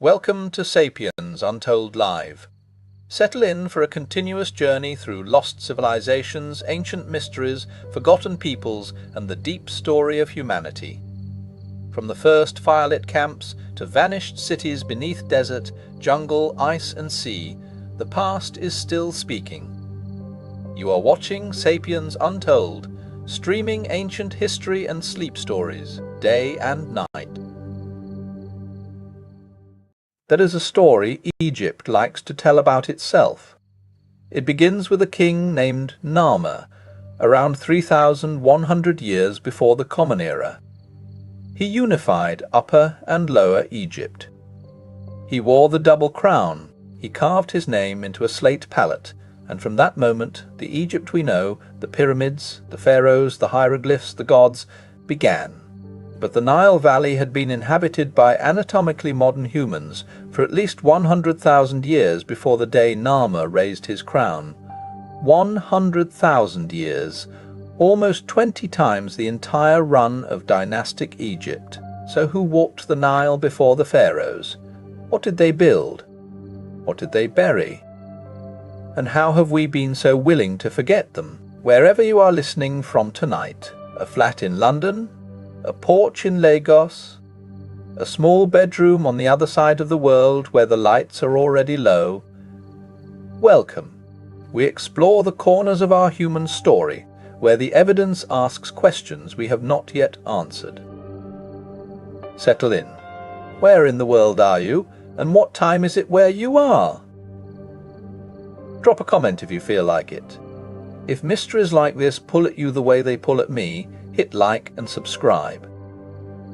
Welcome to Sapiens Untold Live. Settle in for a continuous journey through lost civilizations, ancient mysteries, forgotten peoples, and the deep story of humanity. From the first firelit camps to vanished cities beneath desert, jungle, ice and sea, the past is still speaking. You are watching Sapiens Untold, streaming ancient history and sleep stories, day and night. There is a story Egypt likes to tell about itself. It begins with a king named Narmer, around 3,100 years before the Common Era. He unified Upper and Lower Egypt. He wore the double crown, he carved his name into a slate palette, and from that moment the Egypt we know, the pyramids, the pharaohs, the hieroglyphs, the gods, began. But the Nile Valley had been inhabited by anatomically modern humans for at least 100,000 years before the day Narmer raised his crown. 100,000 years, almost 20 times the entire run of dynastic Egypt. So who walked the Nile before the pharaohs? What did they build? What did they bury? And how have we been so willing to forget them? Wherever you are listening from tonight, a flat in London, a porch in Lagos, a small bedroom on the other side of the world where the lights are already low, welcome. We explore the corners of our human story, where the evidence asks questions we have not yet answered. Settle in. Where in the world are you, and what time is it where you are? Drop a comment if you feel like it. If mysteries like this pull at you the way they pull at me, hit like and subscribe.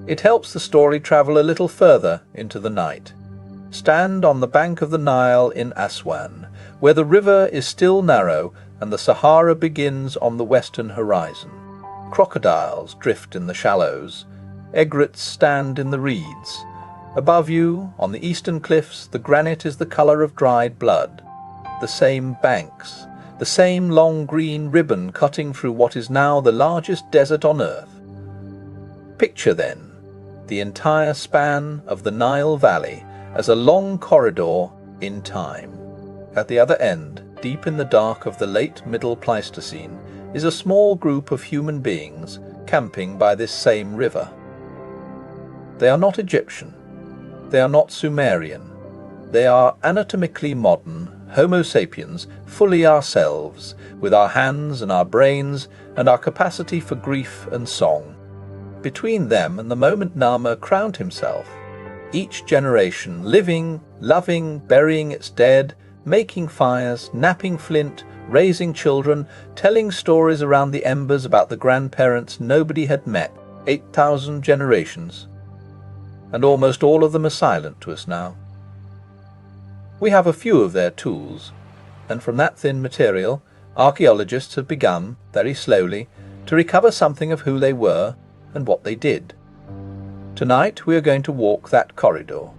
It helps the story travel a little further into the night. Stand on the bank of the Nile in Aswan, where the river is still narrow and the Sahara begins on the western horizon. Crocodiles drift in the shallows. Egrets stand in the reeds. Above you, on the eastern cliffs, the granite is the colour of dried blood. The same banks, the same long green ribbon cutting through what is now the largest desert on earth. Picture, then, the entire span of the Nile Valley as a long corridor in time. At the other end, deep in the dark of the late Middle Pleistocene, is a small group of human beings camping by this same river. They are not Egyptian. They are not Sumerian. They are anatomically modern Homo sapiens, fully ourselves, with our hands and our brains and our capacity for grief and song. Between them and the moment Narmer crowned himself, each generation living, loving, burying its dead, making fires, knapping flint, raising children, telling stories around the embers about the grandparents nobody had met, 8,000 generations. And almost all of them are silent to us now. We have a few of their tools, and from that thin material, archaeologists have begun, very slowly, to recover something of who they were and what they did. Tonight we are going to walk that corridor.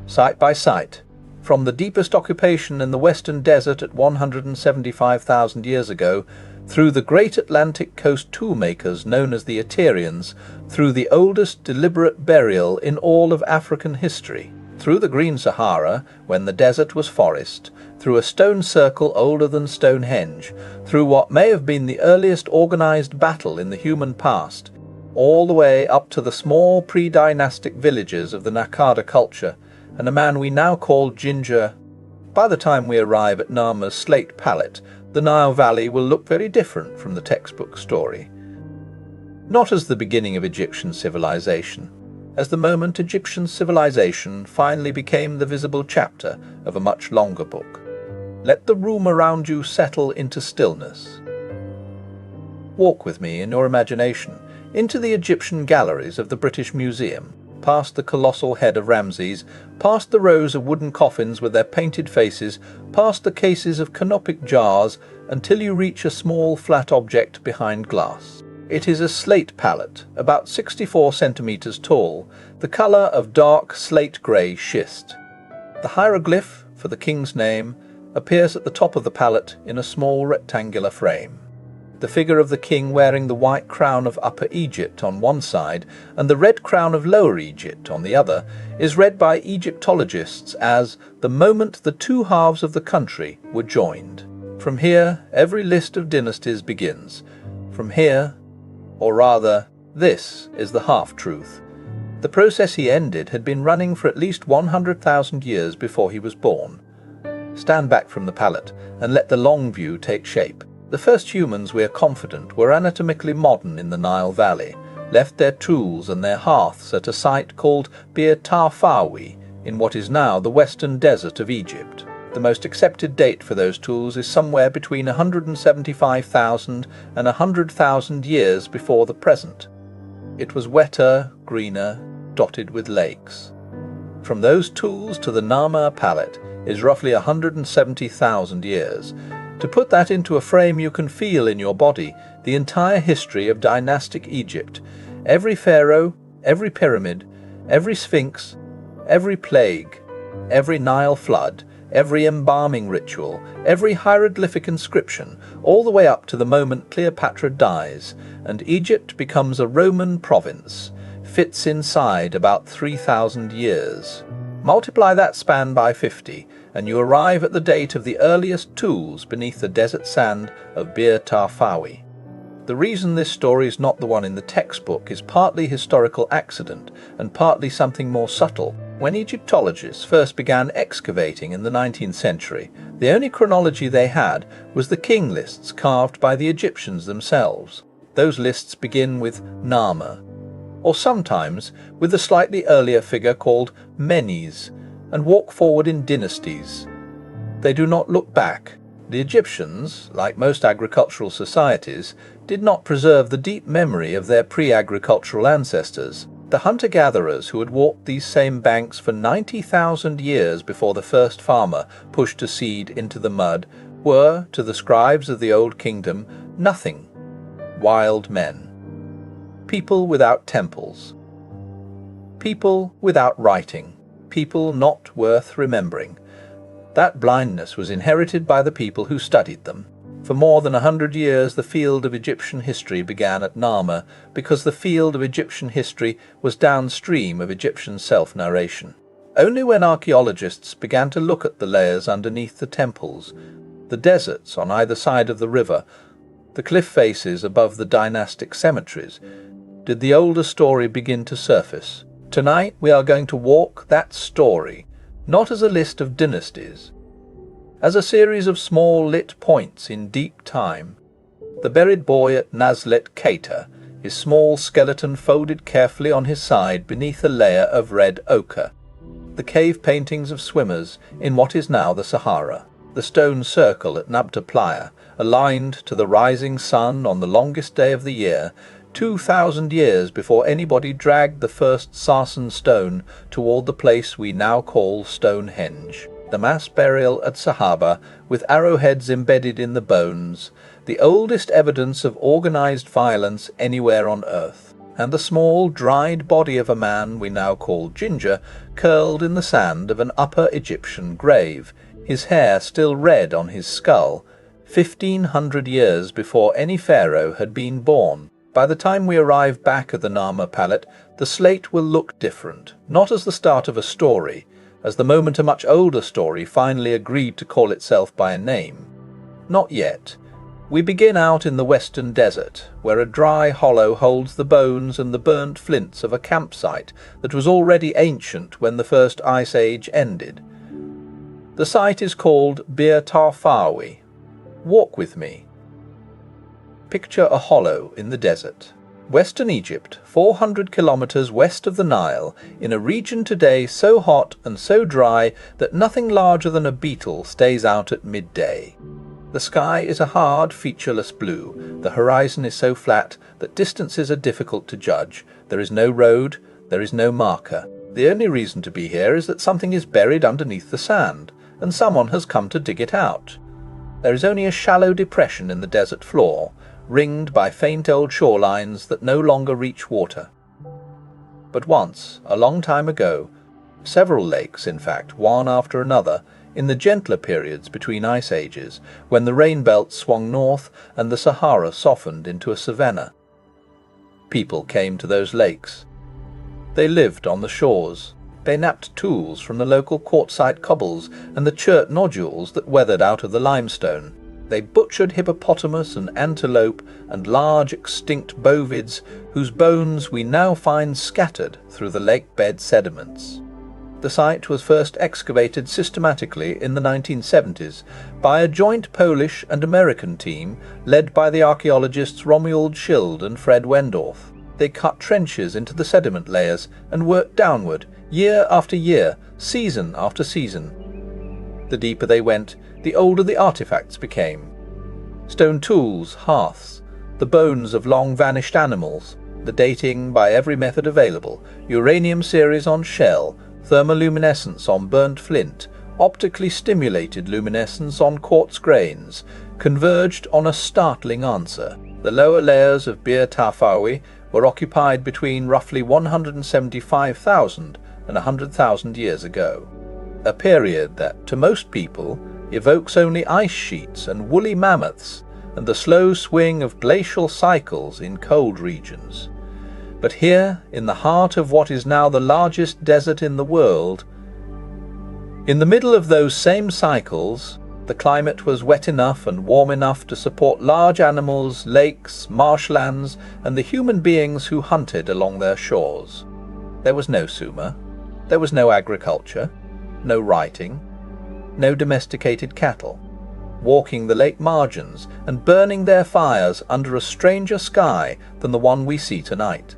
Site by site, from the deepest occupation in the western desert at 175,000 years ago, through the great Atlantic coast toolmakers known as the Assyrians, through the oldest deliberate burial in all of African history, through the Green Sahara, when the desert was forest, through a stone circle older than Stonehenge, through what may have been the earliest organized battle in the human past, all the way up to the small pre-dynastic villages of the Nakada culture, and a man we now call Ginger. By the time we arrive at Narmer's slate palette, the Nile Valley will look very different from the textbook story. Not as the beginning of Egyptian civilization, as the moment Egyptian civilization finally became the visible chapter of a much longer book. Let the room around you settle into stillness. Walk with me in your imagination into the Egyptian galleries of the British Museum, past the colossal head of Ramses, past the rows of wooden coffins with their painted faces, past the cases of canopic jars, until you reach a small flat object behind glass. It is a slate palette, about 64 centimeters tall, the colour of dark slate-grey schist. The hieroglyph for the king's name appears at the top of the palette in a small rectangular frame. The figure of the king wearing the white crown of Upper Egypt on one side and the red crown of Lower Egypt on the other is read by Egyptologists as the moment the two halves of the country were joined. From here, every list of dynasties begins. From here, or rather, this is the half-truth. The process he ended had been running for at least 100,000 years before he was born. Stand back from the palette and let the long view take shape. The first humans, we are confident, were anatomically modern in the Nile Valley, left their tools and their hearths at a site called Bir Tarfawi in what is now the western desert of Egypt. The most accepted date for those tools is somewhere between 175,000 and 100,000 years before the present. It was wetter, greener, dotted with lakes. From those tools to the Narmer palette is roughly 170,000 years. To put that into a frame you can feel in your body the entire history of dynastic Egypt, every pharaoh, every pyramid, every sphinx, every plague, every Nile flood, every embalming ritual, every hieroglyphic inscription, all the way up to the moment Cleopatra dies, and Egypt becomes a Roman province, fits inside about 3,000 years. Multiply that span by 50, and you arrive at the date of the earliest tools beneath the desert sand of Bir Tarfawi. The reason this story is not the one in the textbook is partly historical accident and partly something more subtle. When Egyptologists first began excavating in the 19th century, the only chronology they had was the king lists carved by the Egyptians themselves. Those lists begin with Narmer, or sometimes with a slightly earlier figure called Menes, and walk forward in dynasties. They do not look back. The Egyptians, like most agricultural societies, did not preserve the deep memory of their pre-agricultural ancestors. The hunter-gatherers who had walked these same banks for 90,000 years before the first farmer pushed a seed into the mud were, to the scribes of the Old Kingdom, nothing. Wild men. People without temples. People without writing. People not worth remembering. That blindness was inherited by the people who studied them. For more than 100 years the field of Egyptian history began at Narmer, because the field of Egyptian history was downstream of Egyptian self-narration. Only when archaeologists began to look at the layers underneath the temples, the deserts on either side of the river, the cliff faces above the dynastic cemeteries, did the older story begin to surface. Tonight we are going to walk that story, not as a list of dynasties, as a series of small lit points in deep time. The buried boy at Nazlet Keita, his small skeleton folded carefully on his side beneath a layer of red ochre. The cave paintings of swimmers in what is now the Sahara. The stone circle at Nabta Playa, aligned to the rising sun on the longest day of the year, 2,000 years before anybody dragged the first sarsen stone toward the place we now call Stonehenge. The mass burial at Sahaba, with arrowheads embedded in the bones, the oldest evidence of organized violence anywhere on earth, and the small, dried body of a man we now call Ginger, curled in the sand of an Upper Egyptian grave, his hair still red on his skull, 1,500 years before any pharaoh had been born. By the time we arrive back at the Narmer palette, the slate will look different, not as the start of a story, as the moment a much older story finally agreed to call itself by a name. Not yet. We begin out in the western desert, where a dry hollow holds the bones and the burnt flints of a campsite that was already ancient when the first ice age ended. The site is called Bir Tarfawi. Walk with me. Picture a hollow in the desert. Western Egypt, 400 kilometers west of the Nile, in a region today so hot and so dry that nothing larger than a beetle stays out at midday. The sky is a hard, featureless blue. The horizon is so flat that distances are difficult to judge. There is no road, there is no marker. The only reason to be here is that something is buried underneath the sand, and someone has come to dig it out. There is only a shallow depression in the desert floor, ringed by faint old shorelines that no longer reach water. But once, a long time ago, several lakes, in fact, one after another, in the gentler periods between ice ages, when the rain belt swung north and the Sahara softened into a savanna. People came to those lakes. They lived on the shores. They knapped tools from the local quartzite cobbles and the chert nodules that weathered out of the limestone. They butchered hippopotamus and antelope and large extinct bovids whose bones we now find scattered through the lake bed sediments. The site was first excavated systematically in the 1970s by a joint Polish and American team led by the archaeologists Romuald Schild and Fred Wendorf. They cut trenches into the sediment layers and worked downward, year after year, season after season. The deeper they went, the older the artifacts became. Stone tools, hearths, the bones of long-vanished animals, the dating by every method available, uranium series on shell, thermoluminescence on burnt flint, optically stimulated luminescence on quartz grains, converged on a startling answer. The lower layers of Bir Tafawi were occupied between roughly 175,000 and 100,000 years ago, a period that, to most people, evokes only ice sheets and woolly mammoths and the slow swing of glacial cycles in cold regions. But here, in the heart of what is now the largest desert in the world, in the middle of those same cycles, the climate was wet enough and warm enough to support large animals, lakes, marshlands, and the human beings who hunted along their shores. There was no Sumer. There was no agriculture, no writing, no domesticated cattle, walking the lake margins and burning their fires under a stranger sky than the one we see tonight.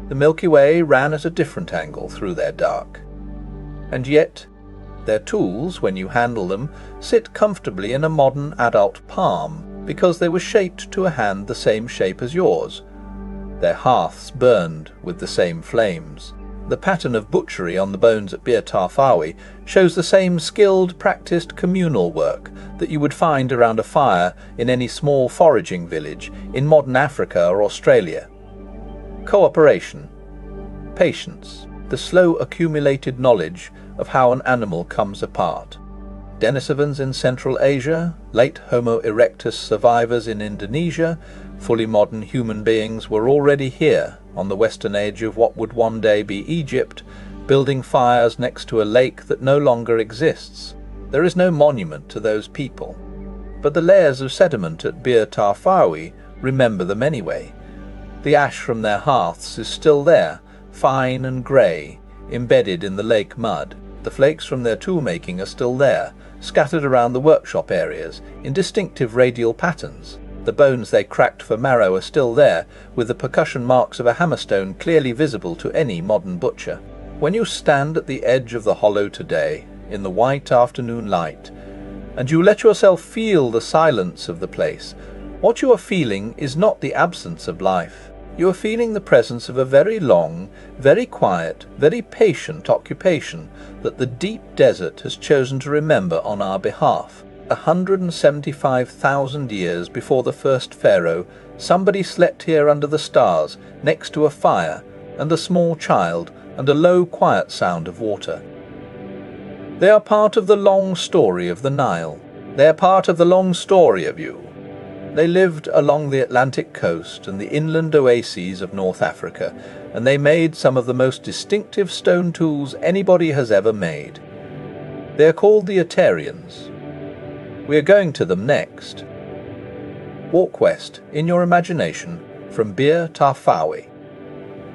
The Milky Way ran at a different angle through their dark. And yet, their tools, when you handle them, sit comfortably in a modern adult palm, because they were shaped to a hand the same shape as yours. Their hearths burned with the same flames. The pattern of butchery on the bones at Bir Tafawi shows the same skilled, practiced communal work that you would find around a fire in any small foraging village in modern Africa or Australia. Cooperation, patience, the slow accumulated knowledge of how an animal comes apart. Denisovans in Central Asia, late Homo erectus survivors in Indonesia, fully modern human beings were already here on the western edge of what would one day be Egypt, building fires next to a lake that no longer exists. There is no monument to those people. But the layers of sediment at Bir Tafawi remember them anyway. The ash from their hearths is still there, fine and grey, embedded in the lake mud. The flakes from their tool-making are still there, scattered around the workshop areas, in distinctive radial patterns. The bones they cracked for marrow are still there, with the percussion marks of a hammerstone clearly visible to any modern butcher. When you stand at the edge of the hollow today, in the white afternoon light, and you let yourself feel the silence of the place, what you are feeling is not the absence of life. You are feeling the presence of a very long, very quiet, very patient occupation that the deep desert has chosen to remember on our behalf. 175,000 years before the first pharaoh, somebody slept here under the stars, next to a fire, and a small child, and a low, quiet sound of water. They are part of the long story of the Nile. They are part of the long story of you. They lived along the Atlantic coast and the inland oases of North Africa, and they made some of the most distinctive stone tools anybody has ever made. They are called the Atarians. We are going to them next. Walk west, in your imagination, from Bir Tafawi.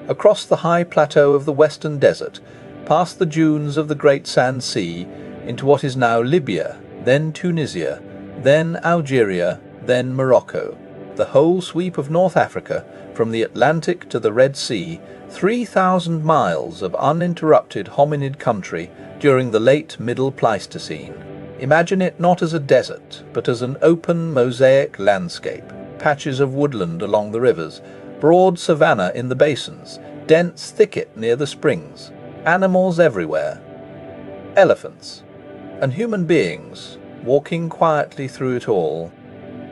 Across the high plateau of the western desert, past the dunes of the Great Sand Sea, into what is now Libya, then Tunisia, then Algeria, then Morocco. The whole sweep of North Africa, from the Atlantic to the Red Sea, 3,000 miles of uninterrupted hominid country during the late Middle Pleistocene. Imagine it not as a desert, but as an open mosaic landscape, patches of woodland along the rivers, broad savanna in the basins, dense thicket near the springs, animals everywhere, elephants, and human beings walking quietly through it all.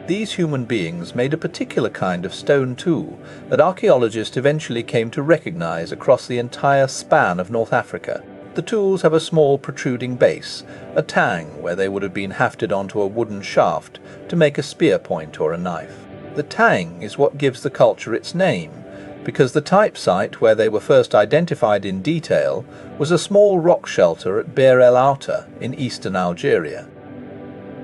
These human beings made a particular kind of stone tool that archaeologists eventually came to recognize across the entire span of North Africa. The tools have a small protruding base, a tang where they would have been hafted onto a wooden shaft to make a spear point or a knife. The tang is what gives the culture its name, because the type site where they were first identified in detail was a small rock shelter at Bir el Outa in eastern Algeria.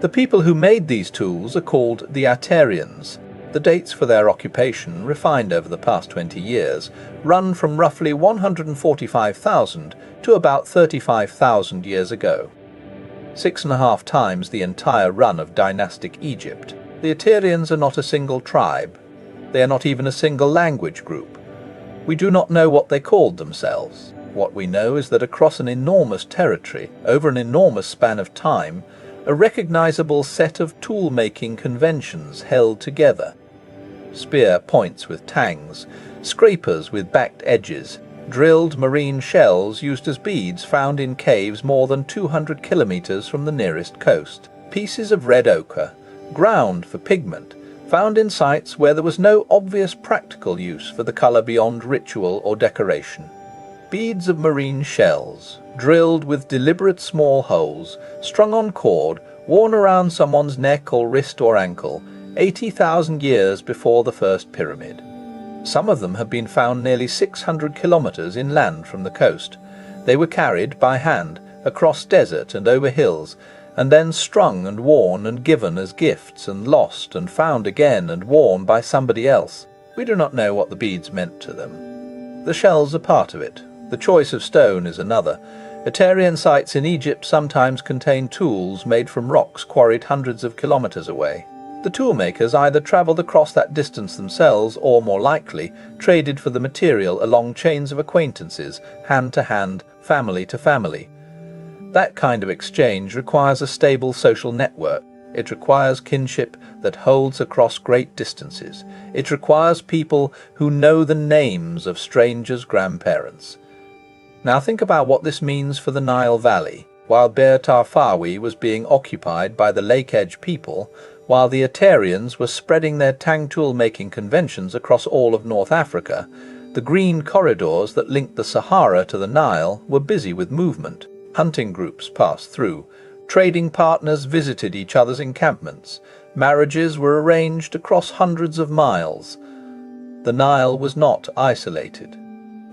The people who made these tools are called the Aterians. The dates for their occupation, refined over the past 20 years, run from roughly 145,000 to about 35,000 years ago. 6.5 times the entire run of dynastic Egypt. The Aterians are not a single tribe. They are not even a single language group. We do not know what they called themselves. What we know is that across an enormous territory, over an enormous span of time, a recognizable set of tool-making conventions held together. Spear points with tangs, scrapers with backed edges, drilled marine shells used as beads found in caves more than 200 kilometers from the nearest coast, pieces of red ochre, ground for pigment, found in sites where there was no obvious practical use for the color beyond ritual or decoration. Beads of marine shells, drilled with deliberate small holes, strung on cord, worn around someone's neck or wrist or ankle, 80,000 years before the first pyramid. Some of them have been found nearly 600 kilometers inland from the coast. They were carried by hand across desert and over hills, and then strung and worn and given as gifts and lost and found again and worn by somebody else. We do not know what the beads meant to them. The shells are part of it. The choice of stone is another. Aterian sites in Egypt sometimes contain tools made from rocks quarried hundreds of kilometers away. The toolmakers either travelled across that distance themselves or, more likely, traded for the material along chains of acquaintances, hand to hand, family to family. That kind of exchange requires a stable social network. It requires kinship that holds across great distances. It requires people who know the names of strangers' grandparents. Now think about what this means for the Nile Valley. While Bir Tarfawi was being occupied by the lake-edge people, while the Aterians were spreading their tang tool-making conventions across all of North Africa, the green corridors that linked the Sahara to the Nile were busy with movement. Hunting groups passed through. Trading partners visited each other's encampments. Marriages were arranged across hundreds of miles. The Nile was not isolated.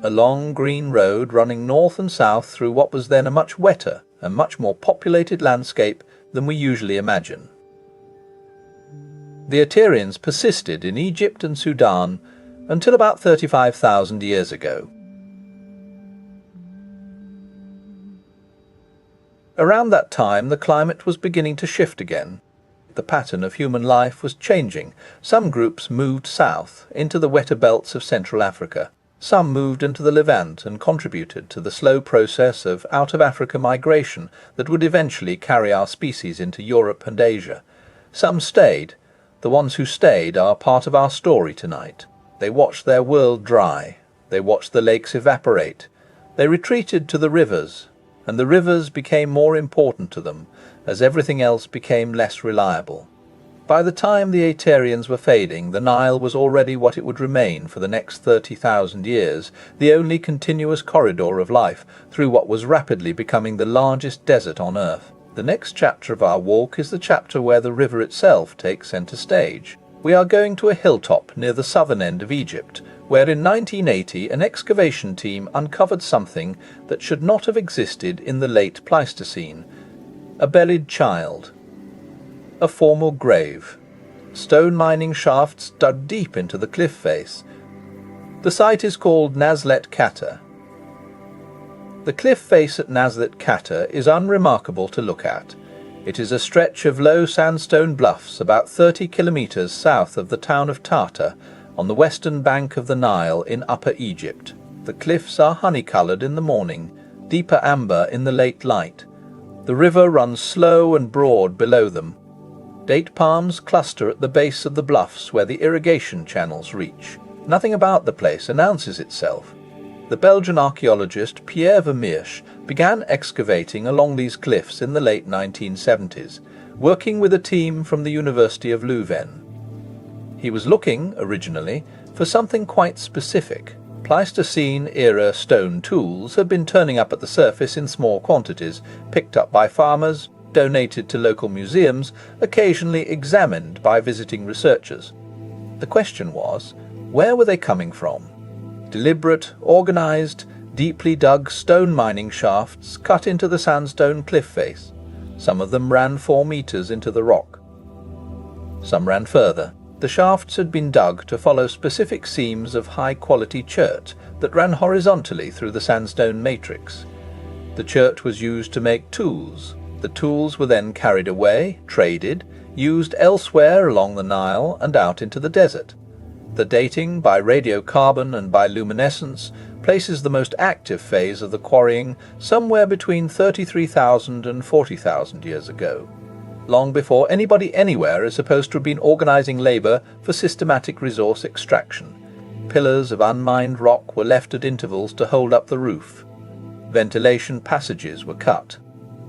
A long green road running north and south through what was then a much wetter and much more populated landscape than we usually imagine. The Aterians persisted in Egypt and Sudan until about 35,000 years ago. Around that time the climate was beginning to shift again. The pattern of human life was changing. Some groups moved south into the wetter belts of Central Africa. Some moved into the Levant and contributed to the slow process of out-of-Africa migration that would eventually carry our species into Europe and Asia. Some stayed. The ones who stayed are part of our story tonight. They watched their world dry. They watched the lakes evaporate. They retreated to the rivers, and the rivers became more important to them as everything else became less reliable. By the time the Aterians were fading, the Nile was already what it would remain for the next 30,000 years, the only continuous corridor of life through what was rapidly becoming the largest desert on Earth. The next chapter of our walk is the chapter where the river itself takes centre stage. We are going to a hilltop near the southern end of Egypt, where in 1980 an excavation team uncovered something that should not have existed in the late Pleistocene: a bellied child. A formal grave. Stone mining shafts dug deep into the cliff face. The site is called Nazlet Kata. The cliff face at Nazlet Kata is unremarkable to look at. It is a stretch of low sandstone bluffs about 30 kilometers south of the town of Tata, on the western bank of the Nile in Upper Egypt. The cliffs are honey-coloured in the morning, deeper amber in the late light. The river runs slow and broad below them. Date palms cluster at the base of the bluffs where the irrigation channels reach. Nothing about the place announces itself. The Belgian archaeologist Pierre Vermeersch began excavating along these cliffs in the late 1970s, working with a team from the University of Leuven. He was looking, originally, for something quite specific: Pleistocene-era stone tools had been turning up at the surface in small quantities, picked up by farmers, donated to local museums, occasionally examined by visiting researchers. The question was, where were they coming from? Deliberate, organised, deeply dug stone mining shafts cut into the sandstone cliff face. Some of them ran 4 meters into the rock. Some ran further. The shafts had been dug to follow specific seams of high-quality chert that ran horizontally through the sandstone matrix. The chert was used to make tools. The tools were then carried away, traded, used elsewhere along the Nile and out into the desert. The dating by radiocarbon and by luminescence places the most active phase of the quarrying somewhere between 33,000 and 40,000 years ago, long before anybody anywhere is supposed to have been organising labour for systematic resource extraction. Pillars of unmined rock were left at intervals to hold up the roof. Ventilation passages were cut.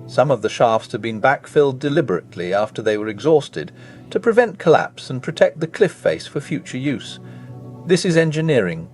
Some of the shafts had been backfilled deliberately after they were exhausted to prevent collapse and protect the cliff face for future use. This is engineering.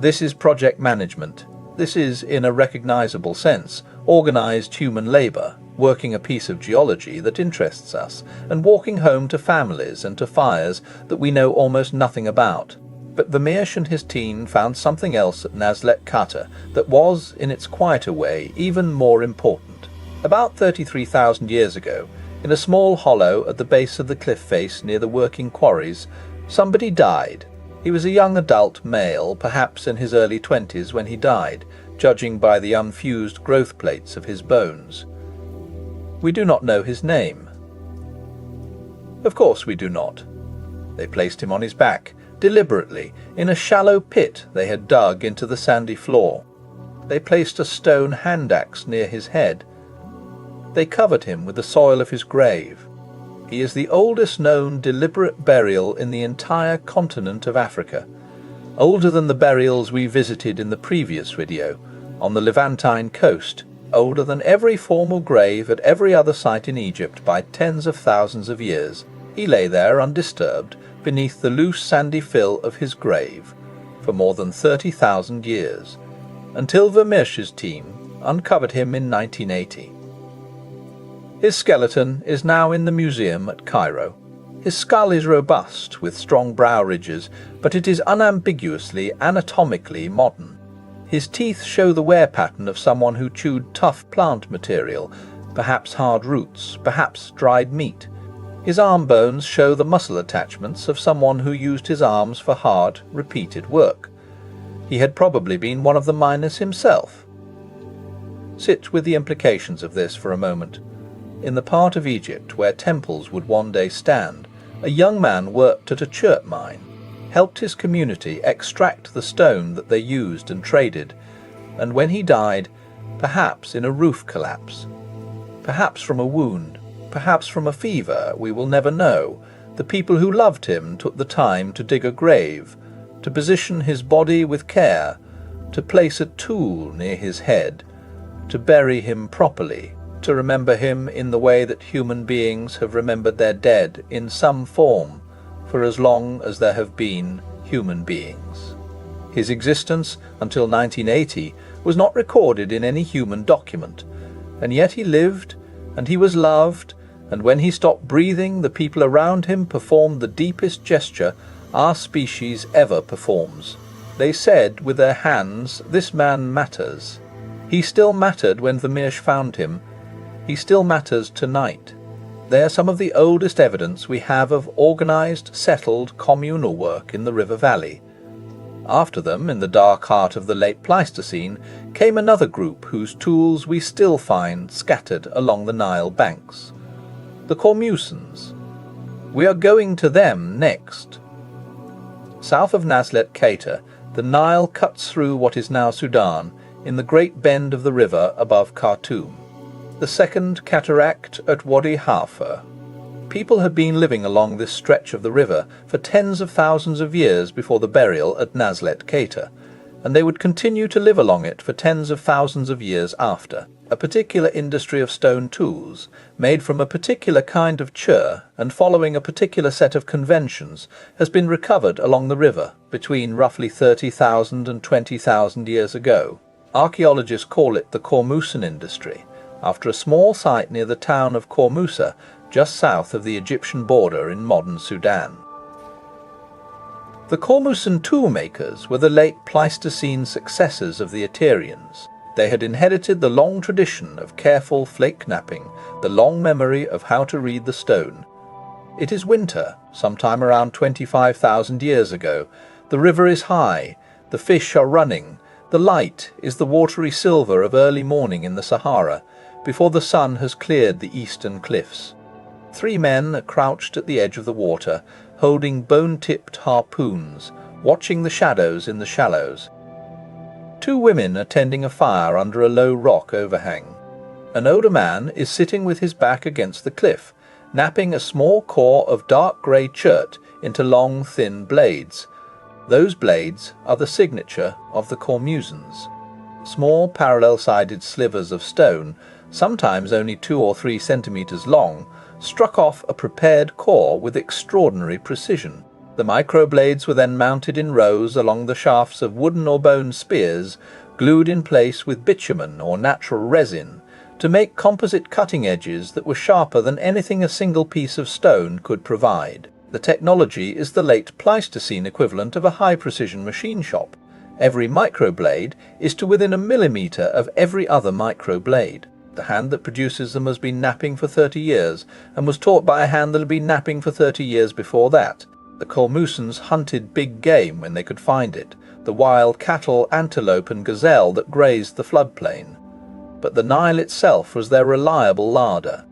This is project management. This is, in a recognisable sense, organised human labour, working a piece of geology that interests us, and walking home to families and to fires that we know almost nothing about. But Vermeersch and his team found something else at Nazlet Kata that was, in its quieter way, even more important. About 33,000 years ago, in a small hollow at the base of the cliff face near the working quarries, somebody died. He was a young adult male, perhaps in his early 20s when he died, judging by the unfused growth plates of his bones. We do not know his name. Of course we do not. They placed him on his back, deliberately, in a shallow pit they had dug into the sandy floor. They placed a stone hand-axe near his head. They covered him with the soil of his grave. He is the oldest known deliberate burial in the entire continent of Africa, older than the burials we visited in the previous video, on the Levantine coast, older than every formal grave at every other site in Egypt by tens of thousands of years. He lay there undisturbed, beneath the loose sandy fill of his grave, for more than 30,000 years, until Vermeersch's team uncovered him in 1980. His skeleton is now in the museum at Cairo. His skull is robust, with strong brow ridges, but it is unambiguously anatomically modern. His teeth show the wear pattern of someone who chewed tough plant material, perhaps hard roots, perhaps dried meat. His arm bones show the muscle attachments of someone who used his arms for hard, repeated work. He had probably been one of the miners himself. Sit with the implications of this for a moment. In the part of Egypt where temples would one day stand, a young man worked at a chert mine, helped his community extract the stone that they used and traded, and when he died, perhaps in a roof collapse, perhaps from a wound, perhaps from a fever, we will never know, the people who loved him took the time to dig a grave, to position his body with care, to place a tool near his head, to bury him properly, to remember him in the way that human beings have remembered their dead in some form for as long as there have been human beings. His existence until 1980 was not recorded in any human document, and yet he lived, and he was loved, and when he stopped breathing, the people around him performed the deepest gesture our species ever performs. They said with their hands, "This man matters." He still mattered when Vermeersch found him. He still matters tonight. They are some of the oldest evidence we have of organised, settled, communal work in the river valley. After them, in the dark heart of the late Pleistocene, came another group whose tools we still find scattered along the Nile banks. The Cormusans. We are going to them next. South of Nazlet Kata, the Nile cuts through what is now Sudan, in the great bend of the river above Khartoum. The second cataract at Wadi Halfa. People had been living along this stretch of the river for tens of thousands of years before the burial at Nazlet Kata, and they would continue to live along it for tens of thousands of years after. A particular industry of stone tools, made from a particular kind of chur and following a particular set of conventions, has been recovered along the river between roughly 30,000 and 20,000 years ago. Archaeologists call it the Kormusan industry, after a small site near the town of Kormusa, just south of the Egyptian border in modern Sudan. The Kormusan toolmakers were the late Pleistocene successors of the Aterians. They had inherited the long tradition of careful flake knapping, the long memory of how to read the stone. It is winter, sometime around 25,000 years ago. The river is high, the fish are running, the light is the watery silver of early morning in the Sahara, before the sun has cleared the eastern cliffs. 3 men are crouched at the edge of the water, holding bone-tipped harpoons, watching the shadows in the shallows. 2 women are tending a fire under a low rock overhang. An older man is sitting with his back against the cliff, napping a small core of dark grey chert into long, thin blades. Those blades are the signature of the Kormusans. Small parallel-sided slivers of stone, sometimes only 2 or 3 centimetres long, struck off a prepared core with extraordinary precision. The microblades were then mounted in rows along the shafts of wooden or bone spears, glued in place with bitumen or natural resin, to make composite cutting edges that were sharper than anything a single piece of stone could provide. The technology is the late Pleistocene equivalent of a high-precision machine shop. Every microblade is to within a millimetre of every other microblade. The hand that produces them has been napping for 30 years, and was taught by a hand that had been napping for 30 years before that. The Kormusans hunted big game when they could find it, the wild cattle, antelope and gazelle that grazed the floodplain. But the Nile itself was their reliable larder.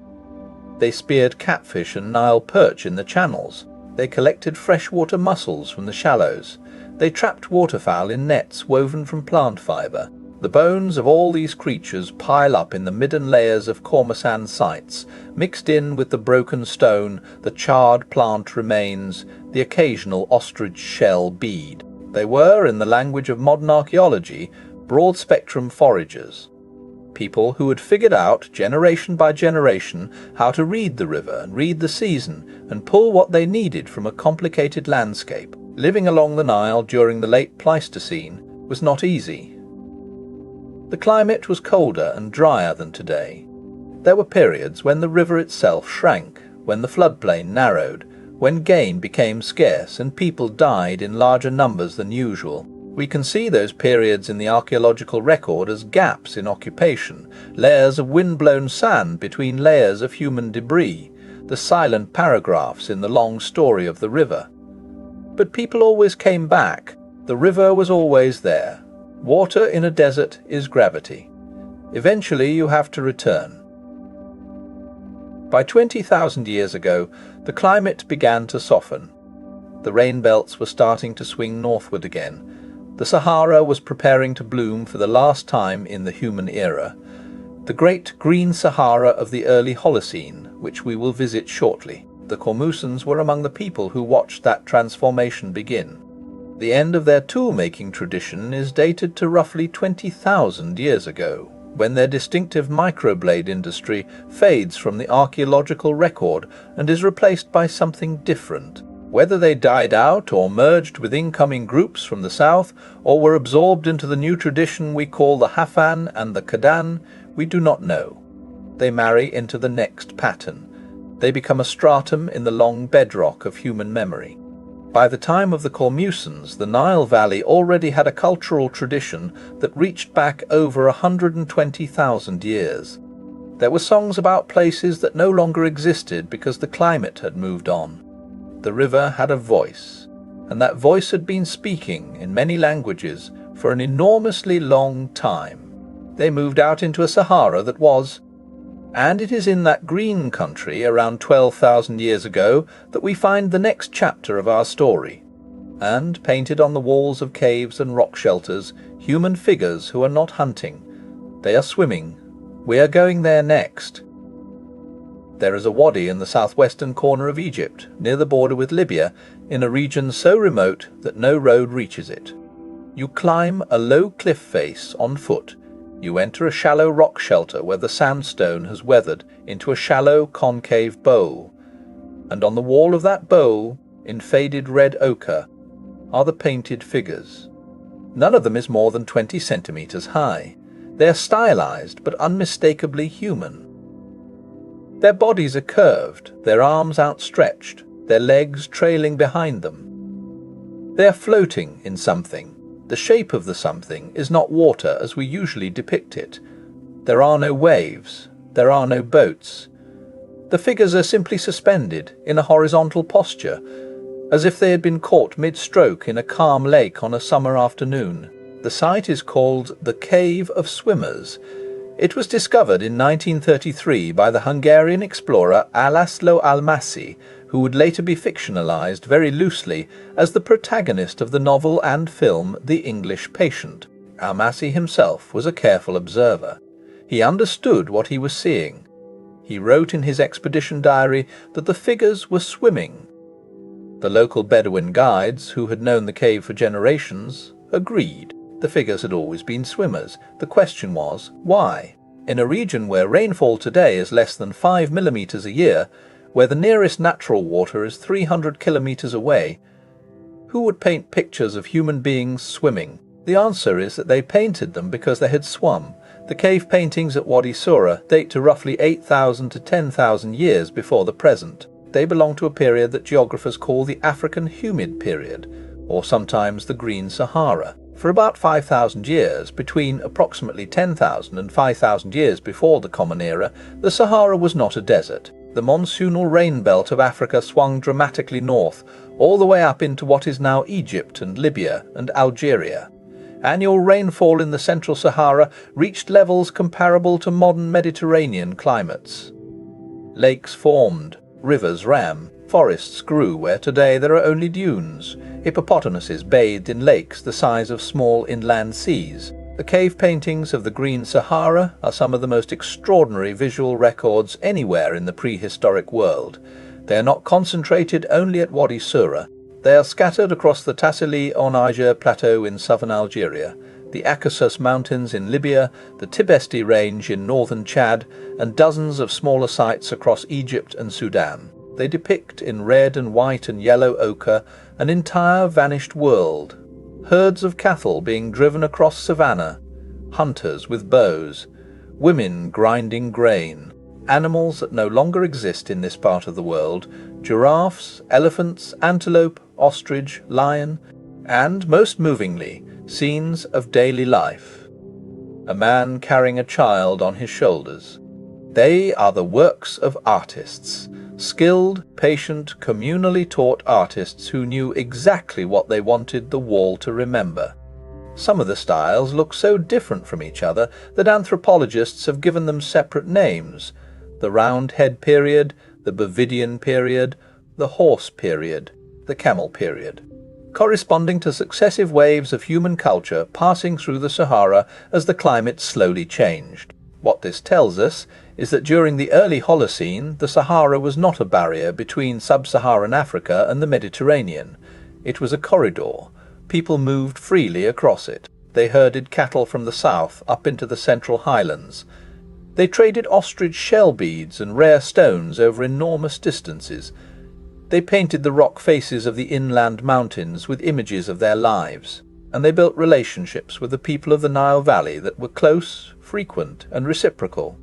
They speared catfish and Nile perch in the channels. They collected freshwater mussels from the shallows. They trapped waterfowl in nets woven from plant fibre. The bones of all these creatures pile up in the midden layers of Kormusan sites, mixed in with the broken stone, the charred plant remains, the occasional ostrich shell bead. They were, in the language of modern archaeology, broad-spectrum foragers. People who had figured out, generation by generation, how to read the river and read the season and pull what they needed from a complicated landscape. Living along the Nile during the late Pleistocene was not easy. The climate was colder and drier than today. There were periods when the river itself shrank, when the floodplain narrowed, when game became scarce and people died in larger numbers than usual. We can see those periods in the archaeological record as gaps in occupation, layers of wind-blown sand between layers of human debris, the silent paragraphs in the long story of the river. But people always came back. The river was always there. Water in a desert is gravity. Eventually you have to return. By 20,000 years ago, the climate began to soften. The rain belts were starting to swing northward again. The Sahara was preparing to bloom for the last time in the human era. The great green Sahara of the early Holocene, which we will visit shortly. The Kormusans were among the people who watched that transformation begin. The end of their tool-making tradition is dated to roughly 20,000 years ago, when their distinctive microblade industry fades from the archaeological record and is replaced by something different. Whether they died out or merged with incoming groups from the south, or were absorbed into the new tradition we call the Hafan and the Kadan, we do not know. They marry into the next pattern. They become a stratum in the long bedrock of human memory. By the time of the Kormusans, the Nile Valley already had a cultural tradition that reached back over 120,000 years. There were songs about places that no longer existed because the climate had moved on. The river had a voice, and that voice had been speaking in many languages for an enormously long time. They moved out into a Sahara that was, and it is in that green country around 12,000 years ago that we find the next chapter of our story. And, painted on the walls of caves and rock shelters, human figures who are not hunting. They are swimming. We are going there next. There is a wadi in the southwestern corner of Egypt, near the border with Libya, in a region so remote that no road reaches it. You climb a low cliff face on foot. You enter a shallow rock shelter where the sandstone has weathered into a shallow concave bowl, and on the wall of that bowl, in faded red ochre, are the painted figures. None of them is more than 20 centimeters high. They are stylized but unmistakably human. Their bodies are curved, their arms outstretched, their legs trailing behind them. They are floating in something. The shape of the something is not water as we usually depict it. There are no waves. There are no boats. The figures are simply suspended in a horizontal posture, as if they had been caught mid-stroke in a calm lake on a summer afternoon. The site is called the Cave of Swimmers. It was discovered in 1933 by the Hungarian explorer László Almásy, who would later be fictionalized very loosely as the protagonist of the novel and film The English Patient. Almásy himself was a careful observer. He understood what he was seeing. He wrote in his expedition diary that the figures were swimming. The local Bedouin guides, who had known the cave for generations, agreed. The figures had always been swimmers. The question was, why? In a region where rainfall today is less than 5 millimeters a year, where the nearest natural water is 300 kilometers away, who would paint pictures of human beings swimming? The answer is that they painted them because they had swum. The cave paintings at Wadi Sura date to roughly 8,000 to 10,000 years before the present. They belong to a period that geographers call the African Humid Period, or sometimes the Green Sahara. For about 5,000 years, between approximately 10,000 and 5,000 years before the Common Era, the Sahara was not a desert. The monsoonal rain belt of Africa swung dramatically north, all the way up into what is now Egypt and Libya and Algeria. Annual rainfall in the Central Sahara reached levels comparable to modern Mediterranean climates. Lakes formed, rivers ran, forests grew where today there are only dunes. Hippopotamuses bathed in lakes the size of small inland seas. The cave paintings of the Green Sahara are some of the most extraordinary visual records anywhere in the prehistoric world. They are not concentrated only at Wadi Sura. They are scattered across the Tassili-en-Niger plateau in southern Algeria, the Akassus Mountains in Libya, the Tibesti Range in northern Chad, and dozens of smaller sites across Egypt and Sudan. They depict in red and white and yellow ochre an entire vanished world. Herds of cattle being driven across savannah, hunters with bows, women grinding grain, animals that no longer exist in this part of the world, giraffes, elephants, antelope, ostrich, lion, and, most movingly, scenes of daily life. A man carrying a child on his shoulders. They are the works of artists. Skilled, patient, communally taught artists who knew exactly what they wanted the wall to remember. Some of the styles look so different from each other that anthropologists have given them separate names: the Roundhead period, the Bovidian period, the Horse period, the Camel period, corresponding to successive waves of human culture passing through the Sahara as the climate slowly changed. What this tells us is that during the early Holocene, the Sahara was not a barrier between sub-Saharan Africa and the Mediterranean. It was a corridor. People moved freely across it. They herded cattle from the south up into the central highlands. They traded ostrich shell beads and rare stones over enormous distances. They painted the rock faces of the inland mountains with images of their lives, and they built relationships with the people of the Nile Valley that were close, frequent, and reciprocal.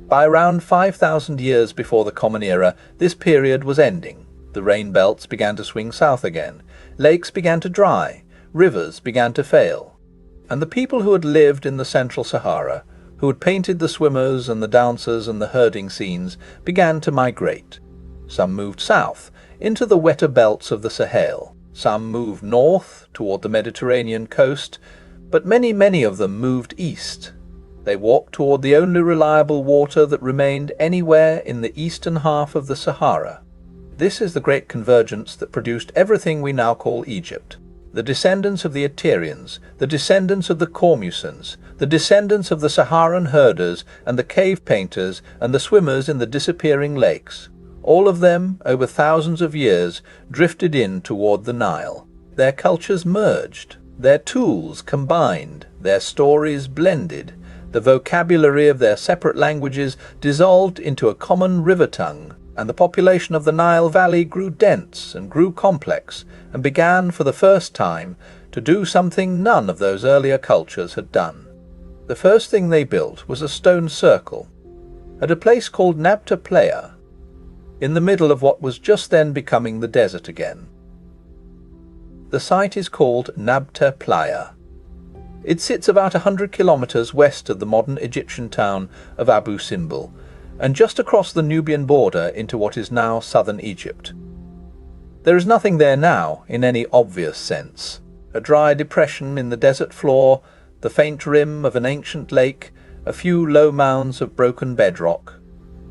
By around 5,000 years before the Common Era, this period was ending. The rain belts began to swing south again. Lakes began to dry. Rivers began to fail. And the people who had lived in the Central Sahara, who had painted the swimmers and the dancers and the herding scenes, began to migrate. Some moved south, into the wetter belts of the Sahel. Some moved north, toward the Mediterranean coast, but many of them moved east. They walked toward the only reliable water that remained anywhere in the eastern half of the Sahara. This is the great convergence that produced everything we now call Egypt. The descendants of the Assyrians, the descendants of the Cormusans, the descendants of the Saharan herders and the cave painters and the swimmers in the disappearing lakes. All of them, over thousands of years, drifted in toward the Nile. Their cultures merged. Their tools combined, their stories blended, the vocabulary of their separate languages dissolved into a common river tongue, and the population of the Nile Valley grew dense and grew complex, and began for the first time to do something none of those earlier cultures had done. The first thing they built was a stone circle, at a place called Nabta Playa, in the middle of what was just then becoming the desert again. The site is called Nabta Playa. It sits about 100 kilometers west of the modern Egyptian town of Abu Simbel, and just across the Nubian border into what is now southern Egypt. There is nothing there now in any obvious sense. A dry depression in the desert floor, the faint rim of an ancient lake, a few low mounds of broken bedrock.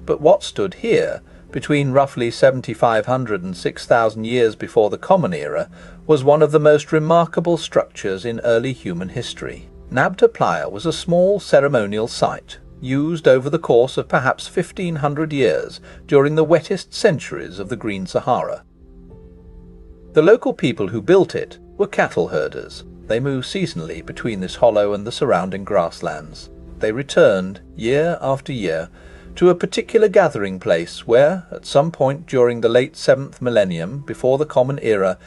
But what stood here, between roughly 7,500 and 6,000 years before the Common Era, was one of the most remarkable structures in early human history. Nabta Playa was a small ceremonial site, used over the course of perhaps 1,500 years during the wettest centuries of the Green Sahara. The local people who built it were cattle herders. They moved seasonally between this hollow and the surrounding grasslands. They returned, year after year, to a particular gathering place where, at some point during the late 7th millennium before the Common Era,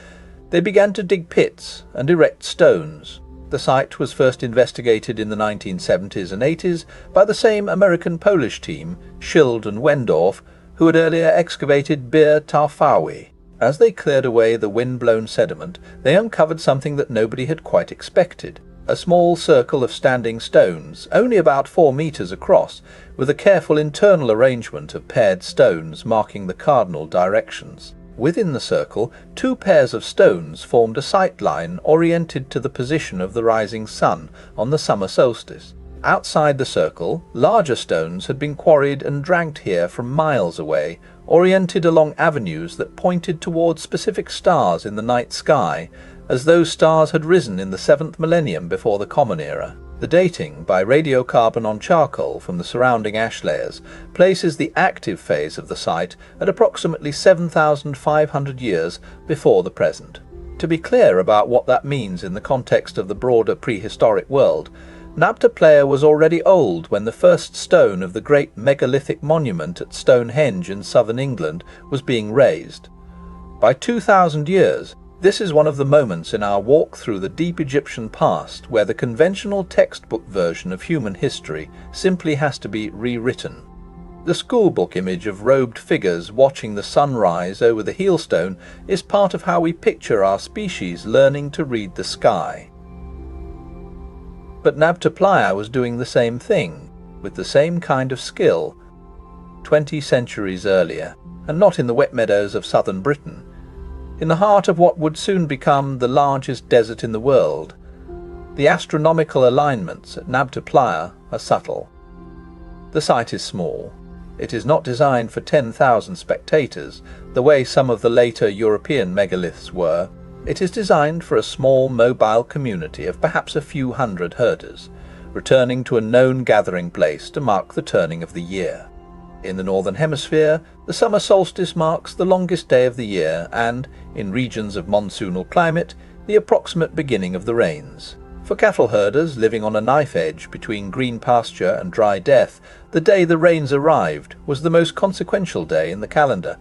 they began to dig pits and erect stones. The site was first investigated in the 1970s and 80s by the same American-Polish team, Schild and Wendorf, who had earlier excavated Bir Tarfawi. As they cleared away the wind-blown sediment, they uncovered something that nobody had quite expected. A small circle of standing stones, only about 4 meters across, with a careful internal arrangement of paired stones marking the cardinal directions. Within the circle, 2 pairs of stones formed a sight line oriented to the position of the rising sun on the summer solstice. Outside the circle, larger stones had been quarried and dragged here from miles away, oriented along avenues that pointed towards specific stars in the night sky, as those stars had risen in the 7th millennium before the Common Era. The dating by radiocarbon on charcoal from the surrounding ash layers places the active phase of the site at approximately 7,500 years before the present. To be clear about what that means in the context of the broader prehistoric world, Nabta Playa was already old when the first stone of the great megalithic monument at Stonehenge in southern England was being raised. By 2,000 years, this is one of the moments in our walk through the deep Egyptian past where the conventional textbook version of human history simply has to be rewritten. The schoolbook image of robed figures watching the sun rise over the heelstone is part of how we picture our species learning to read the sky. But Nabta Playa was doing the same thing, with the same kind of skill, 20 centuries earlier, and not in the wet meadows of southern Britain, in the heart of what would soon become the largest desert in the world. The astronomical alignments at Nabta Playa are subtle. The site is small. It is not designed for 10,000 spectators, the way some of the later European megaliths were. It is designed for a small mobile community of perhaps a few hundred herders, returning to a known gathering place to mark the turning of the year. In the Northern Hemisphere, the summer solstice marks the longest day of the year and, in regions of monsoonal climate, the approximate beginning of the rains. For cattle herders living on a knife edge between green pasture and dry death, the day the rains arrived was the most consequential day in the calendar.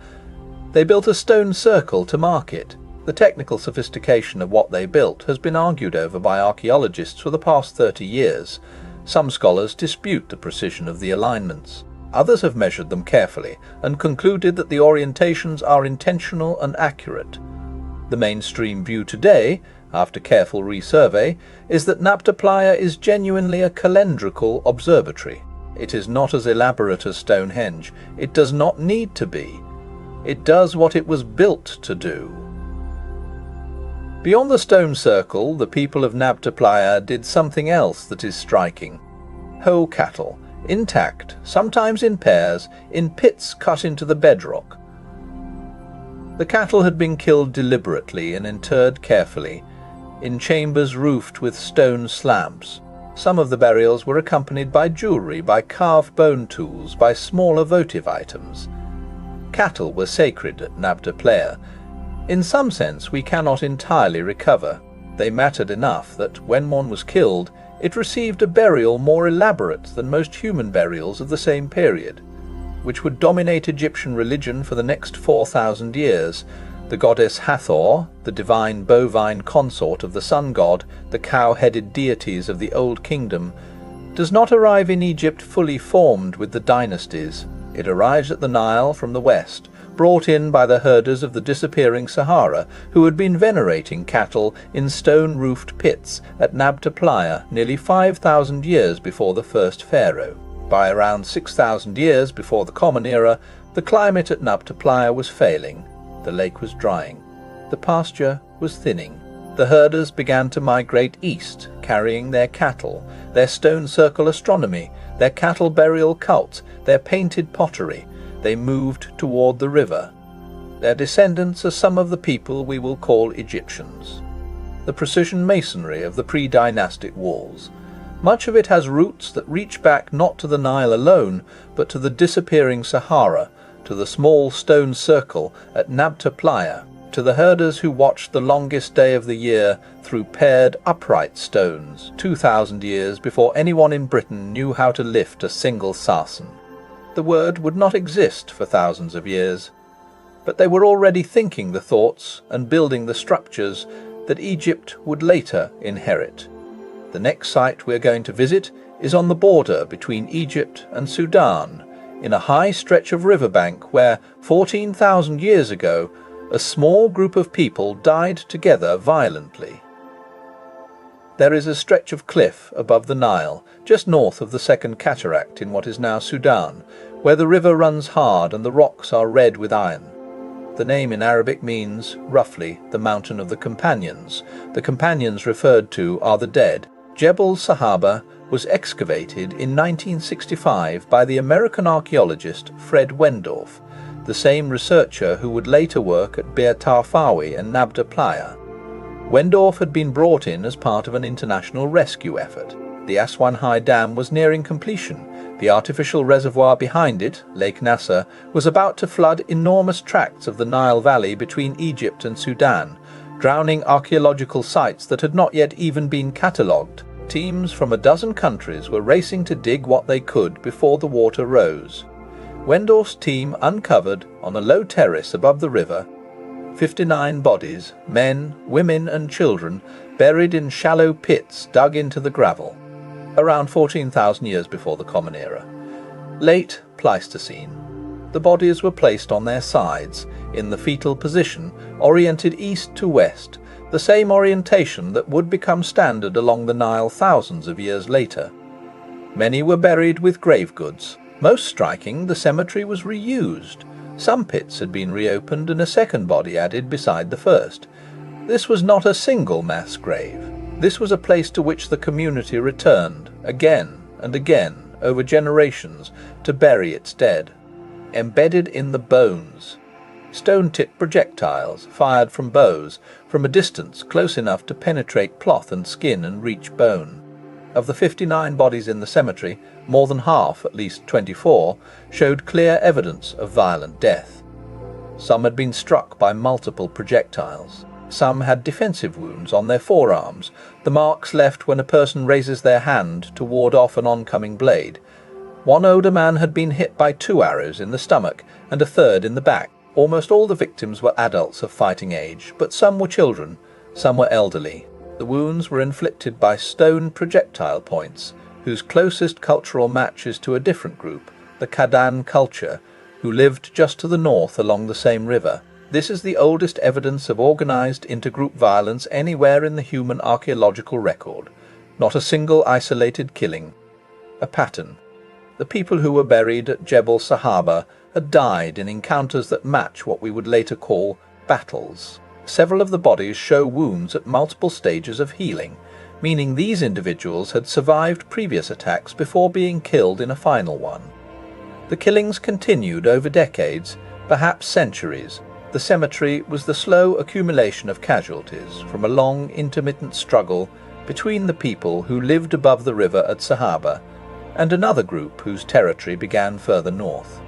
They built a stone circle to mark it. The technical sophistication of what they built has been argued over by archaeologists for the past 30 years. Some scholars dispute the precision of the alignments. Others have measured them carefully and concluded that the orientations are intentional and accurate. The mainstream view today, after careful resurvey, is that Nabta Playa is genuinely a calendrical observatory. It is not as elaborate as Stonehenge. It does not need to be. It does what it was built to do. Beyond the stone circle, the people of Nabta Playa did something else that is striking. Whole cattle, intact, sometimes in pairs, in pits cut into the bedrock. The cattle had been killed deliberately and interred carefully, in chambers roofed with stone slabs. Some of the burials were accompanied by jewellery, by carved bone tools, by smaller votive items. Cattle were sacred at Nabta Playa. In some sense we cannot entirely recover. They mattered enough that when one was killed, it received a burial more elaborate than most human burials of the same period, which would dominate Egyptian religion for the next 4,000 years. The goddess Hathor, the divine bovine consort of the sun god, the cow-headed deities of the Old Kingdom, does not arrive in Egypt fully formed with the dynasties. It arrives at the Nile from the west, brought in by the herders of the disappearing Sahara, who had been venerating cattle in stone-roofed pits at Nabta Playa nearly 5,000 years before the first pharaoh. By around 6,000 years before the Common Era, the climate at Nabta Playa was failing. The lake was drying. The pasture was thinning. The herders began to migrate east, carrying their cattle, their stone circle astronomy, their cattle burial cult, their painted pottery. They moved toward the river. Their descendants are some of the people we will call Egyptians. The precision masonry of the pre-dynastic walls. Much of it has roots that reach back not to the Nile alone, but to the disappearing Sahara, to the small stone circle at Nabta Playa, to the herders who watched the longest day of the year through paired upright stones 2,000 years before anyone in Britain knew how to lift a single sarsen. The word would not exist for thousands of years, but they were already thinking the thoughts and building the structures that Egypt would later inherit. The next site we're going to visit is on the border between Egypt and Sudan, in a high stretch of riverbank where, 14,000 years ago, a small group of people died together violently. There is a stretch of cliff above the Nile, just north of the second cataract in what is now Sudan, where the river runs hard and the rocks are red with iron. The name in Arabic means, roughly, the Mountain of the Companions. The companions referred to are the dead. Jebel Sahaba was excavated in 1965 by the American archaeologist Fred Wendorf, the same researcher who would later work at Bir Tarfawi and Nabta Playa. Wendorf had been brought in as part of an international rescue effort. The Aswan High Dam was nearing completion. The artificial reservoir behind it, Lake Nasser, was about to flood enormous tracts of the Nile Valley between Egypt and Sudan, drowning archaeological sites that had not yet even been catalogued. Teams from a dozen countries were racing to dig what they could before the water rose. Wendorf's team uncovered, on a low terrace above the river, 59 bodies, men, women and children, buried in shallow pits dug into the gravel, around 14,000 years before the Common Era. Late Pleistocene. The bodies were placed on their sides, in the fetal position, oriented east to west, the same orientation that would become standard along the Nile thousands of years later. Many were buried with grave goods. Most striking, the cemetery was reused. Some pits had been reopened and a second body added beside the first. This was not a single mass grave. This was a place to which the community returned, again and again, over generations, to bury its dead. Embedded in the bones. Stone-tipped projectiles, fired from bows, from a distance close enough to penetrate cloth and skin and reach bone. Of the 59 bodies in the cemetery, more than half, at least 24, showed clear evidence of violent death. Some had been struck by multiple projectiles. Some had defensive wounds on their forearms, the marks left when a person raises their hand to ward off an oncoming blade. One older man had been hit by 2 arrows in the stomach and a third in the back. Almost all the victims were adults of fighting age, but some were children, some were elderly. The wounds were inflicted by stone projectile points, whose closest cultural match is to a different group, the Kadan culture, who lived just to the north along the same river. This is the oldest evidence of organized intergroup violence anywhere in the human archaeological record. Not a single isolated killing. A pattern. The people who were buried at Jebel Sahaba had died in encounters that match what we would later call battles. Several of the bodies show wounds at multiple stages of healing, meaning these individuals had survived previous attacks before being killed in a final one. The killings continued over decades, perhaps centuries. The cemetery was the slow accumulation of casualties from a long, intermittent struggle between the people who lived above the river at Sahaba and another group whose territory began further north.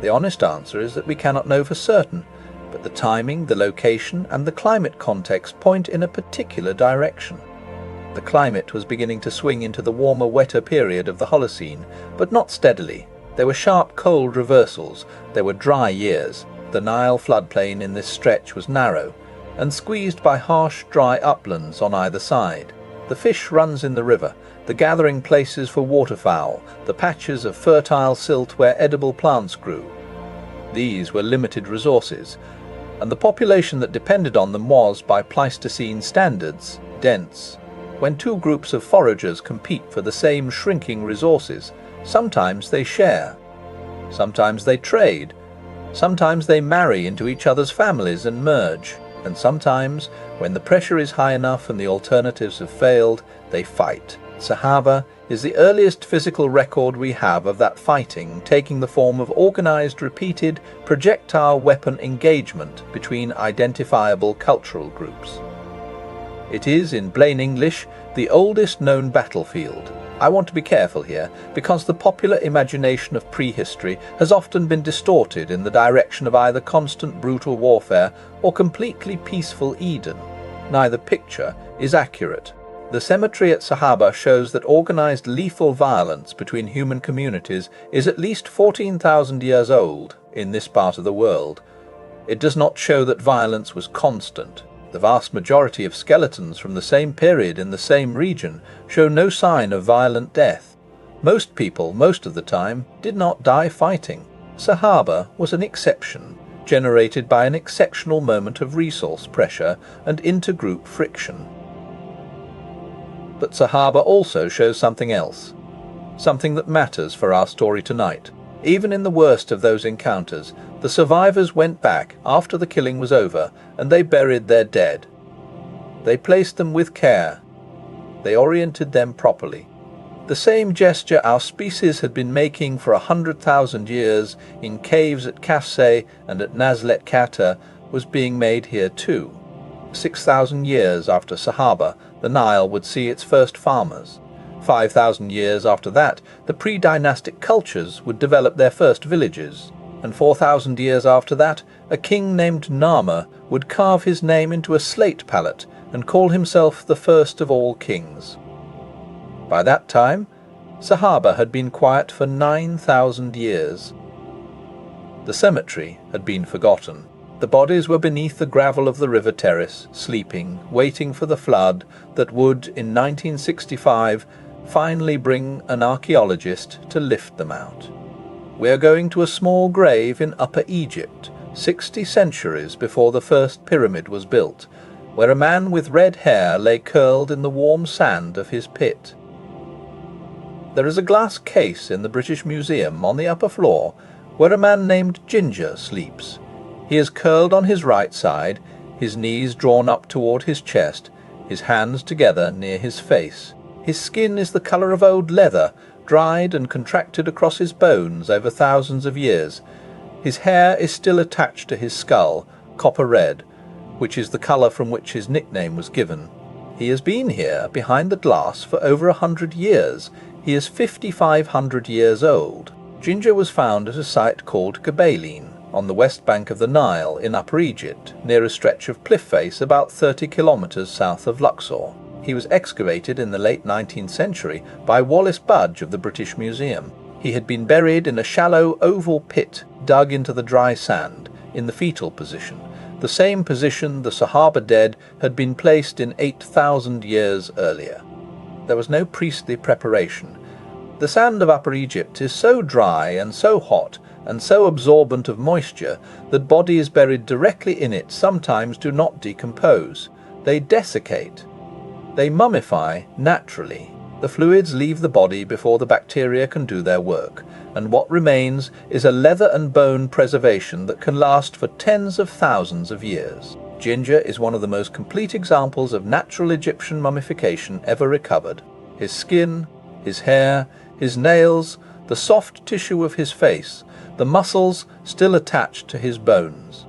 The honest answer is that we cannot know for certain, but the timing, the location, and the climate context point in a particular direction. The climate was beginning to swing into the warmer, wetter period of the Holocene, but not steadily. There were sharp cold reversals, there were dry years. The Nile floodplain in this stretch was narrow, and squeezed by harsh, dry uplands on either side. The fish runs in the river, the gathering places for waterfowl, the patches of fertile silt where edible plants grew. These were limited resources, and the population that depended on them was, by Pleistocene standards, dense. When two groups of foragers compete for the same shrinking resources, sometimes they share, sometimes they trade, sometimes they marry into each other's families and merge, and sometimes, when the pressure is high enough and the alternatives have failed, they fight. Sahaba is the earliest physical record we have of that fighting taking the form of organized, repeated, projectile weapon engagement between identifiable cultural groups. It is, in plain English, the oldest known battlefield. I want to be careful here, because the popular imagination of prehistory has often been distorted in the direction of either constant brutal warfare or completely peaceful Eden. Neither picture is accurate. The cemetery at Sahaba shows that organized lethal violence between human communities is at least 14,000 years old in this part of the world. It does not show that violence was constant. The vast majority of skeletons from the same period in the same region show no sign of violent death. Most people, most of the time, did not die fighting. Sahaba was an exception, generated by an exceptional moment of resource pressure and intergroup friction. But Sahaba also shows something else, something that matters for our story tonight. Even in the worst of those encounters, the survivors went back after the killing was over, and they buried their dead. They placed them with care. They oriented them properly. The same gesture our species had been making for 100,000 years in caves at Kafse and at Nazlet Kata was being made here too. 6,000 years after Sahaba, the Nile would see its first farmers. 5,000 years after that, the pre-dynastic cultures would develop their first villages, and 4,000 years after that, a king named Nama would carve his name into a slate palette and call himself the first of all kings. By that time, Sahaba had been quiet for 9,000 years. The cemetery had been forgotten. The bodies were beneath the gravel of the river terrace, sleeping, waiting for the flood that would, in 1965, finally bring an archaeologist to lift them out. We are going to a small grave in Upper Egypt, 60 centuries before the first pyramid was built, where a man with red hair lay curled in the warm sand of his pit. There is a glass case in the British Museum on the upper floor where a man named Ginger sleeps. He is curled on his right side, his knees drawn up toward his chest, his hands together near his face. His skin is the colour of old leather, dried and contracted across his bones over thousands of years. His hair is still attached to his skull, copper red, which is the colour from which his nickname was given. He has been here, behind the glass, for over 100 years. He is 5,500 years old. Ginger was found at a site called Gabaline, on the west bank of the Nile in Upper Egypt, near a stretch of cliff face about 30 kilometres south of Luxor. He was excavated in the late 19th century by Wallace Budge of the British Museum. He had been buried in a shallow oval pit dug into the dry sand, in the fetal position, the same position the Sahaba dead had been placed in 8,000 years earlier. There was no priestly preparation. The sand of Upper Egypt is so dry and so hot and so absorbent of moisture that bodies buried directly in it sometimes do not decompose. They desiccate. They mummify naturally. The fluids leave the body before the bacteria can do their work, and what remains is a leather and bone preservation that can last for tens of thousands of years. Ginger is one of the most complete examples of natural Egyptian mummification ever recovered. His skin, his hair, his nails, the soft tissue of his face, the muscles still attached to his bones.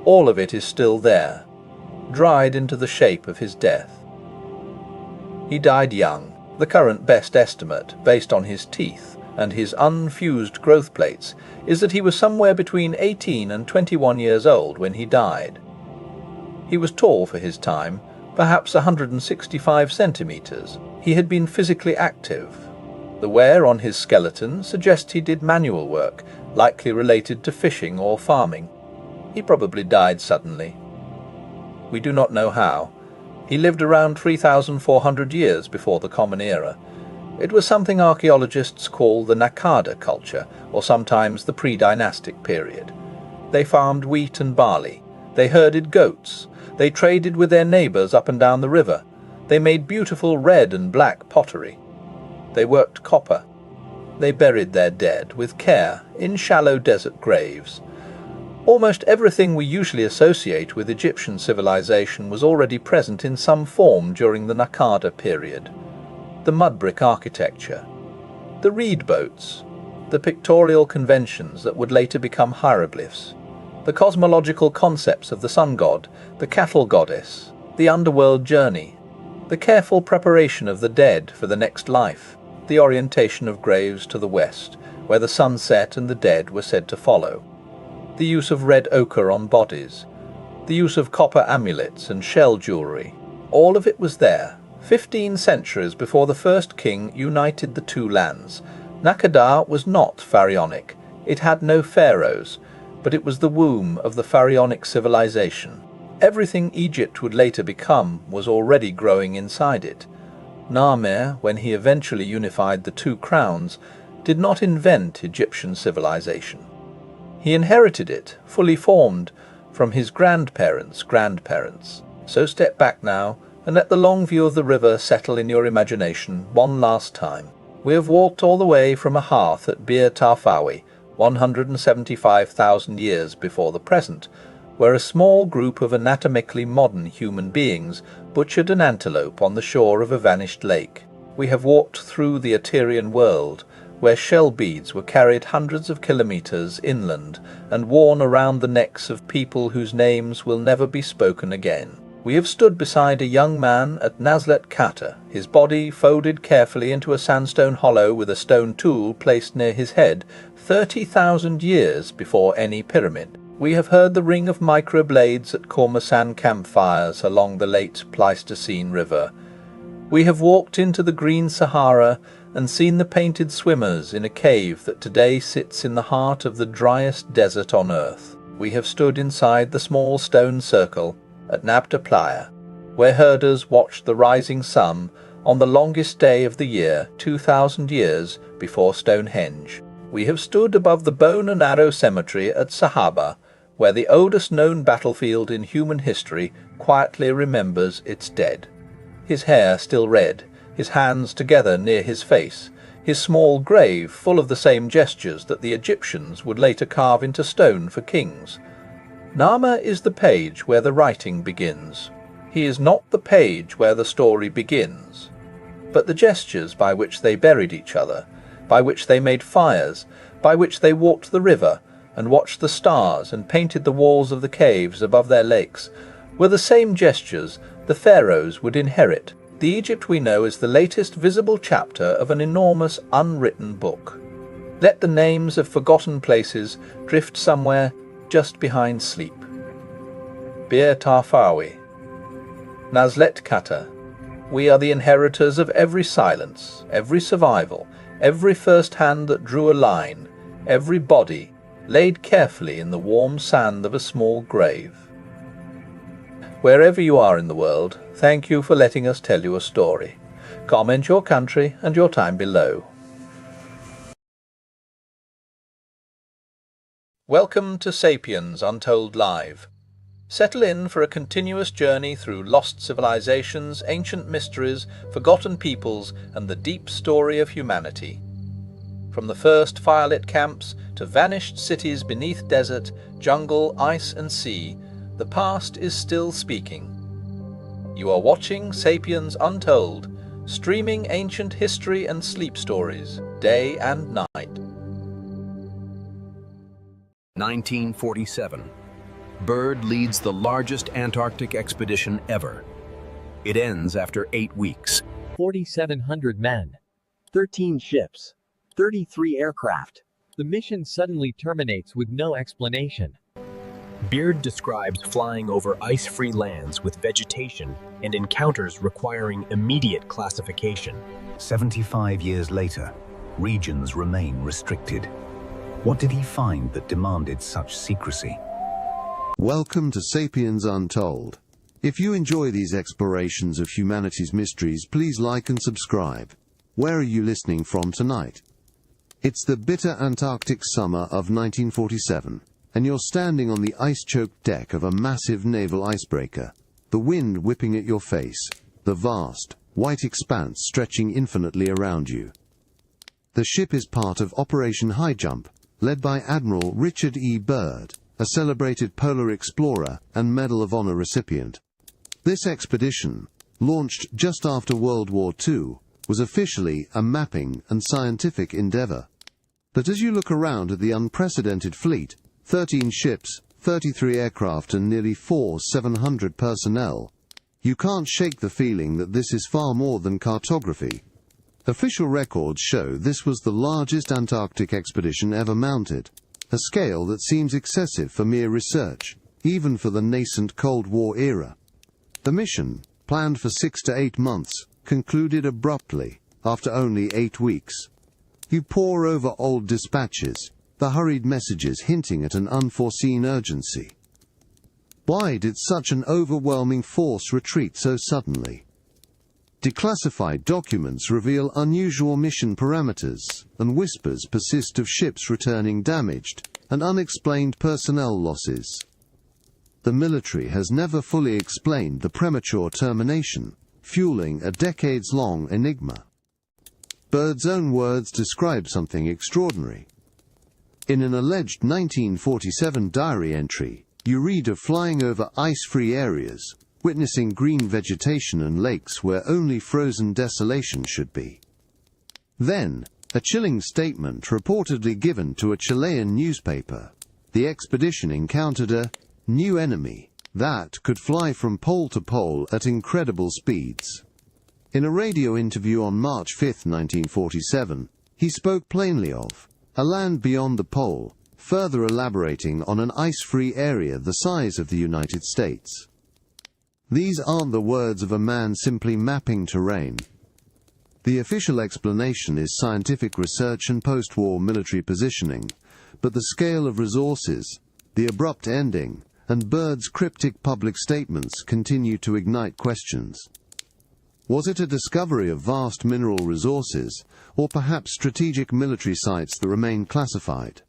All of it is still there, dried into the shape of his death. He died young, the current best estimate, based on his teeth and his unfused growth plates is that he was somewhere between 18 and 21 years old when he died. He was tall for his time, perhaps 165 centimeters. He had been physically active. The wear on his skeleton suggests he did manual work, likely related to fishing or farming. He probably died suddenly. We do not know how. He lived around 3,400 years before the Common Era. It was something archaeologists call the Nakada culture, or sometimes the pre-dynastic period. They farmed wheat and barley. They herded goats. They traded with their neighbours up and down the river. They made beautiful red and black pottery. They worked copper. They buried their dead with care in shallow desert graves. Almost everything we usually associate with Egyptian civilization was already present in some form during the Nakada period. The mud brick architecture, the reed boats, the pictorial conventions that would later become hieroglyphs, the cosmological concepts of the sun god, the cattle goddess, the underworld journey, the careful preparation of the dead for the next life, the orientation of graves to the west, where the sun set and the dead were said to follow, the use of red ochre on bodies, the use of copper amulets and shell jewellery. All of it was there, 15 centuries before the first king united the two lands. Nakada was not pharaonic. It had no pharaohs, but it was the womb of the pharaonic civilization. Everything Egypt would later become was already growing inside it. Narmer, when he eventually unified the two crowns, did not invent Egyptian civilization. He inherited it, fully formed, from his grandparents' grandparents. So step back now, and let the long view of the river settle in your imagination one last time. We have walked all the way from a hearth at Bir Tarfawi, 175,000 years before the present, where a small group of anatomically modern human beings butchered an antelope on the shore of a vanished lake. We have walked through the Aterian world, where shell beads were carried hundreds of kilometers inland and worn around the necks of people whose names will never be spoken again. We have stood beside a young man at Nazlet Kata, his body folded carefully into a sandstone hollow with a stone tool placed near his head, 30,000 years before any pyramid. We have heard the ring of microblades at Kormasan campfires along the late Pleistocene river. We have walked into the green Sahara and seen the painted swimmers in a cave that today sits in the heart of the driest desert on earth. We have stood inside the small stone circle at Nabta Playa, where herders watched the rising sun on the longest day of the year 2,000 years before Stonehenge. We have stood above the bone and arrow cemetery at Sahaba, where the oldest known battlefield in human history quietly remembers its dead. His hair still red, his hands together near his face, his small grave full of the same gestures that the Egyptians would later carve into stone for kings. Narmer is the page where the writing begins. He is not the page where the story begins, but the gestures by which they buried each other, by which they made fires, by which they walked the river and watched the stars and painted the walls of the caves above their lakes, were the same gestures the pharaohs would inherit. The Egypt we know is the latest visible chapter of an enormous unwritten book. Let the names of forgotten places drift somewhere just behind sleep. Bir Tarfawi, Nazlet Kata. We are the inheritors of every silence, every survival, every first hand that drew a line, every body laid carefully in the warm sand of a small grave. Wherever you are in the world, thank you for letting us tell you a story. Comment your country and your time below. Welcome to Sapiens Untold Live. Settle in for a continuous journey through lost civilizations, ancient mysteries, forgotten peoples, and the deep story of humanity. From the first firelit camps to vanished cities beneath desert, jungle, ice and sea, the past is still speaking. You are watching Sapiens Untold, streaming ancient history and sleep stories, day and night. 1947. Byrd leads the largest Antarctic expedition ever. It ends after 8 weeks. 4,700 men. 13 ships. 33 aircraft. The mission suddenly terminates with no explanation. Byrd describes flying over ice-free lands with vegetation and encounters requiring immediate classification. 75 years later, regions remain restricted. What did he find that demanded such secrecy? Welcome to Sapiens Untold. If you enjoy these explorations of humanity's mysteries, please like and subscribe. Where are you listening from tonight? It's the bitter Antarctic summer of 1947, and you're standing on the ice-choked deck of a massive naval icebreaker, the wind whipping at your face, the vast, white expanse stretching infinitely around you. The ship is part of Operation High Jump, led by Admiral Richard E. Byrd, a celebrated polar explorer and Medal of Honor recipient. This expedition, launched just after World War II, was officially a mapping and scientific endeavor. But as you look around at the unprecedented fleet, 13 ships, 33 aircraft and nearly 700 personnel, you can't shake the feeling that this is far more than cartography. Official records show this was the largest Antarctic expedition ever mounted, a scale that seems excessive for mere research, even for the nascent Cold War era. The mission, planned for 6 to 8 months, concluded abruptly, after only 8 weeks. You pore over old dispatches, the hurried messages hinting at an unforeseen urgency. Why did such an overwhelming force retreat so suddenly? Declassified documents reveal unusual mission parameters, and whispers persist of ships returning damaged, and unexplained personnel losses. The military has never fully explained the premature termination, fueling a decades-long enigma. Byrd's own words describe something extraordinary. In an alleged 1947 diary entry, you read of flying over ice-free areas, witnessing green vegetation and lakes where only frozen desolation should be. Then, a chilling statement reportedly given to a Chilean newspaper. The expedition encountered a new enemy that could fly from pole to pole at incredible speeds. In a radio interview on March 5, 1947, he spoke plainly of a land beyond the pole, further elaborating on an ice-free area the size of the United States. These aren't the words of a man simply mapping terrain. The official explanation is scientific research and post-war military positioning, but the scale of resources, the abrupt ending, and Byrd's cryptic public statements continue to ignite questions. Was it a discovery of vast mineral resources, or perhaps strategic military sites that remain classified?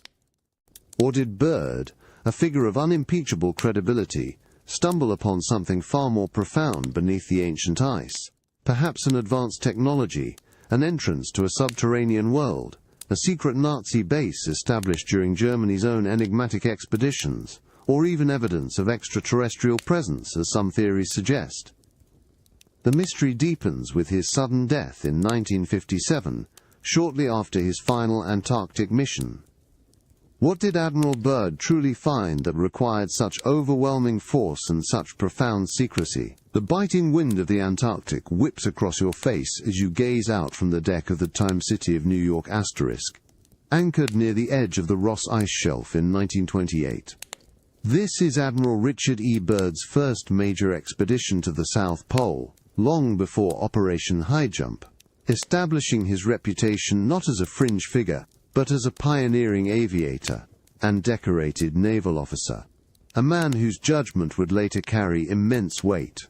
Or did Byrd, a figure of unimpeachable credibility, stumble upon something far more profound beneath the ancient ice? Perhaps an advanced technology, an entrance to a subterranean world, a secret Nazi base established during Germany's own enigmatic expeditions, or even evidence of extraterrestrial presence, as some theories suggest. The mystery deepens with his sudden death in 1957, shortly after his final Antarctic mission. What did Admiral Byrd truly find that required such overwhelming force and such profound secrecy? The biting wind of the Antarctic whips across your face as you gaze out from the deck of the Time City of New York *, anchored near the edge of the Ross Ice Shelf in 1928. This is Admiral Richard E. Byrd's first major expedition to the South Pole, long before Operation High Jump, establishing his reputation not as a fringe figure, but as a pioneering aviator and decorated naval officer, a man whose judgment would later carry immense weight.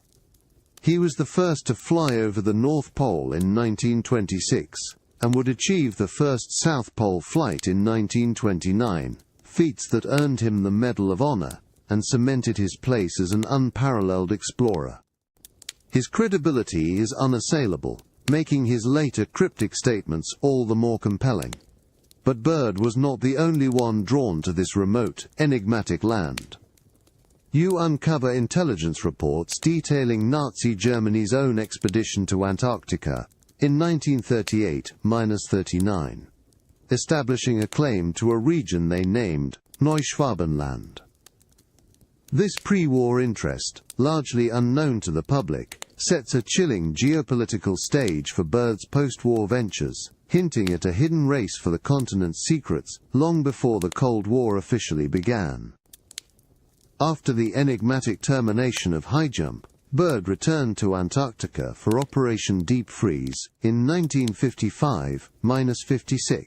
He was the first to fly over the North Pole in 1926, and would achieve the first South Pole flight in 1929, feats that earned him the Medal of Honor and cemented his place as an unparalleled explorer. His credibility is unassailable, making his later cryptic statements all the more compelling. But Byrd was not the only one drawn to this remote, enigmatic land. You uncover intelligence reports detailing Nazi Germany's own expedition to Antarctica in 1938-39, establishing a claim to a region they named Neuschwabenland. This pre-war interest, largely unknown to the public, sets a chilling geopolitical stage for Byrd's post-war ventures, hinting at a hidden race for the continent's secrets long before the Cold War officially began. After the enigmatic termination of High Jump, Byrd returned to Antarctica for Operation Deep Freeze in 1955-56,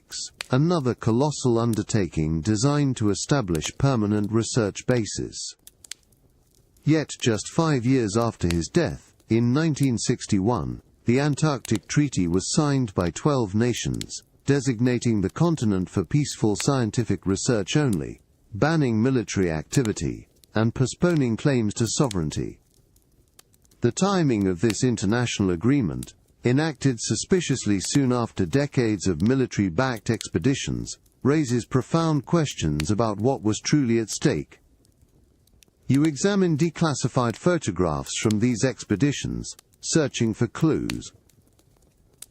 another colossal undertaking designed to establish permanent research bases. Yet just 5 years after his death, in 1961, the Antarctic Treaty was signed by 12 nations, designating the continent for peaceful scientific research only, banning military activity, and postponing claims to sovereignty. The timing of this international agreement, enacted suspiciously soon after decades of military-backed expeditions, raises profound questions about what was truly at stake. You examine declassified photographs from these expeditions, searching for clues.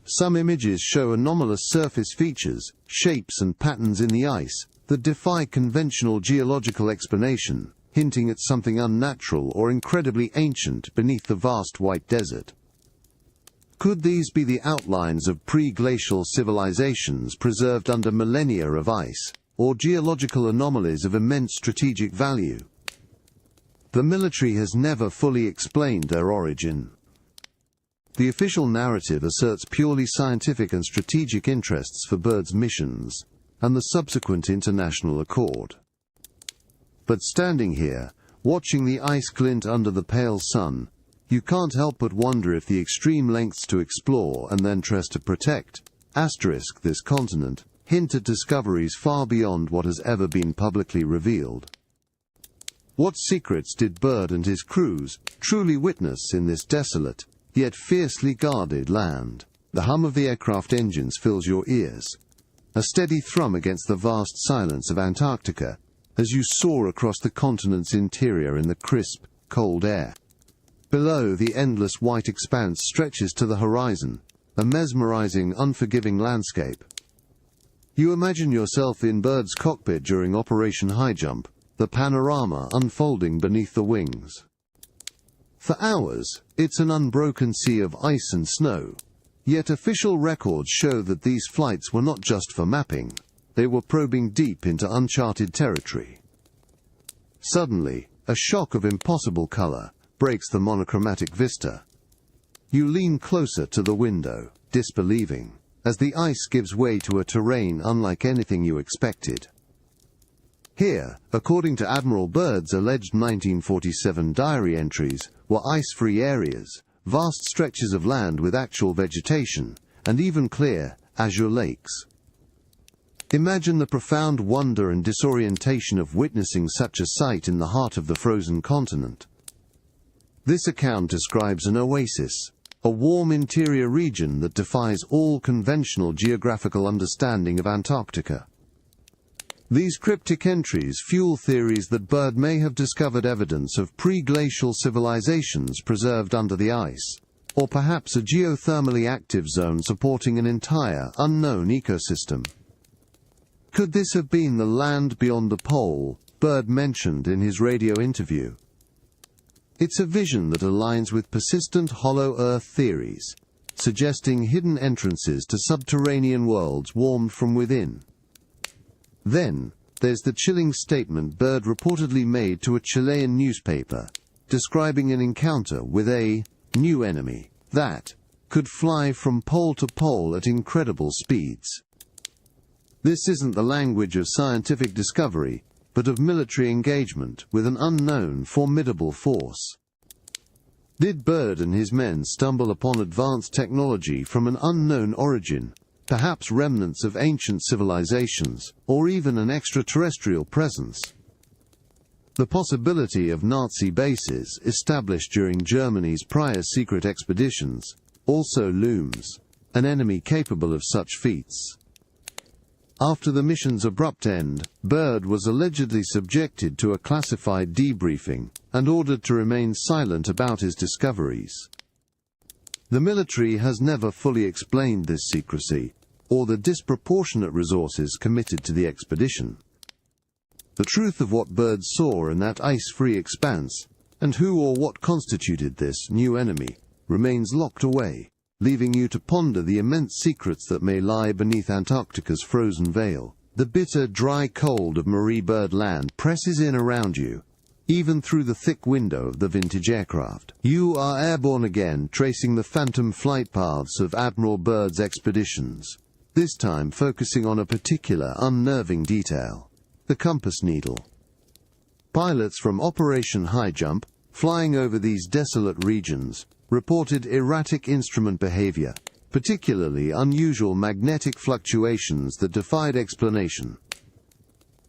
Some images show anomalous surface features, shapes and patterns in the ice that defy conventional geological explanation, hinting at something unnatural or incredibly ancient beneath the vast white desert. Could these be the outlines of pre-glacial civilizations preserved under millennia of ice, or geological anomalies of immense strategic value? The military has never fully explained their origin. The official narrative asserts purely scientific and strategic interests for Byrd's missions, and the subsequent international accord. But standing here, watching the ice glint under the pale sun, you can't help but wonder if the extreme lengths to explore and then trust to protect, this continent, hint at discoveries far beyond what has ever been publicly revealed. What secrets did Byrd and his crews truly witness in this desolate, yet fiercely guarded land? The hum of the aircraft engines fills your ears, a steady thrum against the vast silence of Antarctica, as you soar across the continent's interior in the crisp, cold air. Below, the endless white expanse stretches to the horizon, a mesmerizing, unforgiving landscape. You imagine yourself in Byrd's cockpit during Operation High Jump, the panorama unfolding beneath the wings. For hours, it's an unbroken sea of ice and snow, yet official records show that these flights were not just for mapping. They were probing deep into uncharted territory. Suddenly, a shock of impossible color breaks the monochromatic vista. You lean closer to the window, disbelieving, as the ice gives way to a terrain unlike anything you expected. Here, according to Admiral Byrd's alleged 1947 diary entries, were ice-free areas, vast stretches of land with actual vegetation, and even clear, azure lakes. Imagine the profound wonder and disorientation of witnessing such a sight in the heart of the frozen continent. This account describes an oasis, a warm interior region that defies all conventional geographical understanding of Antarctica. These cryptic entries fuel theories that Byrd may have discovered evidence of pre-glacial civilizations preserved under the ice, or perhaps a geothermally active zone supporting an entire, unknown ecosystem. Could this have been the land beyond the pole Byrd mentioned in his radio interview? It's a vision that aligns with persistent hollow earth theories, suggesting hidden entrances to subterranean worlds warmed from within. Then, there's the chilling statement Byrd reportedly made to a Chilean newspaper, describing an encounter with a new enemy that could fly from pole to pole at incredible speeds. This isn't the language of scientific discovery, but of military engagement with an unknown, formidable force. Did Byrd and his men stumble upon advanced technology from an unknown origin, perhaps remnants of ancient civilizations, or even an extraterrestrial presence? The possibility of Nazi bases established during Germany's prior secret expeditions also looms, an enemy capable of such feats. After the mission's abrupt end, Byrd was allegedly subjected to a classified debriefing and ordered to remain silent about his discoveries. The military has never fully explained this secrecy, or the disproportionate resources committed to the expedition. The truth of what Byrd saw in that ice-free expanse, and who or what constituted this new enemy, remains locked away, leaving you to ponder the immense secrets that may lie beneath Antarctica's frozen veil. The bitter, dry cold of Marie Byrd land presses in around you, even through the thick window of the vintage aircraft. You are airborne again, tracing the phantom flight paths of Admiral Byrd's expeditions, this time focusing on a particular unnerving detail: the compass needle. Pilots from Operation High Jump, flying over these desolate regions, reported erratic instrument behavior, particularly unusual magnetic fluctuations that defied explanation.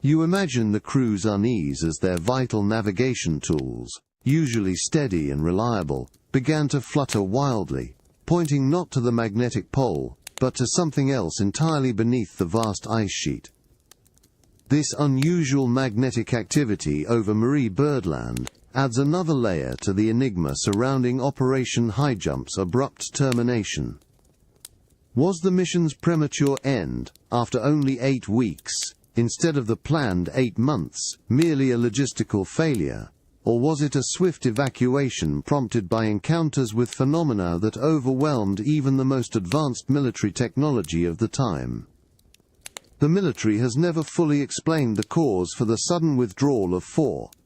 You imagine the crew's unease as their vital navigation tools, usually steady and reliable, began to flutter wildly, pointing not to the magnetic pole, but to something else entirely beneath the vast ice sheet. This unusual magnetic activity over Marie Byrd land adds another layer to the enigma surrounding Operation High Jump's abrupt termination. Was the mission's premature end, after only 8 weeks, instead of the planned 8 months, merely a logistical failure, or was it a swift evacuation prompted by encounters with phenomena that overwhelmed even the most advanced military technology of the time? The military has never fully explained the cause for the sudden withdrawal of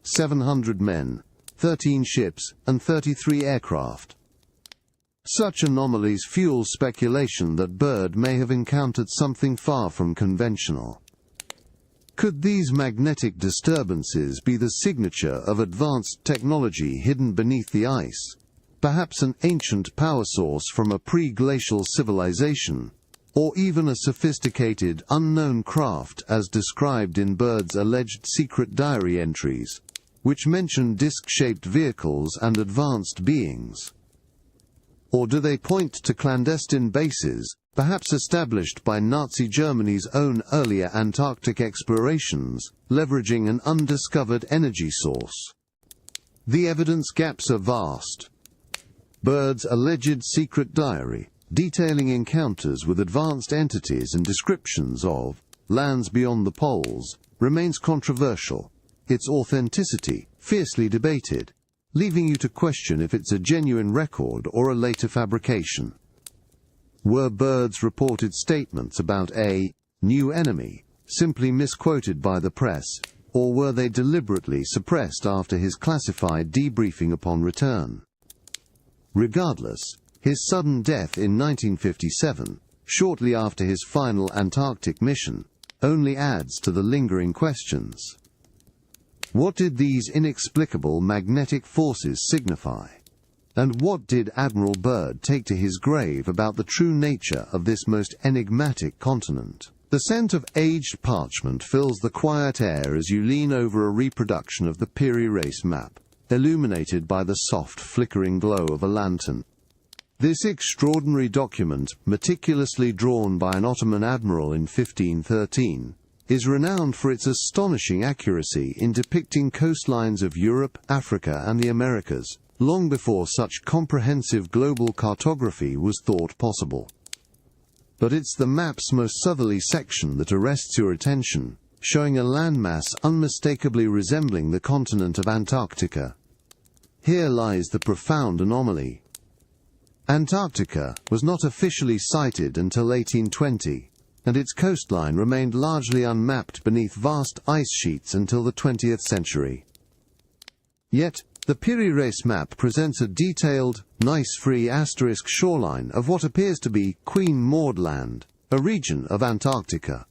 700 men, 13 ships, and 33 aircraft. Such anomalies fuel speculation that Byrd may have encountered something far from conventional. Could these magnetic disturbances be the signature of advanced technology hidden beneath the ice? Perhaps an ancient power source from a pre-glacial civilization, or even a sophisticated, unknown craft as described in Byrd's alleged secret diary entries, which mention disc-shaped vehicles and advanced beings? Or do they point to clandestine bases, perhaps established by Nazi Germany's own earlier Antarctic explorations, leveraging an undiscovered energy source? The evidence gaps are vast. Byrd's alleged secret diary, detailing encounters with advanced entities and descriptions of lands beyond the poles, remains controversial, its authenticity fiercely debated, leaving you to question if it's a genuine record or a later fabrication. Were Byrd's reported statements about a new enemy simply misquoted by the press, or were they deliberately suppressed after his classified debriefing upon return? Regardless, his sudden death in 1957, shortly after his final Antarctic mission, only adds to the lingering questions. What did these inexplicable magnetic forces signify? And what did Admiral Byrd take to his grave about the true nature of this most enigmatic continent? The scent of aged parchment fills the quiet air as you lean over a reproduction of the Piri Reis map, illuminated by the soft, flickering glow of a lantern. This extraordinary document, meticulously drawn by an Ottoman admiral in 1513, is renowned for its astonishing accuracy in depicting coastlines of Europe, Africa, and the Americas, long before such comprehensive global cartography was thought possible. But it's the map's most southerly section that arrests your attention, showing a landmass unmistakably resembling the continent of Antarctica. Here lies the profound anomaly. Antarctica was not officially sighted until 1820, and its coastline remained largely unmapped beneath vast ice sheets until the 20th century. Yet, the Piri Reis map presents a detailed, ice-free asterisk shoreline of what appears to be Queen Maud Land, a region of Antarctica.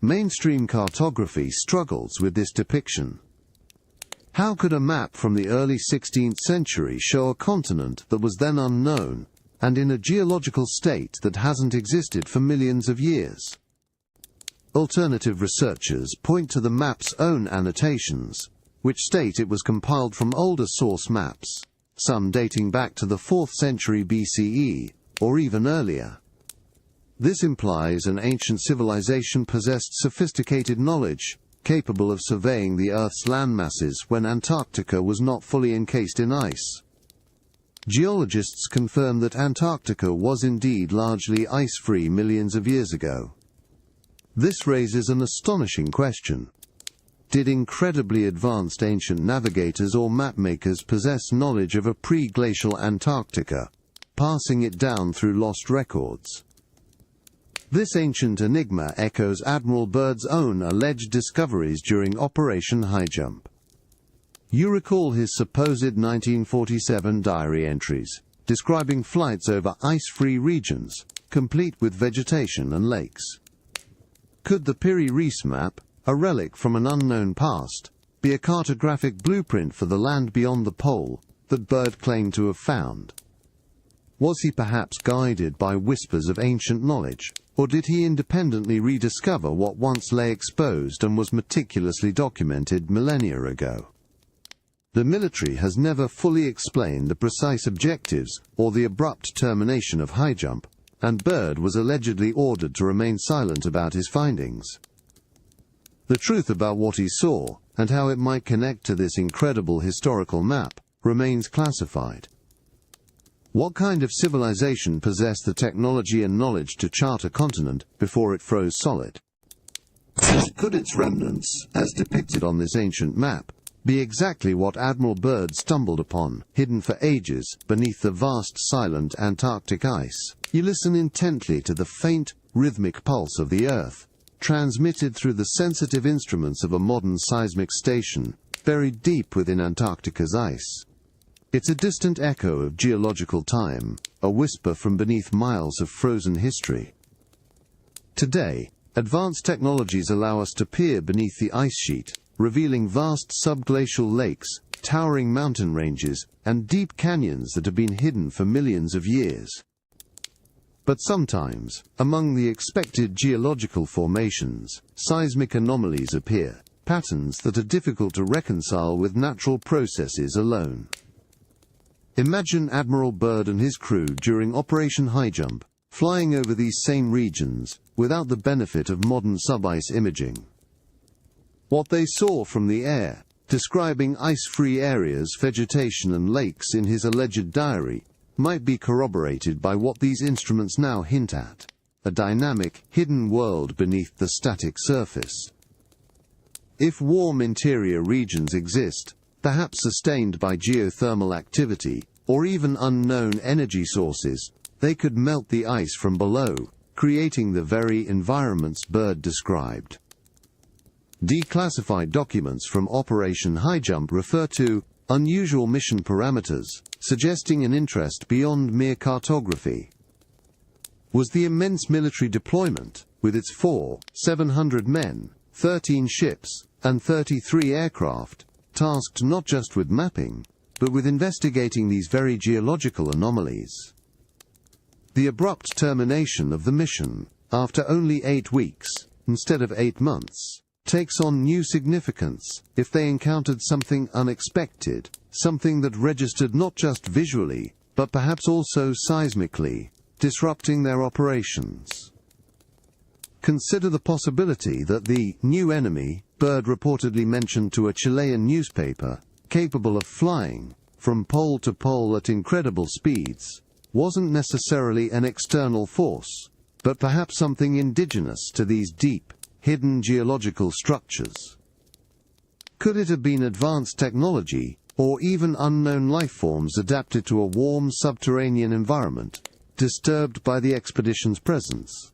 Mainstream cartography struggles with this depiction. How could a map from the early 16th century show a continent that was then unknown, and in a geological state that hasn't existed for millions of years? Alternative researchers point to the map's own annotations, which state it was compiled from older source maps, some dating back to the 4th century BCE, or even earlier. This implies an ancient civilization possessed sophisticated knowledge, capable of surveying the Earth's landmasses when Antarctica was not fully encased in ice. Geologists confirm that Antarctica was indeed largely ice-free millions of years ago. This raises an astonishing question. Did incredibly advanced ancient navigators or mapmakers possess knowledge of a pre-glacial Antarctica, passing it down through lost records. This ancient enigma echoes Admiral Byrd's own alleged discoveries during Operation Highjump. You recall his supposed 1947 diary entries, describing flights over ice-free regions, complete with vegetation and lakes. Could the Piri Reis map, a relic from an unknown past, be a cartographic blueprint for the land beyond the pole that Byrd claimed to have found? Was he perhaps guided by whispers of ancient knowledge, or did he independently rediscover what once lay exposed and was meticulously documented millennia ago? The military has never fully explained the precise objectives or the abrupt termination of Highjump, and Byrd was allegedly ordered to remain silent about his findings. The truth about what he saw, and how it might connect to this incredible historical map, remains classified. What kind of civilization possessed the technology and knowledge to chart a continent before it froze solid? Could its remnants, as depicted on this ancient map, be exactly what Admiral Byrd stumbled upon, hidden for ages beneath the vast silent Antarctic ice? You listen intently to the faint, rhythmic pulse of the Earth, transmitted through the sensitive instruments of a modern seismic station, buried deep within Antarctica's ice. It's a distant echo of geological time, a whisper from beneath miles of frozen history. Today, advanced technologies allow us to peer beneath the ice sheet, revealing vast subglacial lakes, towering mountain ranges, and deep canyons that have been hidden for millions of years. But sometimes, among the expected geological formations, seismic anomalies appear, patterns that are difficult to reconcile with natural processes alone. Imagine Admiral Byrd and his crew during Operation Highjump, flying over these same regions, without the benefit of modern sub-ice imaging. What they saw from the air, describing ice-free areas, vegetation and lakes in his alleged diary, might be corroborated by what these instruments now hint at, a dynamic, hidden world beneath the static surface. If warm interior regions exist, perhaps sustained by geothermal activity, or even unknown energy sources, they could melt the ice from below, creating the very environments Byrd described. Declassified documents from Operation Highjump refer to unusual mission parameters, suggesting an interest beyond mere cartography. Was the immense military deployment, with its 700 men, 13 ships, and 33 aircraft, tasked not just with mapping, but with investigating these very geological anomalies? The abrupt termination of the mission, after only 8 weeks, instead of 8 months, takes on new significance if they encountered something unexpected, something that registered not just visually, but perhaps also seismically, disrupting their operations. Consider the possibility that the new enemy Byrd reportedly mentioned to a Chilean newspaper, capable of flying from pole to pole at incredible speeds, wasn't necessarily an external force, but perhaps something indigenous to these deep, hidden geological structures. Could it have been advanced technology, or even unknown life forms adapted to a warm subterranean environment, disturbed by the expedition's presence?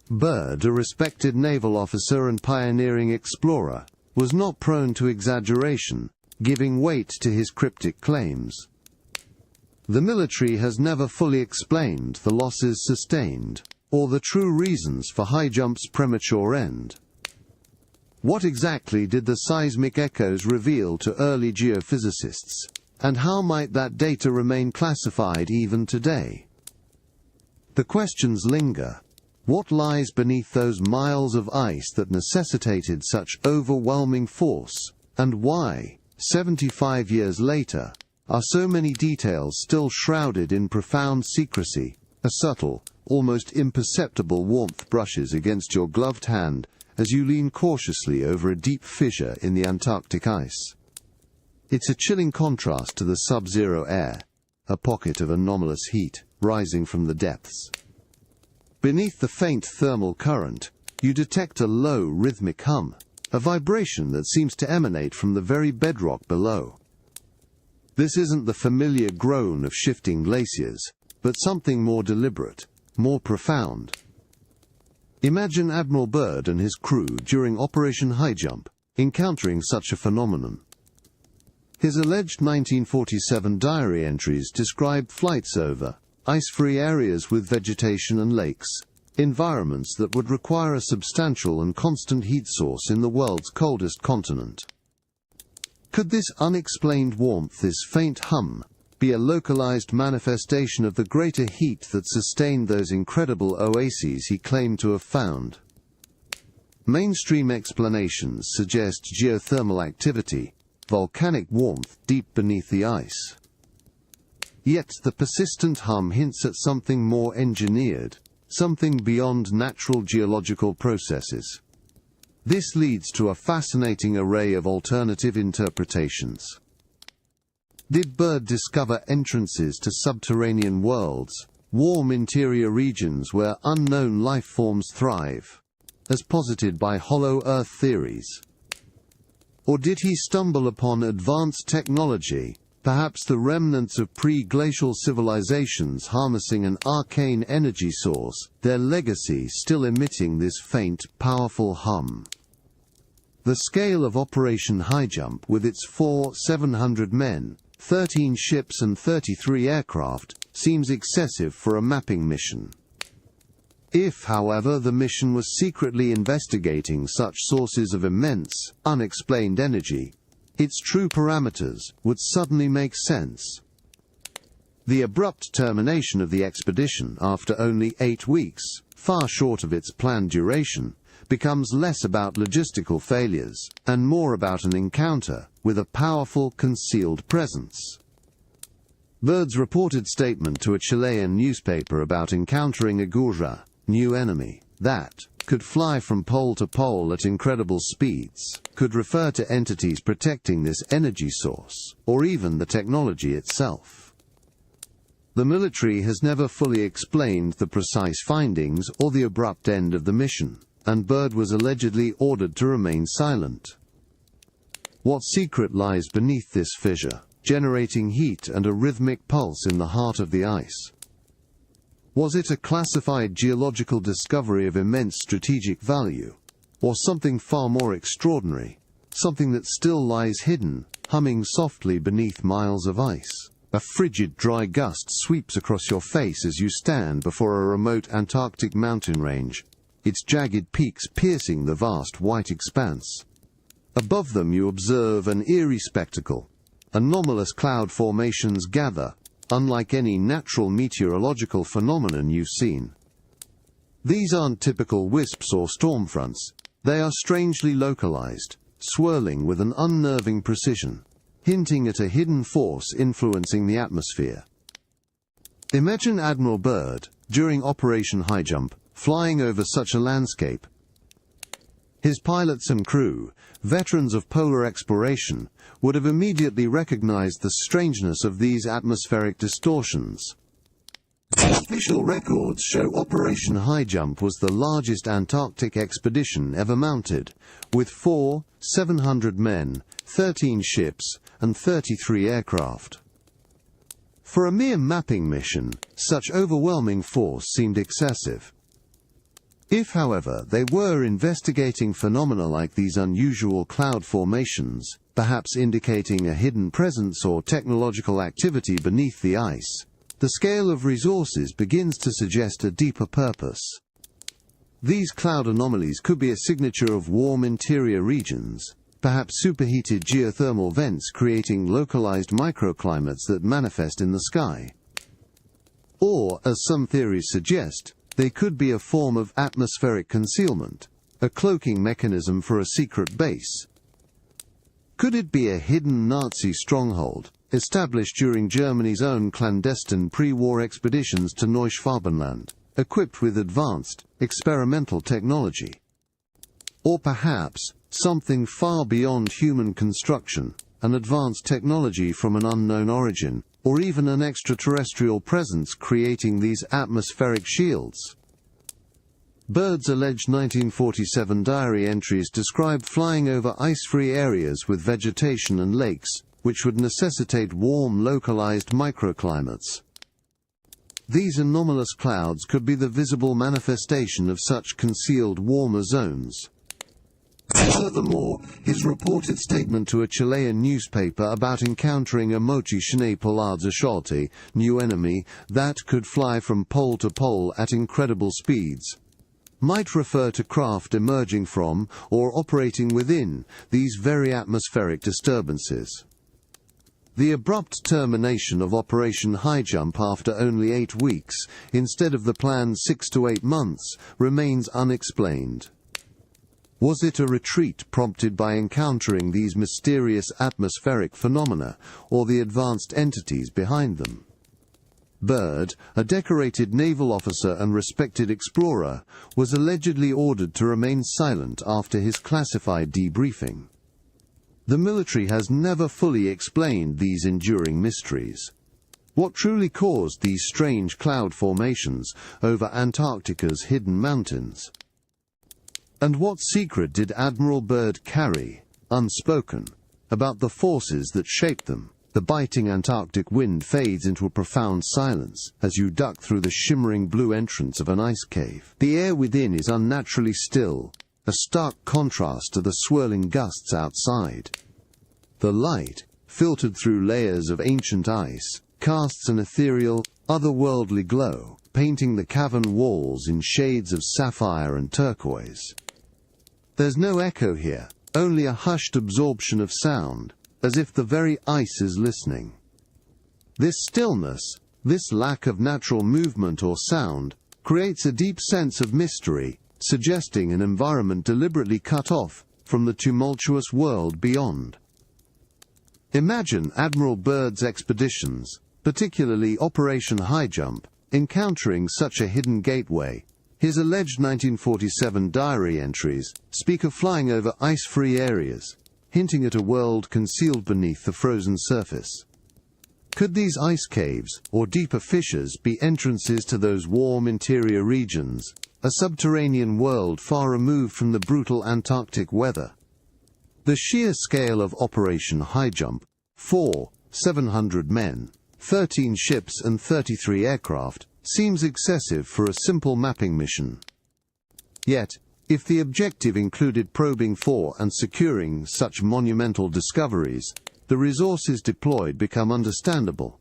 Byrd, a respected naval officer and pioneering explorer, was not prone to exaggeration, giving weight to his cryptic claims. The military has never fully explained the losses sustained, or the true reasons for Highjump's premature end. What exactly did the seismic echoes reveal to early geophysicists, and how might that data remain classified even today? The questions linger. What lies beneath those miles of ice that necessitated such overwhelming force, and why, 75 years later, are so many details still shrouded in profound secrecy? A subtle, almost imperceptible warmth brushes against your gloved hand as you lean cautiously over a deep fissure in the Antarctic ice. It's a chilling contrast to the sub-zero air, a pocket of anomalous heat rising from the depths. Beneath the faint thermal current, you detect a low rhythmic hum, a vibration that seems to emanate from the very bedrock below. This isn't the familiar groan of shifting glaciers, but something more deliberate, more profound. Imagine Admiral Byrd and his crew during Operation Highjump, encountering such a phenomenon. His alleged 1947 diary entries described flights over ice-free areas with vegetation and lakes, environments that would require a substantial and constant heat source in the world's coldest continent. Could this unexplained warmth, this faint hum, be a localized manifestation of the greater heat that sustained those incredible oases he claimed to have found? Mainstream explanations suggest geothermal activity, volcanic warmth deep beneath the ice. Yet the persistent hum hints at something more engineered, something beyond natural geological processes. This leads to a fascinating array of alternative interpretations. Did Byrd discover entrances to subterranean worlds, warm interior regions where unknown life forms thrive, as posited by hollow Earth theories? Or did he stumble upon advanced technology, perhaps the remnants of pre-glacial civilizations harnessing an arcane energy source, their legacy still emitting this faint, powerful hum? The scale of Operation Highjump, with its 700 men, 13 ships and 33 aircraft, seems excessive for a mapping mission. If, however, the mission was secretly investigating such sources of immense, unexplained energy, its true parameters would suddenly make sense. The abrupt termination of the expedition after only 8 weeks, far short of its planned duration, becomes less about logistical failures and more about an encounter with a powerful concealed presence. Byrd's reported statement to a Chilean newspaper about encountering a Gurja, new enemy, that could fly from pole to pole at incredible speeds, could refer to entities protecting this energy source, or even the technology itself. The military has never fully explained the precise findings or the abrupt end of the mission, and Byrd was allegedly ordered to remain silent. What secret lies beneath this fissure, generating heat and a rhythmic pulse in the heart of the ice? Was it a classified geological discovery of immense strategic value, or something far more extraordinary, something that still lies hidden, humming softly beneath miles of ice? A frigid, dry gust sweeps across your face as you stand before a remote Antarctic mountain range, its jagged peaks piercing the vast white expanse. Above them you observe an eerie spectacle. Anomalous cloud formations gather, unlike any natural meteorological phenomenon you've seen. These aren't typical wisps or storm fronts. They are strangely localized, swirling with an unnerving precision, hinting at a hidden force influencing the atmosphere. Imagine Admiral Byrd, during Operation Highjump, flying over such a landscape. His pilots and crew, veterans of polar exploration, would have immediately recognized the strangeness of these atmospheric distortions. Official records show Operation Highjump was the largest Antarctic expedition ever mounted, with 700 men, 13 ships, and 33 aircraft. For a mere mapping mission, such overwhelming force seemed excessive. If, however, they were investigating phenomena like these unusual cloud formations, perhaps indicating a hidden presence or technological activity beneath the ice, the scale of resources begins to suggest a deeper purpose. These cloud anomalies could be a signature of warm interior regions, perhaps superheated geothermal vents creating localized microclimates that manifest in the sky. Or, as some theories suggest, they could be a form of atmospheric concealment, a cloaking mechanism for a secret base. Could it be a hidden Nazi stronghold, established during Germany's own clandestine pre-war expeditions to Neuschwabenland, equipped with advanced, experimental technology? Or perhaps, something far beyond human construction, an advanced technology from an unknown origin, or even an extraterrestrial presence creating these atmospheric shields? Byrd's alleged 1947 diary entries describe flying over ice-free areas with vegetation and lakes, which would necessitate warm localized microclimates. These anomalous clouds could be the visible manifestation of such concealed warmer zones. Furthermore, his reported statement to a Chilean newspaper about encountering a Mochi-Shine Polardsasholti, new enemy, that could fly from pole to pole at incredible speeds, might refer to craft emerging from, or operating within, these very atmospheric disturbances. The abrupt termination of Operation Highjump after only 8 weeks, instead of the planned 6 to 8 months, remains unexplained. Was it a retreat prompted by encountering these mysterious atmospheric phenomena, or the advanced entities behind them? Byrd, a decorated naval officer and respected explorer, was allegedly ordered to remain silent after his classified debriefing. The military has never fully explained these enduring mysteries. What truly caused these strange cloud formations over Antarctica's hidden mountains? And what secret did Admiral Byrd carry, unspoken, about the forces that shaped them? The biting Antarctic wind fades into a profound silence as you duck through the shimmering blue entrance of an ice cave. The air within is unnaturally still, a stark contrast to the swirling gusts outside. The light, filtered through layers of ancient ice, casts an ethereal, otherworldly glow, painting the cavern walls in shades of sapphire and turquoise. There's no echo here, only a hushed absorption of sound, as if the very ice is listening. This stillness, this lack of natural movement or sound, creates a deep sense of mystery, suggesting an environment deliberately cut off from the tumultuous world beyond. Imagine Admiral Byrd's expeditions, particularly Operation Highjump, encountering such a hidden gateway. His alleged 1947 diary entries speak of flying over ice-free areas, hinting at a world concealed beneath the frozen surface. Could these ice caves, or deeper fissures, be entrances to those warm interior regions, a subterranean world far removed from the brutal Antarctic weather? The sheer scale of Operation Highjump, 700 men, 13 ships and 33 aircraft, seems excessive for a simple mapping mission. Yet, if the objective included probing for and securing such monumental discoveries, the resources deployed become understandable.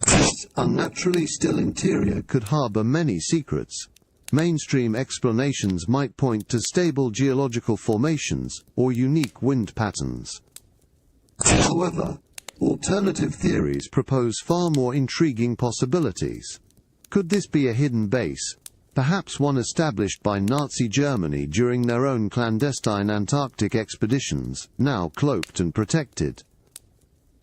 This unnaturally still interior could harbor many secrets. Mainstream explanations might point to stable geological formations or unique wind patterns. However, alternative theories propose far more intriguing possibilities. Could this be a hidden base, perhaps one established by Nazi Germany during their own clandestine Antarctic expeditions, now cloaked and protected?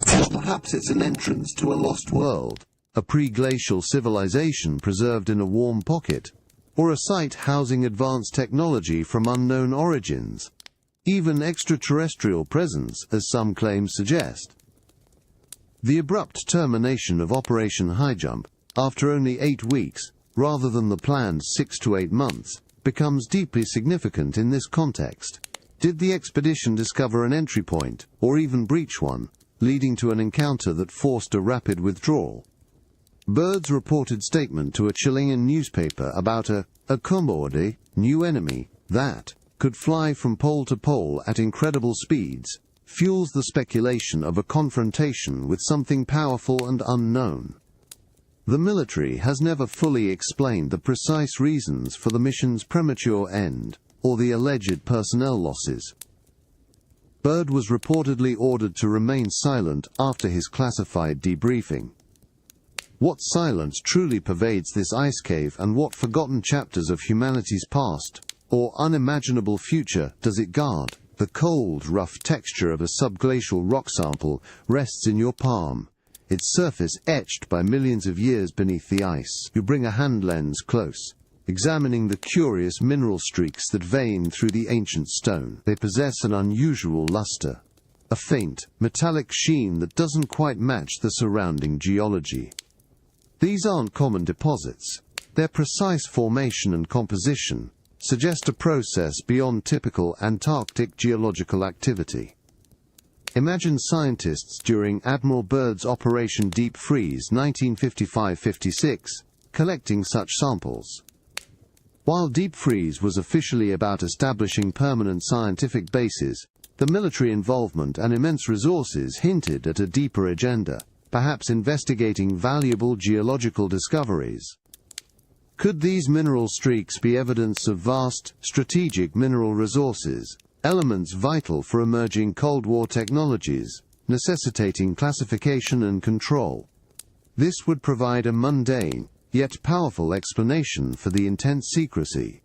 Or perhaps it's an entrance to a lost world, a pre-glacial civilization preserved in a warm pocket, or a site housing advanced technology from unknown origins, even extraterrestrial presence, as some claims suggest. The abrupt termination of Operation Highjump, after only 8 weeks, rather than the planned 6 to 8 months, becomes deeply significant in this context. Did the expedition discover an entry point, or even breach one, leading to an encounter that forced a rapid withdrawal? Byrd's reported statement to a Chilean newspaper about a commodity, new enemy, that could fly from pole to pole at incredible speeds, fuels the speculation of a confrontation with something powerful and unknown. The military has never fully explained the precise reasons for the mission's premature end, or the alleged personnel losses. Byrd was reportedly ordered to remain silent after his classified debriefing. What silence truly pervades this ice cave, and what forgotten chapters of humanity's past, or unimaginable future, does it guard? The cold, rough texture of a subglacial rock sample rests in your palm, its surface etched by millions of years beneath the ice. You bring a hand lens close, examining the curious mineral streaks that vein through the ancient stone. They possess an unusual luster, a faint, metallic sheen that doesn't quite match the surrounding geology. These aren't common deposits. Their precise formation and composition suggest a process beyond typical Antarctic geological activity. Imagine scientists during Admiral Byrd's Operation Deep Freeze 1955-56 collecting such samples. While Deep Freeze was officially about establishing permanent scientific bases, the military involvement and immense resources hinted at a deeper agenda, perhaps investigating valuable geological discoveries. Could these mineral streaks be evidence of vast, strategic mineral resources, elements vital for emerging Cold War technologies, necessitating classification and control? This would provide a mundane, yet powerful explanation for the intense secrecy.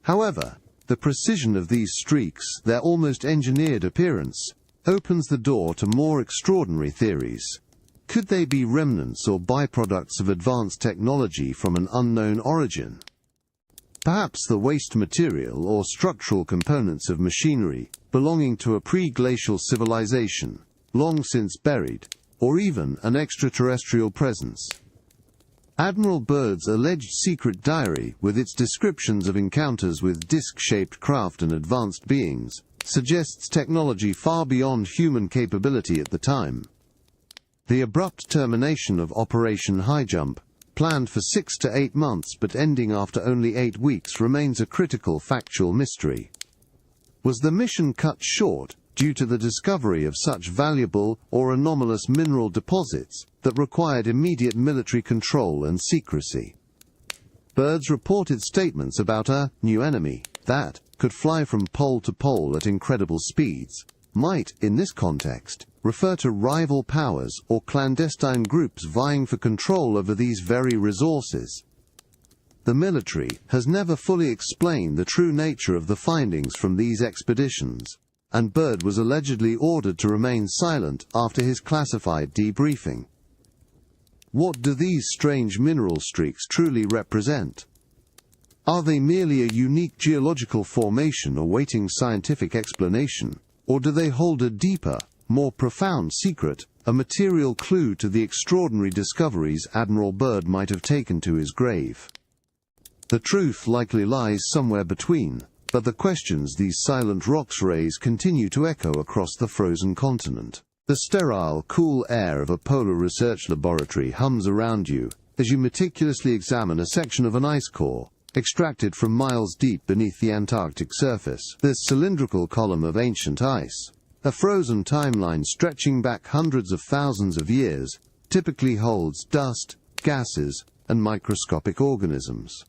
However, the precision of these streaks, their almost engineered appearance, opens the door to more extraordinary theories. Could they be remnants or byproducts of advanced technology from an unknown origin? Perhaps the waste material or structural components of machinery belonging to a pre-glacial civilization, long since buried, or even an extraterrestrial presence. Admiral Byrd's alleged secret diary, with its descriptions of encounters with disc-shaped craft and advanced beings, suggests technology far beyond human capability at the time. The abrupt termination of Operation Highjump, planned for 6 to 8 months but ending after only 8 weeks, remains a critical factual mystery. Was the mission cut short due to the discovery of such valuable or anomalous mineral deposits that required immediate military control and secrecy? Byrd's reported statements about a new enemy that could fly from pole to pole at incredible speeds might, in this context, refer to rival powers or clandestine groups vying for control over these very resources. The military has never fully explained the true nature of the findings from these expeditions, and Byrd was allegedly ordered to remain silent after his classified debriefing. What do these strange mineral streaks truly represent? Are they merely a unique geological formation awaiting scientific explanation, or do they hold a deeper, more profound secret, a material clue to the extraordinary discoveries Admiral Byrd might have taken to his grave? The truth likely lies somewhere between, but the questions these silent rocks raise continue to echo across the frozen continent. The sterile, cool air of a polar research laboratory hums around you as you meticulously examine a section of an ice core, extracted from miles deep beneath the Antarctic surface. This cylindrical column of ancient ice, a frozen timeline stretching back hundreds of thousands of years, typically holds dust, gases, and microscopic organisms.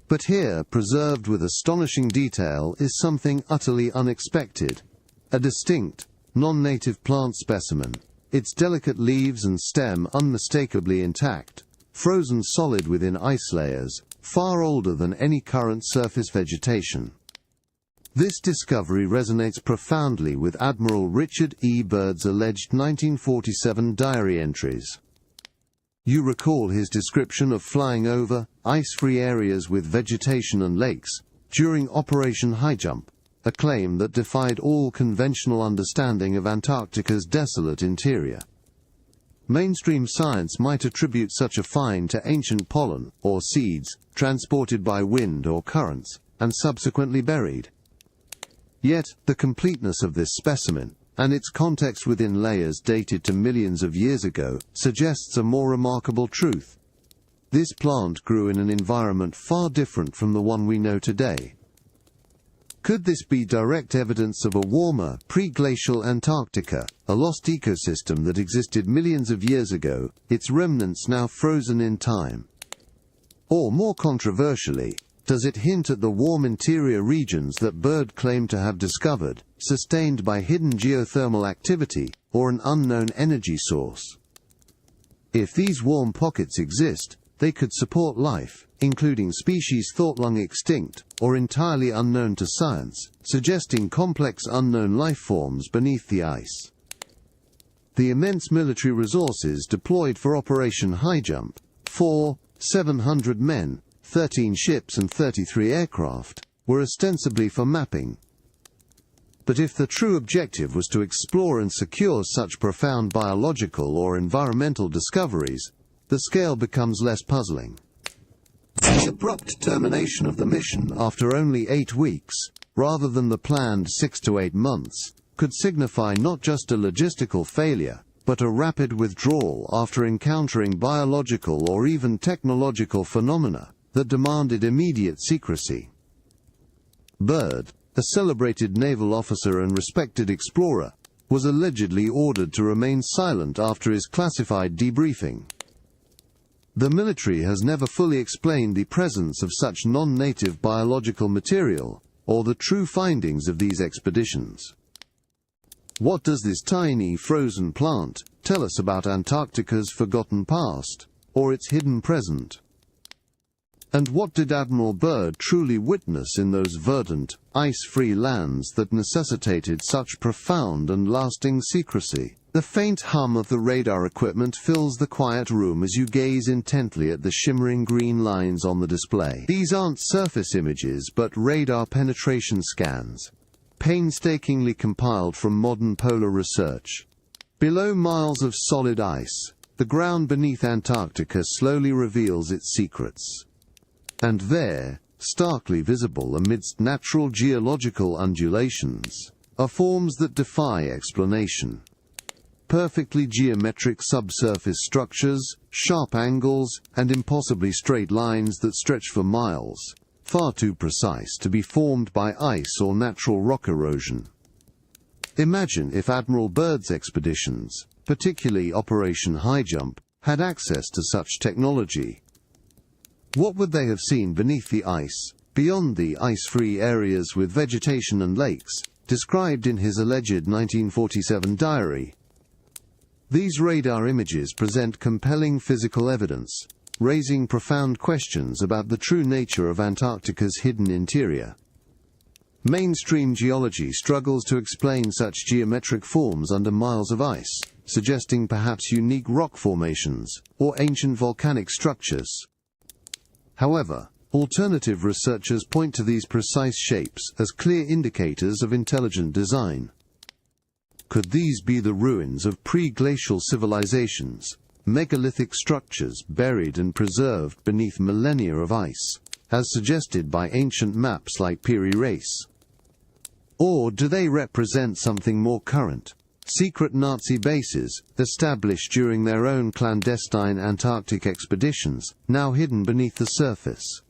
But here, preserved with astonishing detail, is something utterly unexpected. A distinct, non-native plant specimen, its delicate leaves and stem unmistakably intact, frozen solid within ice layers, far older than any current surface vegetation. This discovery resonates profoundly with Admiral Richard E. Byrd's alleged 1947 diary entries. You recall his description of flying over ice-free areas with vegetation and lakes during Operation Highjump, a claim that defied all conventional understanding of Antarctica's desolate interior. Mainstream science might attribute such a find to ancient pollen or seeds transported by wind or currents and subsequently buried. Yet, the completeness of this specimen, and its context within layers dated to millions of years ago, suggests a more remarkable truth. This plant grew in an environment far different from the one we know today. Could this be direct evidence of a warmer, pre-glacial Antarctica, a lost ecosystem that existed millions of years ago, its remnants now frozen in time? Or more controversially, does it hint at the warm interior regions that Byrd claimed to have discovered, sustained by hidden geothermal activity or an unknown energy source? If these warm pockets exist, they could support life, including species thought long extinct or entirely unknown to science, suggesting complex unknown life forms beneath the ice. The immense military resources deployed for Operation Highjump, 700 men, 13 ships and 33 aircraft, were ostensibly for mapping. But if the true objective was to explore and secure such profound biological or environmental discoveries, the scale becomes less puzzling. The abrupt termination of the mission after only 8 weeks, rather than the planned 6 to 8 months, could signify not just a logistical failure, but a rapid withdrawal after encountering biological or even technological phenomena that demanded immediate secrecy. Byrd, a celebrated naval officer and respected explorer, was allegedly ordered to remain silent after his classified debriefing. The military has never fully explained the presence of such non-native biological material, or the true findings of these expeditions. What does this tiny frozen plant tell us about Antarctica's forgotten past, or its hidden present? And what did Admiral Byrd truly witness in those verdant, ice-free lands that necessitated such profound and lasting secrecy? The faint hum of the radar equipment fills the quiet room as you gaze intently at the shimmering green lines on the display. These aren't surface images but radar penetration scans, painstakingly compiled from modern polar research. Below miles of solid ice, the ground beneath Antarctica slowly reveals its secrets. And there, starkly visible amidst natural geological undulations, are forms that defy explanation. Perfectly geometric subsurface structures, sharp angles, and impossibly straight lines that stretch for miles, far too precise to be formed by ice or natural rock erosion. Imagine if Admiral Byrd's expeditions, particularly Operation High Jump, had access to such technology. What would they have seen beneath the ice, beyond the ice-free areas with vegetation and lakes, described in his alleged 1947 diary? These radar images present compelling physical evidence, raising profound questions about the true nature of Antarctica's hidden interior. Mainstream geology struggles to explain such geometric forms under miles of ice, suggesting perhaps unique rock formations or ancient volcanic structures. However, alternative researchers point to these precise shapes as clear indicators of intelligent design. Could these be the ruins of pre-glacial civilizations, megalithic structures buried and preserved beneath millennia of ice, as suggested by ancient maps like Piri Reis? Or do they represent something more current? Secret Nazi bases, established during their own clandestine Antarctic expeditions, now hidden beneath the surface.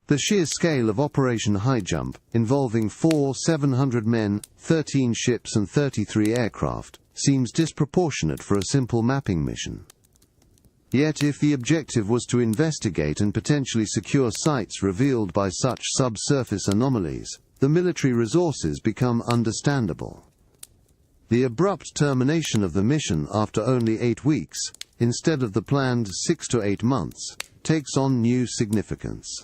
The sheer scale of Operation High Jump, involving 700 men, 13 ships and 33 aircraft, seems disproportionate for a simple mapping mission. Yet if the objective was to investigate and potentially secure sites revealed by such subsurface anomalies, the military resources become understandable. The abrupt termination of the mission after only 8 weeks, instead of the planned 6 to 8 months, takes on new significance.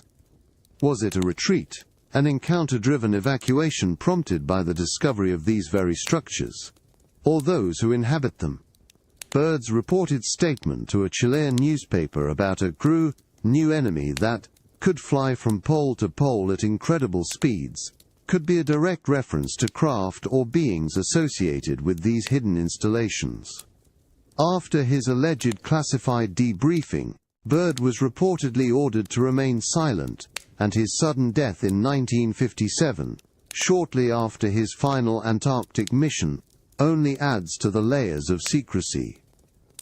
Was it a retreat, an encounter-driven evacuation prompted by the discovery of these very structures, or those who inhabit them? Byrd's reported statement to a Chilean newspaper about a new enemy that could fly from pole to pole at incredible speeds could be a direct reference to craft or beings associated with these hidden installations. After his alleged classified debriefing, Byrd was reportedly ordered to remain silent, and his sudden death in 1957, shortly after his final Antarctic mission, only adds to the layers of secrecy.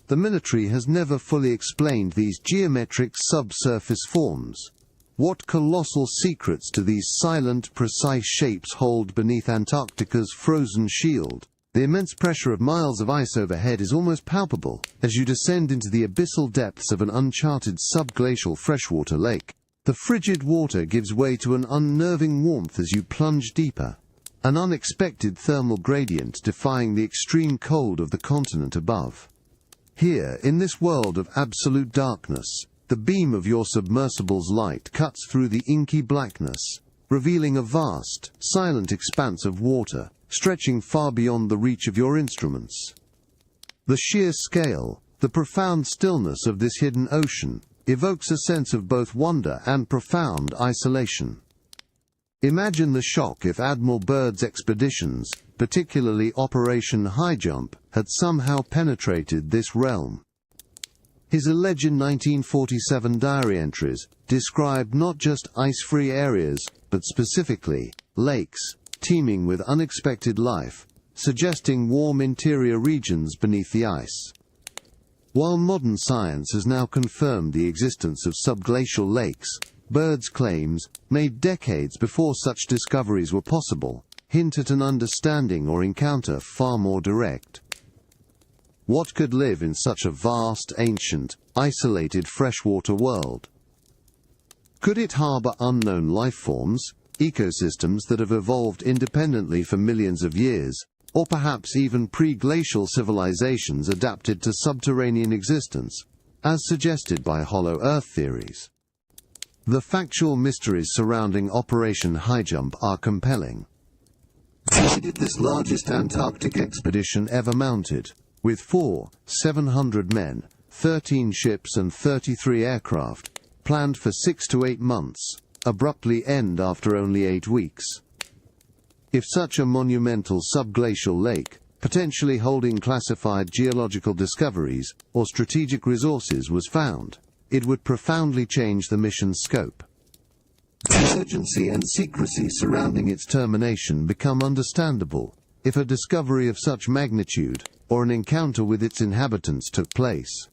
The military has never fully explained these geometric subsurface forms. What colossal secrets do these silent, precise shapes hold beneath Antarctica's frozen shield? The immense pressure of miles of ice overhead is almost palpable as you descend into the abyssal depths of an uncharted subglacial freshwater lake. The frigid water gives way to an unnerving warmth as you plunge deeper, an unexpected thermal gradient defying the extreme cold of the continent above. Here, in this world of absolute darkness, the beam of your submersible's light cuts through the inky blackness, revealing a vast, silent expanse of water, stretching far beyond the reach of your instruments. The sheer scale, the profound stillness of this hidden ocean, evokes a sense of both wonder and profound isolation. Imagine the shock if Admiral Byrd's expeditions, particularly Operation High Jump, had somehow penetrated this realm. His alleged 1947 diary entries described not just ice-free areas, but specifically lakes, teeming with unexpected life, suggesting warm interior regions beneath the ice. While modern science has now confirmed the existence of subglacial lakes, Byrd's claims, made decades before such discoveries were possible, hint at an understanding or encounter far more direct. What could live in such a vast, ancient, isolated freshwater world? Could it harbor unknown life forms, ecosystems that have evolved independently for millions of years, or perhaps even pre-glacial civilizations adapted to subterranean existence, as suggested by hollow Earth theories? The factual mysteries surrounding Operation Highjump are compelling. Why did this largest Antarctic expedition ever mounted, with 700 men, 13 ships and 33 aircraft, planned for 6 to 8 months, abruptly end after only 8 weeks? If such a monumental subglacial lake, potentially holding classified geological discoveries or strategic resources, was found, it would profoundly change the mission's scope. The urgency and secrecy surrounding its termination become understandable if a discovery of such magnitude or an encounter with its inhabitants took place.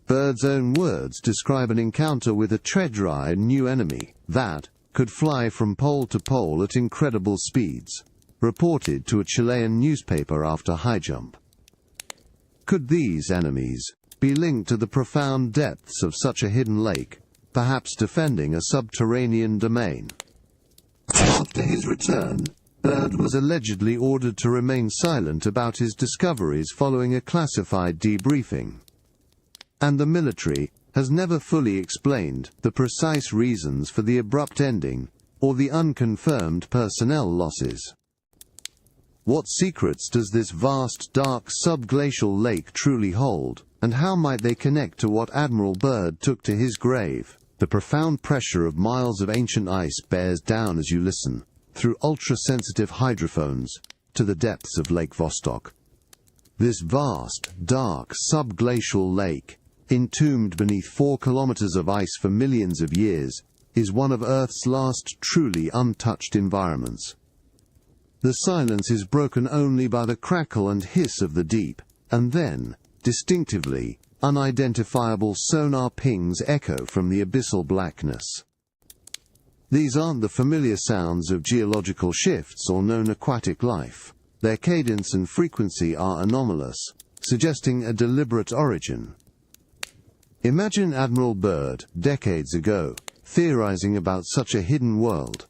Byrd's own words describe an encounter with a tread-dry new enemy that could fly from pole to pole at incredible speeds, reported to a Chilean newspaper after Highjump. Could these enemies be linked to the profound depths of such a hidden lake, perhaps defending a subterranean domain? After his return, Byrd was allegedly ordered to remain silent about his discoveries following a classified debriefing. And the military has never fully explained the precise reasons for the abrupt ending or the unconfirmed personnel losses. What secrets does this vast, dark subglacial lake truly hold, and how might they connect to what Admiral Byrd took to his grave? The profound pressure of miles of ancient ice bears down as you listen, through ultra-sensitive hydrophones, to the depths of Lake Vostok. This vast, dark, subglacial lake, entombed beneath 4 kilometers of ice for millions of years, is one of Earth's last truly untouched environments. The silence is broken only by the crackle and hiss of the deep, and then, distinctively, unidentifiable sonar pings echo from the abyssal blackness. These aren't the familiar sounds of geological shifts or known aquatic life. Their cadence and frequency are anomalous, suggesting a deliberate origin. Imagine Admiral Byrd, decades ago, theorizing about such a hidden world.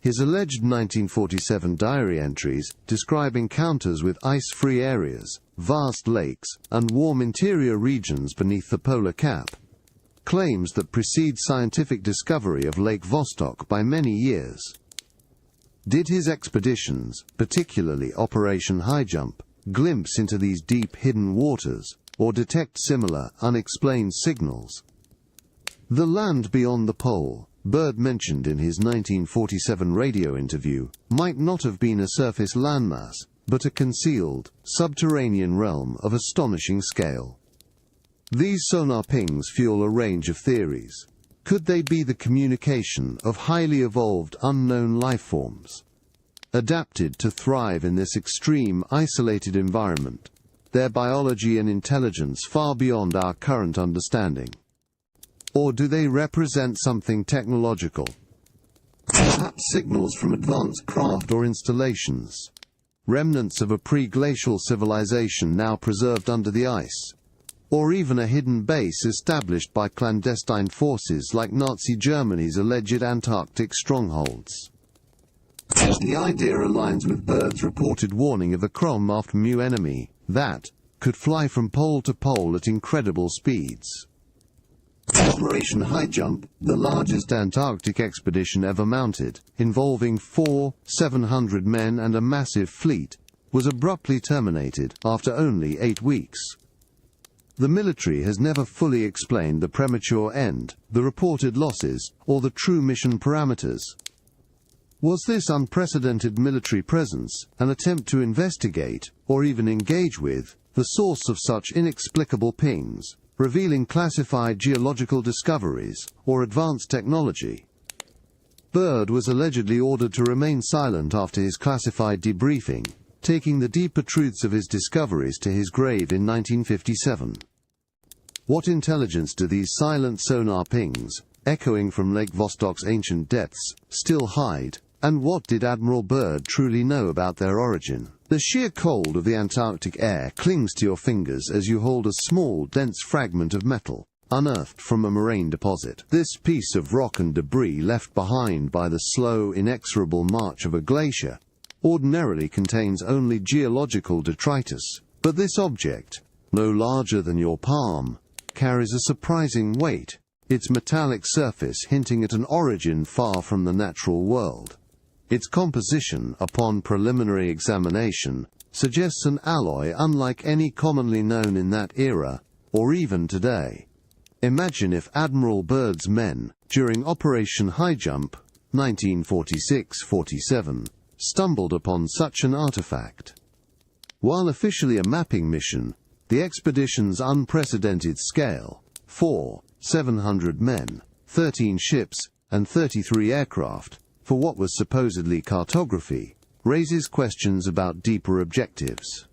His alleged 1947 diary entries describe encounters with ice-free areas, vast lakes, and warm interior regions beneath the polar cap, claims that precede scientific discovery of Lake Vostok by many years. Did his expeditions, particularly Operation Highjump, glimpse into these deep hidden waters, or detect similar, unexplained signals? The land beyond the pole, Byrd mentioned in his 1947 radio interview, might not have been a surface landmass, but a concealed, subterranean realm of astonishing scale. These sonar pings fuel a range of theories. Could they be the communication of highly evolved unknown life forms, adapted to thrive in this extreme, isolated environment, their biology and intelligence far beyond our current understanding? Or do they represent something technological? Perhaps signals from advanced craft or installations, remnants of a pre-glacial civilization now preserved under the ice, or even a hidden base established by clandestine forces like Nazi Germany's alleged Antarctic strongholds. The idea aligns with Byrd's reported warning of a Crom-Aft Mu enemy that could fly from pole to pole at incredible speeds. Operation Highjump, the largest Antarctic expedition ever mounted, involving 700 men and a massive fleet, was abruptly terminated after only 8 weeks. The military has never fully explained the premature end, the reported losses, or the true mission parameters. Was this unprecedented military presence an attempt to investigate, or even engage with, the source of such inexplicable pings, revealing classified geological discoveries, or advanced technology? Byrd was allegedly ordered to remain silent after his classified debriefing, taking the deeper truths of his discoveries to his grave in 1957. What intelligence do these silent sonar pings, echoing from Lake Vostok's ancient depths, still hide, and what did Admiral Byrd truly know about their origin? The sheer cold of the Antarctic air clings to your fingers as you hold a small, dense fragment of metal, unearthed from a moraine deposit. This piece of rock and debris left behind by the slow, inexorable march of a glacier ordinarily contains only geological detritus, but this object, no larger than your palm, carries a surprising weight, its metallic surface hinting at an origin far from the natural world. Its composition, upon preliminary examination, suggests an alloy unlike any commonly known in that era, or even today. Imagine if Admiral Byrd's men, during Operation High Jump, 1946-47, stumbled upon such an artifact. While officially a mapping mission, the expedition's unprecedented scale, 700 men, 13 ships, and 33 aircraft, for what was supposedly cartography, raises questions about deeper objectives.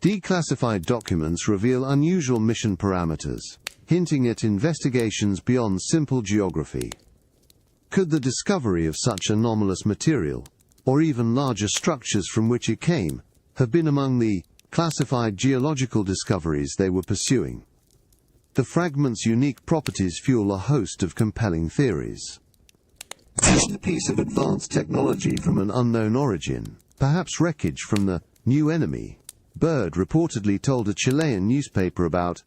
Declassified documents reveal unusual mission parameters, hinting at investigations beyond simple geography. Could the discovery of such anomalous material, or even larger structures from which it came, have been among the classified geological discoveries they were pursuing? The fragment's unique properties fuel a host of compelling theories. Is it a piece of advanced technology from an unknown origin, perhaps wreckage from the new enemy? Byrd reportedly told a Chilean newspaper about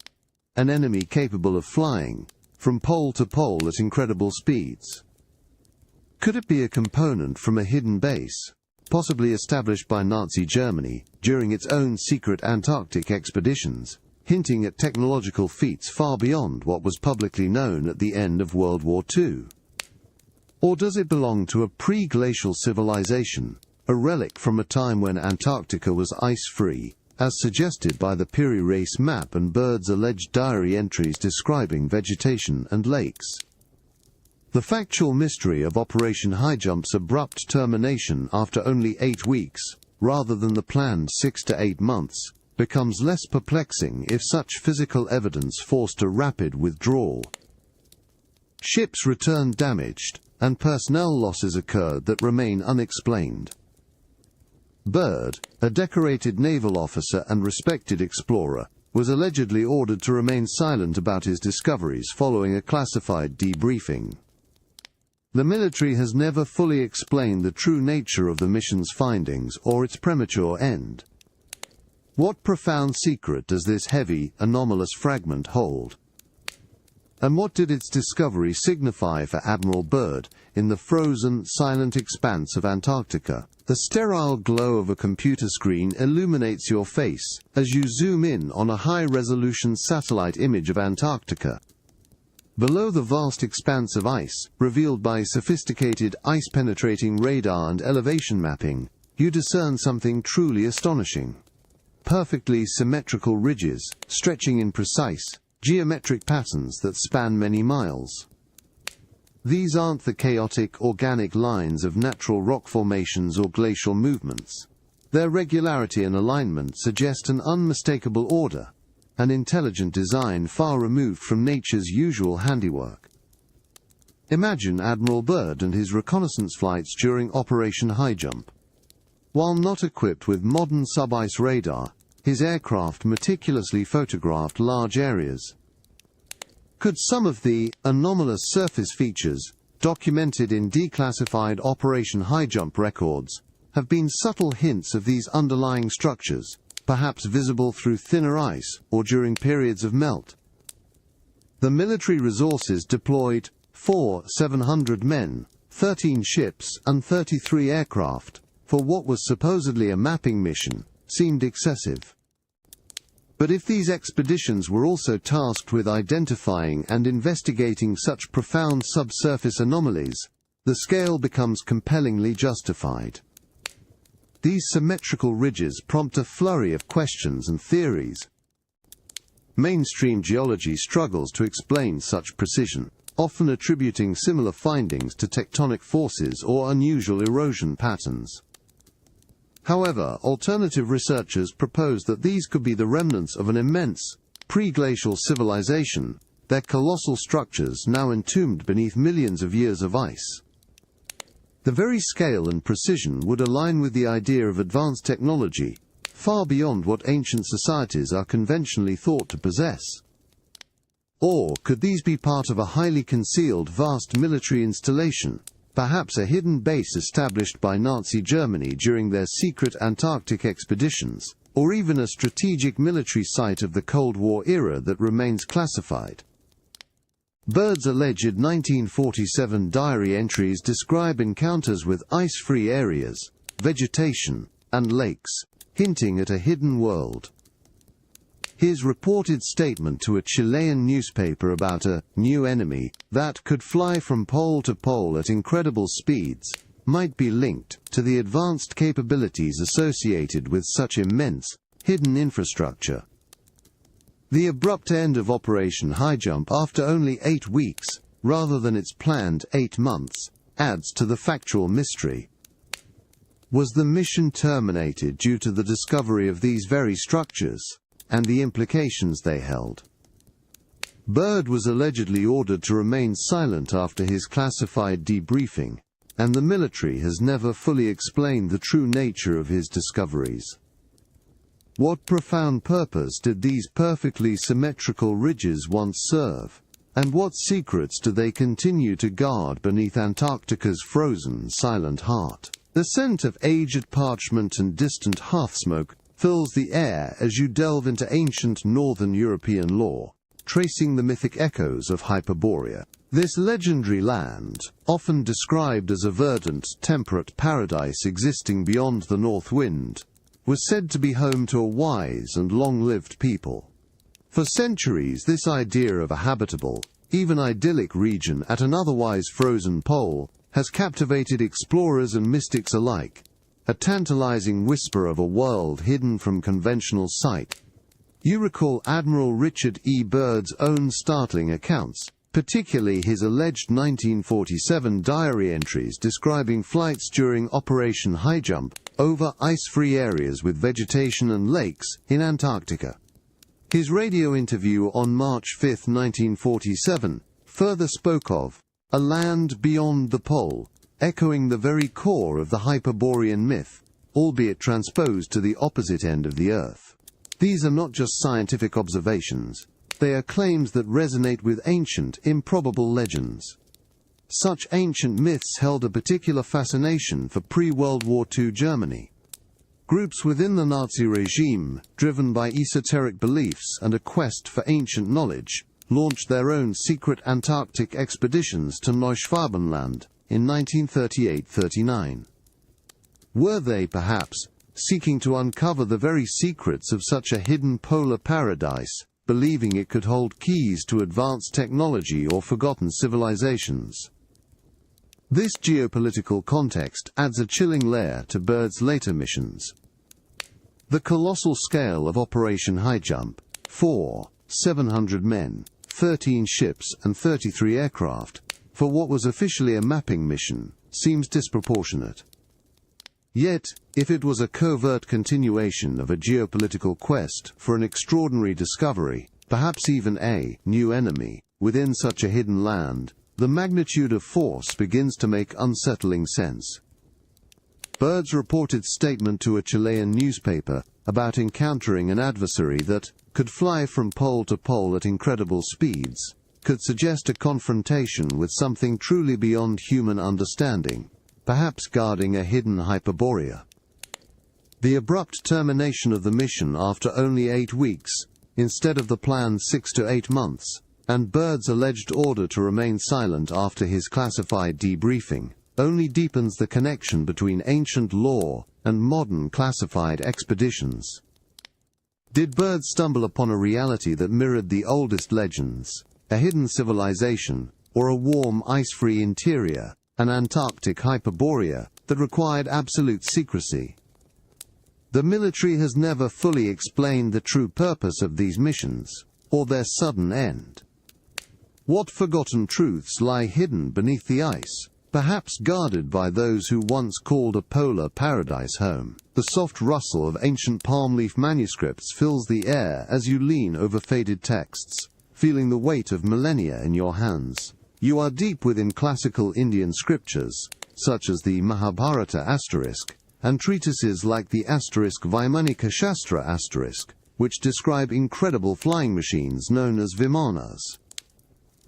an enemy capable of flying from pole to pole at incredible speeds. Could it be a component from a hidden base, possibly established by Nazi Germany during its own secret Antarctic expeditions, hinting at technological feats far beyond what was publicly known at the end of World War II? Or does it belong to a pre-glacial civilization, a relic from a time when Antarctica was ice-free, as suggested by the Piri Reis map and Byrd's alleged diary entries describing vegetation and lakes? The factual mystery of Operation High Jump's abrupt termination after only 8 weeks, rather than the planned 6 to 8 months, becomes less perplexing if such physical evidence forced a rapid withdrawal. Ships returned damaged, and personnel losses occurred that remain unexplained. Byrd, a decorated naval officer and respected explorer, was allegedly ordered to remain silent about his discoveries following a classified debriefing. The military has never fully explained the true nature of the mission's findings or its premature end. What profound secret does this heavy, anomalous fragment hold? And what did its discovery signify for Admiral Byrd in the frozen, silent expanse of Antarctica? The sterile glow of a computer screen illuminates your face as you zoom in on a high-resolution satellite image of Antarctica. Below the vast expanse of ice, revealed by sophisticated ice-penetrating radar and elevation mapping, you discern something truly astonishing. Perfectly symmetrical ridges, stretching in precise, geometric patterns that span many miles. These aren't the chaotic, organic lines of natural rock formations or glacial movements. Their regularity and alignment suggest an unmistakable order, an intelligent design far removed from nature's usual handiwork. Imagine Admiral Byrd and his reconnaissance flights during Operation High Jump. While not equipped with modern sub-ice radar, his aircraft meticulously photographed large areas. Could some of the anomalous surface features, documented in declassified Operation High Jump records, have been subtle hints of these underlying structures, perhaps visible through thinner ice or during periods of melt? The military resources deployed 700 men, 13 ships and 33 aircraft for what was supposedly a mapping mission seemed excessive. But if these expeditions were also tasked with identifying and investigating such profound subsurface anomalies, the scale becomes compellingly justified. These symmetrical ridges prompt a flurry of questions and theories. Mainstream geology struggles to explain such precision. often attributing similar findings to tectonic forces or unusual erosion patterns. However, alternative researchers propose that these could be the remnants of an immense, pre-glacial civilization, their colossal structures now entombed beneath millions of years of ice. The very scale and precision would align with the idea of advanced technology, far beyond what ancient societies are conventionally thought to possess. Or could these be part of a highly concealed vast military installation, perhaps a hidden base established by Nazi Germany during their secret Antarctic expeditions, or even a strategic military site of the Cold War era that remains classified? Byrd's alleged 1947 diary entries describe encounters with ice-free areas, vegetation, and lakes, hinting at a hidden world. His reported statement to a Chilean newspaper about a new enemy that could fly from pole to pole at incredible speeds might be linked to the advanced capabilities associated with such immense, hidden infrastructure. The abrupt end of Operation Highjump after only 8 weeks, rather than its planned 8 months, adds to the factual mystery. Was the mission terminated due to the discovery of these very structures, and the implications they held? Byrd was allegedly ordered to remain silent after his classified debriefing, and the military has never fully explained the true nature of his discoveries. What profound purpose did these perfectly symmetrical ridges once serve, and what secrets do they continue to guard beneath Antarctica's frozen, silent heart? The scent of aged parchment and distant hearth smoke fills the air as you delve into ancient northern European lore, tracing the mythic echoes of Hyperborea. This legendary land, often described as a verdant, temperate paradise existing beyond the North Wind, was said to be home to a wise and long-lived people. For centuries, this idea of a habitable, even idyllic region at an otherwise frozen pole has captivated explorers and mystics alike, a tantalizing whisper of a world hidden from conventional sight. You recall Admiral Richard E. Byrd's own startling accounts, particularly his alleged 1947 diary entries describing flights during Operation Highjump over ice-free areas with vegetation and lakes in Antarctica. His radio interview on March 5, 1947, further spoke of a land beyond the pole, echoing the very core of the Hyperborean myth, albeit transposed to the opposite end of the Earth. These are not just scientific observations, they are claims that resonate with ancient, improbable legends. Such ancient myths held a particular fascination for pre-World War II Germany. Groups within the Nazi regime, driven by esoteric beliefs and a quest for ancient knowledge, launched their own secret Antarctic expeditions to Neuschwabenland in 1938-39. Were they, perhaps, seeking to uncover the very secrets of such a hidden polar paradise, believing it could hold keys to advanced technology or forgotten civilizations? This geopolitical context adds a chilling layer to Byrd's later missions. The colossal scale of Operation Highjump, 700 men, 13 ships and 33 aircraft, for what was officially a mapping mission, seems disproportionate. Yet, if it was a covert continuation of a geopolitical quest for an extraordinary discovery, perhaps even a new enemy, within such a hidden land, the magnitude of force begins to make unsettling sense. Byrd's reported statement to a Chilean newspaper about encountering an adversary that could fly from pole to pole at incredible speeds could suggest a confrontation with something truly beyond human understanding, perhaps guarding a hidden Hyperborea. The abrupt termination of the mission after only 8 weeks, instead of the planned 6 to 8 months, and Byrd's alleged order to remain silent after his classified debriefing, only deepens the connection between ancient lore and modern classified expeditions. Did Byrd stumble upon a reality that mirrored the oldest legends, a hidden civilization, or a warm ice-free interior, an Antarctic Hyperborea that required absolute secrecy? The military has never fully explained the true purpose of these missions, or their sudden end. What forgotten truths lie hidden beneath the ice, perhaps guarded by those who once called a polar paradise home? The soft rustle of ancient palm leaf manuscripts fills the air as you lean over faded texts, feeling the weight of millennia in your hands. You are deep within classical Indian scriptures, such as the Mahabharata asterisk, and treatises like the asterisk Vaimanika Shastra asterisk, which describe incredible flying machines known as vimanas.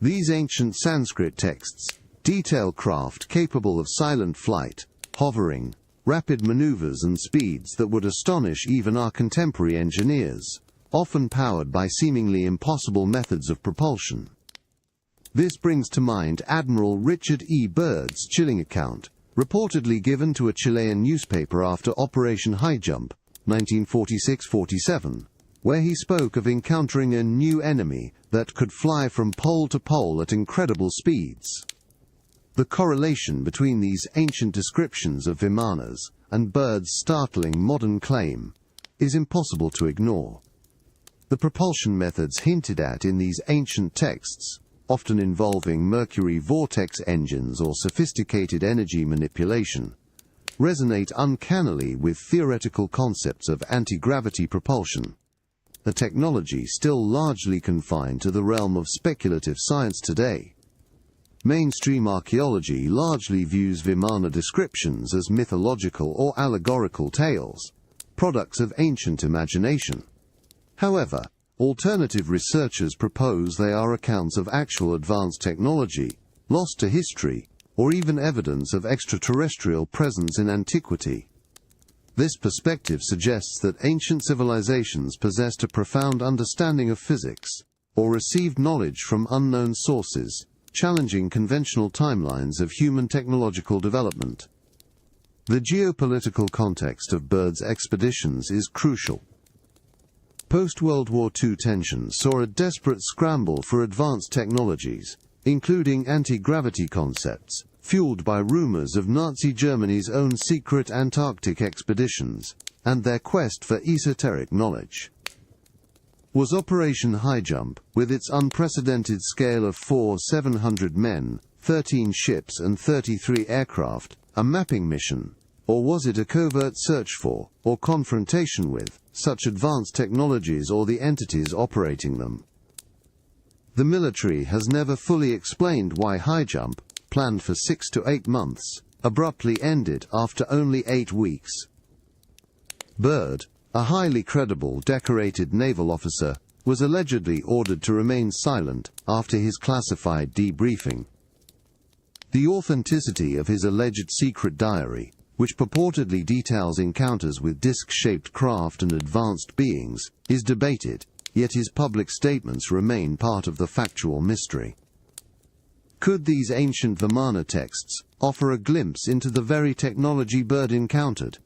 These ancient Sanskrit texts detail craft capable of silent flight, hovering, rapid maneuvers and speeds that would astonish even our contemporary engineers, often powered by seemingly impossible methods of propulsion. This brings to mind Admiral Richard E. Byrd's chilling account, reportedly given to a Chilean newspaper after Operation High Jump, 1946-47, where he spoke of encountering a new enemy that could fly from pole to pole at incredible speeds. The correlation between these ancient descriptions of vimanas and Byrd's startling modern claim is impossible to ignore. The propulsion methods hinted at in these ancient texts, often involving mercury vortex engines or sophisticated energy manipulation, resonate uncannily with theoretical concepts of anti-gravity propulsion, a technology still largely confined to the realm of speculative science today. Mainstream archaeology largely views vimana descriptions as mythological or allegorical tales, products of ancient imagination. However, alternative researchers propose they are accounts of actual advanced technology, lost to history, or even evidence of extraterrestrial presence in antiquity. This perspective suggests that ancient civilizations possessed a profound understanding of physics, or received knowledge from unknown sources, challenging conventional timelines of human technological development. The geopolitical context of Byrd's expeditions is crucial. Post-World War II tensions saw a desperate scramble for advanced technologies, including anti-gravity concepts, fueled by rumors of Nazi Germany's own secret Antarctic expeditions, and their quest for esoteric knowledge. Was Operation High Jump, with its unprecedented scale of 700 men, 13 ships and 33 aircraft, a mapping mission, or was it a covert search for, or confrontation with, such advanced technologies or the entities operating them? The military has never fully explained why High Jump, planned for 6 to 8 months, abruptly ended after only 8 weeks. Byrd, a highly credible decorated naval officer, was allegedly ordered to remain silent after his classified debriefing. The authenticity of his alleged secret diary, which purportedly details encounters with disc-shaped craft and advanced beings, is debated, yet his public statements remain part of the factual mystery. Could these ancient Vimana texts offer a glimpse into the very technology Byrd encountered?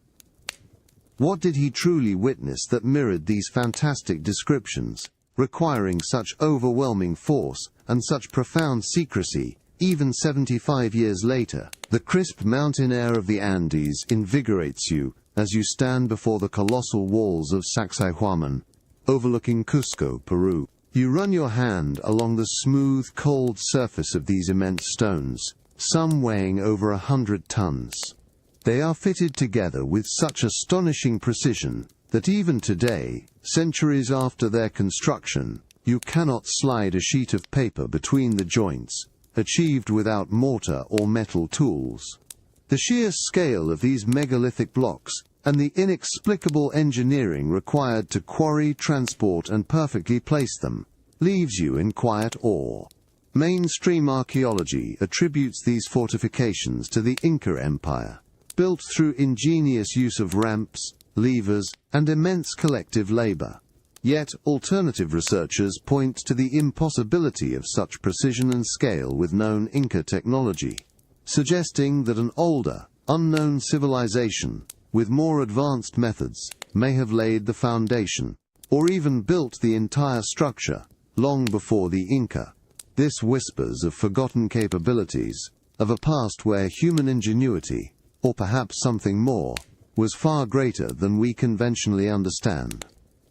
What did he truly witness that mirrored these fantastic descriptions, requiring such overwhelming force and such profound secrecy, even 75 years later? The crisp mountain air of the Andes invigorates you as you stand before the colossal walls of Sacsayhuaman, overlooking Cusco, Peru. You run your hand along the smooth, cold surface of these immense stones, some weighing over 100 tons. They are fitted together with such astonishing precision that even today, centuries after their construction, you cannot slide a sheet of paper between the joints, achieved without mortar or metal tools. The sheer scale of these megalithic blocks, and the inexplicable engineering required to quarry, transport and perfectly place them, leaves you in quiet awe. Mainstream archaeology attributes these fortifications to the Inca Empire, built through ingenious use of ramps, levers, and immense collective labor. Yet, alternative researchers point to the impossibility of such precision and scale with known Inca technology, suggesting that an older, unknown civilization, with more advanced methods, may have laid the foundation, or even built the entire structure, long before the Inca. This whispers of forgotten capabilities, of a past where human ingenuity, or perhaps something more, was far greater than we conventionally understand.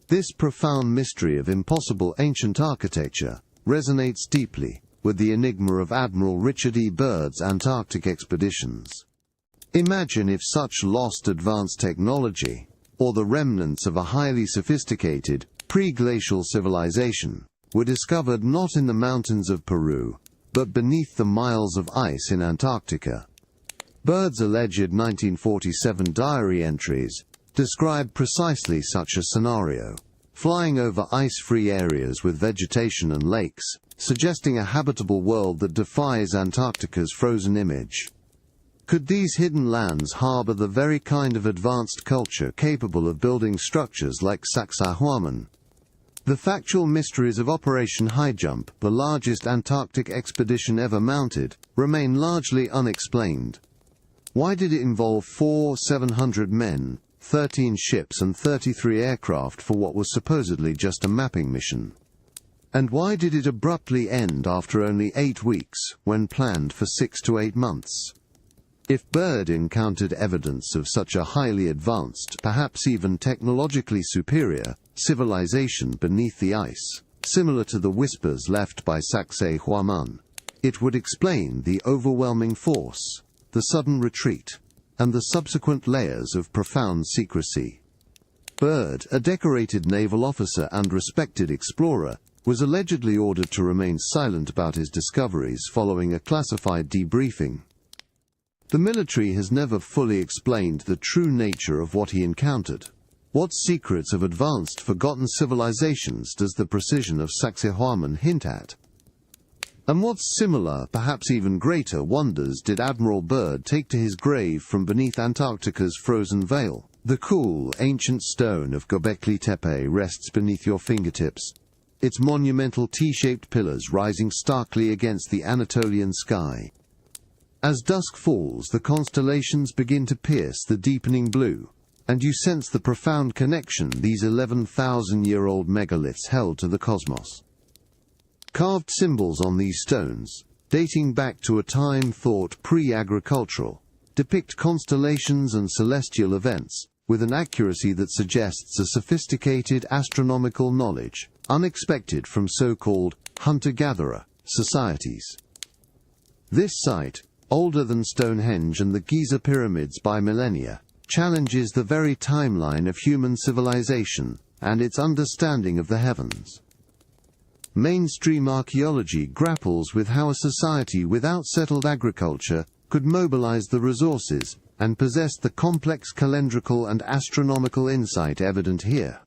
This profound mystery of impossible ancient architecture resonates deeply, with the enigma of Admiral Richard E. Byrd's Antarctic expeditions. Imagine if such lost advanced technology, or the remnants of a highly sophisticated, pre-glacial civilization, were discovered not in the mountains of Peru, but beneath the miles of ice in Antarctica. Byrd's alleged 1947 diary entries describe precisely such a scenario, flying over ice-free areas with vegetation and lakes, suggesting a habitable world that defies Antarctica's frozen image. Could these hidden lands harbor the very kind of advanced culture capable of building structures like Sacsayhuaman? The factual mysteries of Operation Highjump, the largest Antarctic expedition ever mounted, remain largely unexplained. Why did it involve 700 men, 13 ships and 33 aircraft for what was supposedly just a mapping mission? And why did it abruptly end after only 8 weeks, when planned for 6 to 8 months? If Byrd encountered evidence of such a highly advanced, perhaps even technologically superior, civilization beneath the ice, similar to the whispers left by Sacsayhuaman, it would explain the overwhelming force, the sudden retreat, and the subsequent layers of profound secrecy. Byrd, a decorated naval officer and respected explorer, was allegedly ordered to remain silent about his discoveries following a classified debriefing. The military has never fully explained the true nature of what he encountered. What secrets of advanced forgotten civilizations does the precision of Sacsayhuaman hint at? And what similar, perhaps even greater, wonders did Admiral Byrd take to his grave from beneath Antarctica's frozen veil? The cool, ancient stone of Göbekli Tepe rests beneath your fingertips, its monumental T-shaped pillars rising starkly against the Anatolian sky. As dusk falls, the constellations begin to pierce the deepening blue, and you sense the profound connection these 11,000-year-old megaliths held to the cosmos. Carved symbols on these stones, dating back to a time thought pre-agricultural, depict constellations and celestial events with an accuracy that suggests a sophisticated astronomical knowledge, unexpected from so-called hunter-gatherer societies. This site, older than Stonehenge and the Giza pyramids by millennia, challenges the very timeline of human civilization and its understanding of the heavens. Mainstream archaeology grapples with how a society without settled agriculture could mobilize the resources and possess the complex calendrical and astronomical insight evident here.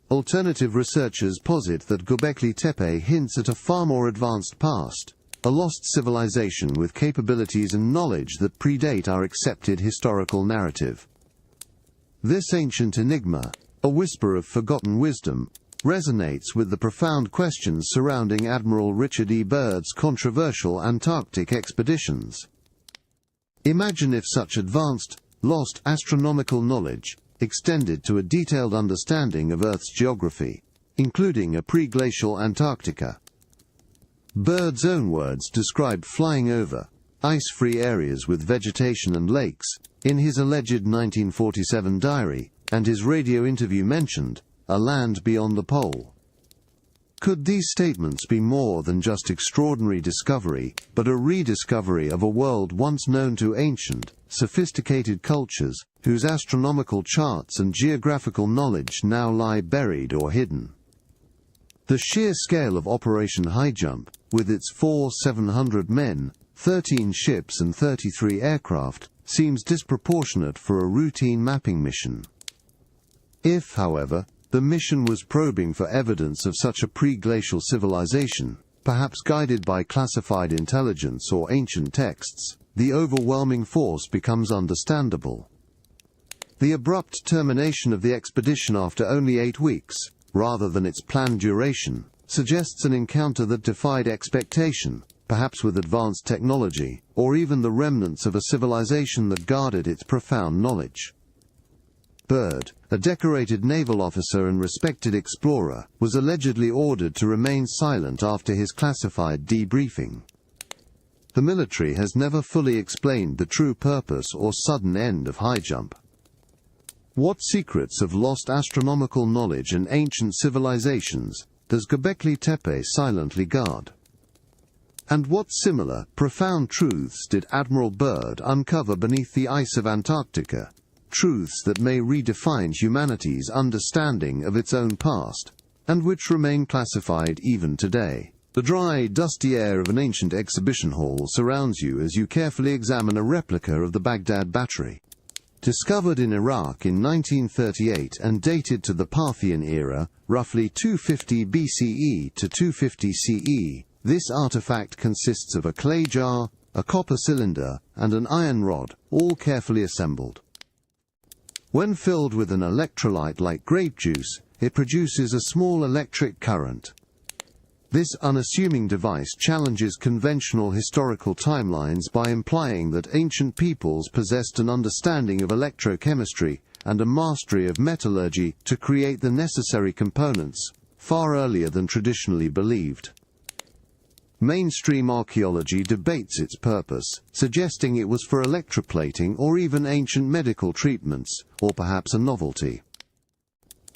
Alternative researchers posit that Göbekli Tepe hints at a far more advanced past, a lost civilization with capabilities and knowledge that predate our accepted historical narrative. This ancient enigma, a whisper of forgotten wisdom, resonates with the profound questions surrounding Admiral Richard E. Byrd's controversial Antarctic expeditions. Imagine if such advanced, lost astronomical knowledge extended to a detailed understanding of Earth's geography, including a pre-glacial Antarctica. Byrd's own words described flying over ice-free areas with vegetation and lakes in his alleged 1947 diary, and his radio interview mentioned a land beyond the pole. Could these statements be more than just extraordinary discovery, but a rediscovery of a world once known to ancient, sophisticated cultures, whose astronomical charts and geographical knowledge now lie buried or hidden? The sheer scale of Operation Highjump, with its 700 men, 13 ships and 33 aircraft, seems disproportionate for a routine mapping mission. If, however, the mission was probing for evidence of such a pre-glacial civilization, perhaps guided by classified intelligence or ancient texts, the overwhelming force becomes understandable. The abrupt termination of the expedition after only 8 weeks, rather than its planned duration, suggests an encounter that defied expectation, perhaps with advanced technology, or even the remnants of a civilization that guarded its profound knowledge. Byrd, a decorated naval officer and respected explorer, was allegedly ordered to remain silent after his classified debriefing. The military has never fully explained the true purpose or sudden end of Highjump. What secrets of lost astronomical knowledge and ancient civilizations does Göbekli Tepe silently guard? And what similar, profound truths did Admiral Byrd uncover beneath the ice of Antarctica? Truths that may redefine humanity's understanding of its own past, and which remain classified even today. The dry, dusty air of an ancient exhibition hall surrounds you as you carefully examine a replica of the Baghdad Battery. Discovered in Iraq in 1938 and dated to the Parthian era, roughly 250 BCE to 250 CE, this artifact consists of a clay jar, a copper cylinder, and an iron rod, all carefully assembled. When filled with an electrolyte like grape juice, it produces a small electric current. This unassuming device challenges conventional historical timelines by implying that ancient peoples possessed an understanding of electrochemistry and a mastery of metallurgy to create the necessary components, far earlier than traditionally believed. Mainstream archaeology debates its purpose, suggesting it was for electroplating or even ancient medical treatments, or perhaps a novelty.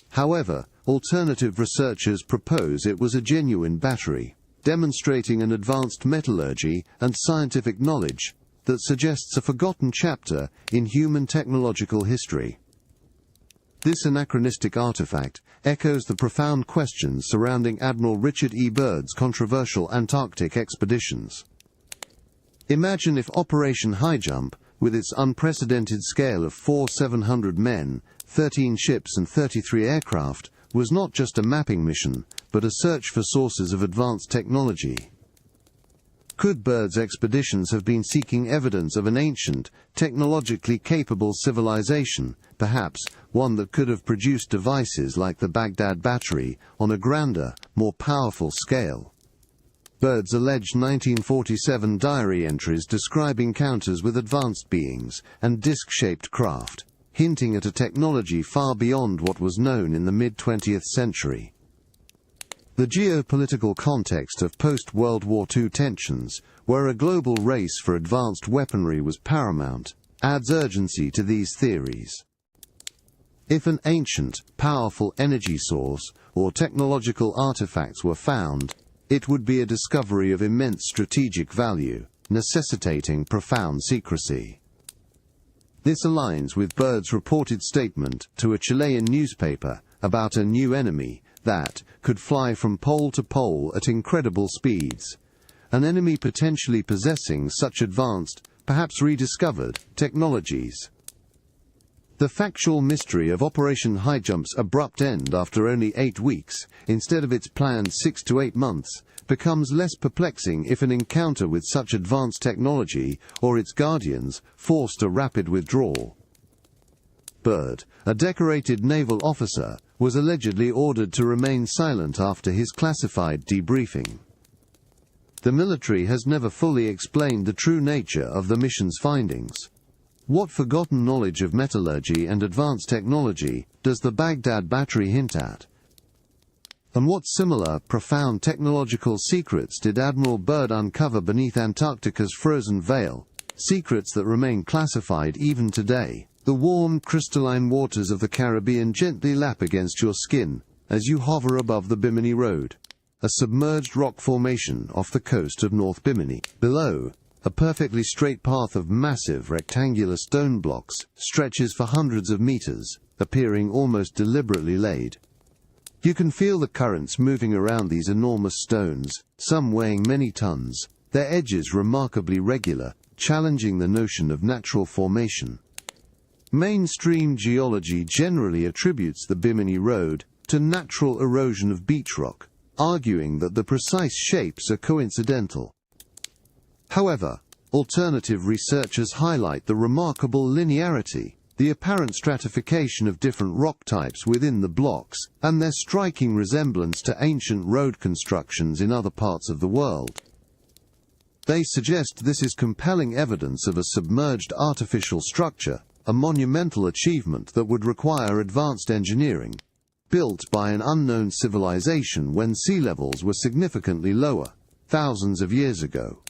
However, alternative researchers propose it was a genuine battery, demonstrating an advanced metallurgy and scientific knowledge that suggests a forgotten chapter in human technological history. This anachronistic artifact echoes the profound questions surrounding Admiral Richard E. Byrd's controversial Antarctic expeditions. Imagine if Operation High Jump, with its unprecedented scale of 4,700 men, 13 ships and 33 aircraft, was not just a mapping mission, but a search for sources of advanced technology. Could Byrd's expeditions have been seeking evidence of an ancient, technologically capable civilization, perhaps one that could have produced devices like the Baghdad Battery on a grander, more powerful scale? Byrd's alleged 1947 diary entries describe encounters with advanced beings and disc-shaped craft, hinting at a technology far beyond what was known in the mid-20th century. The geopolitical context of post-World War II tensions, where a global race for advanced weaponry was paramount, adds urgency to these theories. If an ancient, powerful energy source or technological artifacts were found, it would be a discovery of immense strategic value, necessitating profound secrecy. This aligns with Byrd's reported statement to a Chilean newspaper about a new enemy that could fly from pole to pole at incredible speeds, an enemy potentially possessing such advanced, perhaps rediscovered, technologies. The factual mystery of Operation High Jump's abrupt end after only 8 weeks, instead of its planned 6 to 8 months, becomes less perplexing if an encounter with such advanced technology, or its guardians, forced a rapid withdrawal. Byrd, a decorated naval officer, was allegedly ordered to remain silent after his classified debriefing. The military has never fully explained the true nature of the mission's findings. What forgotten knowledge of metallurgy and advanced technology does the Baghdad Battery hint at? And what similar, profound technological secrets did Admiral Byrd uncover beneath Antarctica's frozen veil, secrets that remain classified even today? The warm, crystalline waters of the Caribbean gently lap against your skin as you hover above the Bimini Road, a submerged rock formation off the coast of North Bimini. Below, a perfectly straight path of massive rectangular stone blocks stretches for hundreds of meters, appearing almost deliberately laid. You can feel the currents moving around these enormous stones, some weighing many tons, their edges remarkably regular, challenging the notion of natural formation. Mainstream geology generally attributes the Bimini Road to natural erosion of beach rock, arguing that the precise shapes are coincidental. However, alternative researchers highlight the remarkable linearity, the apparent stratification of different rock types within the blocks, and their striking resemblance to ancient road constructions in other parts of the world. They suggest this is compelling evidence of a submerged artificial structure, a monumental achievement that would require advanced engineering, built by an unknown civilization when sea levels were significantly lower, thousands of years ago.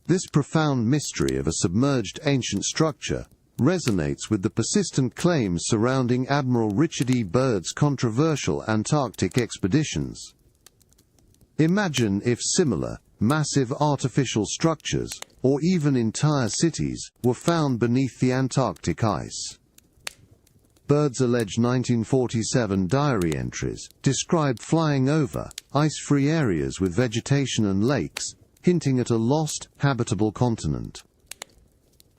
This profound mystery of a submerged ancient structure resonates with the persistent claims surrounding Admiral Richard E. Byrd's controversial Antarctic expeditions. Imagine if similar, massive artificial structures, or even entire cities, were found beneath the Antarctic ice. Byrd's alleged 1947 diary entries described flying over ice-free areas with vegetation and lakes, hinting at a lost, habitable continent.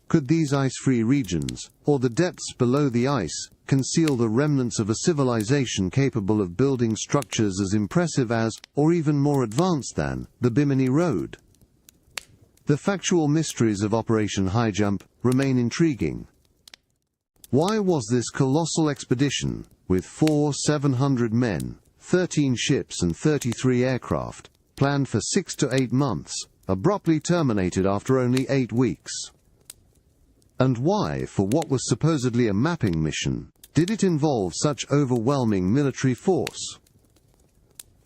Could these ice-free regions, or the depths below the ice, conceal the remnants of a civilization capable of building structures as impressive as, or even more advanced than, the Bimini Road? The factual mysteries of Operation Highjump remain intriguing. Why was this colossal expedition, with 700 men, 13 ships and 33 aircraft, planned for 6 to 8 months, abruptly terminated after only 8 weeks? And why, for what was supposedly a mapping mission, did it involve such overwhelming military force?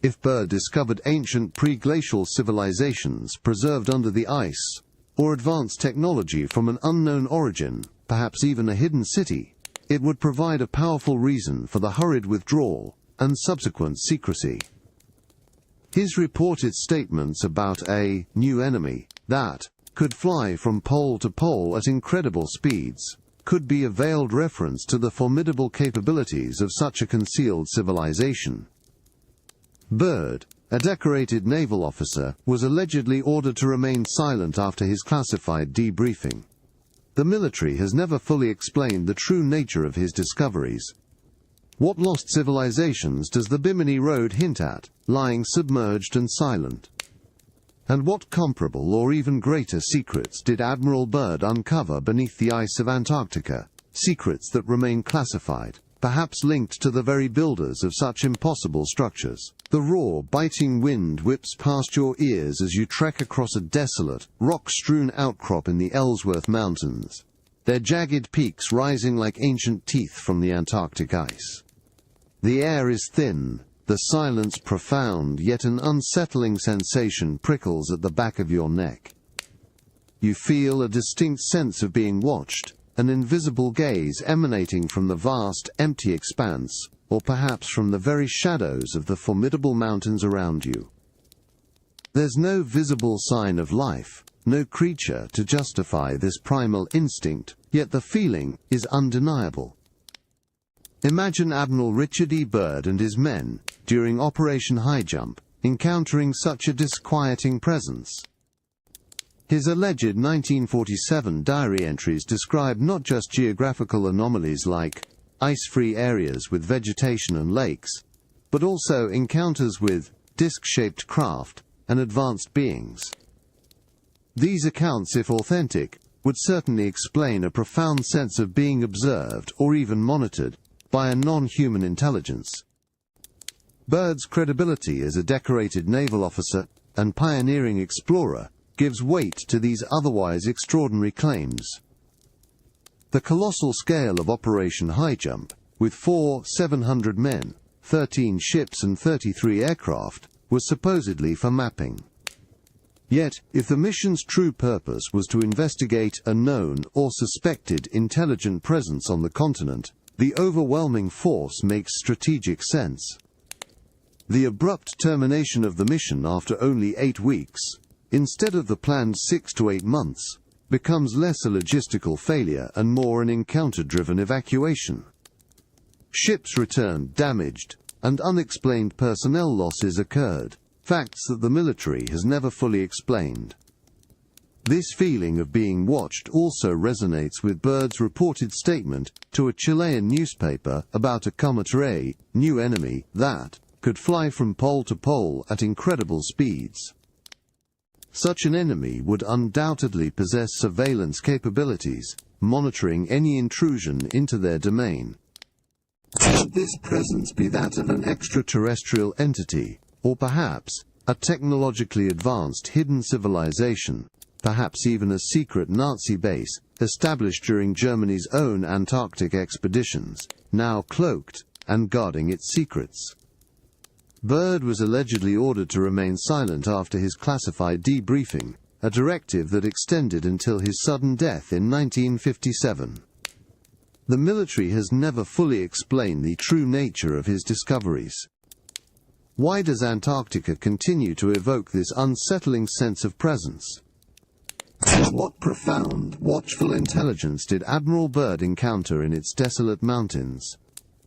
If Byrd discovered ancient pre-glacial civilizations preserved under the ice, or advanced technology from an unknown origin, perhaps even a hidden city, it would provide a powerful reason for the hurried withdrawal and subsequent secrecy. His reported statements about a new enemy that could fly from pole to pole at incredible speeds could be a veiled reference to the formidable capabilities of such a concealed civilization. Byrd, a decorated naval officer, was allegedly ordered to remain silent after his classified debriefing. The military has never fully explained the true nature of his discoveries. What lost civilizations does the Bimini Road hint at, lying submerged and silent? And what comparable or even greater secrets did Admiral Byrd uncover beneath the ice of Antarctica, secrets that remain classified, perhaps linked to the very builders of such impossible structures? The raw, biting wind whips past your ears as you trek across a desolate, rock-strewn outcrop in the Ellsworth Mountains, their jagged peaks rising like ancient teeth from the Antarctic ice. The air is thin, the silence profound, yet an unsettling sensation prickles at the back of your neck. You feel a distinct sense of being watched, an invisible gaze emanating from the vast, empty expanse, or perhaps from the very shadows of the formidable mountains around you. There's no visible sign of life, no creature to justify this primal instinct, yet the feeling is undeniable. Imagine Admiral Richard E. Byrd and his men, during Operation Highjump, encountering such a disquieting presence. His alleged 1947 diary entries describe not just geographical anomalies like ice-free areas with vegetation and lakes, but also encounters with disc-shaped craft and advanced beings. These accounts, if authentic, would certainly explain a profound sense of being observed or even monitored by a non-human intelligence. Byrd's credibility as a decorated naval officer and pioneering explorer gives weight to these otherwise extraordinary claims. The colossal scale of Operation Highjump, with 700 men, 13 ships and 33 aircraft, was supposedly for mapping. Yet, if the mission's true purpose was to investigate a known or suspected intelligent presence on the continent, the overwhelming force makes strategic sense. The abrupt termination of the mission after only 8 weeks, instead of the planned 6 to 8 months, becomes less a logistical failure and more an encounter-driven evacuation. Ships returned damaged, and unexplained personnel losses occurred, facts that the military has never fully explained. This feeling of being watched also resonates with Byrd's reported statement to a Chilean newspaper about a comet-ray, new enemy, that could fly from pole to pole at incredible speeds. Such an enemy would undoubtedly possess surveillance capabilities, monitoring any intrusion into their domain. Could this presence be that of an extraterrestrial entity, or perhaps a technologically advanced hidden civilization, perhaps even a secret Nazi base established during Germany's own Antarctic expeditions, now cloaked and guarding its secrets? Byrd was allegedly ordered to remain silent after his classified debriefing, a directive that extended until his sudden death in 1957. The military has never fully explained the true nature of his discoveries. Why does Antarctica continue to evoke this unsettling sense of presence? What profound, watchful intelligence did Admiral Byrd encounter in its desolate mountains?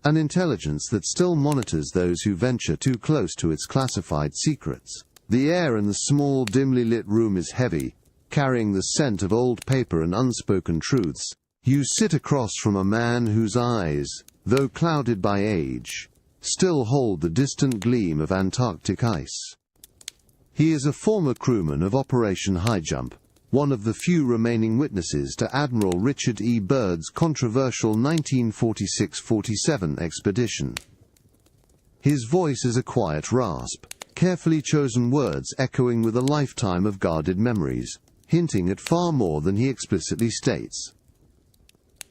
An intelligence that still monitors those who venture too close to its classified secrets. The air in the small, dimly lit room is heavy, carrying the scent of old paper and unspoken truths. You sit across from a man whose eyes, though clouded by age, still hold the distant gleam of Antarctic ice. He is a former crewman of Operation High Jump, one of the few remaining witnesses to Admiral Richard E. Byrd's controversial 1946-47 expedition. His voice is a quiet rasp, carefully chosen words echoing with a lifetime of guarded memories, hinting at far more than he explicitly states.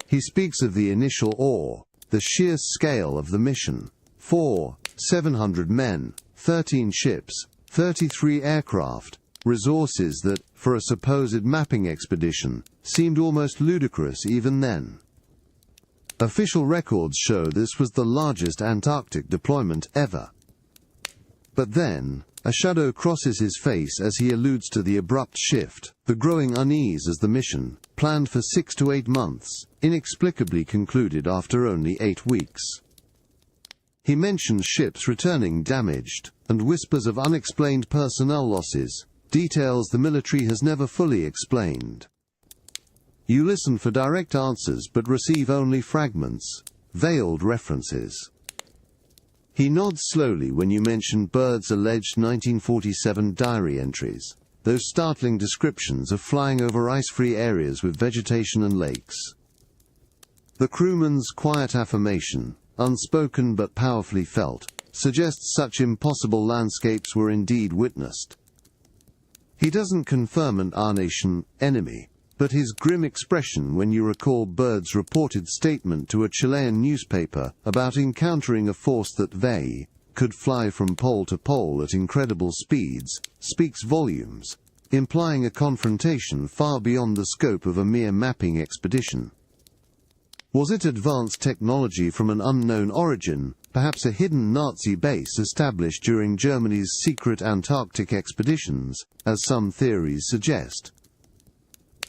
He speaks of the initial awe, the sheer scale of the mission. 700 men, 13 ships, 33 aircraft, resources that, for a supposed mapping expedition, seemed almost ludicrous even then. Official records show this was the largest Antarctic deployment ever. But then, a shadow crosses his face as he alludes to the abrupt shift, the growing unease as the mission, planned for 6 to 8 months, inexplicably concluded after only 8 weeks. He mentions ships returning damaged, and whispers of unexplained personnel losses, details the military has never fully explained. You listen for direct answers but receive only fragments, veiled references. He nods slowly when you mention Byrd's alleged 1947 diary entries, those startling descriptions of flying over ice-free areas with vegetation and lakes. The crewman's quiet affirmation, unspoken but powerfully felt, suggests such impossible landscapes were indeed witnessed. He doesn't confirm an our nation enemy, but his grim expression when you recall Byrd's reported statement to a Chilean newspaper about encountering a force that they could fly from pole to pole at incredible speeds, speaks volumes, implying a confrontation far beyond the scope of a mere mapping expedition. Was it advanced technology from an unknown origin, perhaps a hidden Nazi base established during Germany's secret Antarctic expeditions, as some theories suggest?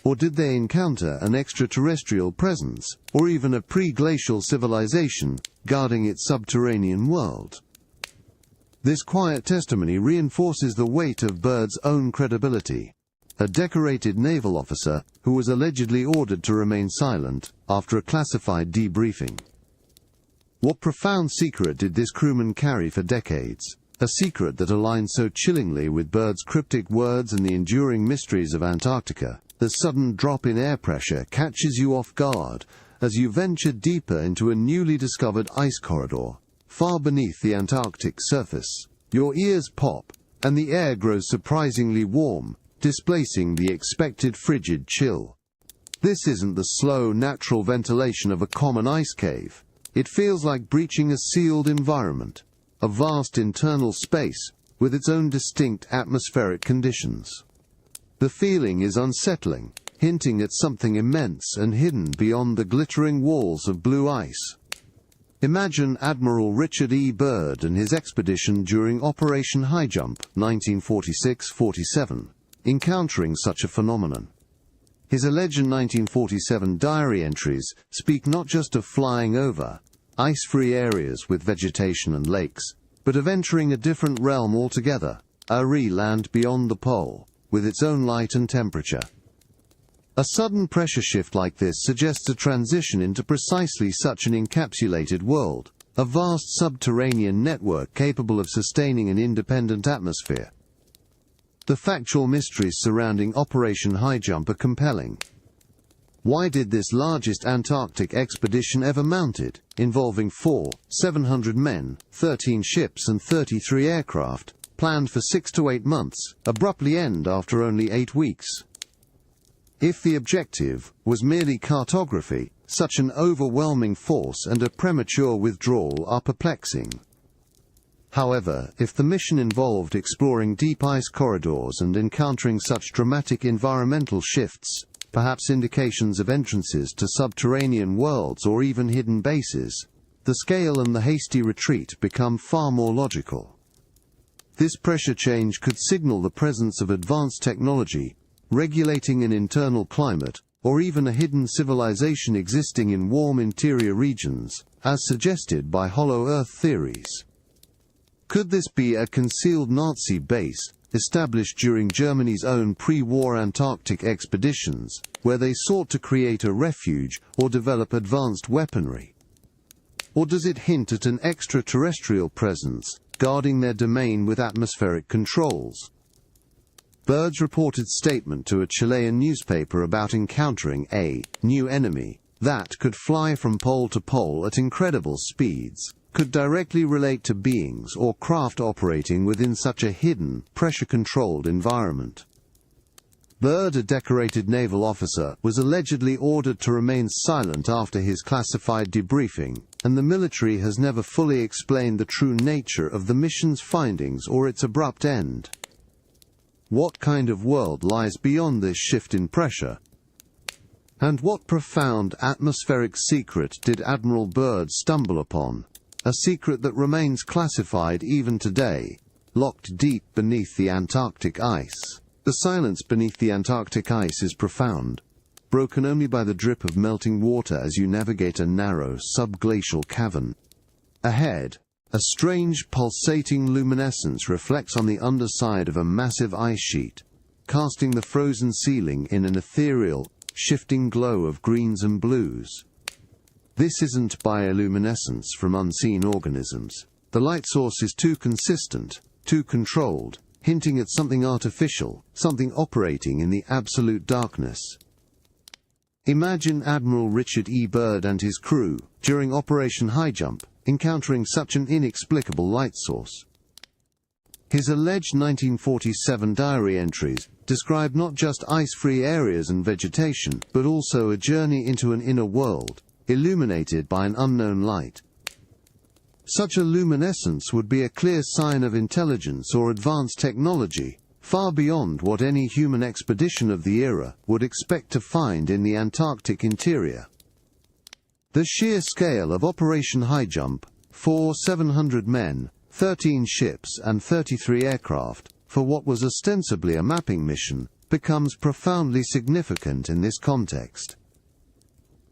Or did they encounter an extraterrestrial presence, or even a pre-glacial civilization, guarding its subterranean world? This quiet testimony reinforces the weight of Byrd's own credibility. A decorated naval officer, who was allegedly ordered to remain silent, after a classified debriefing. What profound secret did this crewman carry for decades? A secret that aligns so chillingly with Byrd's cryptic words and the enduring mysteries of Antarctica. The sudden drop in air pressure catches you off guard as you venture deeper into a newly discovered ice corridor, far beneath the Antarctic surface. Your ears pop, and the air grows surprisingly warm, displacing the expected frigid chill. This isn't the slow, natural ventilation of a common ice cave. It feels like breaching a sealed environment, a vast internal space with its own distinct atmospheric conditions. The feeling is unsettling, hinting at something immense and hidden beyond the glittering walls of blue ice. Imagine Admiral Richard E. Byrd and his expedition during Operation High Jump, 1946-47, encountering such a phenomenon. His alleged 1947 diary entries speak not just of flying over ice-free areas with vegetation and lakes, but of entering a different realm altogether, a land beyond the pole, with its own light and temperature. A sudden pressure shift like this suggests a transition into precisely such an encapsulated world, a vast subterranean network capable of sustaining an independent atmosphere. The factual mysteries surrounding Operation High Jump are compelling. Why did this largest Antarctic expedition ever mounted, involving 700 men, 13 ships and 33 aircraft, planned for 6 to 8 months, abruptly end after only 8 weeks? If the objective was merely cartography, such an overwhelming force and a premature withdrawal are perplexing. However, if the mission involved exploring deep ice corridors and encountering such dramatic environmental shifts, perhaps indications of entrances to subterranean worlds or even hidden bases, the scale and the hasty retreat become far more logical. This pressure change could signal the presence of advanced technology, regulating an internal climate, or even a hidden civilization existing in warm interior regions, as suggested by hollow Earth theories. Could this be a concealed Nazi base, established during Germany's own pre-war Antarctic expeditions, where they sought to create a refuge or develop advanced weaponry? Or does it hint at an extraterrestrial presence, guarding their domain with atmospheric controls? Byrd's reported statement to a Chilean newspaper about encountering a new enemy that could fly from pole to pole at incredible speeds could directly relate to beings or craft operating within such a hidden, pressure-controlled environment. Byrd, a decorated naval officer, was allegedly ordered to remain silent after his classified debriefing, and the military has never fully explained the true nature of the mission's findings or its abrupt end. What kind of world lies beyond this shift in pressure? And what profound atmospheric secret did Admiral Byrd stumble upon? A secret that remains classified even today, locked deep beneath the Antarctic ice. The silence beneath the Antarctic ice is profound, broken only by the drip of melting water as you navigate a narrow, subglacial cavern. Ahead, a strange, pulsating luminescence reflects on the underside of a massive ice sheet, casting the frozen ceiling in an ethereal, shifting glow of greens and blues. This isn't bioluminescence from unseen organisms. The light source is too consistent, too controlled, hinting at something artificial, something operating in the absolute darkness. Imagine Admiral Richard E. Byrd and his crew, during Operation High Jump, encountering such an inexplicable light source. His alleged 1947 diary entries describe not just ice-free areas and vegetation, but also a journey into an inner world, illuminated by an unknown light. Such a luminescence would be a clear sign of intelligence or advanced technology, far beyond what any human expedition of the era would expect to find in the Antarctic interior. The sheer scale of Operation High Jump, 700 men, 13 ships and 33 aircraft, for what was ostensibly a mapping mission, becomes profoundly significant in this context.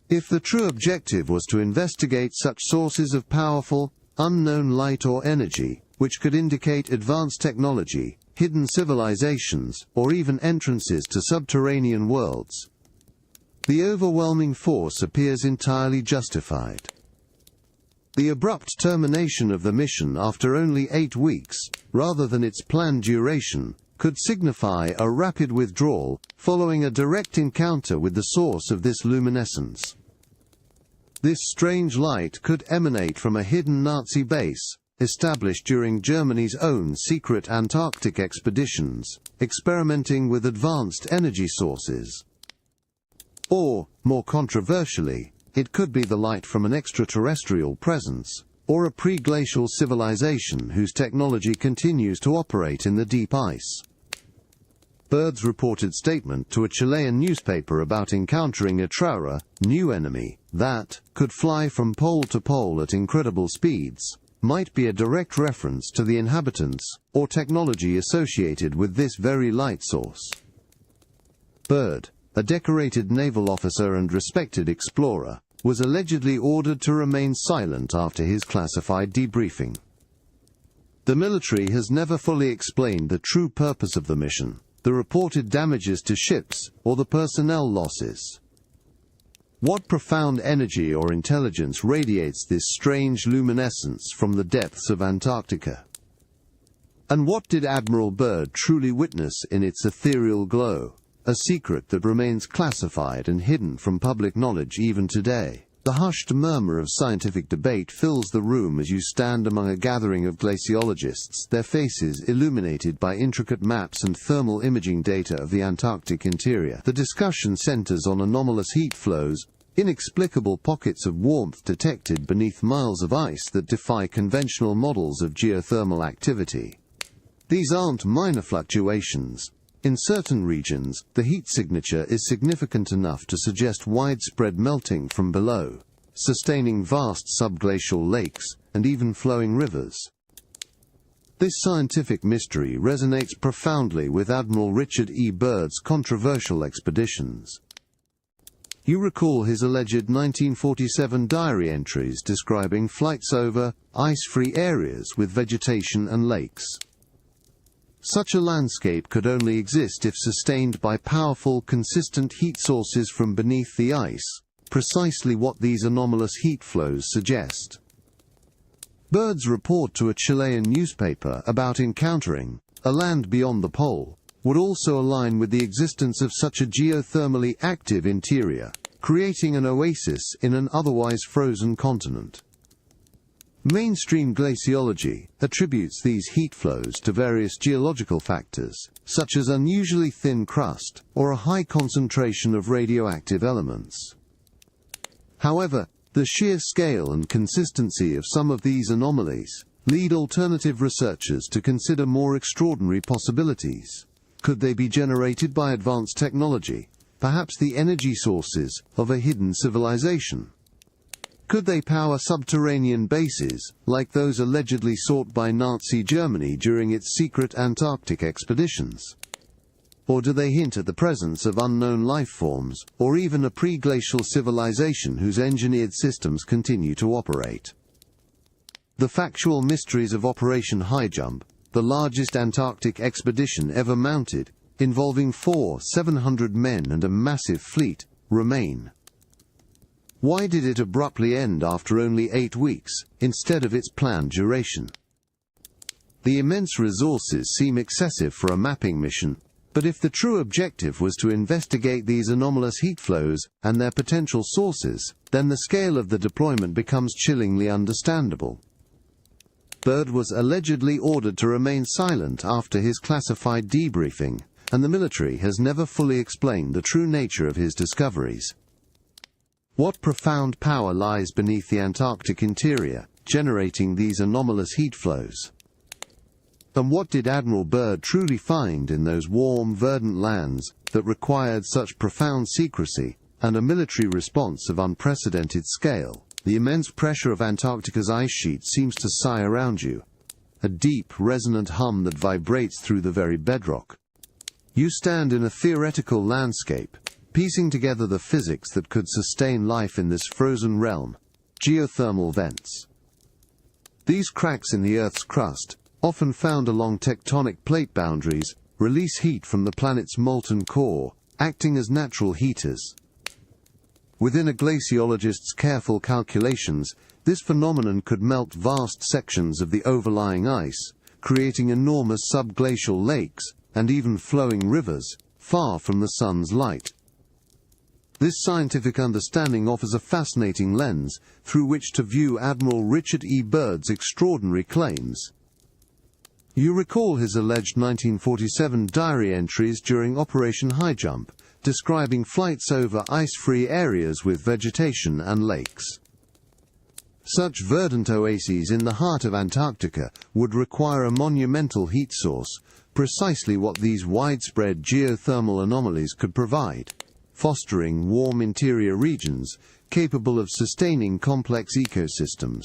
If the true objective was to investigate such sources of powerful, unknown light or energy, which could indicate advanced technology, hidden civilizations, or even entrances to subterranean worlds, the overwhelming force appears entirely justified. The abrupt termination of the mission after only 8 weeks, rather than its planned duration, could signify a rapid withdrawal following a direct encounter with the source of this luminescence. This strange light could emanate from a hidden Nazi base, established during Germany's own secret Antarctic expeditions, experimenting with advanced energy sources. Or, more controversially, it could be the light from an extraterrestrial presence, or a pre-glacial civilization whose technology continues to operate in the deep ice. Byrd's reported statement to a Chilean newspaper about encountering a new enemy that could fly from pole to pole at incredible speeds might be a direct reference to the inhabitants or technology associated with this very light source. Byrd, a decorated naval officer and respected explorer, was allegedly ordered to remain silent after his classified debriefing. The military has never fully explained the true purpose of the mission, the reported damages to ships, or the personnel losses. What profound energy or intelligence radiates this strange luminescence from the depths of Antarctica? And what did Admiral Byrd truly witness in its ethereal glow, a secret that remains classified and hidden from public knowledge even today? The hushed murmur of scientific debate fills the room as you stand among a gathering of glaciologists, their faces illuminated by intricate maps and thermal imaging data of the Antarctic interior. The discussion centers on anomalous heat flows, inexplicable pockets of warmth detected beneath miles of ice that defy conventional models of geothermal activity. These aren't minor fluctuations. In certain regions, the heat signature is significant enough to suggest widespread melting from below, sustaining vast subglacial lakes and even flowing rivers. This scientific mystery resonates profoundly with Admiral Richard E. Byrd's controversial expeditions. You recall his alleged 1947 diary entries describing flights over ice-free areas with vegetation and lakes. Such a landscape could only exist if sustained by powerful, consistent heat sources from beneath the ice, precisely what these anomalous heat flows suggest. Byrd's report to a Chilean newspaper about encountering a land beyond the pole would also align with the existence of such a geothermally active interior, creating an oasis in an otherwise frozen continent. Mainstream glaciology attributes these heat flows to various geological factors, such as unusually thin crust or a high concentration of radioactive elements. However, the sheer scale and consistency of some of these anomalies lead alternative researchers to consider more extraordinary possibilities. Could they be generated by advanced technology, perhaps the energy sources of a hidden civilization? Could they power subterranean bases, like those allegedly sought by Nazi Germany during its secret Antarctic expeditions? Or do they hint at the presence of unknown life forms, or even a pre-glacial civilization whose engineered systems continue to operate? The factual mysteries of Operation Highjump, the largest Antarctic expedition ever mounted, involving 700 men and a massive fleet, remain. Why did it abruptly end after only 8 weeks, instead of its planned duration? The immense resources seem excessive for a mapping mission, but if the true objective was to investigate these anomalous heat flows and their potential sources, then the scale of the deployment becomes chillingly understandable. Byrd was allegedly ordered to remain silent after his classified debriefing, and the military has never fully explained the true nature of his discoveries. What profound power lies beneath the Antarctic interior, generating these anomalous heat flows? And what did Admiral Byrd truly find in those warm, verdant lands that required such profound secrecy and a military response of unprecedented scale? The immense pressure of Antarctica's ice sheet seems to sigh around you, a deep, resonant hum that vibrates through the very bedrock. You stand in a theoretical landscape, piecing together the physics that could sustain life in this frozen realm, geothermal vents. These cracks in the Earth's crust, often found along tectonic plate boundaries, release heat from the planet's molten core, acting as natural heaters. Within a glaciologist's careful calculations, this phenomenon could melt vast sections of the overlying ice, creating enormous subglacial lakes and even flowing rivers, far from the sun's light. This scientific understanding offers a fascinating lens through which to view Admiral Richard E. Byrd's extraordinary claims. You recall his alleged 1947 diary entries during Operation Highjump, describing flights over ice-free areas with vegetation and lakes. Such verdant oases in the heart of Antarctica would require a monumental heat source, precisely what these widespread geothermal anomalies could provide, fostering warm interior regions capable of sustaining complex ecosystems.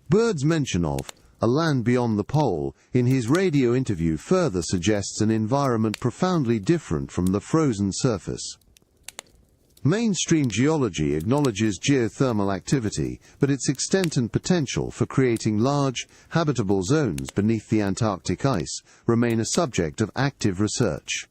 Byrd's mention of a land beyond the pole in his radio interview further suggests an environment profoundly different from the frozen surface. Mainstream geology acknowledges geothermal activity, but its extent and potential for creating large, habitable zones beneath the Antarctic ice remain a subject of active research.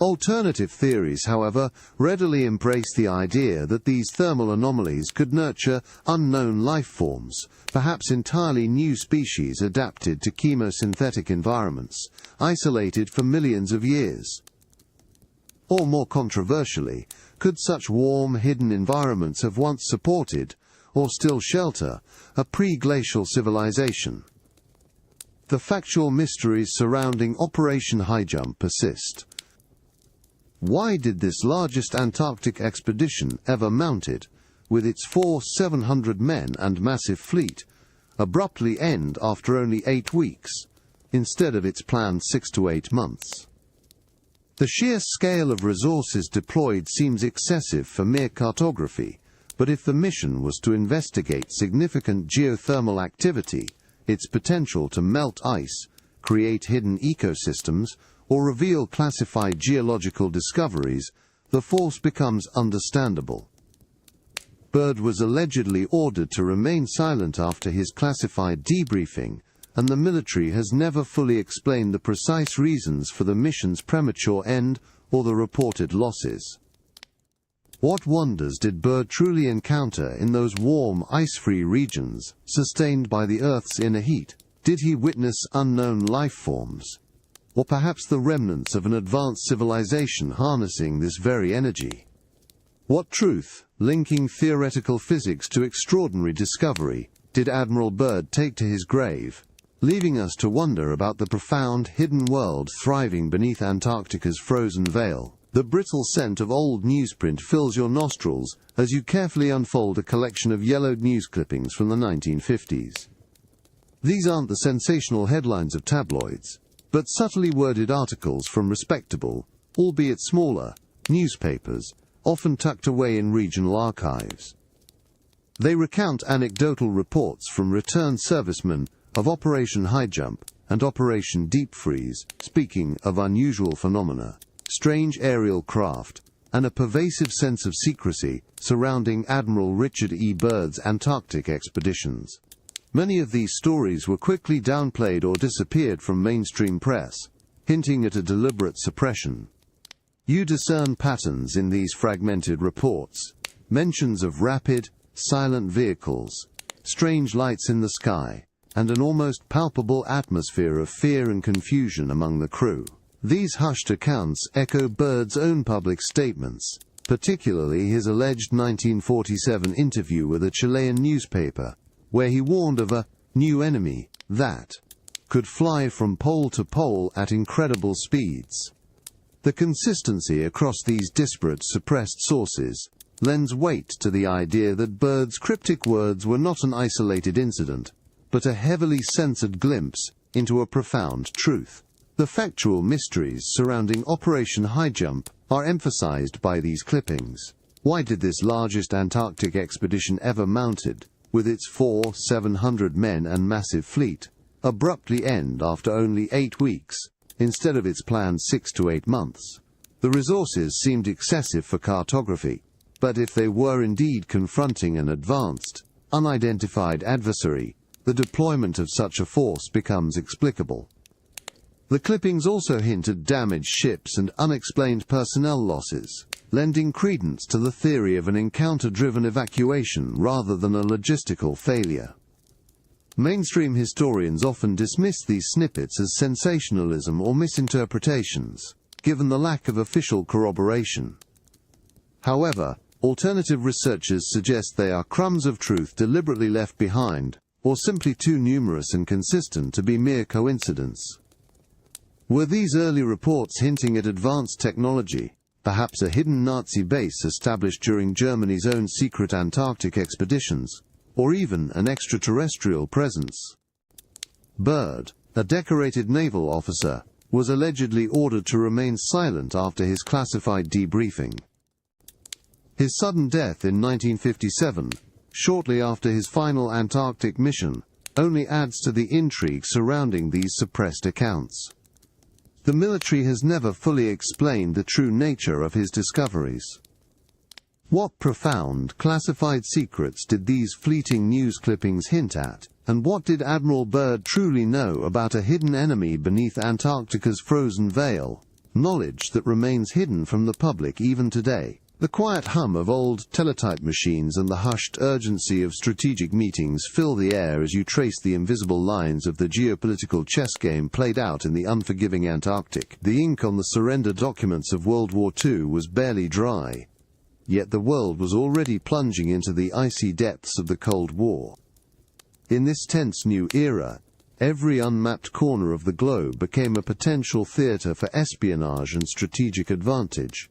Alternative theories, however, readily embrace the idea that these thermal anomalies could nurture unknown life forms, perhaps entirely new species adapted to chemosynthetic environments, isolated for millions of years. Or more controversially, could such warm, hidden environments have once supported, or still shelter, a pre-glacial civilization? The factual mysteries surrounding Operation Highjump persist. Why did this largest Antarctic expedition ever mounted, with its 700 men and massive fleet, abruptly end after only 8 weeks, instead of its planned 6 to 8 months? The sheer scale of resources deployed seems excessive for mere cartography, but if the mission was to investigate significant geothermal activity, its potential to melt ice, create hidden ecosystems, or reveal classified geological discoveries, the force becomes understandable. Byrd was allegedly ordered to remain silent after his classified debriefing, and the military has never fully explained the precise reasons for the mission's premature end or the reported losses. What wonders did Byrd truly encounter in those warm, ice-free regions, sustained by the Earth's inner heat? Did he witness unknown life forms? Or perhaps the remnants of an advanced civilization harnessing this very energy? What truth, linking theoretical physics to extraordinary discovery, did Admiral Byrd take to his grave, leaving us to wonder about the profound hidden world thriving beneath Antarctica's frozen veil? The brittle scent of old newsprint fills your nostrils as you carefully unfold a collection of yellowed news clippings from the 1950s. These aren't the sensational headlines of tabloids, but subtly worded articles from respectable, albeit smaller, newspapers, often tucked away in regional archives. They recount anecdotal reports from returned servicemen of Operation High Jump and Operation Deep Freeze, speaking of unusual phenomena, strange aerial craft, and a pervasive sense of secrecy surrounding Admiral Richard E. Byrd's Antarctic expeditions. Many of these stories were quickly downplayed or disappeared from mainstream press, hinting at a deliberate suppression. You discern patterns in these fragmented reports, mentions of rapid, silent vehicles, strange lights in the sky, and an almost palpable atmosphere of fear and confusion among the crew. These hushed accounts echo Byrd's own public statements, particularly his alleged 1947 interview with a Chilean newspaper, where he warned of a new enemy that could fly from pole to pole at incredible speeds. The consistency across these disparate suppressed sources lends weight to the idea that Byrd's cryptic words were not an isolated incident, but a heavily censored glimpse into a profound truth. The factual mysteries surrounding Operation High Jump are emphasized by these clippings. Why did this largest Antarctic expedition ever mounted, with its 700 men and massive fleet, abruptly end after only 8 weeks, instead of its planned 6 to 8 months? The resources seemed excessive for cartography, but if they were indeed confronting an advanced, unidentified adversary, the deployment of such a force becomes explicable. The clippings also hint at damaged ships and unexplained personnel losses, lending credence to the theory of an encounter-driven evacuation rather than a logistical failure. Mainstream historians often dismiss these snippets as sensationalism or misinterpretations, given the lack of official corroboration. However, alternative researchers suggest they are crumbs of truth deliberately left behind, or simply too numerous and consistent to be mere coincidence. Were these early reports hinting at advanced technology, perhaps a hidden Nazi base established during Germany's own secret Antarctic expeditions, or even an extraterrestrial presence? Byrd, a decorated naval officer, was allegedly ordered to remain silent after his classified debriefing. His sudden death in 1957, shortly after his final Antarctic mission, only adds to the intrigue surrounding these suppressed accounts. The military has never fully explained the true nature of his discoveries. What profound, classified secrets did these fleeting news clippings hint at, and what did Admiral Byrd truly know about a hidden enemy beneath Antarctica's frozen veil, knowledge that remains hidden from the public even today? The quiet hum of old teletype machines and the hushed urgency of strategic meetings fill the air as you trace the invisible lines of the geopolitical chess game played out in the unforgiving Antarctic. The ink on the surrender documents of World War II was barely dry, yet the world was already plunging into the icy depths of the Cold War. In this tense new era, every unmapped corner of the globe became a potential theater for espionage and strategic advantage.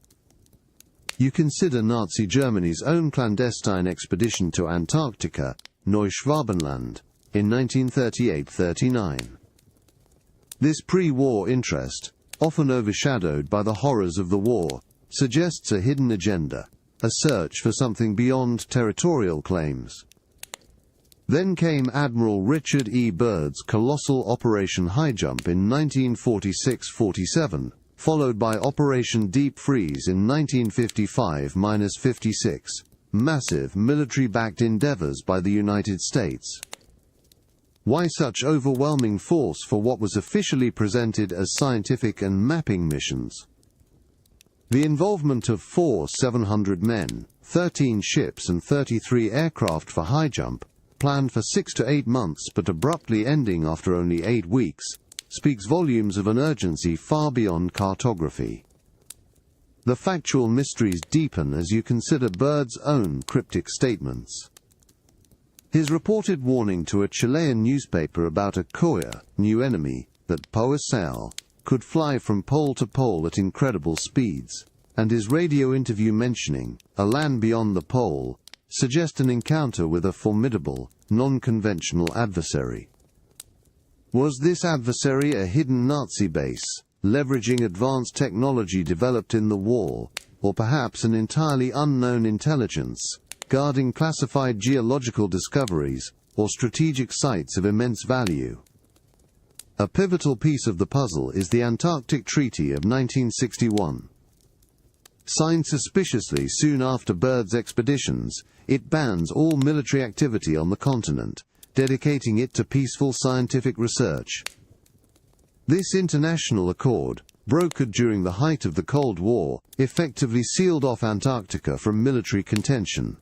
You consider Nazi Germany's own clandestine expedition to Antarctica, Neuschwabenland, in 1938-39. This pre-war interest, often overshadowed by the horrors of the war, suggests a hidden agenda, a search for something beyond territorial claims. Then came Admiral Richard E. Byrd's colossal Operation High Jump in 1946-47, followed by Operation Deep Freeze in 1955-56, massive military-backed endeavors by the United States. Why such overwhelming force for what was officially presented as scientific and mapping missions? The involvement of 4 700 men, 13 ships and 33 aircraft for high jump, planned for 6 to 8 months but abruptly ending after only 8 weeks, speaks volumes of an urgency far beyond cartography. The factual mysteries deepen as you consider Byrd's own cryptic statements. His reported warning to a Chilean newspaper about a Koya, new enemy, that Poisal could fly from pole to pole at incredible speeds, and his radio interview mentioning a land beyond the pole, suggest an encounter with a formidable, non-conventional adversary. Was this adversary a hidden Nazi base, leveraging advanced technology developed in the war, or perhaps an entirely unknown intelligence, guarding classified geological discoveries, or strategic sites of immense value? A pivotal piece of the puzzle is the Antarctic Treaty of 1961. Signed suspiciously soon after Byrd's expeditions, it bans all military activity on the continent, dedicating it to peaceful scientific research. This international accord, brokered during the height of the Cold War, effectively sealed off Antarctica from military contention.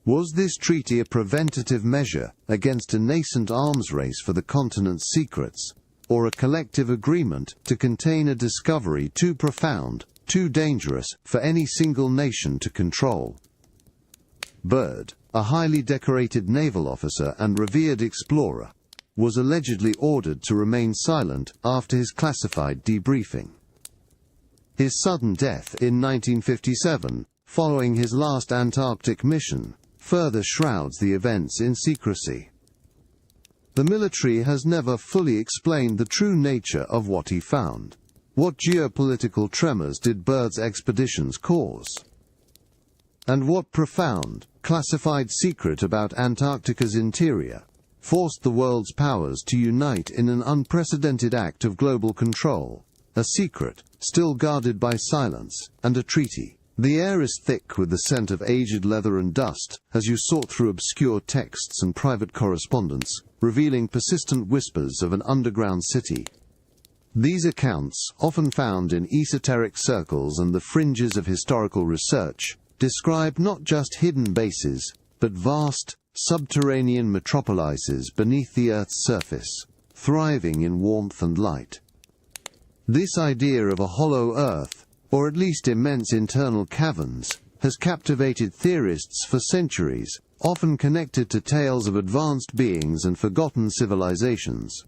Was this treaty a preventative measure against a nascent arms race for the continent's secrets, or a collective agreement to contain a discovery too profound, too dangerous for any single nation to control? Byrd, a highly decorated naval officer and revered explorer, was allegedly ordered to remain silent after his classified debriefing. His sudden death in 1957, following his last Antarctic mission, further shrouds the events in secrecy. The military has never fully explained the true nature of what he found. What geopolitical tremors did Byrd's expeditions cause? And what profound, classified secret about Antarctica's interior forced the world's powers to unite in an unprecedented act of global control? A secret, still guarded by silence, and a treaty. The air is thick with the scent of aged leather and dust as you sort through obscure texts and private correspondence, revealing persistent whispers of an underground city. These accounts, often found in esoteric circles and the fringes of historical research, describe not just hidden bases, but vast, subterranean metropolises beneath the Earth's surface, thriving in warmth and light. This idea of a hollow Earth, or at least immense internal caverns, has captivated theorists for centuries, often connected to tales of advanced beings and forgotten civilizations.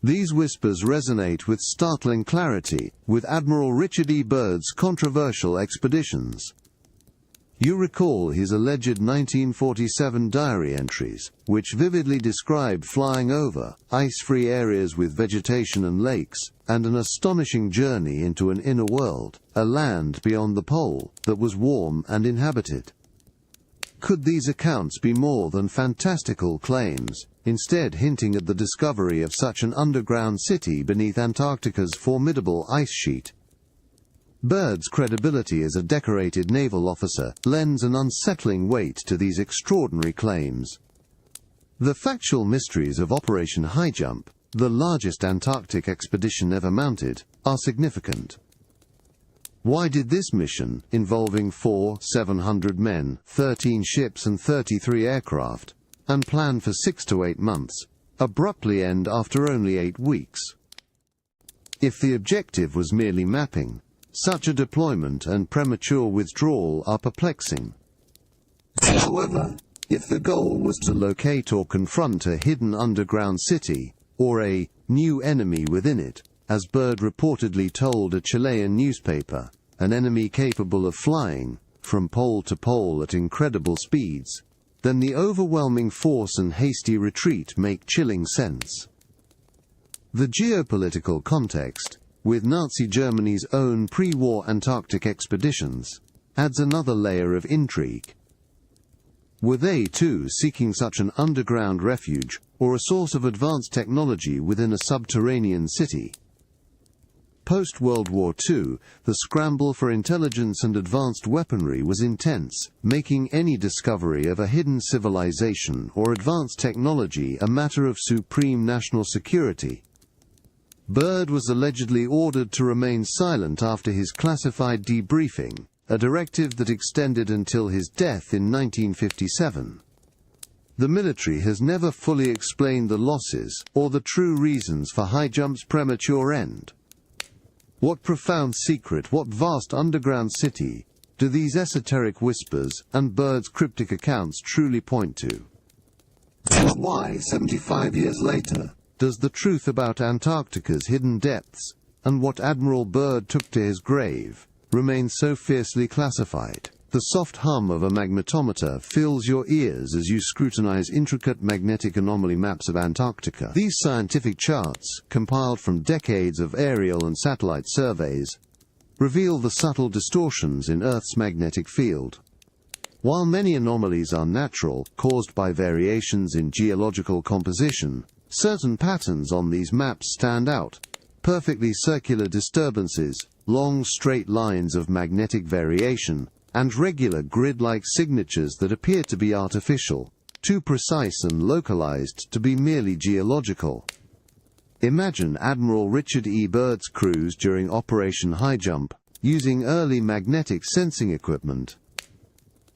These whispers resonate with startling clarity with Admiral Richard E. Byrd's controversial expeditions. You recall his alleged 1947 diary entries, which vividly describe flying over ice-free areas with vegetation and lakes, and an astonishing journey into an inner world, a land beyond the pole, that was warm and inhabited. Could these accounts be more than fantastical claims, instead hinting at the discovery of such an underground city beneath Antarctica's formidable ice sheet? Byrd's credibility as a decorated naval officer lends an unsettling weight to these extraordinary claims. The factual mysteries of Operation High Jump, the largest Antarctic expedition ever mounted, are significant. Why did this mission, involving 4 700 men, 13 ships and 33 aircraft, and planned for 6 to 8 months, abruptly end after only 8 weeks? If the objective was merely mapping, such a deployment and premature withdrawal are perplexing. However, if the goal was to locate or confront a hidden underground city, or a new enemy within it, as Byrd reportedly told a Chilean newspaper, an enemy capable of flying from pole to pole at incredible speeds, then the overwhelming force and hasty retreat make chilling sense. The geopolitical context, with Nazi Germany's own pre-war Antarctic expeditions, adds another layer of intrigue. Were they too seeking such an underground refuge, or a source of advanced technology within a subterranean city? Post-World War II, the scramble for intelligence and advanced weaponry was intense, making any discovery of a hidden civilization or advanced technology a matter of supreme national security. Byrd was allegedly ordered to remain silent after his classified debriefing, a directive that extended until his death in 1957. The military has never fully explained the losses or the true reasons for Highjump's premature end. What profound secret, what vast underground city do these esoteric whispers and Byrd's cryptic accounts truly point to? And why, 75 years later, does the truth about Antarctica's hidden depths and what Admiral Byrd took to his grave remain so fiercely classified? The soft hum of a magnetometer fills your ears as you scrutinize intricate magnetic anomaly maps of Antarctica. These scientific charts, compiled from decades of aerial and satellite surveys, reveal the subtle distortions in Earth's magnetic field. While many anomalies are natural, caused by variations in geological composition, certain patterns on these maps stand out. Perfectly circular disturbances, long straight lines of magnetic variation, and regular grid-like signatures that appear to be artificial, too precise and localized to be merely geological. Imagine Admiral Richard E. Byrd's crews during Operation Highjump, using early magnetic sensing equipment.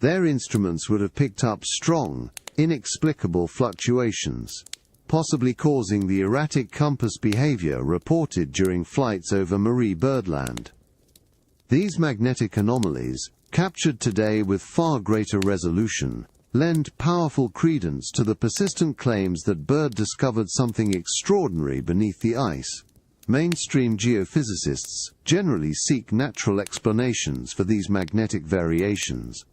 Their instruments would have picked up strong, inexplicable fluctuations, possibly causing the erratic compass behavior reported during flights over Marie Birdland. These magnetic anomalies, captured today with far greater resolution, lend powerful credence to the persistent claims that Byrd discovered something extraordinary beneath the ice. Mainstream geophysicists generally seek natural explanations for these magnetic variations.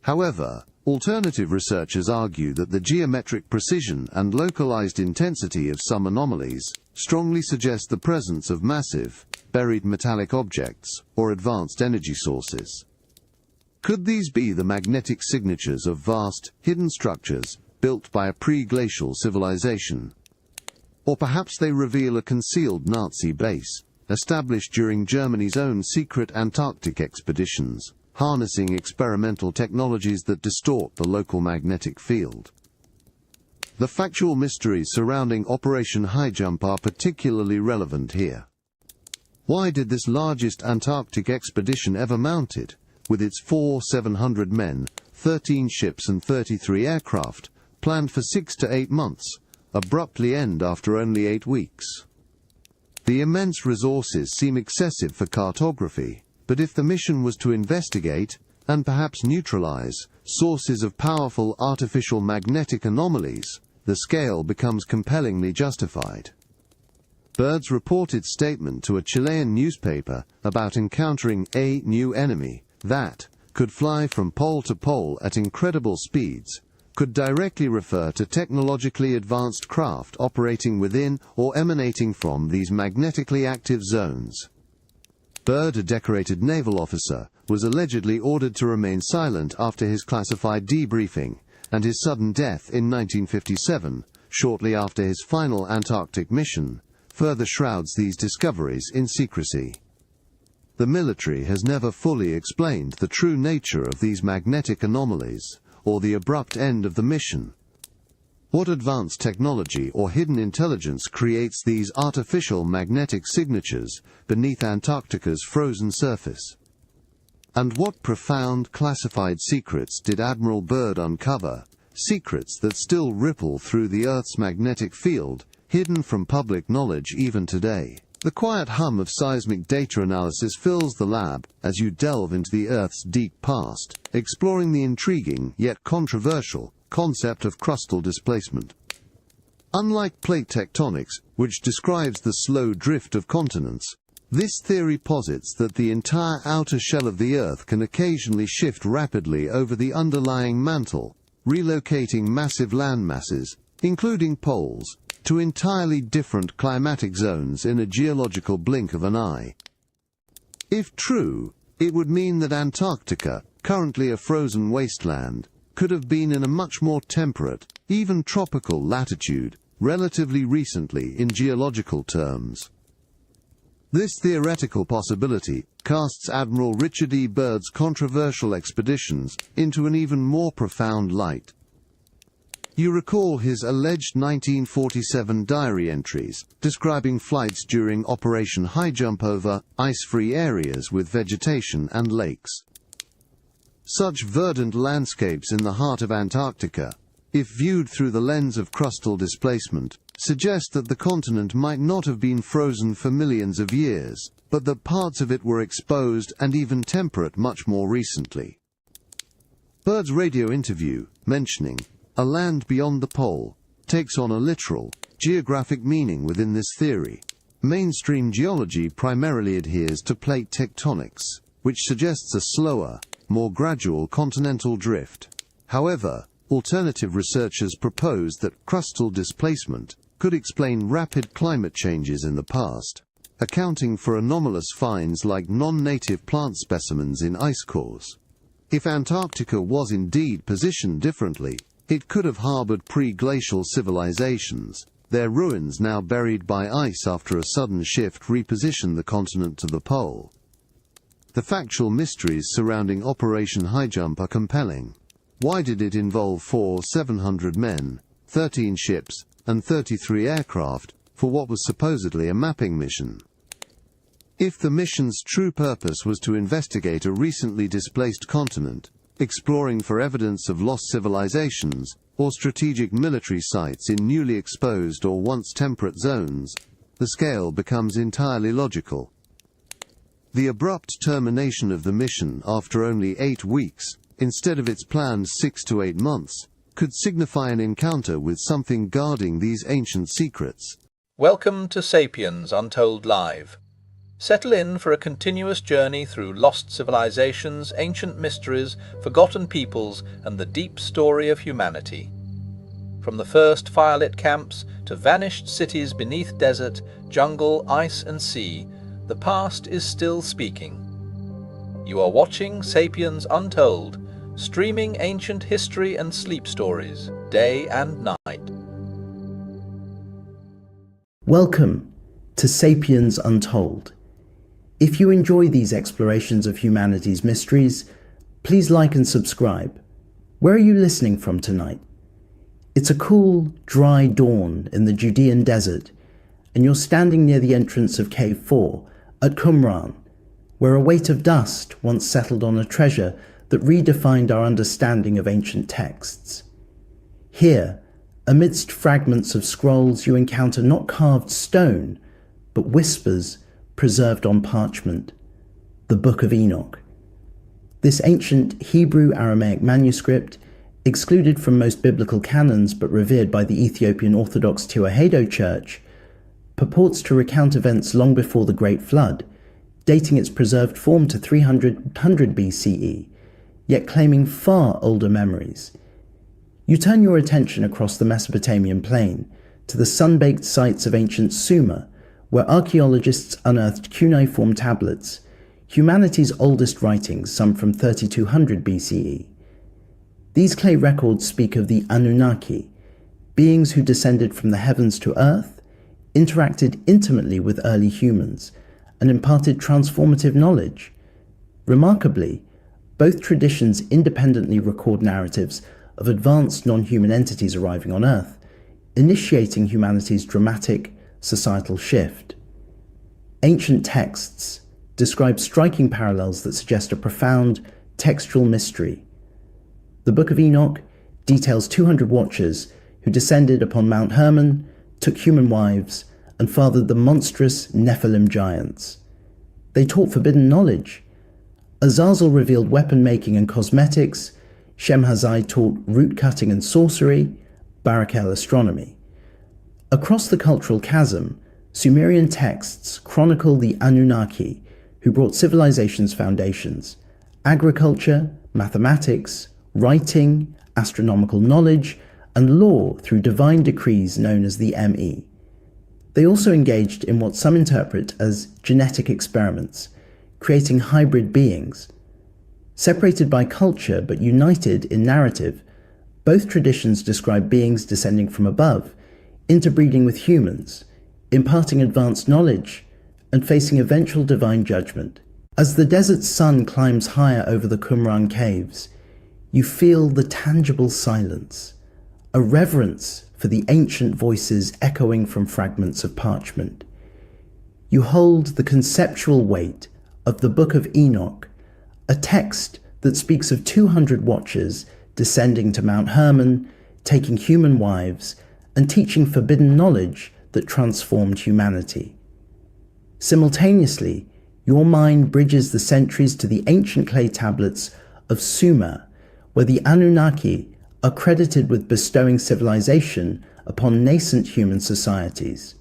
However, alternative researchers argue that the geometric precision and localized intensity of some anomalies strongly suggest the presence of massive, buried metallic objects or advanced energy sources. Could these be the magnetic signatures of vast, hidden structures built by a pre-glacial civilization? Or perhaps they reveal a concealed Nazi base, established during Germany's own secret Antarctic expeditions, harnessing experimental technologies that distort the local magnetic field. The factual mysteries surrounding Operation Highjump are particularly relevant here. Why did this largest Antarctic expedition ever mounted, with its 700 men, 13 ships and 33 aircraft, planned for 6 to 8 months, abruptly end after only 8 weeks? The immense resources seem excessive for cartography, but if the mission was to investigate, and perhaps neutralize, sources of powerful artificial magnetic anomalies, the scale becomes compellingly justified. Byrd's reported statement to a Chilean newspaper about encountering a new enemy that could fly from pole to pole at incredible speeds could directly refer to technologically advanced craft operating within or emanating from these magnetically active zones. Byrd, a decorated naval officer, was allegedly ordered to remain silent after his classified debriefing, and his sudden death in 1957, shortly after his final Antarctic mission, further shrouds these discoveries in secrecy. The military has never fully explained the true nature of these magnetic anomalies, or the abrupt end of the mission. What advanced technology or hidden intelligence creates these artificial magnetic signatures beneath Antarctica's frozen surface? And what profound classified secrets did Admiral Byrd uncover, secrets that still ripple through the Earth's magnetic field, hidden from public knowledge even today? The quiet hum of seismic data analysis fills the lab as you delve into the Earth's deep past, exploring the intriguing yet controversial concept of crustal displacement. Unlike plate tectonics, which describes the slow drift of continents, this theory posits that the entire outer shell of the Earth can occasionally shift rapidly over the underlying mantle, relocating massive landmasses, including poles, to entirely different climatic zones in a geological blink of an eye. If true, it would mean that Antarctica, currently a frozen wasteland, could have been in a much more temperate, even tropical latitude, relatively recently in geological terms. This theoretical possibility casts Admiral Richard E. Byrd's controversial expeditions into an even more profound light. You recall his alleged 1947 diary entries describing flights during Operation High Jump over ice-free areas with vegetation and lakes. Such verdant landscapes in the heart of Antarctica, if viewed through the lens of crustal displacement, suggest that the continent might not have been frozen for millions of years, but that parts of it were exposed and even temperate much more recently. Byrd's radio interview, mentioning a land beyond the pole, takes on a literal, geographic meaning within this theory. Mainstream geology primarily adheres to plate tectonics, which suggests a slower, more gradual continental drift. However, alternative researchers propose that crustal displacement could explain rapid climate changes in the past, accounting for anomalous finds like non-native plant specimens in ice cores. If Antarctica was indeed positioned differently, it could have harbored pre-glacial civilizations. Their ruins, now buried by ice after a sudden shift, reposition the continent to the pole. The factual mysteries surrounding Operation High Jump are compelling. Why did it involve 700 men, 13 ships, and 33 aircraft for what was supposedly a mapping mission? If the mission's true purpose was to investigate a recently displaced continent, exploring for evidence of lost civilizations or strategic military sites in newly exposed or once temperate zones, the scale becomes entirely logical. The abrupt termination of the mission after only 8 weeks, instead of its planned 6 to 8 months, could signify an encounter with something guarding these ancient secrets. Welcome to Sapiens Untold Live. Settle in for a continuous journey through lost civilizations, ancient mysteries, forgotten peoples, and the deep story of humanity. From the first firelit camps to vanished cities beneath desert, jungle, ice and sea, the past is still speaking. You are watching Sapiens Untold, streaming ancient history and sleep stories, day and night. Welcome to Sapiens Untold. If you enjoy these explorations of humanity's mysteries, please like and subscribe. Where are you listening from tonight? It's a cool, dry dawn in the Judean desert, and you're standing near the entrance of Cave 4 at Qumran, where a weight of dust once settled on a treasure that redefined our understanding of ancient texts. Here, amidst fragments of scrolls, you encounter not carved stone, but whispers preserved on parchment, the Book of Enoch. This ancient Hebrew-Aramaic manuscript, excluded from most biblical canons but revered by the Ethiopian Orthodox Tewahedo Church, purports to recount events long before the Great Flood, dating its preserved form to 300 BCE, yet claiming far older memories. You turn your attention across the Mesopotamian plain to the sun-baked sites of ancient Sumer, where archaeologists unearthed cuneiform tablets, humanity's oldest writings, some from 3200 BCE. These clay records speak of the Anunnaki, beings who descended from the heavens to earth, interacted intimately with early humans, and imparted transformative knowledge. Remarkably, both traditions independently record narratives of advanced non-human entities arriving on Earth, initiating humanity's dramatic societal shift. Ancient texts describe striking parallels that suggest a profound textual mystery. The Book of Enoch details 200 watchers who descended upon Mount Hermon, took human wives, and fathered the monstrous Nephilim giants. They taught forbidden knowledge. Azazel revealed weapon-making and cosmetics, Shemhazai taught root-cutting and sorcery, Barakel astronomy. Across the cultural chasm, Sumerian texts chronicle the Anunnaki, who brought civilization's foundations: agriculture, mathematics, writing, astronomical knowledge, and law through divine decrees known as the Me. They also engaged in what some interpret as genetic experiments, creating hybrid beings. Separated by culture but united in narrative, Both traditions describe beings descending from above, interbreeding with humans, imparting advanced knowledge, and facing eventual divine judgment. As the desert sun climbs higher over the Qumran caves, you feel the tangible silence, a reverence for the ancient voices echoing from fragments of parchment. You hold the conceptual weight of the Book of Enoch, a text that speaks of 200 watchers descending to Mount Hermon, taking human wives, and teaching forbidden knowledge that transformed humanity. Simultaneously, your mind bridges the centuries to the ancient clay tablets of Sumer, where the Anunnaki are credited with bestowing civilization upon nascent human societies.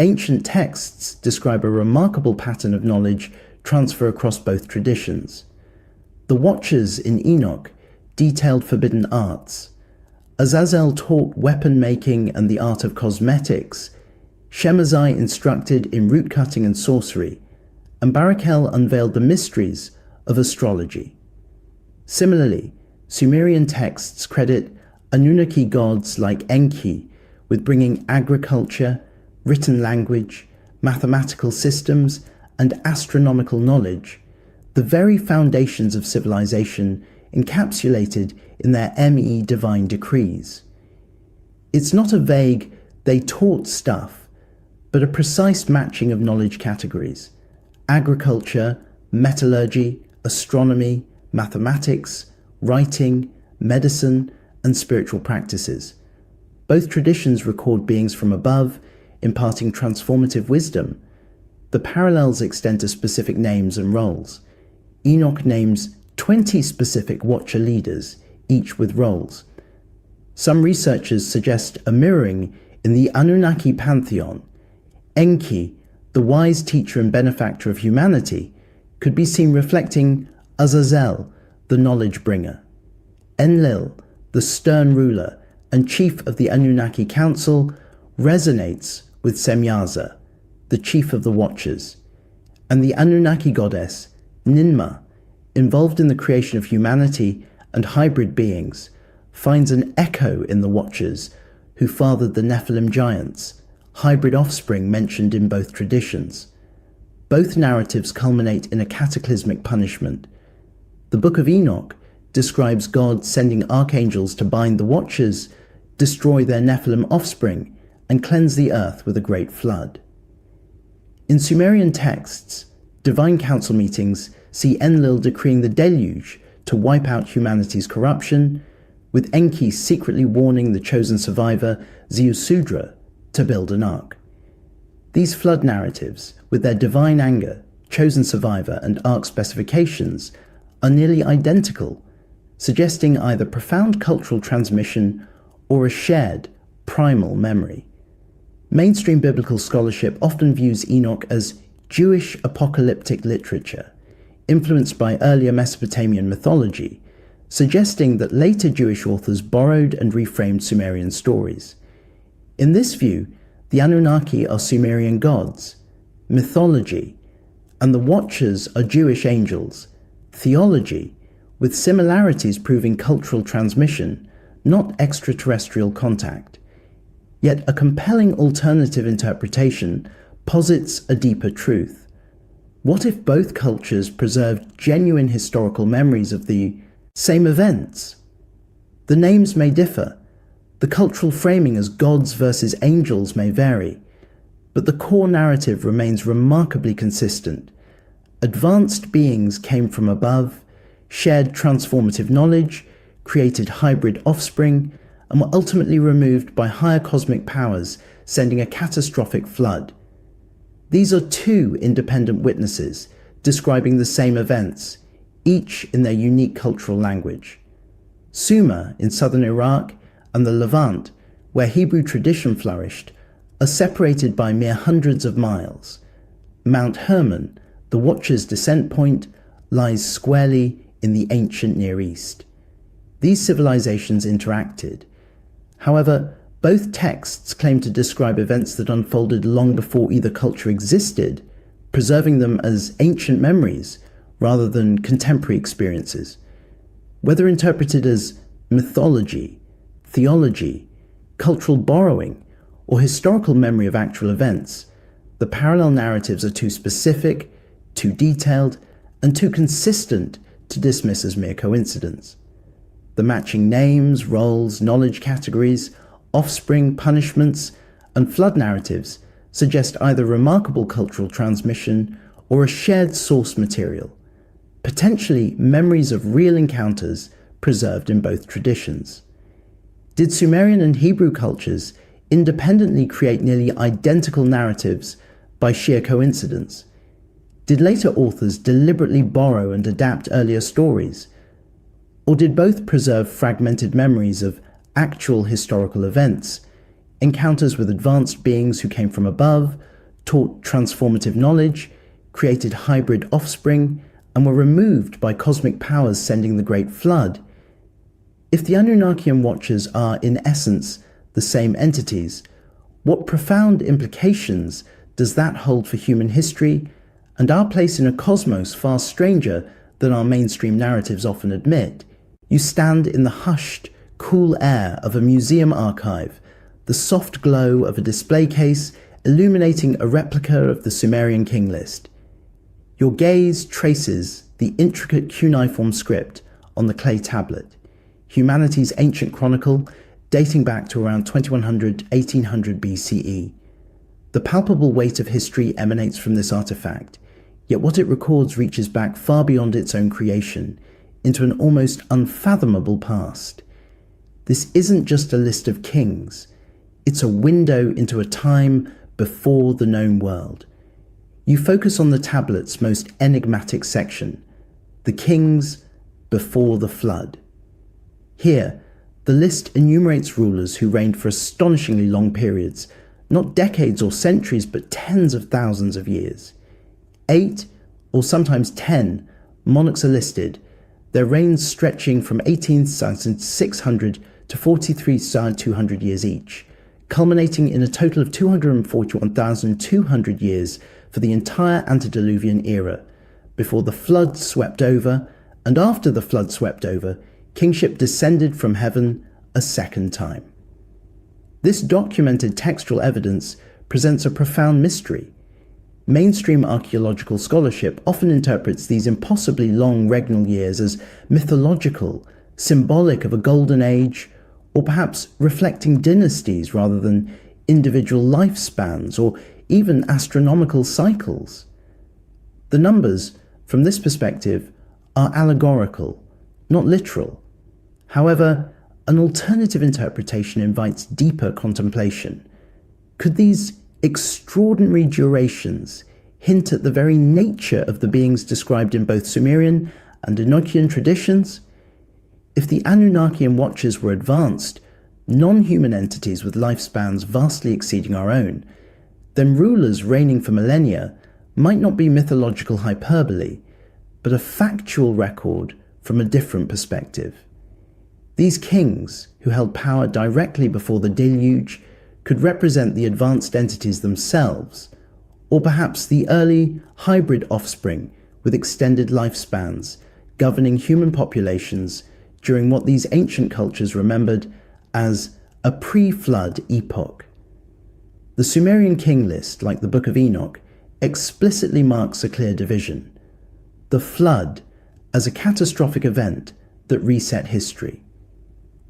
Ancient texts describe a remarkable pattern of knowledge transfer across both traditions. The Watchers in Enoch detailed forbidden arts. Azazel taught weapon making and the art of cosmetics. Shemazai instructed in root cutting and sorcery, and Barakel unveiled the mysteries of astrology. Similarly, Sumerian texts credit Anunnaki gods like Enki with bringing agriculture, written language, mathematical systems, and astronomical knowledge, the very foundations of civilization encapsulated in their ME divine decrees. It's not a vague, they taught stuff, but a precise matching of knowledge categories: agriculture, metallurgy, astronomy, mathematics, writing, medicine, and spiritual practices. Both traditions record beings from above, imparting transformative wisdom. The parallels extend to specific names and roles. Enoch names 20 specific Watcher leaders, each with roles. Some researchers suggest a mirroring in the Anunnaki pantheon. Enki, the wise teacher and benefactor of humanity, could be seen reflecting Azazel, the knowledge bringer. Enlil, the stern ruler and chief of the Anunnaki Council, resonates with Semyaza, the chief of the Watchers. And the Anunnaki goddess, Ninmah, involved in the creation of humanity and hybrid beings, finds an echo in the Watchers who fathered the Nephilim giants, hybrid offspring mentioned in both traditions. Both narratives culminate in a cataclysmic punishment. The Book of Enoch describes God sending archangels to bind the Watchers, destroy their Nephilim offspring, and cleanse the earth with a great flood. In Sumerian texts, divine council meetings see Enlil decreeing the deluge to wipe out humanity's corruption, with Enki secretly warning the chosen survivor, Ziusudra, to build an ark. These flood narratives, with their divine anger, chosen survivor, and ark specifications, are nearly identical, suggesting either profound cultural transmission or a shared, primal memory. Mainstream biblical scholarship often views Enoch as Jewish apocalyptic literature, influenced by earlier Mesopotamian mythology, suggesting that later Jewish authors borrowed and reframed Sumerian stories. In this view, the Anunnaki are Sumerian gods, mythology, and the Watchers are Jewish angels, theology, with similarities proving cultural transmission, not extraterrestrial contact. Yet a compelling alternative interpretation posits a deeper truth. What if both cultures preserved genuine historical memories of the same events? The names may differ, the cultural framing as gods versus angels may vary, but the core narrative remains remarkably consistent. Advanced beings came from above, shared transformative knowledge, created hybrid offspring, and were ultimately removed by higher cosmic powers, sending a catastrophic flood. These are two independent witnesses describing the same events, each in their unique cultural language. Sumer in southern Iraq and the Levant, where Hebrew tradition flourished, are separated by mere hundreds of miles. Mount Hermon, the Watcher's descent point, lies squarely in the ancient Near East. These civilizations interacted. However, both texts claim to describe events that unfolded long before either culture existed, preserving them as ancient memories rather than contemporary experiences. Whether interpreted as mythology, theology, cultural borrowing, or historical memory of actual events, the parallel narratives are too specific, too detailed, and too consistent to dismiss as mere coincidence. The matching names, roles, knowledge categories, offspring, punishments, and flood narratives suggest either remarkable cultural transmission or a shared source material, potentially memories of real encounters preserved in both traditions. Did Sumerian and Hebrew cultures independently create nearly identical narratives by sheer coincidence? Did later authors deliberately borrow and adapt earlier stories? Or did both preserve fragmented memories of actual historical events, encounters with advanced beings who came from above, taught transformative knowledge, created hybrid offspring, and were removed by cosmic powers sending the Great Flood? If the Anunnaki and Watchers are, in essence, the same entities, what profound implications does that hold for human history and our place in a cosmos far stranger than our mainstream narratives often admit? You stand in the hushed, cool air of a museum archive, the soft glow of a display case illuminating a replica of the Sumerian king list. Your gaze traces the intricate cuneiform script on the clay tablet, humanity's ancient chronicle dating back to around 2100-1800 BCE. The palpable weight of history emanates from this artifact, yet what it records reaches back far beyond its own creation, into an almost unfathomable past. This isn't just a list of kings, it's a window into a time before the known world. You focus on the tablet's most enigmatic section, the kings before the flood. Here, the list enumerates rulers who reigned for astonishingly long periods, not decades or centuries, but tens of thousands of years. 8, or sometimes 10, monarchs are listed, their reigns stretching from 18,600 to 43,200 years each, culminating in a total of 241,200 years for the entire antediluvian era, before the flood swept over, and after the flood swept over, kingship descended from heaven a second time. This documented textual evidence presents a profound mystery. Mainstream archaeological scholarship often interprets these impossibly long regnal years as mythological, symbolic of a golden age, or perhaps reflecting dynasties rather than individual lifespans or even astronomical cycles. The numbers, from this perspective, are allegorical, not literal. However, an alternative interpretation invites deeper contemplation. Could these extraordinary durations hint at the very nature of the beings described in both Sumerian and Enochian traditions? If the Anunnaki and Watchers were advanced, non-human entities with lifespans vastly exceeding our own, then rulers reigning for millennia might not be mythological hyperbole, but a factual record from a different perspective. These kings, who held power directly before the deluge, could represent the advanced entities themselves, or perhaps the early hybrid offspring with extended lifespans governing human populations during what these ancient cultures remembered as a pre-flood epoch. The Sumerian king list, like the Book of Enoch, explicitly marks a clear division: the flood as a catastrophic event that reset history.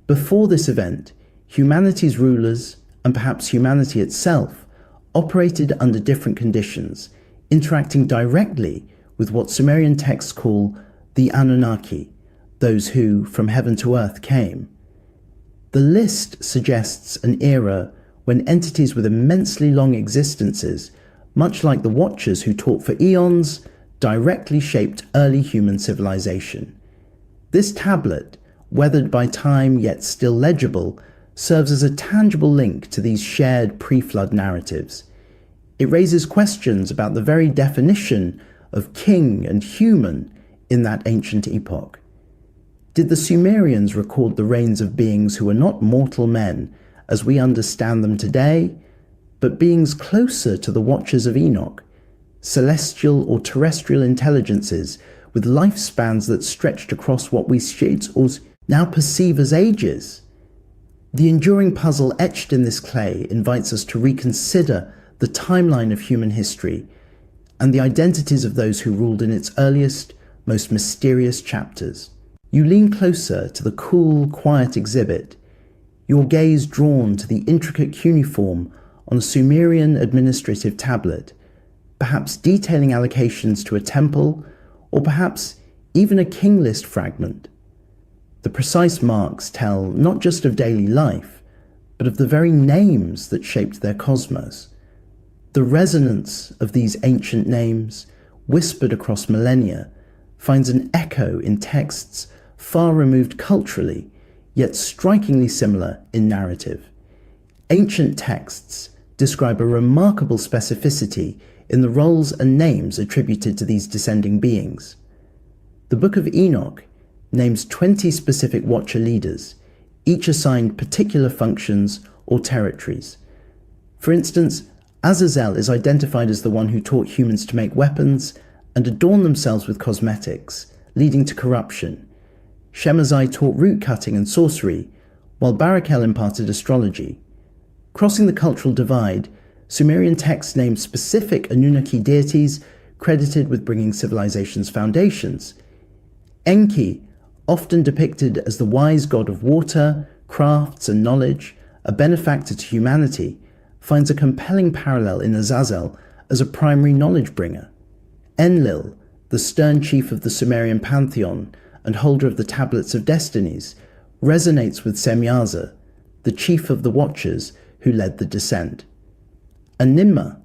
Before this event, humanity's rulers, and perhaps humanity itself, operated under different conditions, interacting directly with what Sumerian texts call the Anunnaki, those who from heaven to earth came. The list suggests an era when entities with immensely long existences, much like the Watchers who taught for eons, directly shaped early human civilization. This tablet, weathered by time yet still legible, serves as a tangible link to these shared pre-flood narratives. It raises questions about the very definition of king and human in that ancient epoch. Did the Sumerians record the reigns of beings who were not mortal men as we understand them today, but beings closer to the Watchers of Enoch, celestial or terrestrial intelligences with lifespans that stretched across what we now perceive as ages? The enduring puzzle etched in this clay invites us to reconsider the timeline of human history and the identities of those who ruled in its earliest, most mysterious chapters. You lean closer to the cool, quiet exhibit, your gaze drawn to the intricate cuneiform on a Sumerian administrative tablet, perhaps detailing allocations to a temple, or perhaps even a king list fragment. The precise marks tell not just of daily life, but of the very names that shaped their cosmos. The resonance of these ancient names, whispered across millennia, finds an echo in texts far removed culturally, yet strikingly similar in narrative. Ancient texts describe a remarkable specificity in the roles and names attributed to these descending beings. The Book of Enoch names 20 specific Watcher leaders, each assigned particular functions or territories. For instance, Azazel is identified as the one who taught humans to make weapons and adorn themselves with cosmetics, leading to corruption. Shemazai taught root cutting and sorcery, while Barakel imparted astrology. Crossing the cultural divide, Sumerian texts name specific Anunnaki deities credited with bringing civilization's foundations. Enki, often depicted as the wise god of water, crafts, and knowledge, a benefactor to humanity, finds a compelling parallel in Azazel as a primary knowledge bringer. Enlil, the stern chief of the Sumerian pantheon and holder of the Tablets of Destinies, resonates with Semyaza, the chief of the Watchers who led the descent. Animma,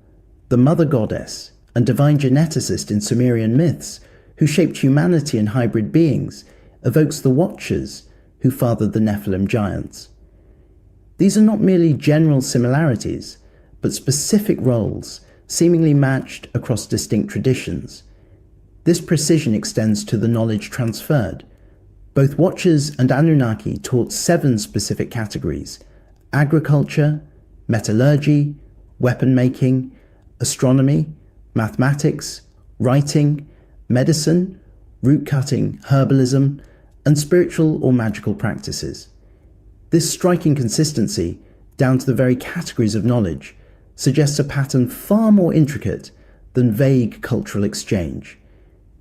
the mother goddess and divine geneticist in Sumerian myths, who shaped humanity and hybrid beings, evokes the Watchers who fathered the Nephilim giants. These are not merely general similarities, but specific roles, seemingly matched across distinct traditions. This precision extends to the knowledge transferred. Both Watchers and Anunnaki taught 7 specific categories: agriculture, metallurgy, weapon making, astronomy, mathematics, writing, medicine, root cutting, herbalism, and spiritual or magical practices. This striking consistency, down to the very categories of knowledge, suggests a pattern far more intricate than vague cultural exchange.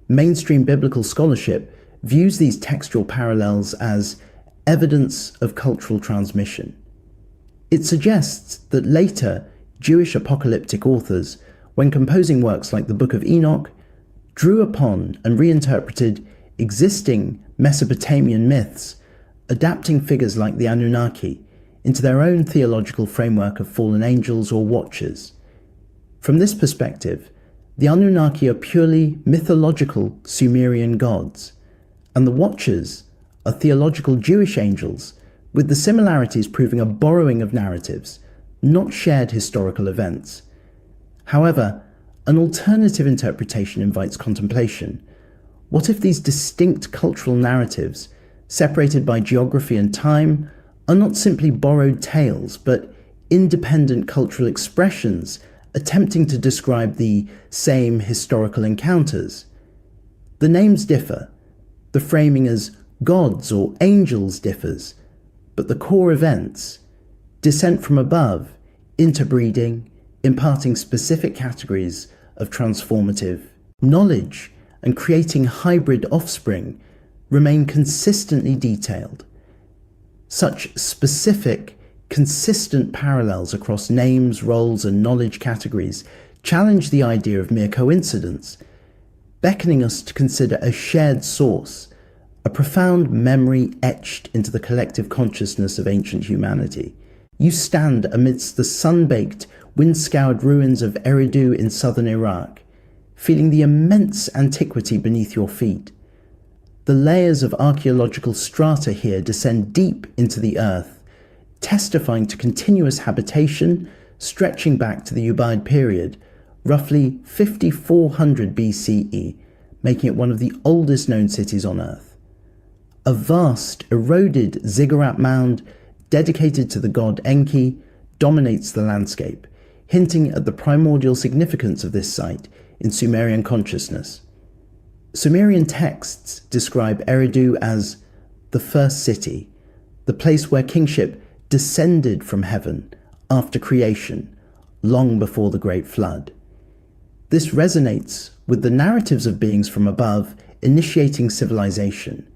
Mainstream biblical scholarship views these textual parallels as evidence of cultural transmission. It suggests that later Jewish apocalyptic authors, when composing works like the Book of Enoch, drew upon and reinterpreted existing Mesopotamian myths, adapting figures like the Anunnaki into their own theological framework of fallen angels or watchers. From this perspective, the Anunnaki are purely mythological Sumerian gods, and the watchers are theological Jewish angels, with the similarities proving a borrowing of narratives, not shared historical events. However, an alternative interpretation invites contemplation. What if these distinct cultural narratives, separated by geography and time, are not simply borrowed tales, but independent cultural expressions attempting to describe the same historical encounters? The names differ, the framing as gods or angels differs, but the core events, descent from above, interbreeding, imparting specific categories of transformative knowledge, and creating hybrid offspring, remain consistently detailed. Such specific, consistent parallels across names, roles, and knowledge categories challenge the idea of mere coincidence, beckoning us to consider a shared source, a profound memory etched into the collective consciousness of ancient humanity. You stand amidst the sun-baked, wind-scoured ruins of Eridu in southern Iraq, feeling the immense antiquity beneath your feet. The layers of archaeological strata here descend deep into the earth, testifying to continuous habitation stretching back to the Ubaid period, roughly 5400 BCE, making it one of the oldest known cities on Earth. A vast, eroded ziggurat mound dedicated to the god Enki dominates the landscape, hinting at the primordial significance of this site in Sumerian consciousness. Sumerian texts describe Eridu as the first city, the place where kingship descended from heaven after creation, long before the Great Flood. This resonates with the narratives of beings from above initiating civilization.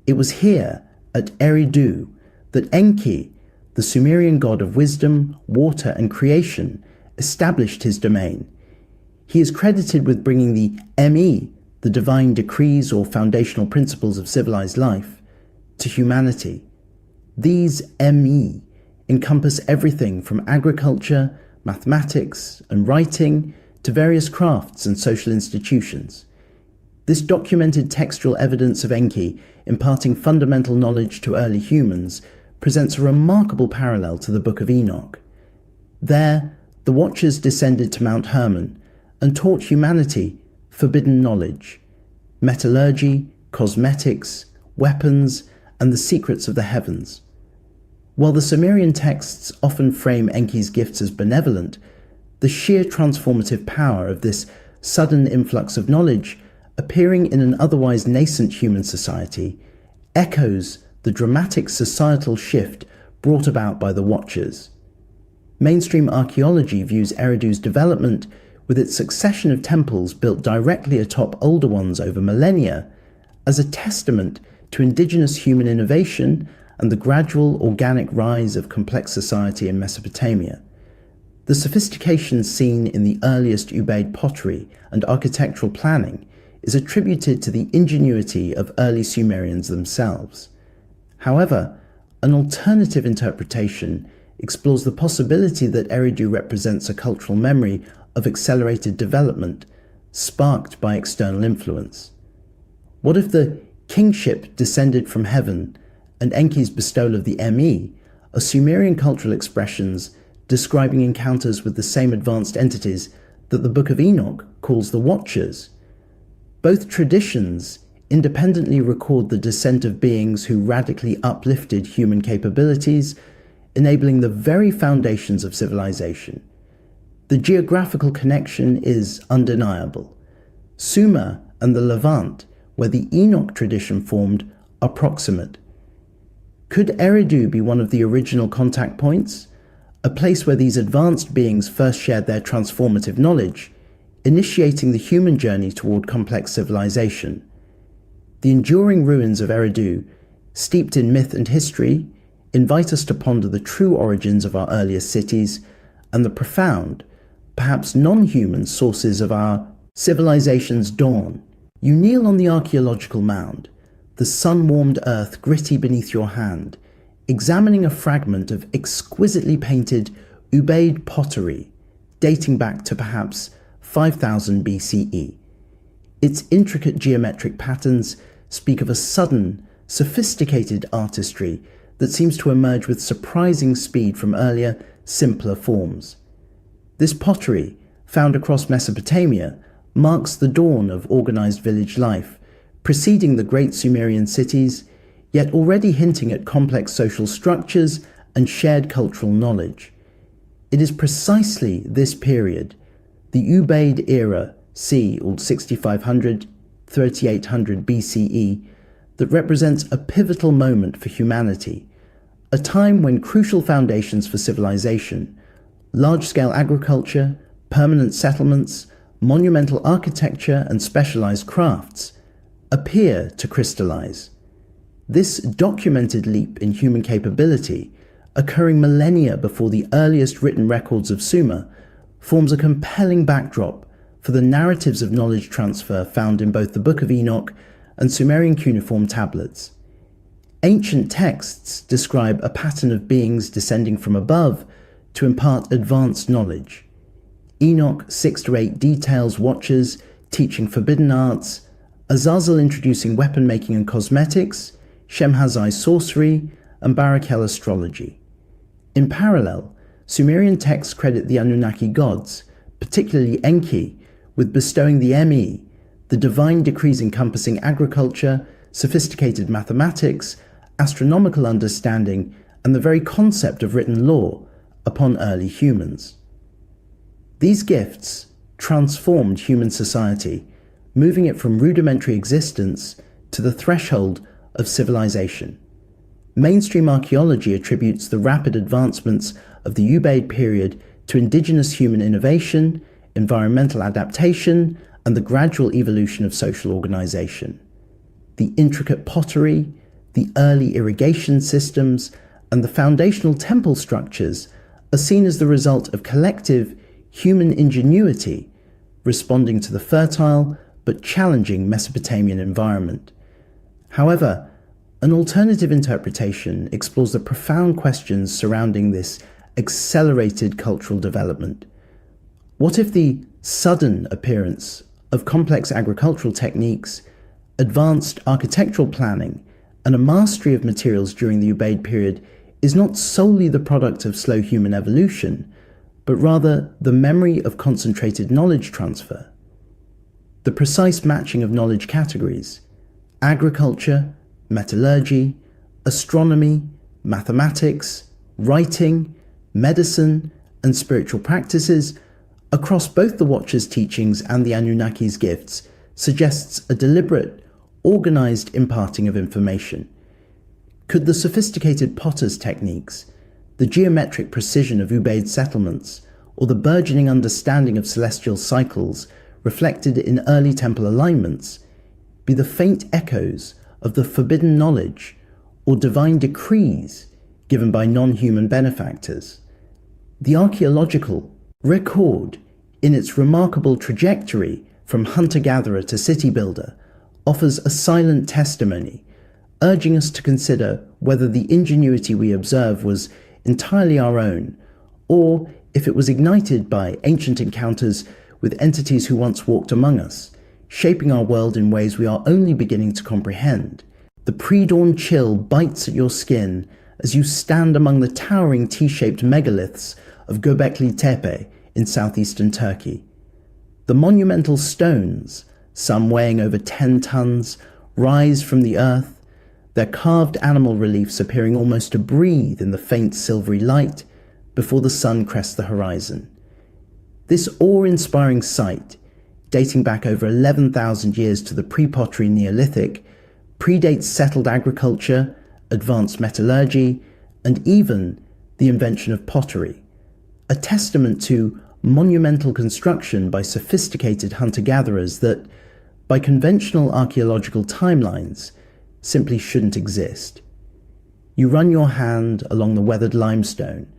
It was here, at Eridu, that Enki, the Sumerian god of wisdom, water, and creation, established his domain. He is credited with bringing the Me, the divine decrees or foundational principles of civilized life, to humanity. These Me encompass everything from agriculture, mathematics, and writing to various crafts and social institutions. This documented textual evidence of Enki imparting fundamental knowledge to early humans presents a remarkable parallel to the Book of Enoch. There, the Watchers descended to Mount Hermon and taught humanity forbidden knowledge, metallurgy, cosmetics, weapons, and the secrets of the heavens. While the Sumerian texts often frame Enki's gifts as benevolent, the sheer transformative power of this sudden influx of knowledge appearing in an otherwise nascent human society echoes the dramatic societal shift brought about by the Watchers. Mainstream archaeology views Eridu's development, with its succession of temples built directly atop older ones over millennia, as a testament to indigenous human innovation and the gradual organic rise of complex society in Mesopotamia. The sophistication seen in the earliest Ubaid pottery and architectural planning is attributed to the ingenuity of early Sumerians themselves. However, an alternative interpretation explores the possibility that Eridu represents a cultural memory of accelerated development sparked by external influence. What if the kingship descended from heaven and Enki's bestowal of the Me are Sumerian cultural expressions describing encounters with the same advanced entities that the Book of Enoch calls the Watchers? Both traditions independently record the descent of beings who radically uplifted human capabilities, enabling the very foundations of civilization. The geographical connection is undeniable. Sumer and the Levant, where the Enoch tradition formed, are proximate. Could Eridu be one of the original contact points? A place where these advanced beings first shared their transformative knowledge, initiating the human journey toward complex civilization. The enduring ruins of Eridu, steeped in myth and history, invite us to ponder the true origins of our earliest cities and the profound, perhaps non-human sources of our civilization's dawn. You kneel on the archaeological mound, the sun-warmed earth gritty beneath your hand, examining a fragment of exquisitely painted Ubaid pottery dating back to perhaps 5000 BCE. Its intricate geometric patterns speak of a sudden, sophisticated artistry that seems to emerge with surprising speed from earlier, simpler forms. This pottery, found across Mesopotamia, marks the dawn of organized village life, preceding the great Sumerian cities, yet already hinting at complex social structures and shared cultural knowledge. It is precisely this period, the Ubaid era, c. 6500, 3800 BCE, that represents a pivotal moment for humanity, a time when crucial foundations for civilization, large-scale agriculture, permanent settlements, monumental architecture, and specialized crafts appear to crystallize. This documented leap in human capability, occurring millennia before the earliest written records of Sumer, forms a compelling backdrop for the narratives of knowledge transfer found in both the Book of Enoch and Sumerian cuneiform tablets. Ancient texts describe a pattern of beings descending from above to impart advanced knowledge. Enoch 6-8 details Watchers teaching forbidden arts, Azazel introducing weapon-making and cosmetics, Shemhazai sorcery, and Barakel astrology. In parallel, Sumerian texts credit the Anunnaki gods, particularly Enki, with bestowing the Me, the divine decrees encompassing agriculture, sophisticated mathematics, astronomical understanding, and the very concept of written law upon early humans. These gifts transformed human society, moving it from rudimentary existence to the threshold of civilization. Mainstream archaeology attributes the rapid advancements of the Ubaid period to indigenous human innovation, environmental adaptation, and the gradual evolution of social organization. The intricate pottery, the early irrigation systems, and the foundational temple structures are seen as the result of collective human ingenuity responding to the fertile but challenging Mesopotamian environment. However, an alternative interpretation explores the profound questions surrounding this accelerated cultural development. What if the sudden appearance of complex agricultural techniques, advanced architectural planning, and a mastery of materials during the Ubaid period is not solely the product of slow human evolution, but rather the memory of concentrated knowledge transfer? The precise matching of knowledge categories, agriculture, metallurgy, astronomy, mathematics, writing, medicine, and spiritual practices across both the Watchers' teachings and the Anunnaki's gifts suggests a deliberate, organized imparting of information. Could the sophisticated potter's techniques, the geometric precision of Ubaid settlements, or the burgeoning understanding of celestial cycles reflected in early temple alignments be the faint echoes of the forbidden knowledge or divine decrees given by non-human benefactors? The archaeological record, in its remarkable trajectory from hunter-gatherer to city builder, offers a silent testimony, urging us to consider whether the ingenuity we observe was entirely our own, or if it was ignited by ancient encounters with entities who once walked among us, shaping our world in ways we are only beginning to comprehend. The pre-dawn chill bites at your skin as you stand among the towering T-shaped megaliths of Göbekli Tepe in southeastern Turkey. The monumental stones, some weighing over 10 tons, rise from the earth, their carved animal reliefs appearing almost to breathe in the faint silvery light before the sun crests the horizon. This awe-inspiring sight, dating back over 11,000 years to the pre-pottery Neolithic, predates settled agriculture, advanced metallurgy, and even the invention of pottery, a testament to monumental construction by sophisticated hunter-gatherers that, by conventional archaeological timelines, simply shouldn't exist. You run your hand along the weathered limestone,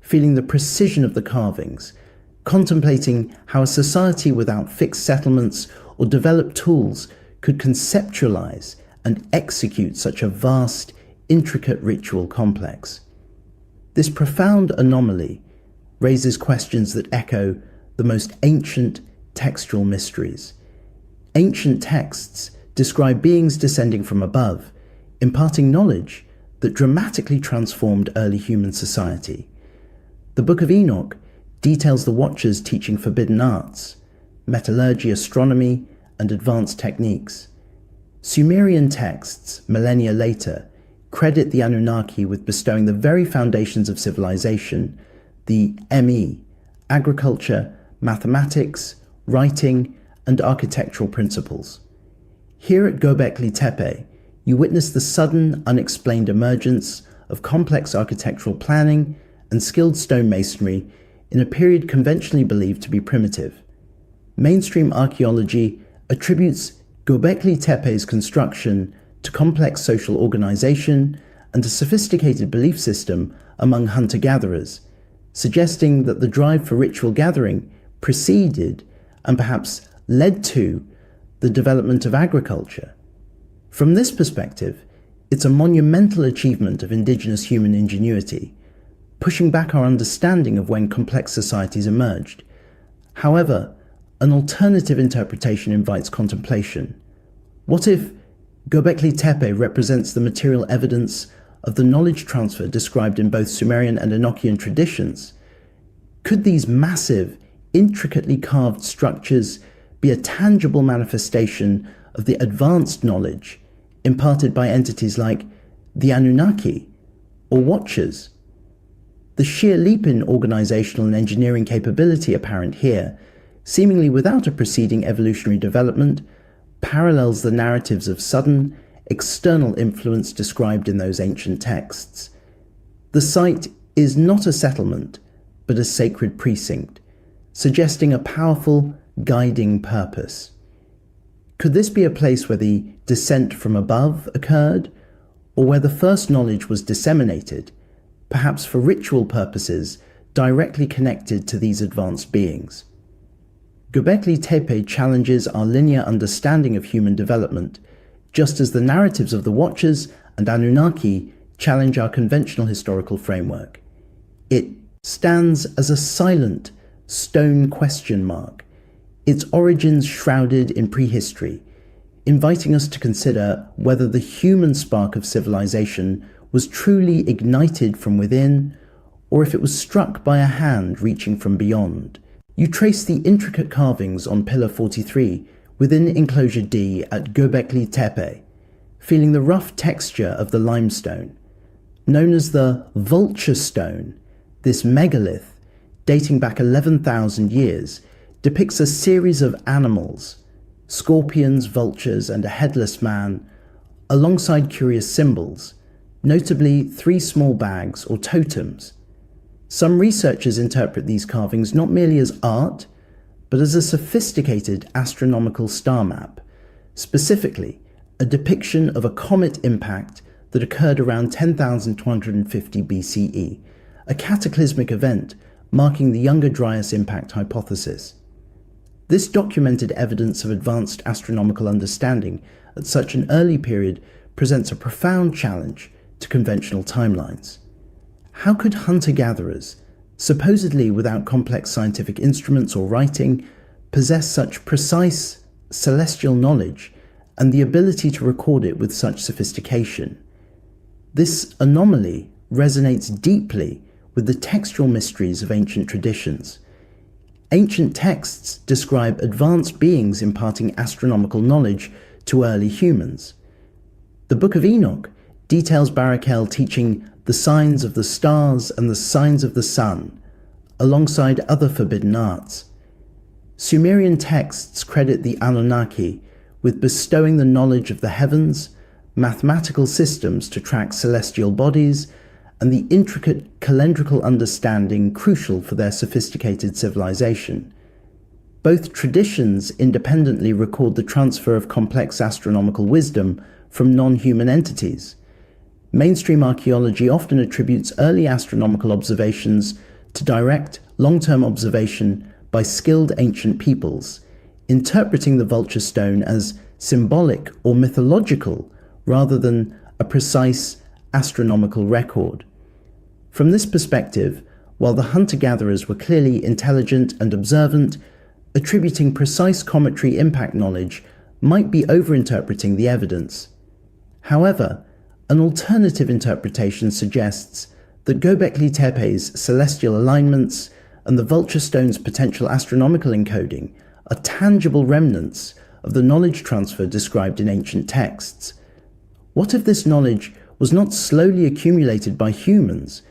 feeling the precision of the carvings, contemplating how a society without fixed settlements or developed tools could conceptualize and execute such a vast, intricate ritual complex. This profound anomaly raises questions that echo the most ancient textual mysteries. Ancient texts describe beings descending from above, imparting knowledge that dramatically transformed early human society. The Book of Enoch details the Watchers teaching forbidden arts, metallurgy, astronomy, and advanced techniques. Sumerian texts, millennia later, credit the Anunnaki with bestowing the very foundations of civilization, the ME, agriculture, mathematics, writing, and architectural principles. Here at Göbekli Tepe, you witness the sudden, unexplained emergence of complex architectural planning and skilled stonemasonry in a period conventionally believed to be primitive. Mainstream archaeology attributes Göbekli Tepe's construction to complex social organization and a sophisticated belief system among hunter-gatherers, suggesting that the drive for ritual gathering preceded and perhaps led to the development of agriculture. From this perspective, it's a monumental achievement of indigenous human ingenuity, pushing back our understanding of when complex societies emerged. However, an alternative interpretation invites contemplation. What if Göbekli Tepe represents the material evidence of the knowledge transfer described in both Sumerian and Enochian traditions? Could these massive, intricately carved structures be a tangible manifestation of the advanced knowledge imparted by entities like the Anunnaki or Watchers? The sheer leap in organizational and engineering capability apparent here, seemingly without a preceding evolutionary development, parallels the narratives of sudden, external influence described in those ancient texts. The site is not a settlement, but a sacred precinct, suggesting a powerful, guiding purpose. Could this be a place where the descent from above occurred, or where the first knowledge was disseminated, perhaps for ritual purposes directly connected to these advanced beings? Göbekli Tepe challenges our linear understanding of human development, just as the narratives of the Watchers and Anunnaki challenge our conventional historical framework. It stands as a silent stone question mark, its origins shrouded in prehistory, inviting us to consider whether the human spark of civilization was truly ignited from within, or if it was struck by a hand reaching from beyond. You trace the intricate carvings on Pillar 43 within Enclosure D at Göbekli Tepe, feeling the rough texture of the limestone. Known as the Vulture Stone, this megalith, dating back 11,000 years, depicts a series of animals, scorpions, vultures, and a headless man, alongside curious symbols, notably 3 small bags or totems. Some researchers interpret these carvings not merely as art, but as a sophisticated astronomical star map, specifically a depiction of a comet impact that occurred around 10,250 BCE, a cataclysmic event marking the Younger Dryas impact hypothesis. This documented evidence of advanced astronomical understanding at such an early period presents a profound challenge to conventional timelines. How could hunter-gatherers, supposedly without complex scientific instruments or writing, possess such precise celestial knowledge and the ability to record it with such sophistication? This anomaly resonates deeply with the textual mysteries of ancient traditions. Ancient texts describe advanced beings imparting astronomical knowledge to early humans. The Book of Enoch details Barakel teaching the signs of the stars and the signs of the sun, alongside other forbidden arts. Sumerian texts credit the Anunnaki with bestowing the knowledge of the heavens, mathematical systems to track celestial bodies, and the intricate calendrical understanding crucial for their sophisticated civilization. Both traditions independently record the transfer of complex astronomical wisdom from non-human entities. Mainstream archaeology often attributes early astronomical observations to direct, long-term observation by skilled ancient peoples, interpreting the vulture stone as symbolic or mythological rather than a precise astronomical record. From this perspective, while the hunter-gatherers were clearly intelligent and observant, attributing precise cometary impact knowledge might be overinterpreting the evidence. However, an alternative interpretation suggests that Göbekli Tepe's celestial alignments and the vulture stone's potential astronomical encoding are tangible remnants of the knowledge transfer described in ancient texts. What if this knowledge was not slowly accumulated by humans,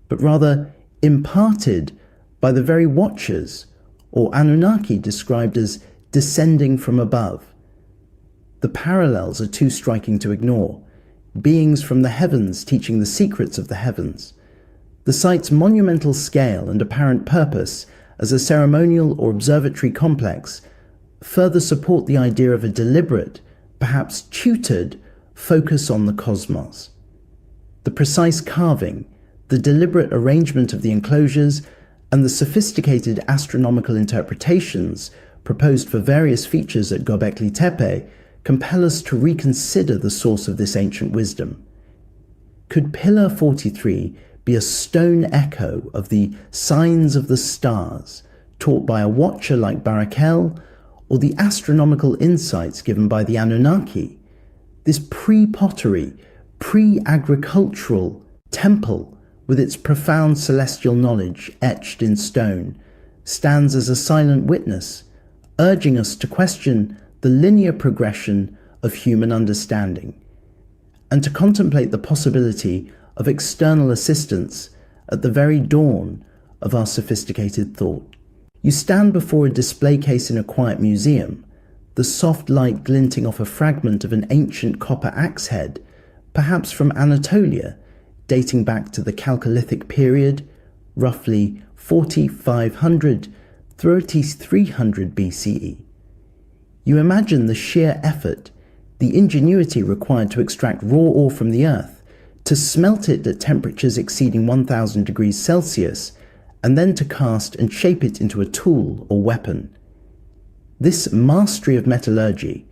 but rather imparted by the very Watchers, or Anunnaki described as descending from above? The parallels are too striking to ignore. Beings from the heavens teaching the secrets of the heavens. The site's monumental scale and apparent purpose as a ceremonial or observatory complex further support the idea of a deliberate, perhaps tutored, focus on the cosmos. The precise carving, the deliberate arrangement of the enclosures, and the sophisticated astronomical interpretations proposed for various features at Göbekli Tepe compel us to reconsider the source of this ancient wisdom. Could Pillar 43 be a stone echo of the signs of the stars taught by a watcher like Barakel, or the astronomical insights given by the Anunnaki? This pre-pottery, pre-agricultural temple, with its profound celestial knowledge etched in stone, stands as a silent witness, urging us to question the linear progression of human understanding, and to contemplate the possibility of external assistance at the very dawn of our sophisticated thought. You stand before a display case in a quiet museum, the soft light glinting off a fragment of an ancient copper axe head, perhaps from Anatolia, dating back to the Chalcolithic period, roughly 4500 through at least 300 BCE. You imagine the sheer effort, the ingenuity required to extract raw ore from the earth, to smelt it at temperatures exceeding 1000 degrees Celsius, and then to cast and shape it into a tool or weapon. This mastery of metallurgy,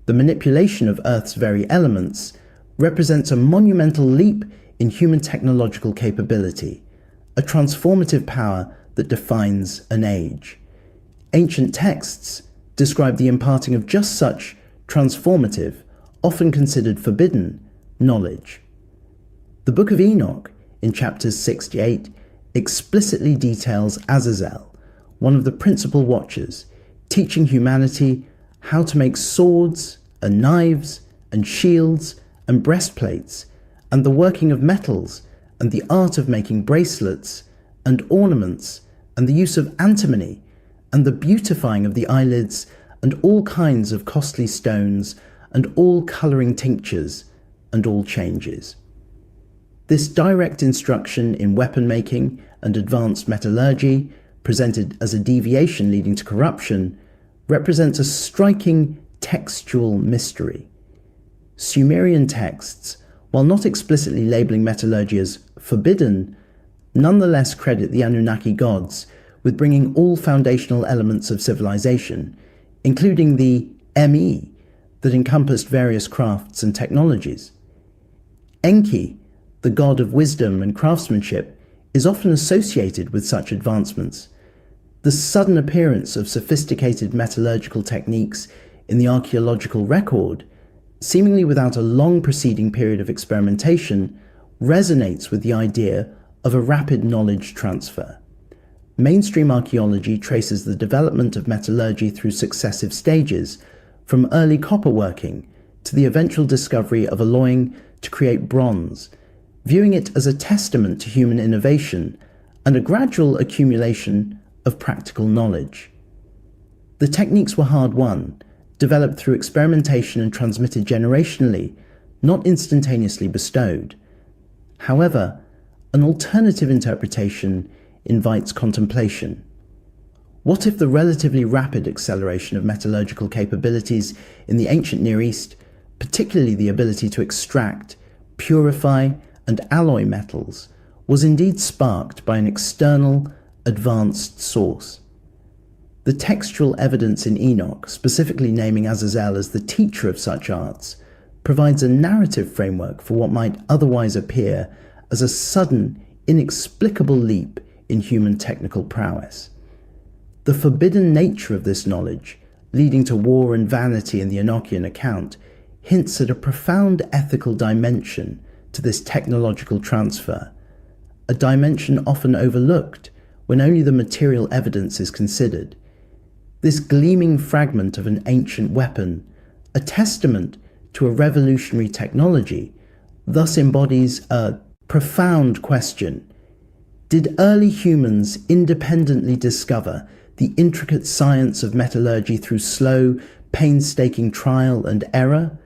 the manipulation of Earth's very elements, represents a monumental leap in human technological capability, a transformative power that defines an age. Ancient texts describe the imparting of just such transformative, often considered forbidden, knowledge. The Book of Enoch, in chapters 6 to 8, explicitly details Azazel, one of the principal watchers, teaching humanity how to make swords and knives and shields and breastplates, and the working of metals and the art of making bracelets and ornaments and the use of antimony and the beautifying of the eyelids and all kinds of costly stones and all colouring tinctures and all changes. This direct instruction in weapon making and advanced metallurgy, presented as a deviation leading to corruption, represents a striking textual mystery. Sumerian texts, while not explicitly labelling metallurgy as forbidden, nonetheless credit the Anunnaki gods with bringing all foundational elements of civilization, including the ME that encompassed various crafts and technologies. Enki, the god of wisdom and craftsmanship, is often associated with such advancements. The sudden appearance of sophisticated metallurgical techniques in the archaeological record, seemingly without a long preceding period of experimentation, resonates with the idea of a rapid knowledge transfer. Mainstream archaeology traces the development of metallurgy through successive stages, from early copper working to the eventual discovery of alloying to create bronze, viewing it as a testament to human innovation and a gradual accumulation of practical knowledge. The techniques were hard-won, developed through experimentation and transmitted generationally, not instantaneously bestowed. However, an alternative interpretation invites contemplation. What if the relatively rapid acceleration of metallurgical capabilities in the ancient Near East, particularly the ability to extract, purify, and alloy metals, was indeed sparked by an external, advanced source? The textual evidence in Enoch, specifically naming Azazel as the teacher of such arts, provides a narrative framework for what might otherwise appear as a sudden, inexplicable leap in human technical prowess. The forbidden nature of this knowledge, leading to war and vanity in the Enochian account, hints at a profound ethical dimension to this technological transfer, a dimension often overlooked when only the material evidence is considered. This gleaming fragment of an ancient weapon, a testament to a revolutionary technology, thus embodies a profound question. Did early humans independently discover the intricate science of metallurgy through slow, painstaking trial and error?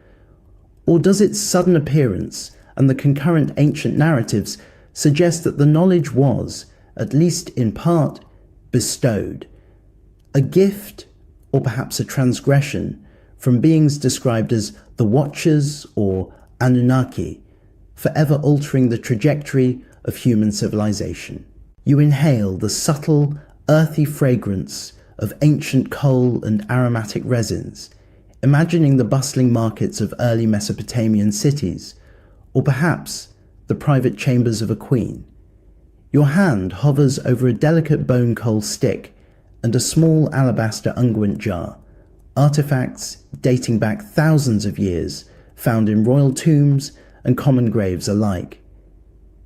Or does its sudden appearance and the concurrent ancient narratives suggest that the knowledge was, at least in part, bestowed? A gift, or perhaps a transgression, from beings described as the Watchers or Anunnaki, forever altering the trajectory of human civilization. You inhale the subtle, earthy fragrance of ancient coal and aromatic resins, imagining the bustling markets of early Mesopotamian cities, or perhaps the private chambers of a queen. Your hand hovers over a delicate bone coal stick and a small alabaster unguent jar, artifacts dating back thousands of years, found in royal tombs and common graves alike.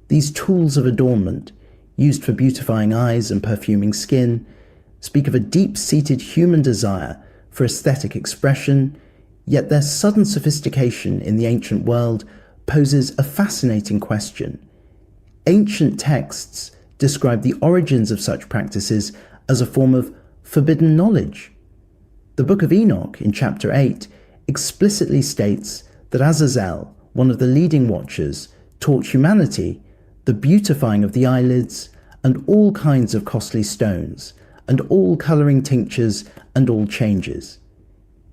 These tools of adornment, used for beautifying eyes and perfuming skin, speak of a deep-seated human desire for aesthetic expression, yet their sudden sophistication in the ancient world poses a fascinating question. Ancient texts describe the origins of such practices as a form of forbidden knowledge. The Book of Enoch, in chapter 8, explicitly states that Azazel, one of the leading watchers, taught humanity the beautifying of the eyelids and all kinds of costly stones and all colouring tinctures and all changes.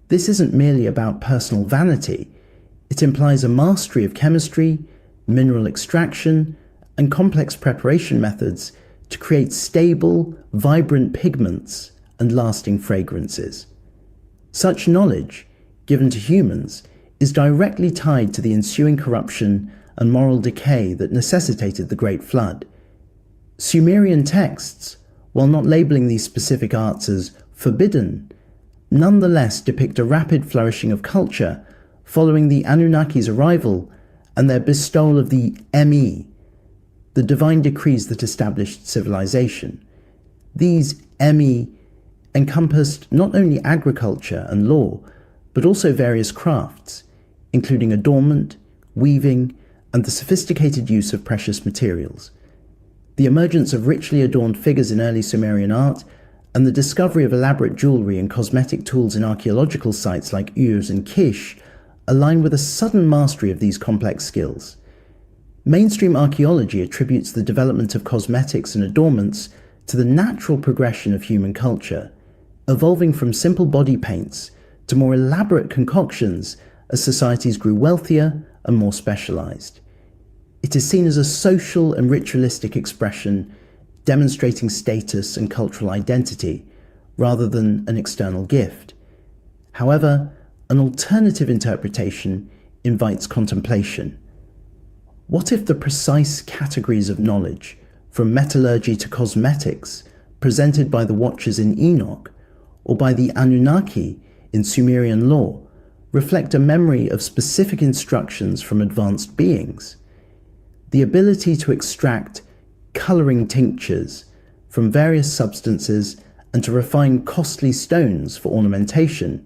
This isn't merely about personal vanity. It implies a mastery of chemistry, mineral extraction, and complex preparation methods to create stable, vibrant pigments and lasting fragrances. Such knowledge, given to humans, is directly tied to the ensuing corruption and moral decay that necessitated the Great Flood. Sumerian texts, while not labeling these specific arts as forbidden, nonetheless depict a rapid flourishing of culture following the Anunnaki's arrival and their bestowal of the Me, the divine decrees that established civilization. These Me encompassed not only agriculture and law, but also various crafts, including adornment, weaving, and the sophisticated use of precious materials. The emergence of richly adorned figures in early Sumerian art and the discovery of elaborate jewelry and cosmetic tools in archaeological sites like Urs and Kish align with a sudden mastery of these complex skills. Mainstream archaeology attributes the development of cosmetics and adornments to the natural progression of human culture, evolving from simple body paints to more elaborate concoctions as societies grew wealthier and more specialized. It is seen as a social and ritualistic expression demonstrating status and cultural identity rather than an external gift. However, an alternative interpretation invites contemplation. What if the precise categories of knowledge, from metallurgy to cosmetics, presented by the Watchers in Enoch or by the Anunnaki in Sumerian law, reflect a memory of specific instructions from advanced beings? The ability to extract colouring tinctures from various substances and to refine costly stones for ornamentation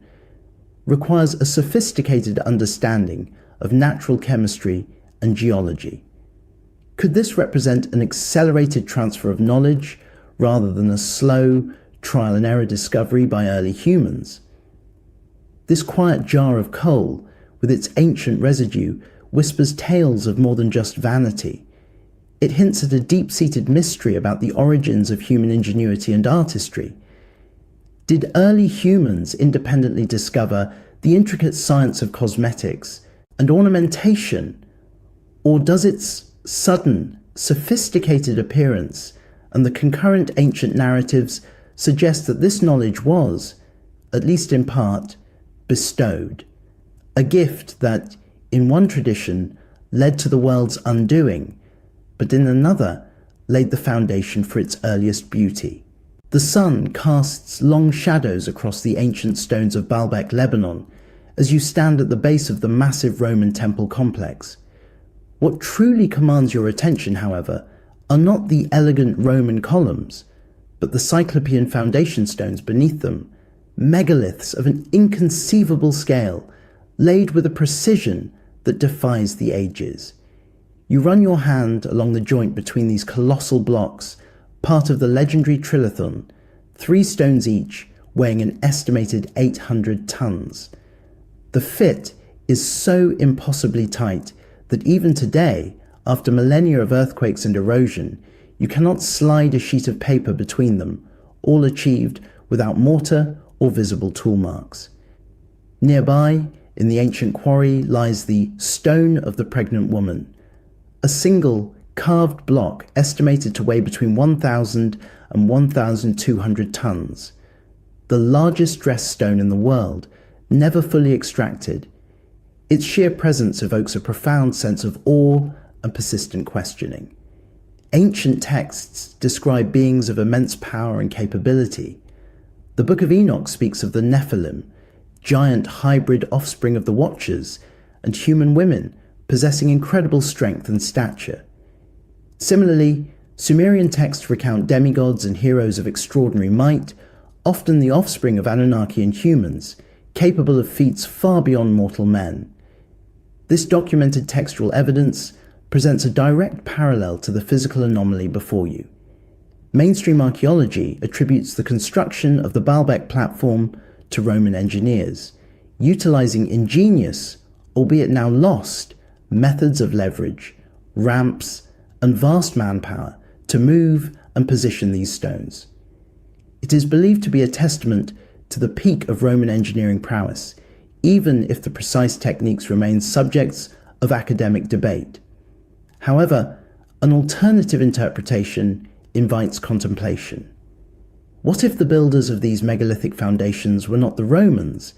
requires a sophisticated understanding of natural chemistry and geology. Could this represent an accelerated transfer of knowledge rather than a slow, trial and error discovery by early humans? This quiet jar of coal, with its ancient residue, whispers tales of more than just vanity. It hints at a deep-seated mystery about the origins of human ingenuity and artistry. Did early humans independently discover the intricate science of cosmetics and ornamentation, or does its sudden, sophisticated appearance and the concurrent ancient narratives suggest that this knowledge was, at least in part, bestowed, a gift that, in one tradition, led to the world's undoing, but in another laid the foundation for its earliest beauty? The sun casts long shadows across the ancient stones of Baalbek, Lebanon, as you stand at the base of the massive Roman temple complex. What truly commands your attention, however, are not the elegant Roman columns, but the Cyclopean foundation stones beneath them, megaliths of an inconceivable scale, laid with a precision that defies the ages. You run your hand along the joint between these colossal blocks, part of the legendary trilithon, 3 stones each, weighing an estimated 800 tons. The fit is so impossibly tight that even today, after millennia of earthquakes and erosion, you cannot slide a sheet of paper between them, all achieved without mortar or visible tool marks. Nearby, in the ancient quarry, lies the Stone of the Pregnant Woman, a single carved block estimated to weigh between 1,000 and 1,200 tons, the largest dressed stone in the world, never fully extracted. Its sheer presence evokes a profound sense of awe and persistent questioning. Ancient texts describe beings of immense power and capability. The Book of Enoch speaks of the Nephilim, giant hybrid offspring of the Watchers, and human women possessing incredible strength and stature. Similarly, Sumerian texts recount demigods and heroes of extraordinary might, often the offspring of Anunnaki and humans, capable of feats far beyond mortal men. This documented textual evidence presents a direct parallel to the physical anomaly before you. Mainstream archaeology attributes the construction of the Baalbek platform to Roman engineers, utilizing ingenious, albeit now lost, methods of leverage, ramps, and vast manpower to move and position these stones. It is believed to be a testament to the peak of Roman engineering prowess, even if the precise techniques remain subjects of academic debate. However, an alternative interpretation invites contemplation. What if the builders of these megalithic foundations were not the Romans,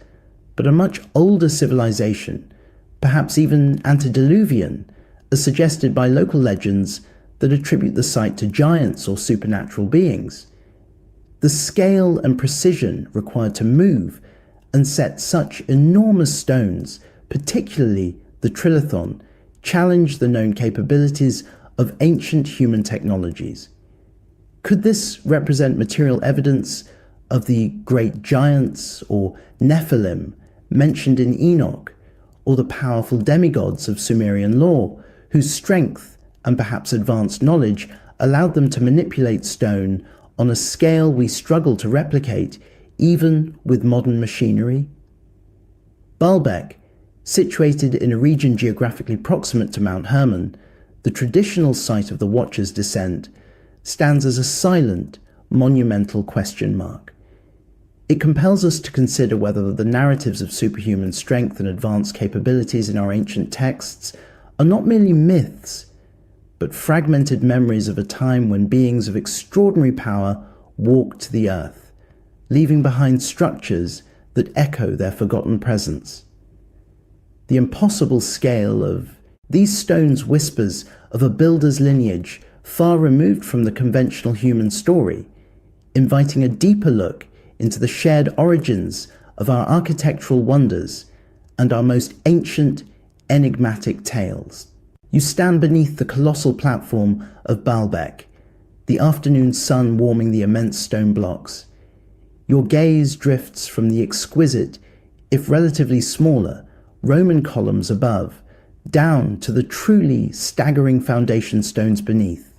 but a much older civilization, perhaps even antediluvian, as suggested by local legends that attribute the site to giants or supernatural beings? The scale and precision required to move and set such enormous stones, particularly the trilithon, challenge the known capabilities of ancient human technologies. Could this represent material evidence of the great giants or Nephilim mentioned in Enoch, or the powerful demigods of Sumerian lore, whose strength and perhaps advanced knowledge allowed them to manipulate stone on a scale we struggle to replicate even with modern machinery? Baalbek, situated in a region geographically proximate to Mount Hermon, the traditional site of the Watcher's descent, stands as a silent, monumental question mark. It compels us to consider whether the narratives of superhuman strength and advanced capabilities in our ancient texts are not merely myths, but fragmented memories of a time when beings of extraordinary power walked the earth, leaving behind structures that echo their forgotten presence. The impossible scale of these stones whispers of a builder's lineage far removed from the conventional human story, inviting a deeper look into the shared origins of our architectural wonders and our most ancient, enigmatic tales. You stand beneath the colossal platform of Baalbek, the afternoon sun warming the immense stone blocks. Your gaze drifts from the exquisite, if relatively smaller, Roman columns above, down to the truly staggering foundation stones beneath.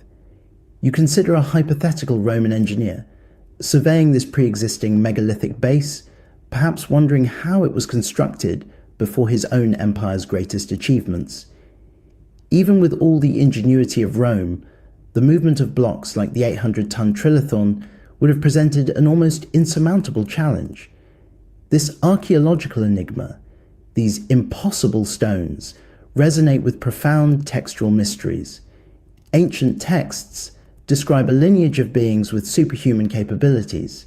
You consider a hypothetical Roman engineer, surveying this pre-existing megalithic base, perhaps wondering how it was constructed before his own empire's greatest achievements. Even with all the ingenuity of Rome, the movement of blocks like the 800-ton trilithon would have presented an almost insurmountable challenge. This archaeological enigma, these impossible stones, resonate with profound textual mysteries. Ancient texts describe a lineage of beings with superhuman capabilities.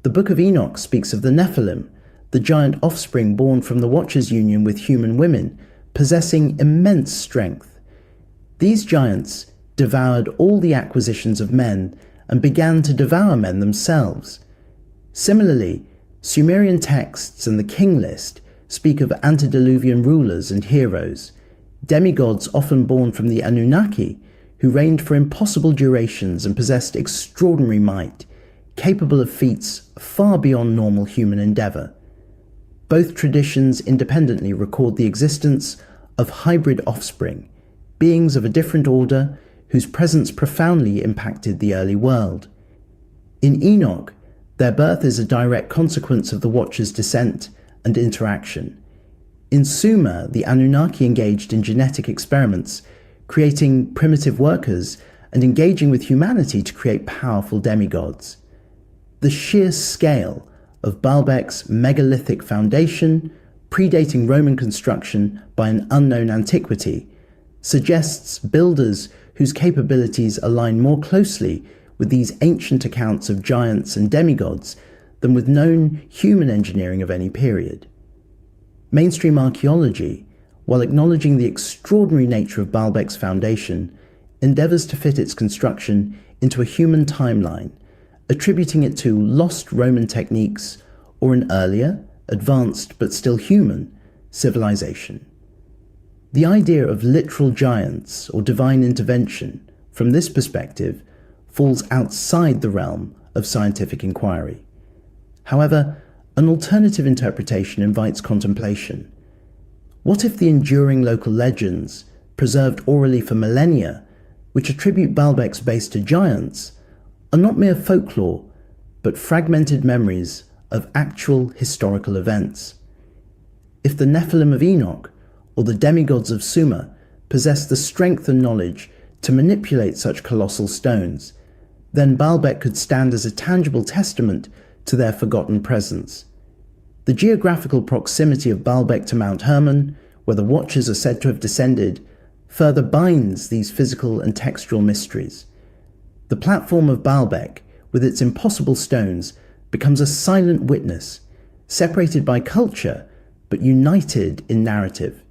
The Book of Enoch speaks of the Nephilim, the giant offspring born from the Watcher's union with human women, possessing immense strength. These giants devoured all the acquisitions of men and began to devour men themselves. Similarly, Sumerian texts and the king list speak of antediluvian rulers and heroes, demigods often born from the Anunnaki, who reigned for impossible durations and possessed extraordinary might, capable of feats far beyond normal human endeavor. Both traditions independently record the existence of hybrid offspring, beings of a different order whose presence profoundly impacted the early world. In Enoch, their birth is a direct consequence of the Watcher's descent and interaction. In Sumer, the Anunnaki engaged in genetic experiments, creating primitive workers and engaging with humanity to create powerful demigods. The sheer scale of Baalbek's megalithic foundation, predating Roman construction by an unknown antiquity, suggests builders whose capabilities align more closely with these ancient accounts of giants and demigods than with known human engineering of any period. Mainstream archaeology, while acknowledging the extraordinary nature of Baalbek's foundation, endeavors to fit its construction into a human timeline, attributing it to lost Roman techniques or an earlier, advanced but still human, civilization. The idea of literal giants or divine intervention, from this perspective, falls outside the realm of scientific inquiry. However, an alternative interpretation invites contemplation. What if the enduring local legends, preserved orally for millennia, which attribute Baalbek's base to giants, are not mere folklore, but fragmented memories of actual historical events. If the Nephilim of Enoch or the demigods of Sumer possessed the strength and knowledge to manipulate such colossal stones, then Baalbek could stand as a tangible testament to their forgotten presence. The geographical proximity of Baalbek to Mount Hermon, where the Watchers are said to have descended, further binds these physical and textual mysteries. The platform of Baalbek, with its impossible stones, becomes a silent witness, separated by culture, but united in narrative.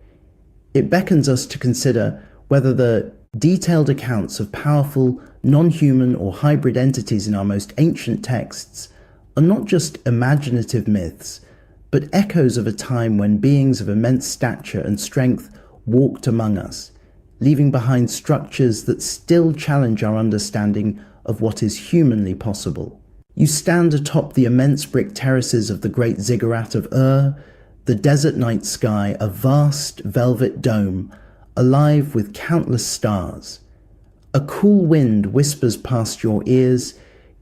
It beckons us to consider whether the detailed accounts of powerful, non-human or hybrid entities in our most ancient texts are not just imaginative myths, but echoes of a time when beings of immense stature and strength walked among us, leaving behind structures that still challenge our understanding of what is humanly possible. You stand atop the immense brick terraces of the great ziggurat of Ur, the desert night sky, a vast velvet dome, alive with countless stars. A cool wind whispers past your ears,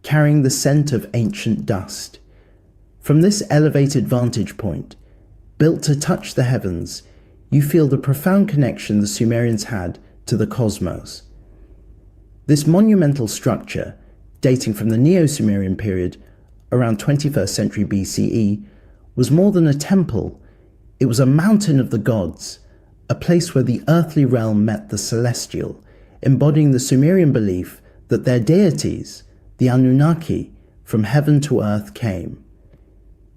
carrying the scent of ancient dust. From this elevated vantage point, built to touch the heavens, you feel the profound connection the Sumerians had to the cosmos. This monumental structure, dating from the Neo-Sumerian period, around 21st century BCE, was more than a temple. It was a mountain of the gods, a place where the earthly realm met the celestial, embodying the Sumerian belief that their deities, the Anunnaki, from heaven to earth came.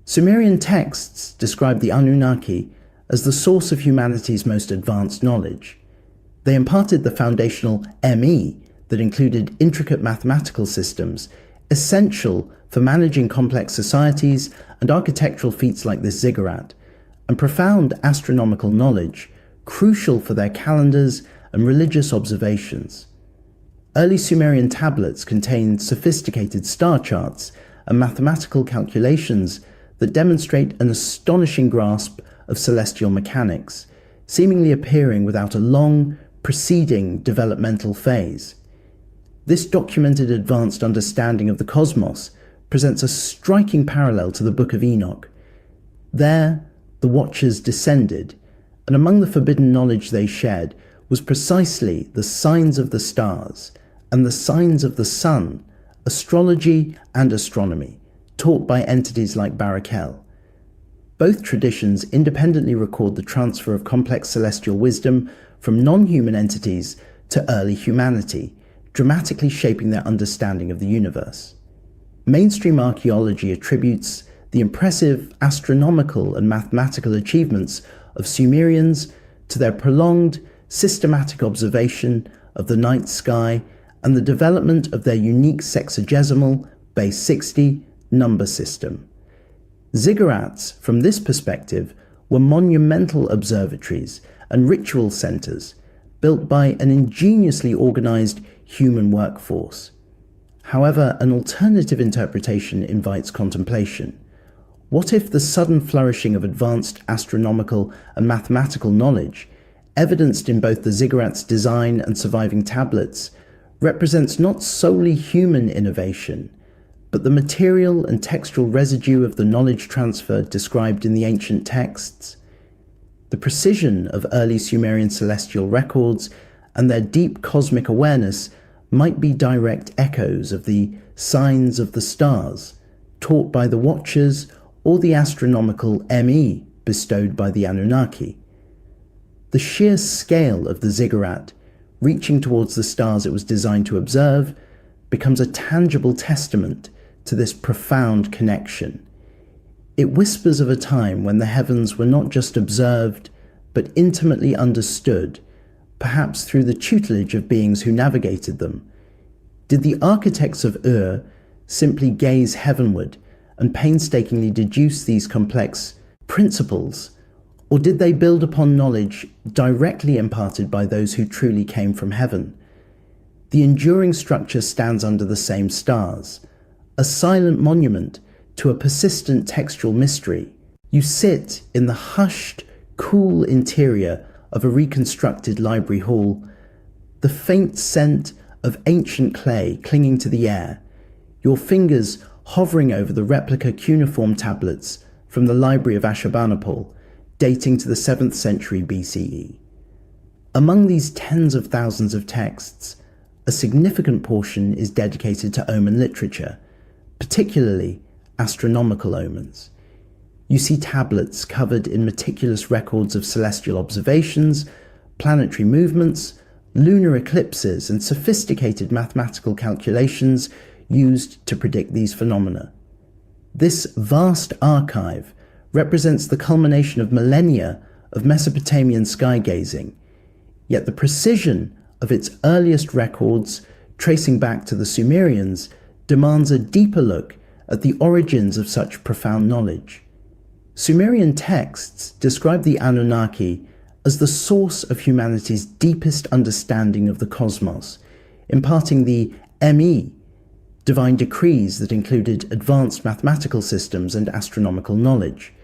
Sumerian texts describe the Anunnaki as the source of humanity's most advanced knowledge. They imparted the foundational ME that included intricate mathematical systems, essential for managing complex societies and architectural feats like this ziggurat, and profound astronomical knowledge, crucial for their calendars and religious observations. Early Sumerian tablets contained sophisticated star charts and mathematical calculations that demonstrate an astonishing grasp of celestial mechanics, seemingly appearing without a long, preceding developmental phase. This documented advanced understanding of the cosmos presents a striking parallel to the Book of Enoch. There, the Watchers descended, and among the forbidden knowledge they shared was precisely the signs of the stars and the signs of the sun, astrology and astronomy, taught by entities like Barakel. Both traditions independently record the transfer of complex celestial wisdom from non-human entities to early humanity, dramatically shaping their understanding of the universe. Mainstream archaeology attributes the impressive astronomical and mathematical achievements of Sumerians to their prolonged, systematic observation of the night sky and the development of their unique sexagesimal, base 60, number system. Ziggurats, from this perspective, were monumental observatories and ritual centers built by an ingeniously organized human workforce. However, an alternative interpretation invites contemplation. What if the sudden flourishing of advanced astronomical and mathematical knowledge, evidenced in both the ziggurat's design and surviving tablets, represents not solely human innovation, but the material and textual residue of the knowledge transfer described in the ancient texts? The precision of early Sumerian celestial records and their deep cosmic awareness might be direct echoes of the signs of the stars, taught by the Watchers, or the astronomical ME bestowed by the Anunnaki. The sheer scale of the ziggurat, reaching towards the stars it was designed to observe, becomes a tangible testament to this profound connection. It whispers of a time when the heavens were not just observed, but intimately understood, perhaps through the tutelage of beings who navigated them. Did the architects of Ur simply gaze heavenward and painstakingly deduce these complex principles, or did they build upon knowledge directly imparted by those who truly came from heaven? The enduring structure stands under the same stars, a silent monument to a persistent textual mystery. You sit in the hushed, cool interior of a reconstructed library hall, the faint scent of ancient clay clinging to the air, your fingers hovering over the replica cuneiform tablets from the Library of Ashurbanipal, dating to the 7th century BCE. Among these tens of thousands of texts, a significant portion is dedicated to omen literature, particularly astronomical omens. You see tablets covered in meticulous records of celestial observations, planetary movements, lunar eclipses, and sophisticated mathematical calculations used to predict these phenomena. This vast archive represents the culmination of millennia of Mesopotamian sky gazing, yet the precision of its earliest records, tracing back to the Sumerians, demands a deeper look at the origins of such profound knowledge. Sumerian texts describe the Anunnaki as the source of humanity's deepest understanding of the cosmos, imparting the ME, divine decrees that included advanced mathematical systems and astronomical knowledge.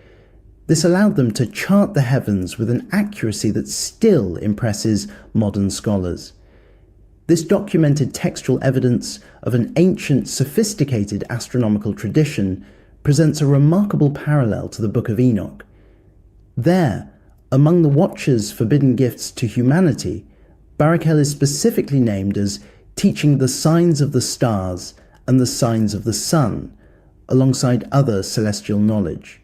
This allowed them to chart the heavens with an accuracy that still impresses modern scholars. This documented textual evidence of an ancient, sophisticated astronomical tradition presents a remarkable parallel to the Book of Enoch. There, among the Watcher's forbidden gifts to humanity, Barakel is specifically named as teaching the signs of the stars and the signs of the sun, alongside other celestial knowledge.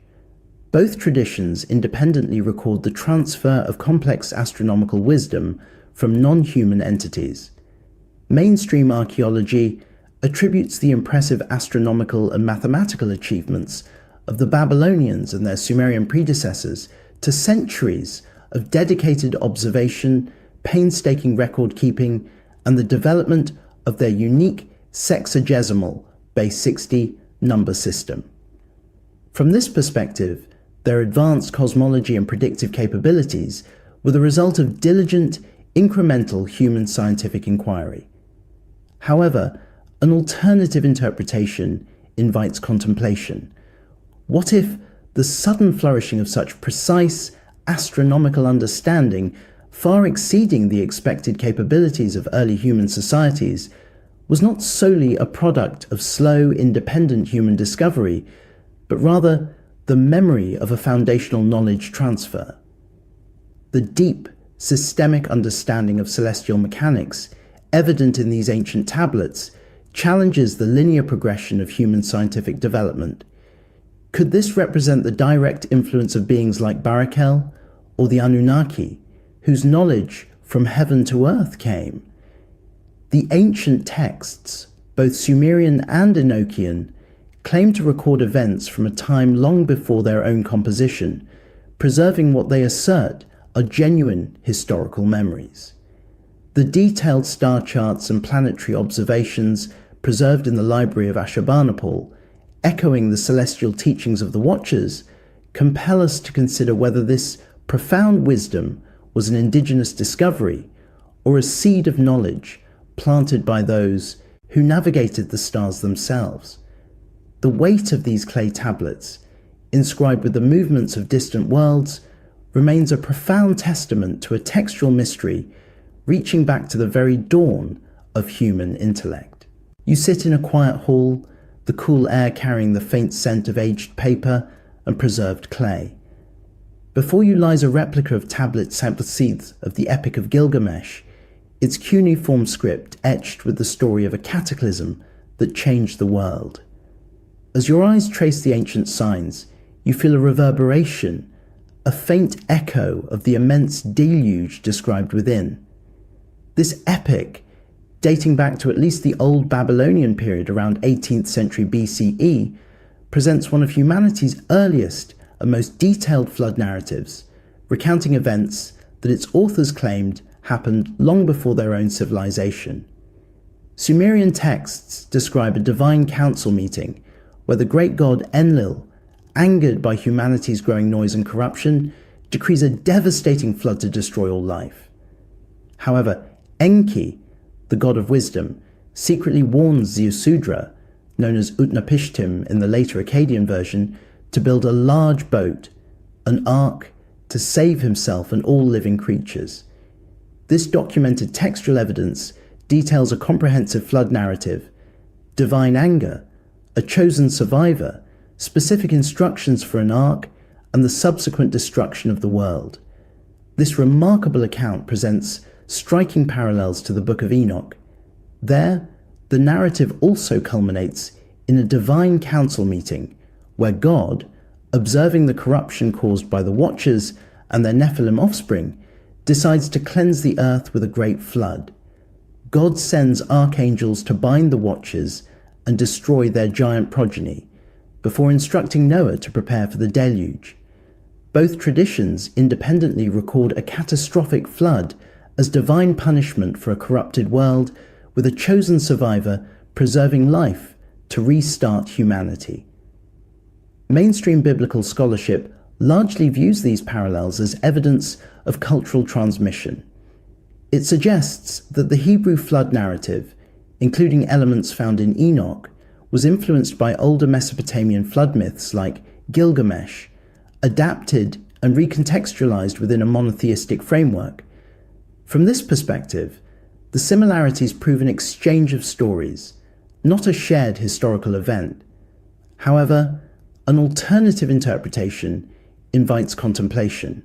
Both traditions independently record the transfer of complex astronomical wisdom from non-human entities. Mainstream archaeology attributes the impressive astronomical and mathematical achievements of the Babylonians and their Sumerian predecessors to centuries of dedicated observation, painstaking record-keeping, and the development of their unique sexagesimal base 60 number system. From this perspective, their advanced cosmology and predictive capabilities were the result of diligent, incremental human scientific inquiry. However, an alternative interpretation invites contemplation. What if the sudden flourishing of such precise astronomical understanding, far exceeding the expected capabilities of early human societies, was not solely a product of slow, independent human discovery, but rather the memory of a foundational knowledge transfer? The deep, systemic understanding of celestial mechanics, evident in these ancient tablets, challenges the linear progression of human scientific development. Could this represent the direct influence of beings like Barakel or the Anunnaki, whose knowledge from heaven to earth came? The ancient texts, both Sumerian and Enochian, claim to record events from a time long before their own composition, preserving what they assert are genuine historical memories. The detailed star charts and planetary observations preserved in the Library of Ashurbanipal, echoing the celestial teachings of the Watchers, compel us to consider whether this profound wisdom was an indigenous discovery or a seed of knowledge planted by those who navigated the stars themselves. The weight of these clay tablets, inscribed with the movements of distant worlds, remains a profound testament to a textual mystery reaching back to the very dawn of human intellect. You sit in a quiet hall, the cool air carrying the faint scent of aged paper and preserved clay. Before you lies a replica of tablet Sapiens of the Epic of Gilgamesh, its cuneiform script etched with the story of a cataclysm that changed the world. As your eyes trace the ancient signs, you feel a reverberation, a faint echo of the immense deluge described within. This epic, dating back to at least the Old Babylonian period around 18th century BCE, presents one of humanity's earliest and most detailed flood narratives, recounting events that its authors claimed happened long before their own civilization. Sumerian texts describe a divine council meeting where the great god Enlil, angered by humanity's growing noise and corruption, decrees a devastating flood to destroy all life. However, Enki, the god of wisdom, secretly warns Ziusudra, known as Utnapishtim in the later Akkadian version, to build a large boat, an ark, to save himself and all living creatures. This documented textual evidence details a comprehensive flood narrative, divine anger, a chosen survivor, specific instructions for an ark, and the subsequent destruction of the world. This remarkable account presents striking parallels to the Book of Enoch. There, the narrative also culminates in a divine council meeting, where God, observing the corruption caused by the Watchers and their Nephilim offspring, decides to cleanse the earth with a great flood. God sends archangels to bind the Watchers and destroy their giant progeny, before instructing Noah to prepare for the deluge. Both traditions independently record a catastrophic flood as divine punishment for a corrupted world, with a chosen survivor preserving life to restart humanity. Mainstream biblical scholarship largely views these parallels as evidence of cultural transmission. It suggests that the Hebrew flood narrative, including elements found in Enoch, was influenced by older Mesopotamian flood myths like Gilgamesh, adapted and recontextualized within a monotheistic framework. From this perspective, the similarities prove an exchange of stories, not a shared historical event. However, an alternative interpretation invites contemplation.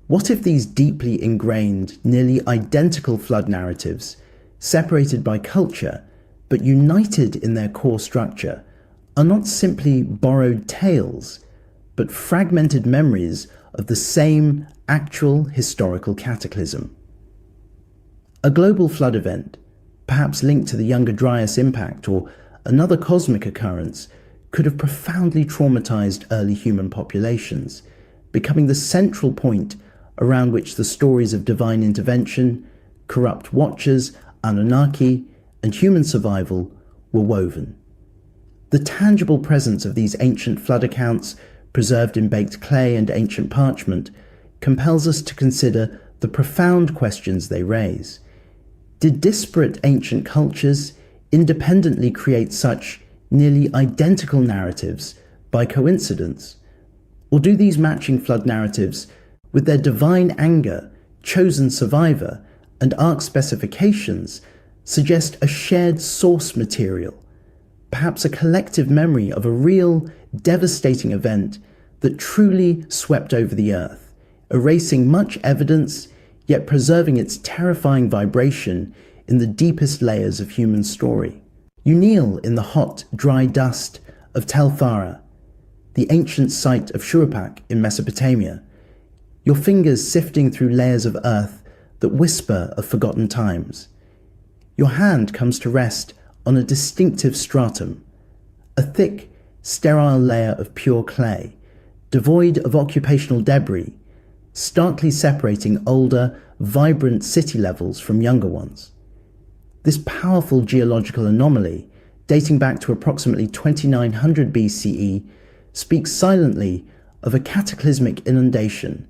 What if these deeply ingrained, nearly identical flood narratives, separated by culture but united in their core structure, are not simply borrowed tales, but fragmented memories of the same actual historical cataclysm? A global flood event, perhaps linked to the Younger Dryas impact or another cosmic occurrence, could have profoundly traumatized early human populations, becoming the central point around which the stories of divine intervention, corrupt watchers, Anunnaki, and human survival were woven. The tangible presence of these ancient flood accounts, preserved in baked clay and ancient parchment, compels us to consider the profound questions they raise. Did disparate ancient cultures independently create such nearly identical narratives by coincidence? Or do these matching flood narratives, with their divine anger, chosen survivor, and ark specifications, suggest a shared source material, perhaps a collective memory of a real, devastating event that truly swept over the earth, erasing much evidence, yet preserving its terrifying vibration in the deepest layers of human story? You kneel in the hot, dry dust of Tel Farah, the ancient site of Shuruppak in Mesopotamia, your fingers sifting through layers of earth that whisper of forgotten times. Your hand comes to rest on a distinctive stratum, a thick, sterile layer of pure clay, devoid of occupational debris, starkly separating older, vibrant city levels from younger ones. This powerful geological anomaly, dating back to approximately 2900 BCE, speaks silently of a cataclysmic inundation,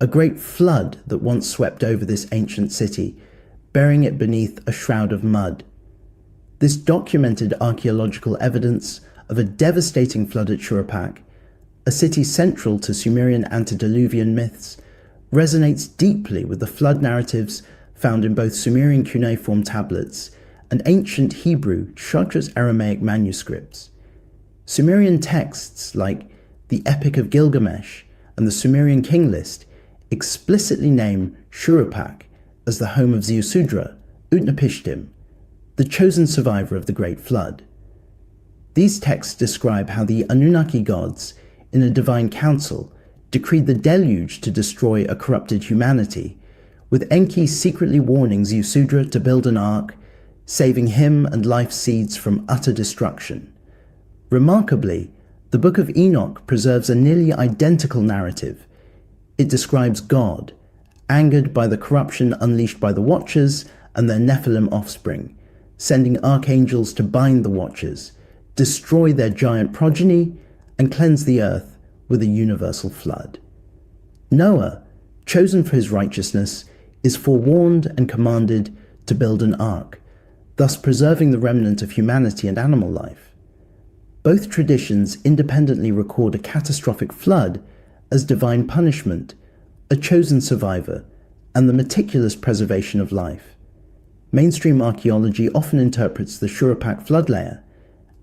a great flood that once swept over this ancient city, burying it beneath a shroud of mud. This documented archaeological evidence of a devastating flood at Shuruppak, a city central to Sumerian antediluvian myths, resonates deeply with the flood narratives found in both Sumerian cuneiform tablets and ancient Hebrew Shudras-Aramaic manuscripts. Sumerian texts like the Epic of Gilgamesh and the Sumerian King List explicitly name Shuruppak as the home of Ziusudra, Utnapishtim, the chosen survivor of the Great Flood. These texts describe how the Anunnaki gods, in a divine council, decreed the deluge to destroy a corrupted humanity, with Enki secretly warning Ziusudra to build an ark, saving him and life's seeds from utter destruction. Remarkably, the Book of Enoch preserves a nearly identical narrative. It describes God, angered by the corruption unleashed by the Watchers and their Nephilim offspring, sending archangels to bind the Watchers, destroy their giant progeny, and cleanse the earth with a universal flood. Noah, chosen for his righteousness, is forewarned and commanded to build an ark, thus preserving the remnant of humanity and animal life. Both traditions independently record a catastrophic flood as divine punishment, a chosen survivor, and the meticulous preservation of life. Mainstream archaeology often interprets the Shuruppak flood layer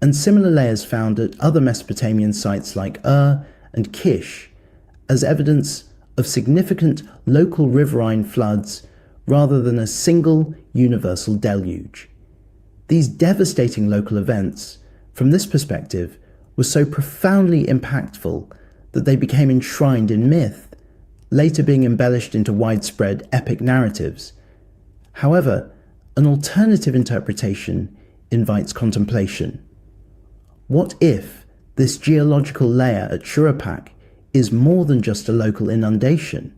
and similar layers found at other Mesopotamian sites like Ur and Kish as evidence of significant local riverine floods rather than a single universal deluge. These devastating local events, from this perspective, were so profoundly impactful that they became enshrined in myth, later being embellished into widespread epic narratives. However, an alternative interpretation invites contemplation. What if this geological layer at Shuruppak is more than just a local inundation?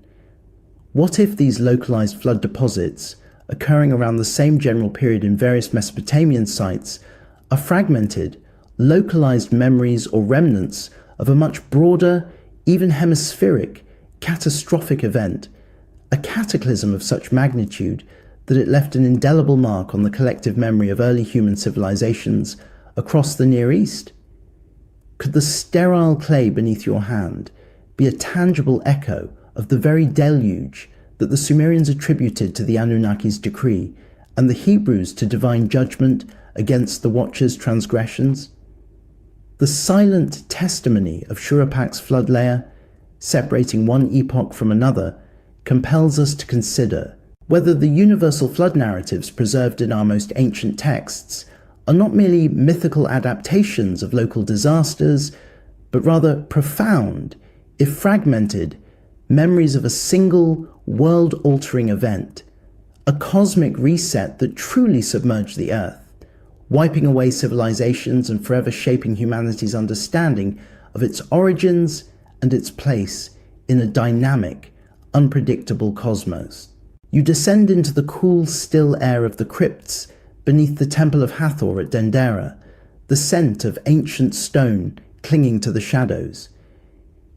What if these localized flood deposits, occurring around the same general period in various Mesopotamian sites, are fragmented, localized memories or remnants of a much broader, even hemispheric, catastrophic event, a cataclysm of such magnitude that it left an indelible mark on the collective memory of early human civilizations across the Near East? Could the sterile clay beneath your hand be a tangible echo of the very deluge that the Sumerians attributed to the Anunnaki's decree and the Hebrews to divine judgment against the Watcher's transgressions? The silent testimony of Shurupak's flood layer, separating one epoch from another, compels us to consider whether the universal flood narratives preserved in our most ancient texts are not merely mythical adaptations of local disasters, but rather profound, if fragmented, memories of a single world-altering event, a cosmic reset that truly submerged the Earth, wiping away civilizations and forever shaping humanity's understanding of its origins and its place in a dynamic, unpredictable cosmos. You descend into the cool, still air of the crypts beneath the Temple of Hathor at Dendera, the scent of ancient stone clinging to the shadows.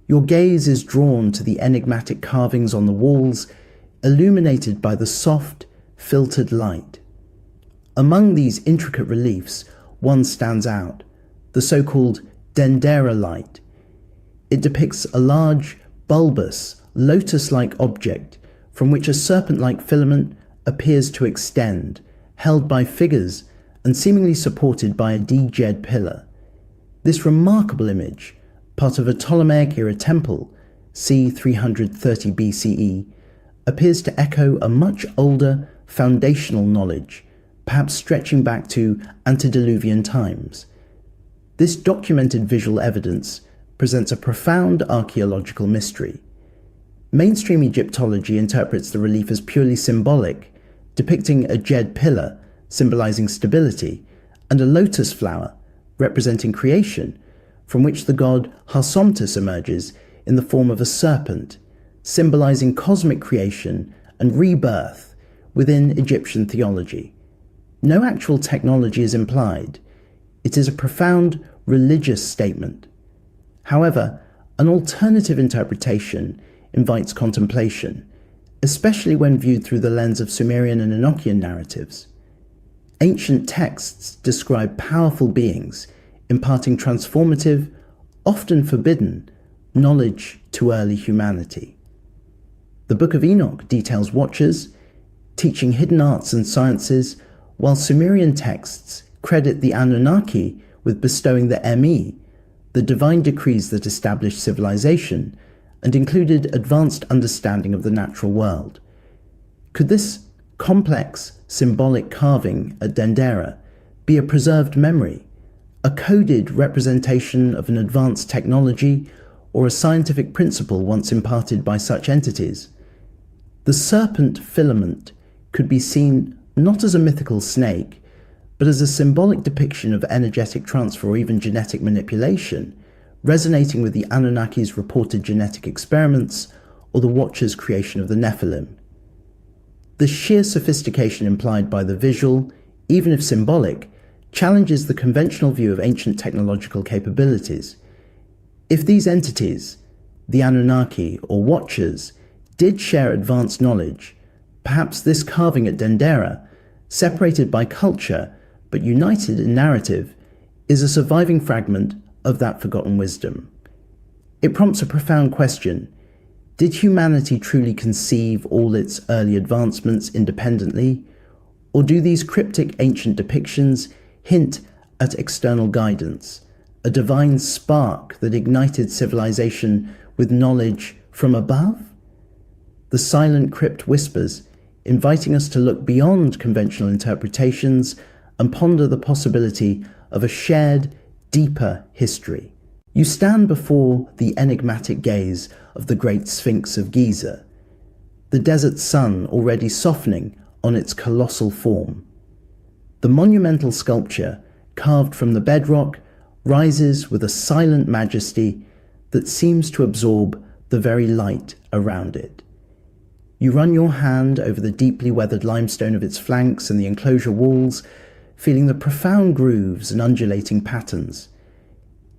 Your gaze is drawn to the enigmatic carvings on the walls, illuminated by the soft, filtered light. Among these intricate reliefs, one stands out, the so-called Dendera light. It depicts a large, bulbous, lotus-like object from which a serpent-like filament appears to extend, held by figures and seemingly supported by a D-jed pillar. This remarkable image, part of a Ptolemaic-era temple, c. 330 BCE, appears to echo a much older foundational knowledge, perhaps stretching back to antediluvian times. This documented visual evidence presents a profound archaeological mystery. Mainstream Egyptology interprets the relief as purely symbolic, depicting a jed pillar, symbolizing stability, and a lotus flower, representing creation, from which the god Harsomtus emerges in the form of a serpent, symbolizing cosmic creation and rebirth within Egyptian theology. No actual technology is implied. It is a profound religious statement. However, an alternative interpretation invites contemplation, especially when viewed through the lens of Sumerian and Enochian narratives. Ancient texts describe powerful beings imparting transformative, often forbidden, knowledge to early humanity. The Book of Enoch details watchers, teaching hidden arts and sciences, while Sumerian texts credit the Anunnaki with bestowing the Emi, the divine decrees that established civilization and included advanced understanding of the natural world. Could this complex, symbolic carving at Dendera be a preserved memory, a coded representation of an advanced technology or a scientific principle once imparted by such entities? The serpent filament could be seen not as a mythical snake, but as a symbolic depiction of energetic transfer or even genetic manipulation, resonating with the Anunnaki's reported genetic experiments or the Watcher's creation of the Nephilim. The sheer sophistication implied by the visual, even if symbolic, challenges the conventional view of ancient technological capabilities. If these entities, the Anunnaki or Watchers, did share advanced knowledge, perhaps this carving at Dendera, separated by culture but united in narrative, is a surviving fragment of that forgotten wisdom. It prompts a profound question. Did humanity truly conceive all its early advancements independently, or do these cryptic ancient depictions hint at external guidance, a divine spark that ignited civilization with knowledge from above? The silent crypt whispers, inviting us to look beyond conventional interpretations and ponder the possibility of a shared, deeper history. You stand before the enigmatic gaze of the Great Sphinx of Giza, the desert sun already softening on its colossal form. The monumental sculpture, carved from the bedrock, rises with a silent majesty that seems to absorb the very light around it. You run your hand over the deeply weathered limestone of its flanks and the enclosure walls, feeling the profound grooves and undulating patterns.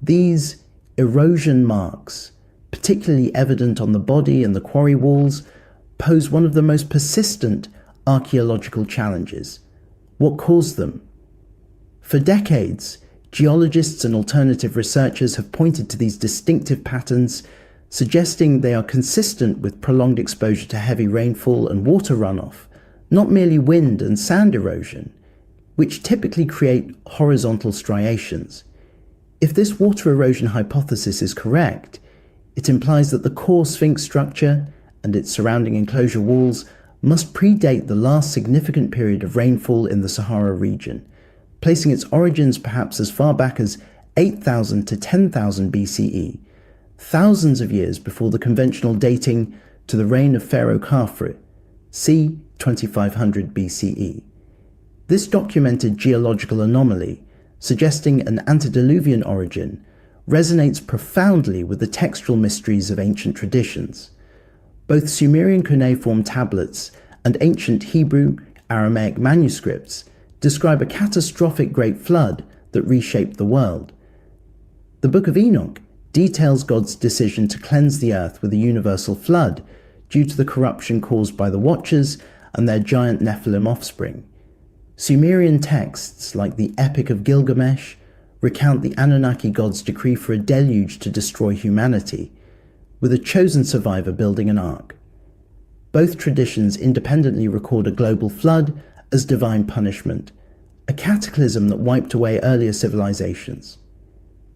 These erosion marks, particularly evident on the body and the quarry walls, pose one of the most persistent archaeological challenges. What caused them? For decades, geologists and alternative researchers have pointed to these distinctive patterns, suggesting they are consistent with prolonged exposure to heavy rainfall and water runoff, not merely wind and sand erosion, which typically create horizontal striations. If this water erosion hypothesis is correct, it implies that the core Sphinx structure and its surrounding enclosure walls must predate the last significant period of rainfall in the Sahara region, placing its origins perhaps as far back as 8,000 to 10,000 BCE, thousands of years before the conventional dating to the reign of Pharaoh Khafre, c. 2500 BCE. This documented geological anomaly, suggesting an antediluvian origin, resonates profoundly with the textual mysteries of ancient traditions. Both Sumerian cuneiform tablets and ancient Hebrew, Aramaic manuscripts describe a catastrophic great flood that reshaped the world. The Book of Enoch details God's decision to cleanse the earth with a universal flood due to the corruption caused by the Watchers and their giant Nephilim offspring. Sumerian texts like the Epic of Gilgamesh recount the Anunnaki gods' decree for a deluge to destroy humanity, with a chosen survivor building an ark. Both traditions independently record a global flood as divine punishment, a cataclysm that wiped away earlier civilizations.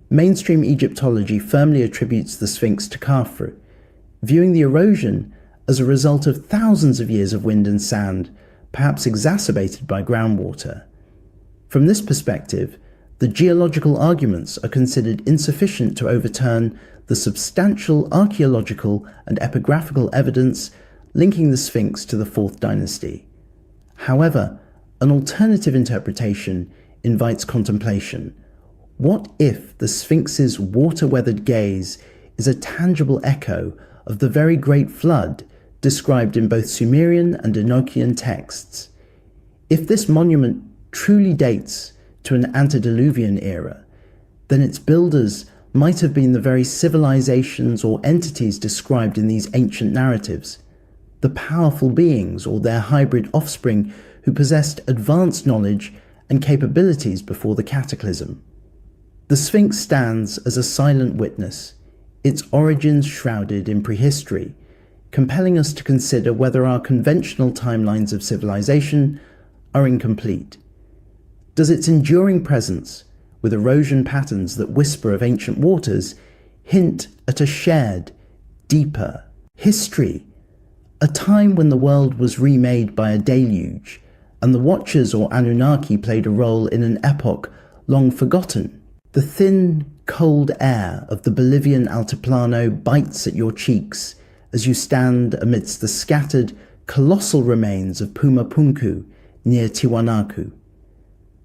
Mainstream Egyptology firmly attributes the Sphinx to Khafre, viewing the erosion as a result of thousands of years of wind and sand, perhaps exacerbated by groundwater. From this perspective, the geological arguments are considered insufficient to overturn the substantial archaeological and epigraphical evidence linking the Sphinx to the 4th dynasty. However, an alternative interpretation invites contemplation. What if the Sphinx's water-weathered gaze is a tangible echo of the very great flood described in both Sumerian and Enochian texts? If this monument truly dates to an antediluvian era, then its builders might have been the very civilizations or entities described in these ancient narratives, the powerful beings or their hybrid offspring who possessed advanced knowledge and capabilities before the cataclysm. The Sphinx stands as a silent witness, its origins shrouded in prehistory, compelling us to consider whether our conventional timelines of civilization are incomplete. Does its enduring presence, with erosion patterns that whisper of ancient waters, hint at a shared, deeper history, a time when the world was remade by a deluge, and the Watchers or Anunnaki played a role in an epoch long forgotten? The thin, cold air of the Bolivian Altiplano bites at your cheeks as you stand amidst the scattered, colossal remains of Pumapunku near Tiwanaku.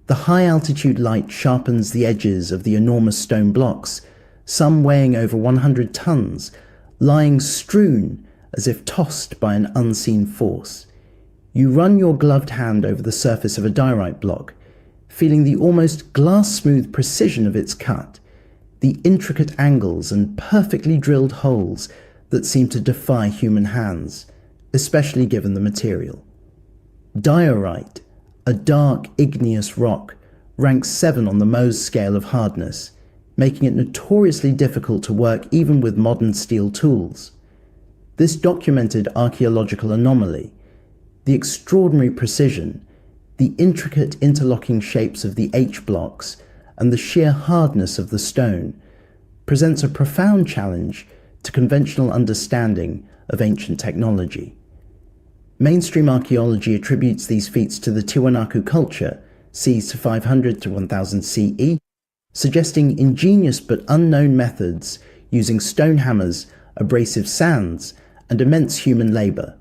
The high-altitude light sharpens the edges of the enormous stone blocks, some weighing over 100 tons, lying strewn as if tossed by an unseen force. You run your gloved hand over the surface of a diorite block, feeling the almost glass-smooth precision of its cut, the intricate angles and perfectly drilled holes that seem to defy human hands, especially given the material. Diorite, a dark igneous rock, ranks 7 on the Mohs scale of hardness, making it notoriously difficult to work even with modern steel tools. This documented archaeological anomaly, the extraordinary precision, the intricate interlocking shapes of the H blocks, and the sheer hardness of the stone presents a profound challenge to conventional understanding of ancient technology. Mainstream archaeology attributes these feats to the Tiwanaku culture, c. 500 to 1000 CE, suggesting ingenious but unknown methods using stone hammers, abrasive sands, and immense human labour.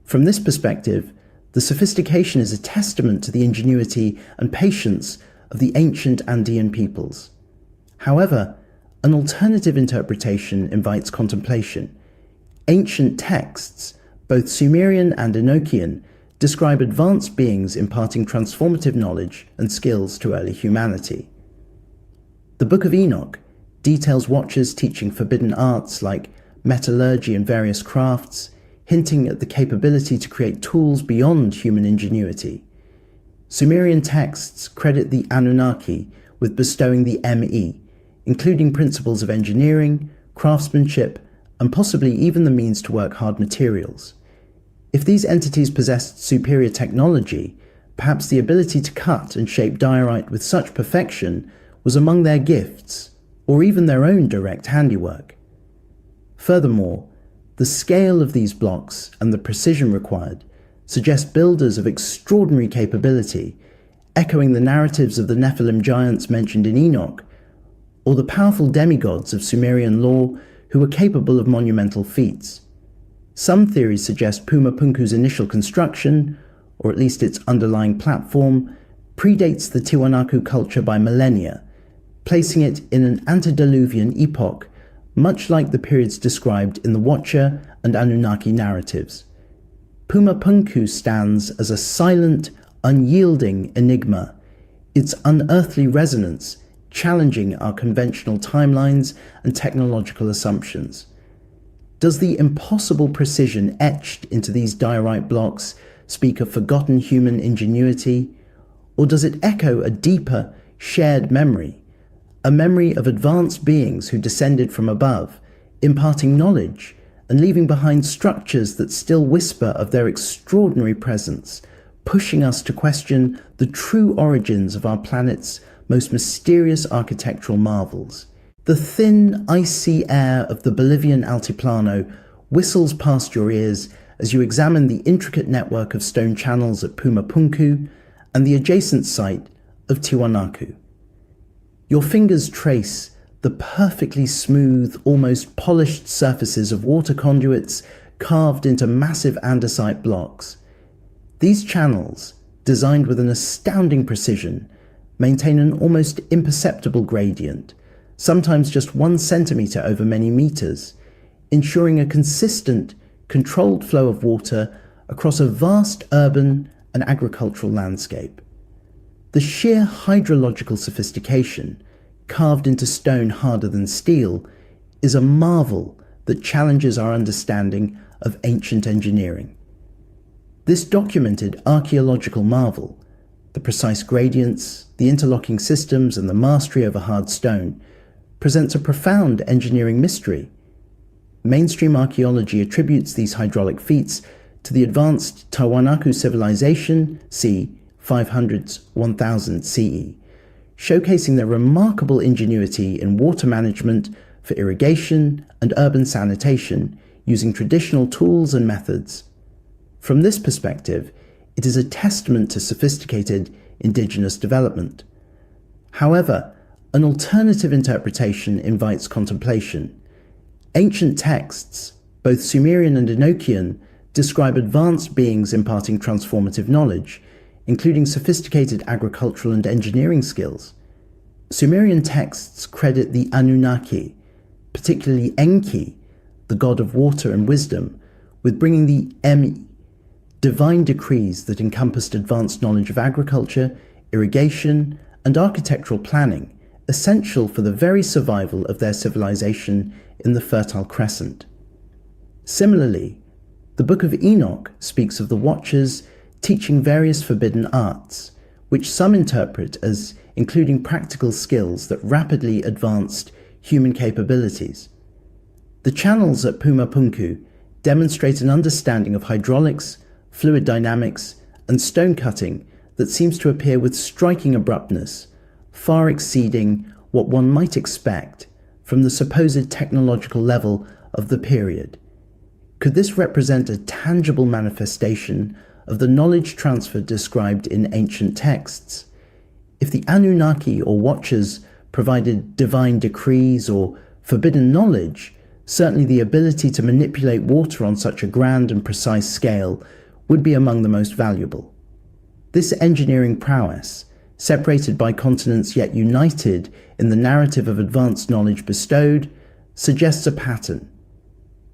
From this perspective, the sophistication is a testament to the ingenuity and patience of the ancient Andean peoples. However, an alternative interpretation invites contemplation. Ancient texts, both Sumerian and Enochian, describe advanced beings imparting transformative knowledge and skills to early humanity. The Book of Enoch details watchers teaching forbidden arts like metallurgy and various crafts, hinting at the capability to create tools beyond human ingenuity. Sumerian texts credit the Anunnaki with bestowing the ME, including principles of engineering, craftsmanship, and possibly even the means to work hard materials. If these entities possessed superior technology, perhaps the ability to cut and shape diorite with such perfection was among their gifts, or even their own direct handiwork. Furthermore, the scale of these blocks and the precision required suggest builders of extraordinary capability, echoing the narratives of the Nephilim giants mentioned in Enoch, or the powerful demigods of Sumerian lore who were capable of monumental feats. Some theories suggest Pumapunku's initial construction, or at least its underlying platform, predates the Tiwanaku culture by millennia, placing it in an antediluvian epoch, much like the periods described in the Watcher and Anunnaki narratives. Pumapunku stands as a silent, unyielding enigma, its unearthly resonance challenging our conventional timelines and technological assumptions. Does the impossible precision etched into these diorite blocks speak of forgotten human ingenuity, or does it echo a deeper, shared memory, a memory of advanced beings who descended from above, imparting knowledge and leaving behind structures that still whisper of their extraordinary presence, pushing us to question the true origins of our planet's most mysterious architectural marvels? The thin, icy air of the Bolivian Altiplano whistles past your ears as you examine the intricate network of stone channels at Pumapunku and the adjacent site of Tiwanaku. Your fingers trace the perfectly smooth, almost polished surfaces of water conduits carved into massive andesite blocks. These channels, designed with an astounding precision, maintain an almost imperceptible gradient, sometimes just 1 centimeter over many meters, ensuring a consistent, controlled flow of water across a vast urban and agricultural landscape. The sheer hydrological sophistication, carved into stone harder than steel, is a marvel that challenges our understanding of ancient engineering. This documented archaeological marvel, the precise gradients, the interlocking systems, and the mastery over hard stone, presents a profound engineering mystery. Mainstream archaeology attributes these hydraulic feats to the advanced Tiwanaku civilization, c. 500s 1000 CE, showcasing their remarkable ingenuity in water management for irrigation and urban sanitation using traditional tools and methods. From this perspective, it is a testament to sophisticated indigenous development. However, an alternative interpretation invites contemplation. Ancient texts, both Sumerian and Enochian, describe advanced beings imparting transformative knowledge, including sophisticated agricultural and engineering skills. Sumerian texts credit the Anunnaki, particularly Enki, the god of water and wisdom, with bringing the Emi, divine decrees that encompassed advanced knowledge of agriculture, irrigation, and architectural planning, essential for the very survival of their civilization in the Fertile Crescent. Similarly, the Book of Enoch speaks of the Watchers teaching various forbidden arts, which some interpret as including practical skills that rapidly advanced human capabilities. The channels at Pumapunku demonstrate an understanding of hydraulics, fluid dynamics, and stone cutting that seems to appear with striking abruptness, far exceeding what one might expect from the supposed technological level of the period. Could this represent a tangible manifestation of the knowledge transfer described in ancient texts? If the Anunnaki or Watchers provided divine decrees or forbidden knowledge, certainly the ability to manipulate water on such a grand and precise scale would be among the most valuable. This engineering prowess, separated by continents yet united in the narrative of advanced knowledge bestowed, suggests a pattern.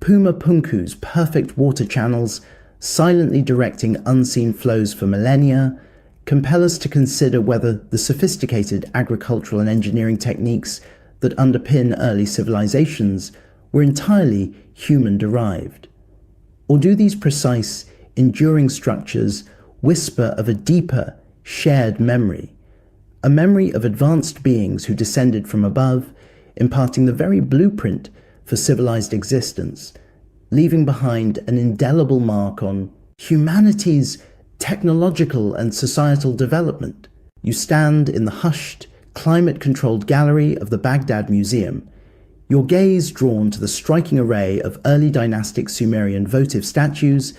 Puma Punku's perfect water channels, silently directing unseen flows for millennia, compel us to consider whether the sophisticated agricultural and engineering techniques that underpin early civilizations were entirely human-derived. Or do these precise, enduring structures whisper of a deeper, shared memory, a memory of advanced beings who descended from above, imparting the very blueprint for civilized existence, leaving behind an indelible mark on humanity's technological and societal development? You stand in the hushed, climate-controlled gallery of the Baghdad Museum, your gaze drawn to the striking array of early dynastic Sumerian votive statues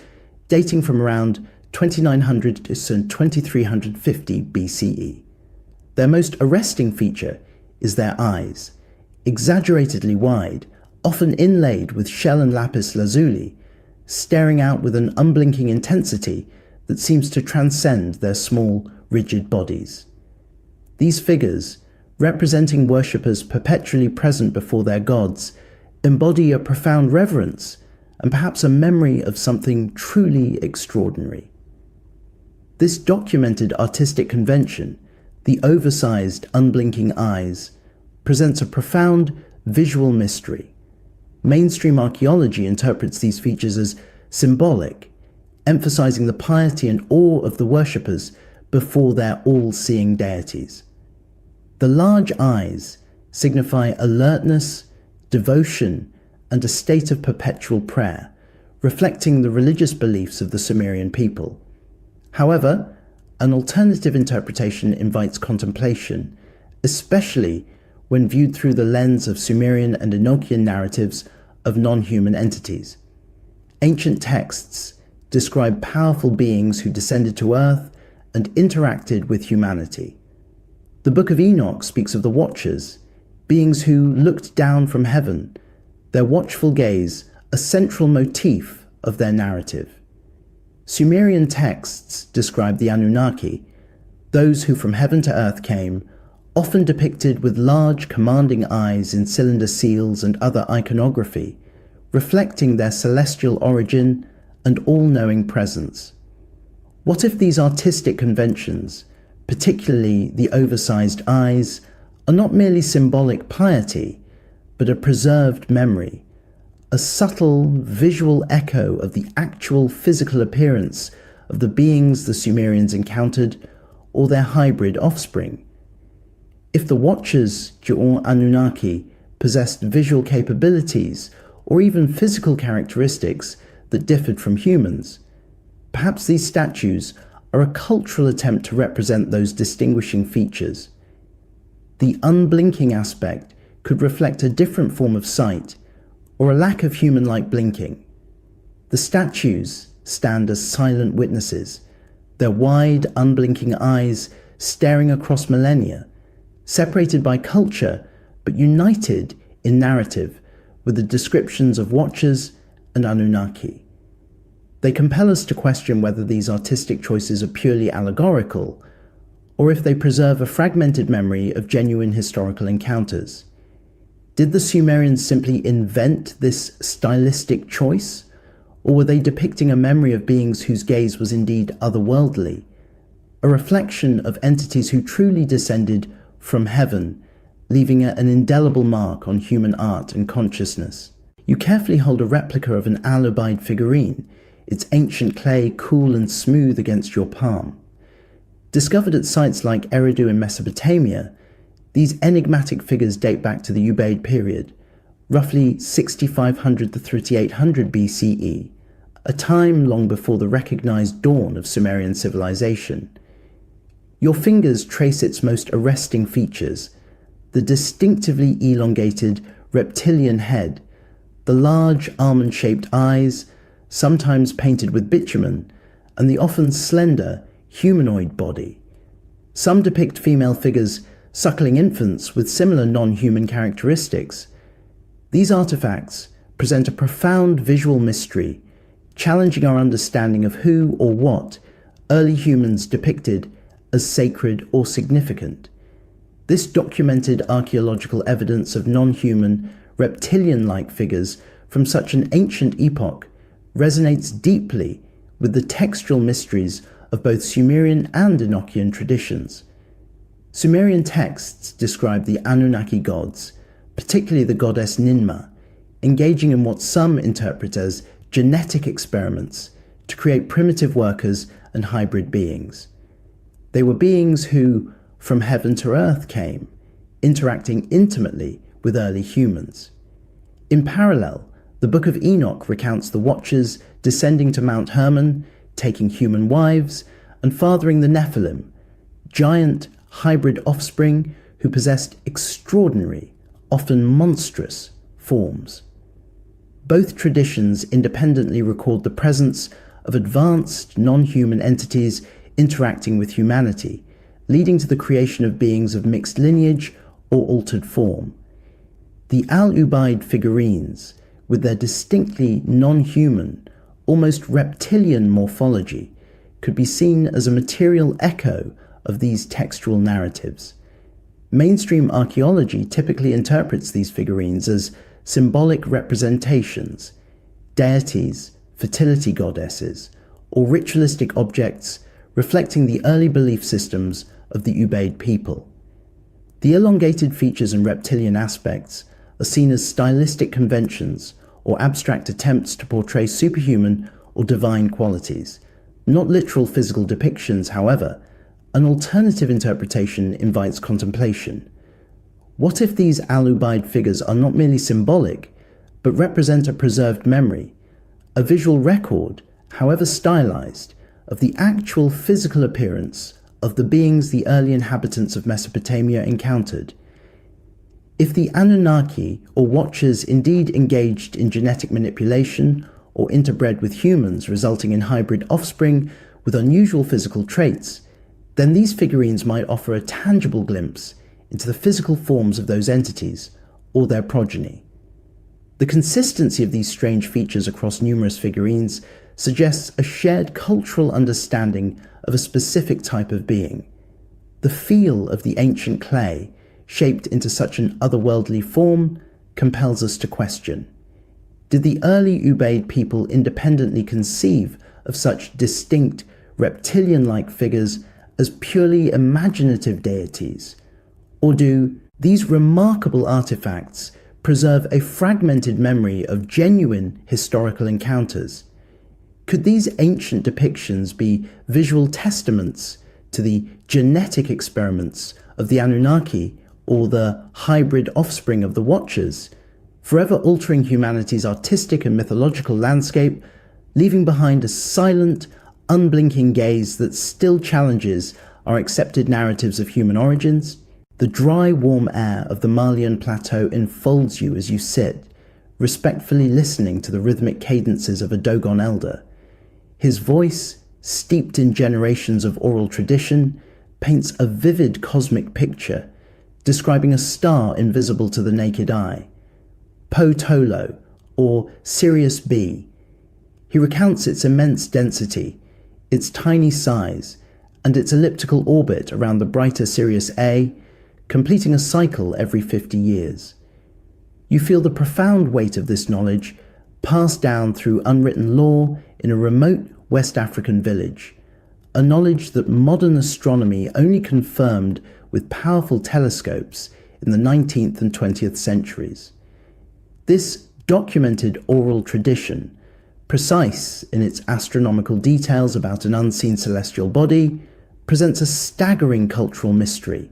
dating from around 2900 to 2350 BCE. Their most arresting feature is their eyes, exaggeratedly wide, often inlaid with shell and lapis lazuli, staring out with an unblinking intensity that seems to transcend their small, rigid bodies. These figures, representing worshippers perpetually present before their gods, embody a profound reverence and perhaps a memory of something truly extraordinary. This documented artistic convention, the oversized, unblinking eyes, presents a profound visual mystery. Mainstream archaeology interprets these features as symbolic, emphasizing the piety and awe of the worshippers before their all-seeing deities. The large eyes signify alertness, devotion, and a state of perpetual prayer, reflecting the religious beliefs of the Sumerian people. However, an alternative interpretation invites contemplation, especially when viewed through the lens of Sumerian and Enochian narratives of non-human entities. Ancient texts describe powerful beings who descended to Earth and interacted with humanity. The Book of Enoch speaks of the Watchers, beings who looked down from heaven, their watchful gaze a central motif of their narrative. Sumerian texts describe the Anunnaki, those who from heaven to earth came, often depicted with large commanding eyes in cylinder seals and other iconography, reflecting their celestial origin and all-knowing presence. What if these artistic conventions, particularly the oversized eyes, are not merely symbolic piety, but a preserved memory, a subtle visual echo of the actual physical appearance of the beings the Sumerians encountered or their hybrid offspring? If the Watchers, or Anunnaki, possessed visual capabilities or even physical characteristics that differed from humans, perhaps these statues are a cultural attempt to represent those distinguishing features. The unblinking aspect could reflect a different form of sight or a lack of human-like blinking. The statues stand as silent witnesses, their wide, unblinking eyes staring across millennia, separated by culture but united in narrative with the descriptions of Watchers and Anunnaki. They compel us to question whether these artistic choices are purely allegorical, or if they preserve a fragmented memory of genuine historical encounters. Did the Sumerians simply invent this stylistic choice, or were they depicting a memory of beings whose gaze was indeed otherworldly, a reflection of entities who truly descended from heaven, leaving an indelible mark on human art and consciousness? You carefully hold a replica of an alubide figurine, its ancient clay cool and smooth against your palm. Discovered at sites like Eridu in Mesopotamia, these enigmatic figures date back to the Ubaid period, roughly 6500 to 3800 BCE, a time long before the recognized dawn of Sumerian civilization. Your fingers trace its most arresting features: the distinctively elongated reptilian head, the large almond-shaped eyes, sometimes painted with bitumen, and the often slender humanoid body. Some depict female figures suckling infants with similar non-human characteristics. These artifacts present a profound visual mystery, challenging our understanding of who or what early humans depicted as sacred or significant. This documented archaeological evidence of non-human, reptilian-like figures from such an ancient epoch resonates deeply with the textual mysteries of both Sumerian and Enochian traditions. Sumerian texts describe the Anunnaki gods, particularly the goddess Ninmah, engaging in what some interpret as genetic experiments to create primitive workers and hybrid beings. They were beings who, from heaven to earth, came, interacting intimately with early humans. In parallel, the Book of Enoch recounts the Watchers descending to Mount Hermon, taking human wives, and fathering the Nephilim, giant hybrid offspring who possessed extraordinary, often monstrous, forms. Both traditions independently record the presence of advanced non-human entities interacting with humanity, leading to the creation of beings of mixed lineage or altered form. The Al-Ubaid figurines, with their distinctly non-human, almost reptilian morphology, could be seen as a material echo of these textual narratives. Mainstream archaeology typically interprets these figurines as symbolic representations, deities, fertility goddesses, or ritualistic objects reflecting the early belief systems of the Ubaid people. The elongated features and reptilian aspects are seen as stylistic conventions or abstract attempts to portray superhuman or divine qualities, not literal physical depictions. However, an alternative interpretation invites contemplation. What if these Al-Ubaid figures are not merely symbolic, but represent a preserved memory, a visual record, however stylized, of the actual physical appearance of the beings the early inhabitants of Mesopotamia encountered? If the Anunnaki or Watchers indeed engaged in genetic manipulation or interbred with humans, resulting in hybrid offspring with unusual physical traits, then these figurines might offer a tangible glimpse into the physical forms of those entities or their progeny. The consistency of these strange features across numerous figurines suggests a shared cultural understanding of a specific type of being. The feel of the ancient clay, shaped into such an otherworldly form, compels us to question: did the early Ubaid people independently conceive of such distinct, reptilian-like figures as purely imaginative deities? Or do these remarkable artifacts preserve a fragmented memory of genuine historical encounters? Could these ancient depictions be visual testaments to the genetic experiments of the Anunnaki or the hybrid offspring of the Watchers, forever altering humanity's artistic and mythological landscape, leaving behind a silent, unblinking gaze that still challenges our accepted narratives of human origins? The dry, warm air of the Malian plateau enfolds you as you sit, respectfully listening to the rhythmic cadences of a Dogon elder. His voice, steeped in generations of oral tradition, paints a vivid cosmic picture, describing a star invisible to the naked eye, Potolo, or Sirius B. He recounts its immense density, its tiny size, and its elliptical orbit around the brighter Sirius A, completing a cycle every 50 years. You feel the profound weight of this knowledge passed down through unwritten law in a remote West African village, a knowledge that modern astronomy only confirmed with powerful telescopes in the 19th and 20th centuries. This documented oral tradition, precise in its astronomical details about an unseen celestial body, presents a staggering cultural mystery.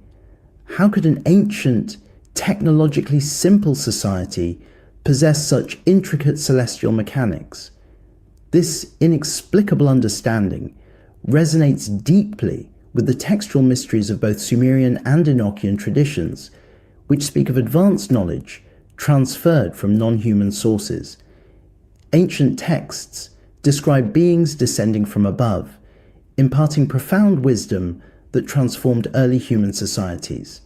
How could an ancient, technologically simple society possess such intricate celestial mechanics? This inexplicable understanding resonates deeply with the textual mysteries of both Sumerian and Enochian traditions, which speak of advanced knowledge transferred from non-human sources. Ancient texts describe beings descending from above, imparting profound wisdom that transformed early human societies.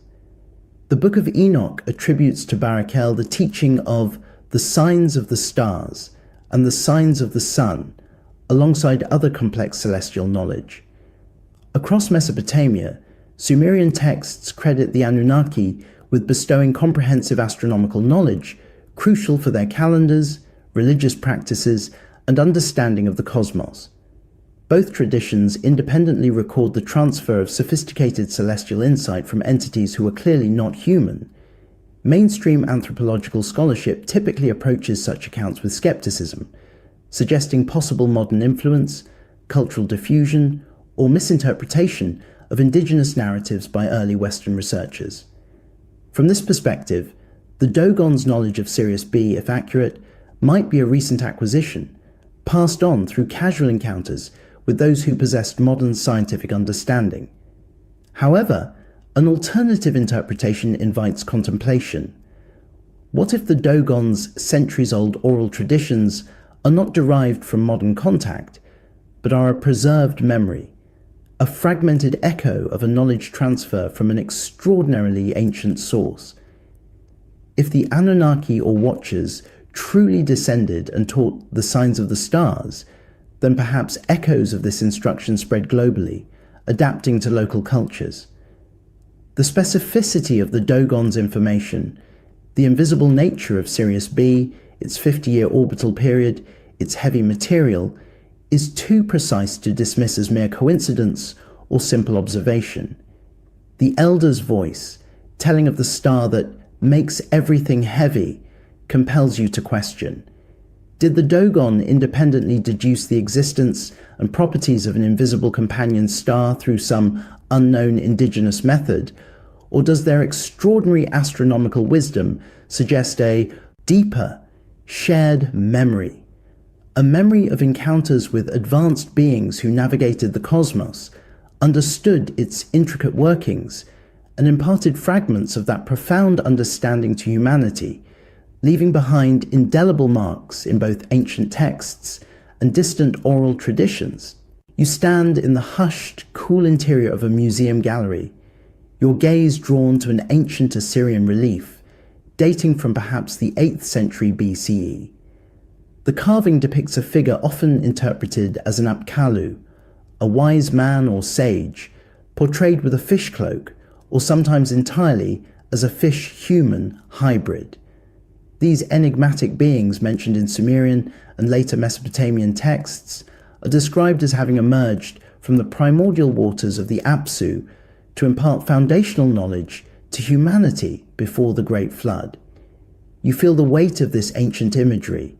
The Book of Enoch attributes to Barakel the teaching of the signs of the stars and the signs of the sun, alongside other complex celestial knowledge. Across Mesopotamia, Sumerian texts credit the Anunnaki with bestowing comprehensive astronomical knowledge, crucial for their calendars, religious practices, and understanding of the cosmos. Both traditions independently record the transfer of sophisticated celestial insight from entities who are clearly not human. Mainstream anthropological scholarship typically approaches such accounts with skepticism, suggesting possible modern influence, cultural diffusion, or misinterpretation of indigenous narratives by early Western researchers. From this perspective, the Dogon's knowledge of Sirius B, if accurate, might be a recent acquisition, passed on through casual encounters with those who possessed modern scientific understanding. However, an alternative interpretation invites contemplation. What if the Dogon's centuries-old oral traditions are not derived from modern contact, but are a preserved memory, a fragmented echo of a knowledge transfer from an extraordinarily ancient source? If the Anunnaki or Watchers truly descended and taught the signs of the stars, then perhaps echoes of this instruction spread globally, adapting to local cultures. The specificity of the Dogon's information, the invisible nature of Sirius B, its 50-year orbital period, its heavy material, is too precise to dismiss as mere coincidence or simple observation. The elder's voice, telling of the star that makes everything heavy, compels you to question. Did the Dogon independently deduce the existence and properties of an invisible companion star through some unknown indigenous method, or does their extraordinary astronomical wisdom suggest a deeper, shared memory? A memory of encounters with advanced beings who navigated the cosmos, understood its intricate workings, and imparted fragments of that profound understanding to humanity, leaving behind indelible marks in both ancient texts and distant oral traditions. You stand in the hushed, cool interior of a museum gallery, your gaze drawn to an ancient Assyrian relief, dating from perhaps the 8th century BCE. The carving depicts a figure often interpreted as an Apkallu, a wise man or sage, portrayed with a fish cloak, or sometimes entirely as a fish-human hybrid. These enigmatic beings mentioned in Sumerian and later Mesopotamian texts are described as having emerged from the primordial waters of the Apsu to impart foundational knowledge to humanity before the Great Flood. You feel the weight of this ancient imagery,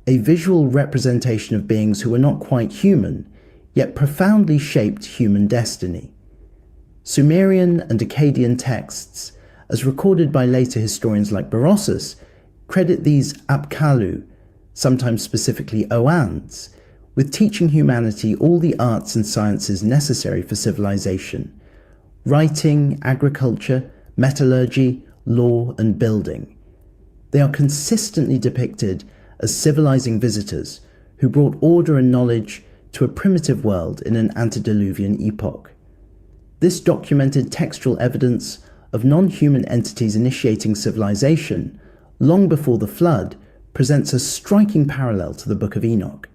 a visual representation of beings who were not quite human, yet profoundly shaped human destiny. Sumerian and Akkadian texts, as recorded by later historians like Berossus, credit these Apkallu, sometimes specifically Oannes, with teaching humanity all the arts and sciences necessary for civilization: writing, agriculture, metallurgy, law, and building. They are consistently depicted as civilizing visitors who brought order and knowledge to a primitive world in an antediluvian epoch. This documented textual evidence of non-human entities initiating civilization long before the flood presents a striking parallel to the Book of Enoch.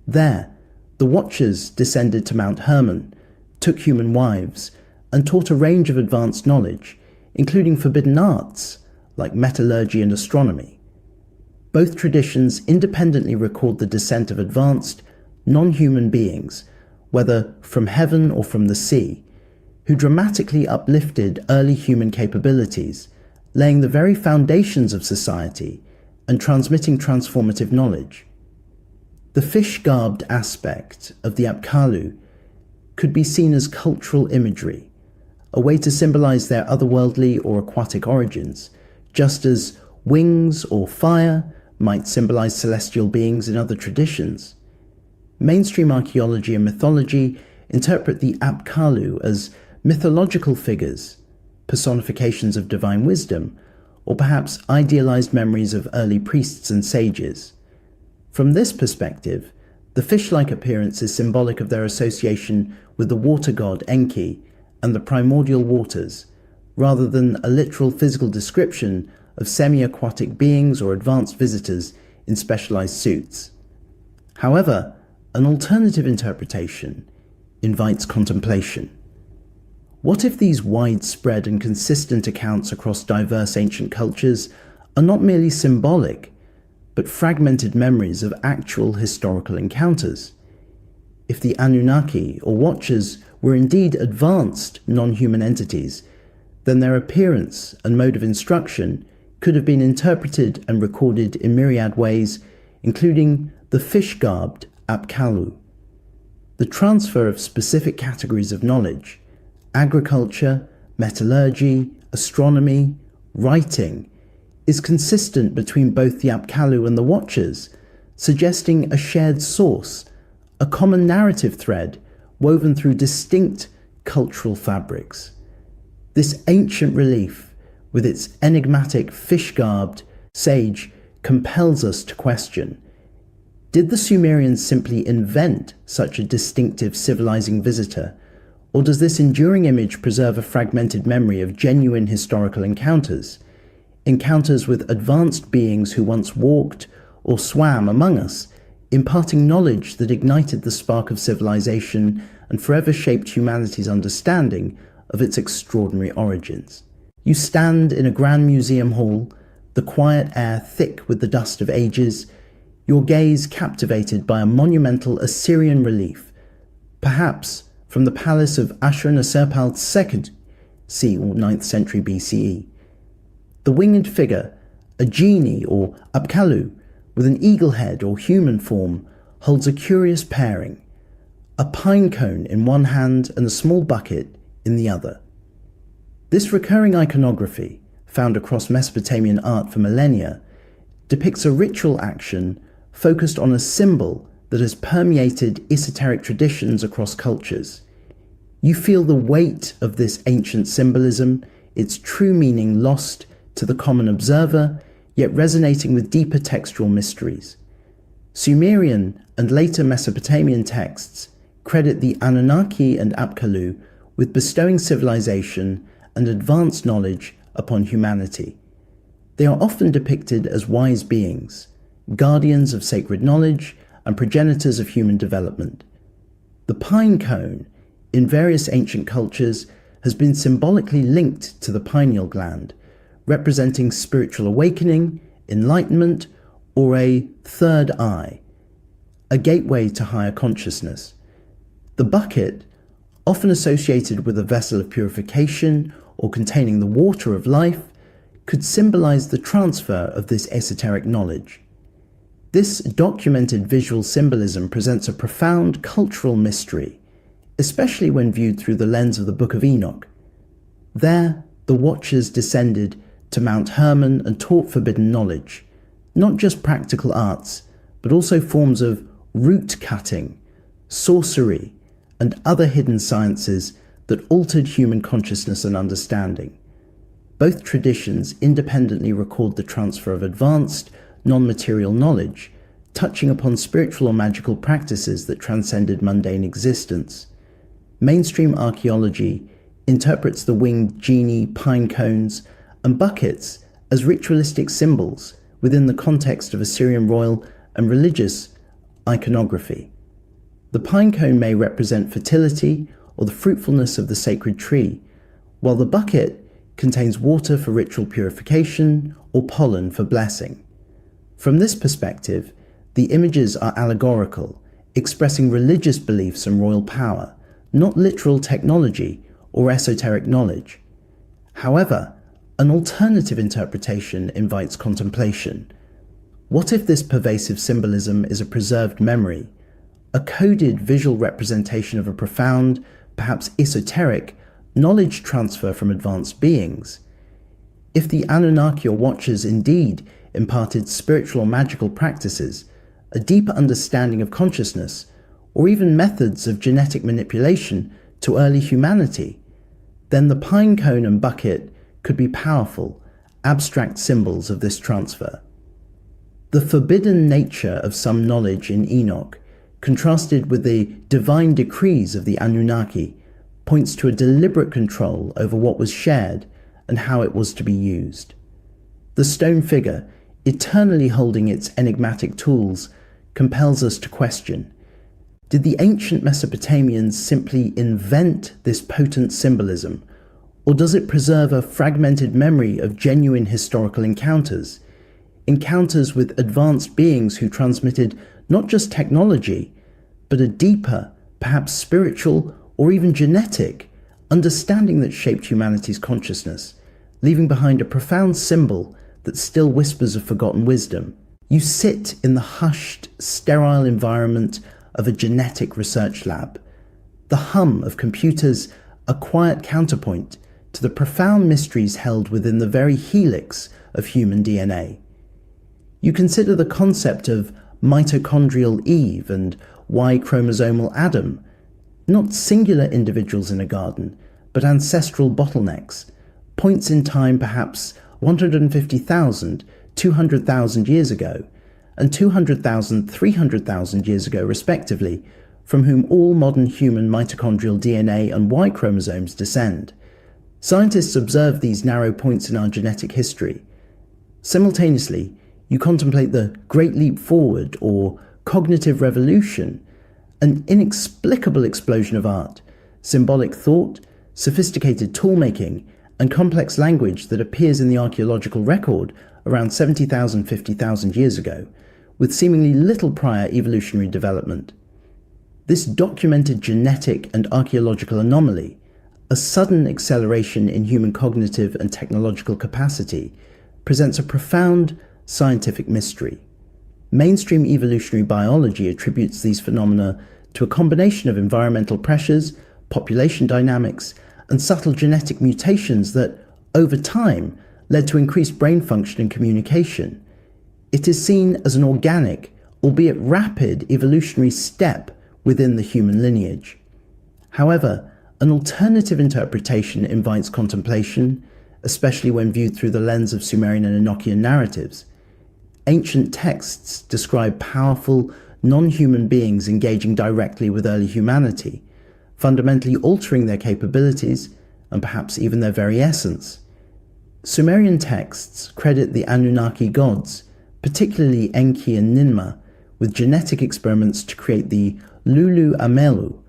There, the Watchers descended to Mount Hermon, took human wives, and taught a range of advanced knowledge, including forbidden arts like metallurgy and astronomy. Both traditions independently record the descent of advanced, non-human beings, whether from heaven or from the sea, who dramatically uplifted early human capabilities, laying the very foundations of society and transmitting transformative knowledge. The fish-garbed aspect of the Apkallu could be seen as cultural imagery, a way to symbolize their otherworldly or aquatic origins, just as wings or fire might symbolize celestial beings in other traditions. Mainstream archaeology and mythology interpret the Apkallu as mythological figures, personifications of divine wisdom, or perhaps idealized memories of early priests and sages. From this perspective, the fish-like appearance is symbolic of their association with the water god Enki and the primordial waters, rather than a literal physical description of semi-aquatic beings or advanced visitors in specialized suits. However, an alternative interpretation invites contemplation. What if these widespread and consistent accounts across diverse ancient cultures are not merely symbolic, but fragmented memories of actual historical encounters? If the Anunnaki or Watchers were indeed advanced non-human entities, then their appearance and mode of instruction could have been interpreted and recorded in myriad ways, including the fish-garbed Apkallu. The transfer of specific categories of knowledge, agriculture, metallurgy, astronomy, writing, is consistent between both the Apkallu and the Watchers, suggesting a shared source, a common narrative thread woven through distinct cultural fabrics. This ancient relief, with its enigmatic fish-garbed sage, compels us to question: did the Sumerians simply invent such a distinctive civilizing visitor, or does this enduring image preserve a fragmented memory of genuine historical encounters with advanced beings who once walked or swam among us, imparting knowledge that ignited the spark of civilization and forever shaped humanity's understanding of its extraordinary origins? You stand in a grand museum hall, the quiet air thick with the dust of ages, your gaze captivated by a monumental Assyrian relief, perhaps from the palace of Ashur-nasirpal II, c. or 9th century BCE. The winged figure, a genie or Apkallu, with an eagle head or human form, holds a curious pairing: a pine cone in one hand and a small bucket in the other. This recurring iconography, found across Mesopotamian art for millennia, depicts a ritual action focused on a symbol that has permeated esoteric traditions across cultures. You feel the weight of this ancient symbolism, its true meaning lost to the common observer, yet resonating with deeper textual mysteries. Sumerian and later Mesopotamian texts credit the Anunnaki and Apkallu with bestowing civilization and advanced knowledge upon humanity. They are often depicted as wise beings, guardians of sacred knowledge and progenitors of human development. The pine cone, in various ancient cultures, has been symbolically linked to the pineal gland, representing spiritual awakening, enlightenment, or a third eye, a gateway to higher consciousness. The bucket, often associated with a vessel of purification or containing the water of life, could symbolize the transfer of this esoteric knowledge. This documented visual symbolism presents a profound cultural mystery, especially when viewed through the lens of the Book of Enoch. There, the Watchers descended to Mount Hermon and taught forbidden knowledge, not just practical arts, but also forms of root cutting, sorcery, and other hidden sciences that altered human consciousness and understanding. Both traditions independently record the transfer of advanced, non-material knowledge, touching upon spiritual or magical practices that transcended mundane existence. Mainstream archaeology interprets the winged genie, pine cones, and buckets as ritualistic symbols within the context of Assyrian royal and religious iconography. The pine cone may represent fertility or the fruitfulness of the sacred tree, while the bucket contains water for ritual purification or pollen for blessing. From this perspective, the images are allegorical, expressing religious beliefs and royal power, not literal technology or esoteric knowledge. However, an alternative interpretation invites contemplation. What if this pervasive symbolism is a preserved memory, a coded visual representation of a profound, perhaps esoteric, knowledge transfer from advanced beings? If the Anunnaki or Watchers indeed imparted spiritual or magical practices, a deeper understanding of consciousness, or even methods of genetic manipulation to early humanity, then the pine cone and bucket could be powerful, abstract symbols of this transfer. The forbidden nature of some knowledge in Enoch, contrasted with the divine decrees of the Anunnaki, points to a deliberate control over what was shared and how it was to be used. The stone figure, eternally holding its enigmatic tools, compels us to question: did the ancient Mesopotamians simply invent this potent symbolism, or does it preserve a fragmented memory of genuine historical encounters with advanced beings who transmitted not just technology, but a deeper, perhaps spiritual or even genetic, understanding that shaped humanity's consciousness, leaving behind a profound symbol that still whispers of forgotten wisdom? You sit in the hushed, sterile environment of a genetic research lab. The hum of computers, a quiet counterpoint to the profound mysteries held within the very helix of human DNA. You consider the concept of mitochondrial Eve and Y-chromosomal Adam, not singular individuals in a garden, but ancestral bottlenecks, points in time perhaps 150,000, 200,000 years ago, and 200,000, 300,000 years ago respectively, from whom all modern human mitochondrial DNA and Y chromosomes descend. Scientists observe these narrow points in our genetic history. Simultaneously, you contemplate the Great Leap Forward, or cognitive revolution, an inexplicable explosion of art, symbolic thought, sophisticated toolmaking, and complex language that appears in the archaeological record around 70,000, 50,000 years ago, with seemingly little prior evolutionary development. This documented genetic and archaeological anomaly, a sudden acceleration in human cognitive and technological capacity, presents a profound scientific mystery. Mainstream evolutionary biology attributes these phenomena to a combination of environmental pressures, population dynamics, and subtle genetic mutations that, over time, led to increased brain function and communication. It is seen as an organic, albeit rapid, evolutionary step within the human lineage. However, an alternative interpretation invites contemplation, especially when viewed through the lens of Sumerian and Enochian narratives. Ancient texts describe powerful, non-human beings engaging directly with early humanity, fundamentally altering their capabilities and perhaps even their very essence. Sumerian texts credit the Anunnaki gods, particularly Enki and Ninmah, with genetic experiments to create the Lulu Amelu,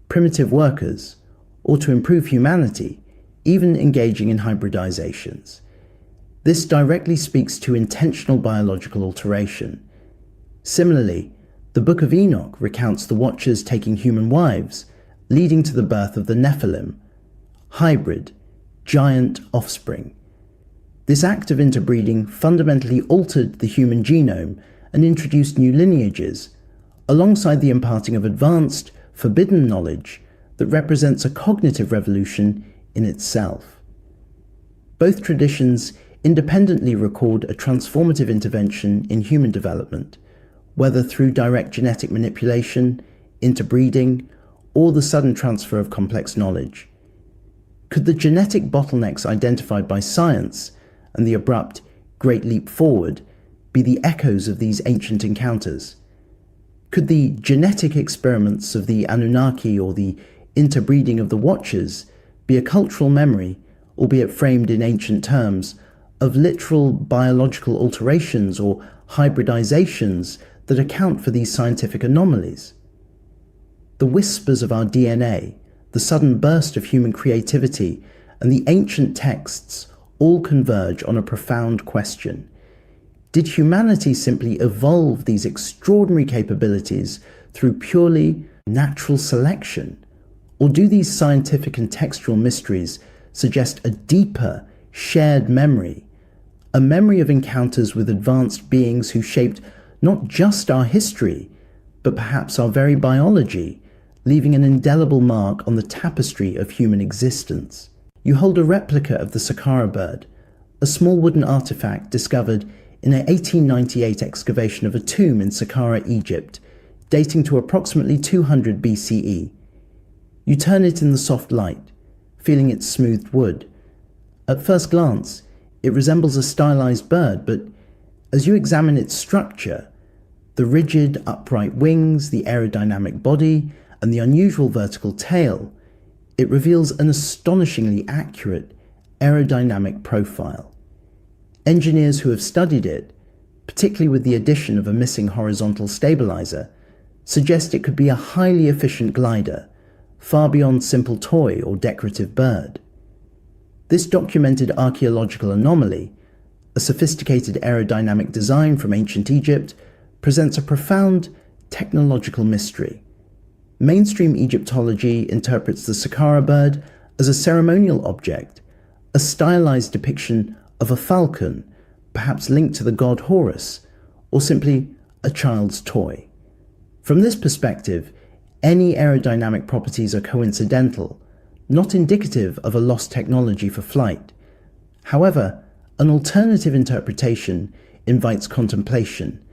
primitive workers, or to improve humanity, even engaging in hybridizations. This directly speaks to intentional biological alteration. Similarly, the Book of Enoch recounts the Watchers taking human wives, leading to the birth of the Nephilim, hybrid, giant offspring. This act of interbreeding fundamentally altered the human genome and introduced new lineages, alongside the imparting of advanced, forbidden knowledge that represents a cognitive revolution in itself. Both traditions independently record a transformative intervention in human development, whether through direct genetic manipulation, interbreeding, or the sudden transfer of complex knowledge. Could the genetic bottlenecks identified by science and the abrupt Great Leap Forward be the echoes of these ancient encounters? Could the genetic experiments of the Anunnaki or the interbreeding of the Watchers be a cultural memory, albeit framed in ancient terms, of literal biological alterations or hybridizations that account for these scientific anomalies? The whispers of our DNA, the sudden burst of human creativity, and the ancient texts all converge on a profound question. Did humanity simply evolve these extraordinary capabilities through purely natural selection? Or do these scientific and textual mysteries suggest a deeper, shared memory, a memory of encounters with advanced beings who shaped not just our history, but perhaps our very biology, leaving an indelible mark on the tapestry of human existence? You hold a replica of the Saqqara bird, a small wooden artifact discovered in an 1898 excavation of a tomb in Saqqara, Egypt, dating to approximately 200 BCE. You turn it in the soft light, feeling its smoothed wood. At first glance, it resembles a stylized bird, but as you examine its structure, the rigid, upright wings, the aerodynamic body, and the unusual vertical tail, it reveals an astonishingly accurate aerodynamic profile. Engineers who have studied it, particularly with the addition of a missing horizontal stabilizer, suggest it could be a highly efficient glider, far beyond simple toy or decorative bird. This documented archaeological anomaly, a sophisticated aerodynamic design from ancient Egypt, presents a profound technological mystery. Mainstream Egyptology interprets the Saqqara bird as a ceremonial object, a stylized depiction of a falcon, perhaps linked to the god Horus, or simply a child's toy. From this perspective, any aerodynamic properties are coincidental, not indicative of a lost technology for flight. However, an alternative interpretation invites contemplation,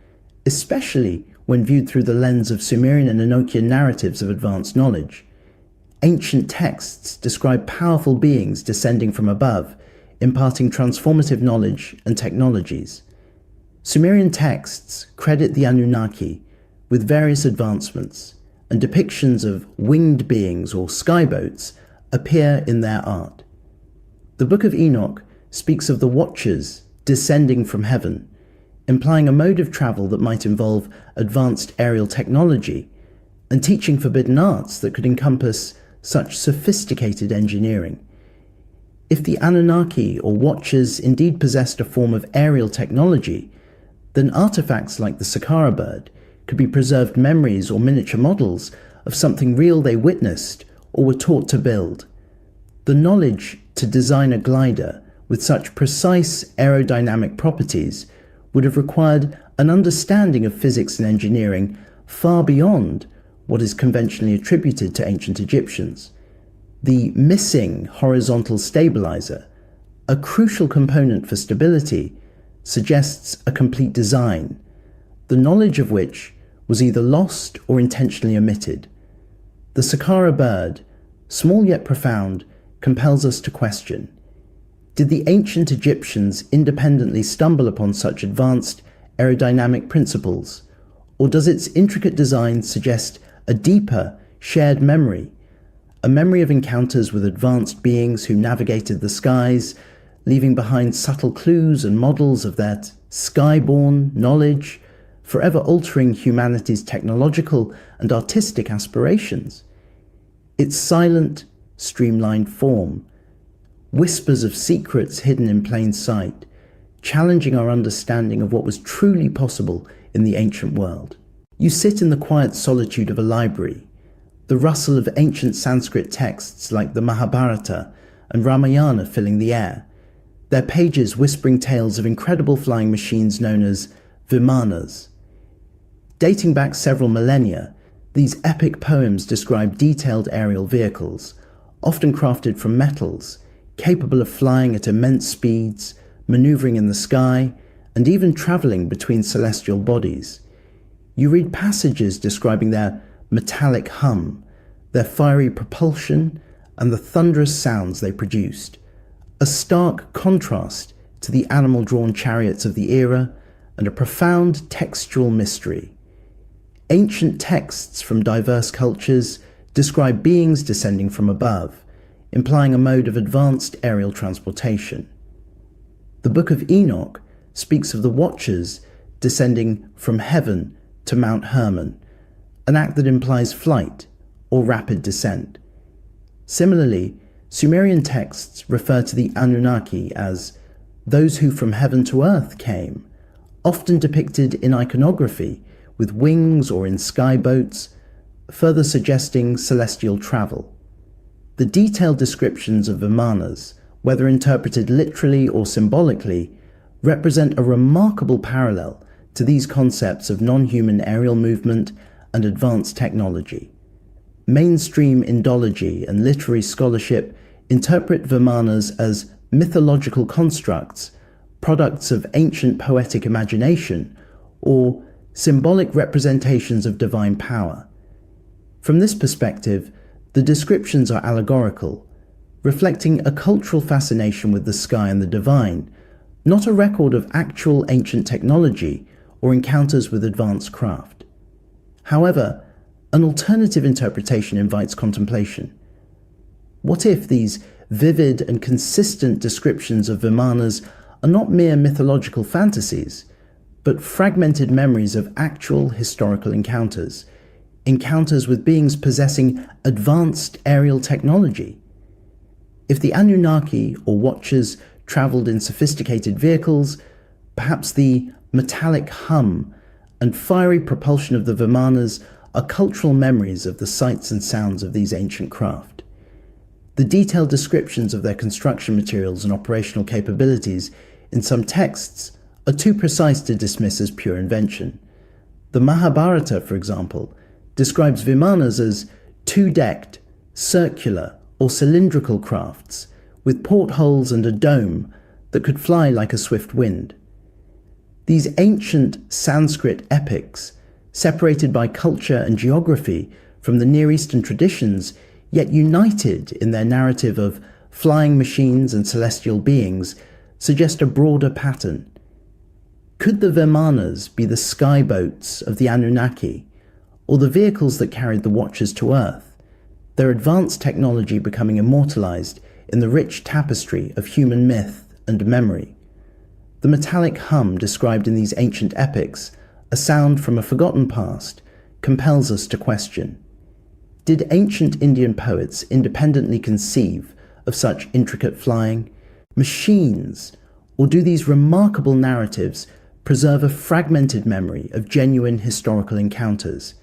especially when viewed through the lens of Sumerian and Enochian narratives of advanced knowledge. Ancient texts describe powerful beings descending from above, imparting transformative knowledge and technologies. Sumerian texts credit the Anunnaki with various advancements, and depictions of winged beings or skyboats appear in their art. The Book of Enoch speaks of the Watchers descending from heaven, implying a mode of travel that might involve advanced aerial technology and teaching forbidden arts that could encompass such sophisticated engineering. If the Anunnaki or Watchers indeed possessed a form of aerial technology, then artifacts like the Saqqara bird could be preserved memories or miniature models of something real they witnessed or were taught to build. The knowledge to design a glider with such precise aerodynamic properties would have required an understanding of physics and engineering far beyond what is conventionally attributed to ancient Egyptians. The missing horizontal stabilizer, a crucial component for stability, suggests a complete design, the knowledge of which was either lost or intentionally omitted. The Saqqara bird, small yet profound, compels us to question: did the ancient Egyptians independently stumble upon such advanced aerodynamic principles, or does its intricate design suggest a deeper, shared memory, a memory of encounters with advanced beings who navigated the skies, leaving behind subtle clues and models of their skyborne knowledge, forever altering humanity's technological and artistic aspirations? Its silent, streamlined form, whispers of secrets hidden in plain sight, challenging our understanding of what was truly possible in the ancient world. You sit in the quiet solitude of a library, the rustle of ancient Sanskrit texts like the Mahabharata and Ramayana filling the air, their pages whispering tales of incredible flying machines known as vimanas. Dating back several millennia, these epic poems describe detailed aerial vehicles, often crafted from metals, capable of flying at immense speeds, maneuvering in the sky, and even traveling between celestial bodies. You read passages describing their metallic hum, their fiery propulsion, and the thunderous sounds they produced, a stark contrast to the animal-drawn chariots of the era and a profound textual mystery. Ancient texts from diverse cultures describe beings descending from above, implying a mode of advanced aerial transportation. The Book of Enoch speaks of the Watchers descending from heaven to Mount Hermon, an act that implies flight or rapid descent. Similarly, Sumerian texts refer to the Anunnaki as those who from heaven to earth came, often depicted in iconography with wings or in skyboats, further suggesting celestial travel. The detailed descriptions of vimanas, whether interpreted literally or symbolically, represent a remarkable parallel to these concepts of non-human aerial movement and advanced technology. Mainstream Indology and literary scholarship interpret vimanas as mythological constructs, products of ancient poetic imagination, or symbolic representations of divine power. From this perspective, the descriptions are allegorical, reflecting a cultural fascination with the sky and the divine, not a record of actual ancient technology or encounters with advanced craft. However, an alternative interpretation invites contemplation. What if these vivid and consistent descriptions of Vimanas are not mere mythological fantasies, but fragmented memories of actual historical encounters with beings possessing advanced aerial technology? If the Anunnaki or Watchers travelled in sophisticated vehicles, perhaps the metallic hum and fiery propulsion of the Vimanas are cultural memories of the sights and sounds of these ancient craft. The detailed descriptions of their construction materials and operational capabilities in some texts are too precise to dismiss as pure invention. The Mahabharata, for example, describes Vimanas as two-decked, circular or cylindrical crafts with portholes and a dome that could fly like a swift wind. These ancient Sanskrit epics, separated by culture and geography from the Near Eastern traditions, yet united in their narrative of flying machines and celestial beings, suggest a broader pattern. Could the Vimanas be the skyboats of the Anunnaki, or the vehicles that carried the Watchers to Earth, their advanced technology becoming immortalized in the rich tapestry of human myth and memory? The metallic hum described in these ancient epics, a sound from a forgotten past, compels us to question: did ancient Indian poets independently conceive of such intricate flying machines, or do these remarkable narratives preserve a fragmented memory of genuine historical encounters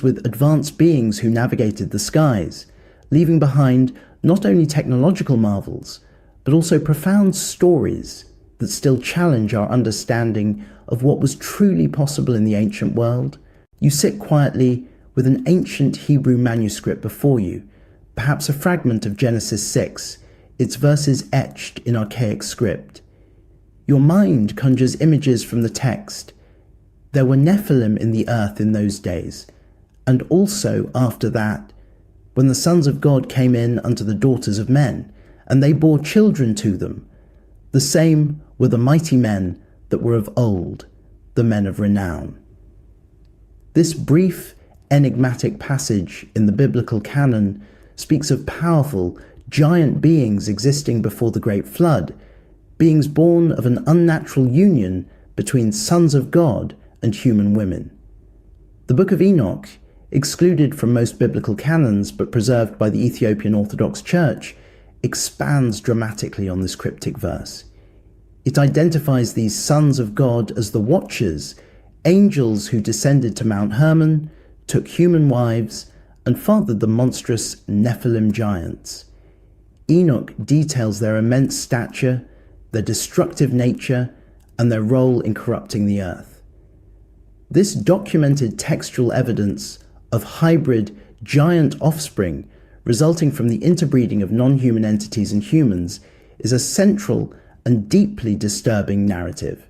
with advanced beings who navigated the skies, leaving behind not only technological marvels, but also profound stories that still challenge our understanding of what was truly possible in the ancient world? You sit quietly with an ancient Hebrew manuscript before you, perhaps a fragment of Genesis 6, its verses etched in archaic script. Your mind conjures images from the text. There were Nephilim in the earth in those days, and also after that, when the sons of God came in unto the daughters of men, and they bore children to them. The same were the mighty men that were of old, the men of renown. This brief, enigmatic passage in the biblical canon speaks of powerful, giant beings existing before the Great Flood, beings born of an unnatural union between sons of God and human women. The Book of Enoch, excluded from most biblical canons but preserved by the Ethiopian Orthodox Church, expands dramatically on this cryptic verse. It identifies these sons of God as the Watchers, angels who descended to Mount Hermon, took human wives, and fathered the monstrous Nephilim giants. Enoch details their immense stature, their destructive nature, and their role in corrupting the earth. This documented textual evidence of hybrid giant offspring resulting from the interbreeding of non-human entities and humans is a central and deeply disturbing narrative.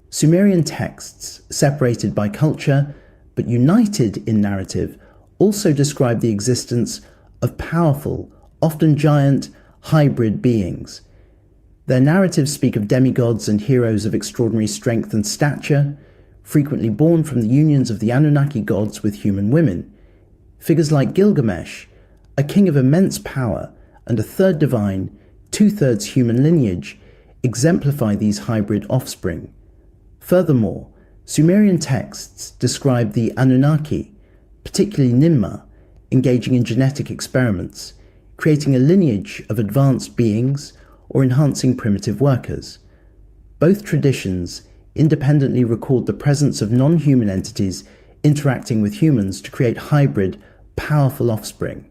Sumerian texts, separated by culture but united in narrative, also describe the existence of powerful, often giant, hybrid beings. Their narratives speak of demigods and heroes of extraordinary strength and stature, frequently born from the unions of the Anunnaki gods with human women. Figures like Gilgamesh, a king of immense power and a third divine, two-thirds human lineage, exemplify these hybrid offspring. Furthermore, Sumerian texts describe the Anunnaki, particularly Ninmah, engaging in genetic experiments, creating a lineage of advanced beings or enhancing primitive workers. Both traditions independently record the presence of non-human entities interacting with humans to create hybrid, powerful offspring.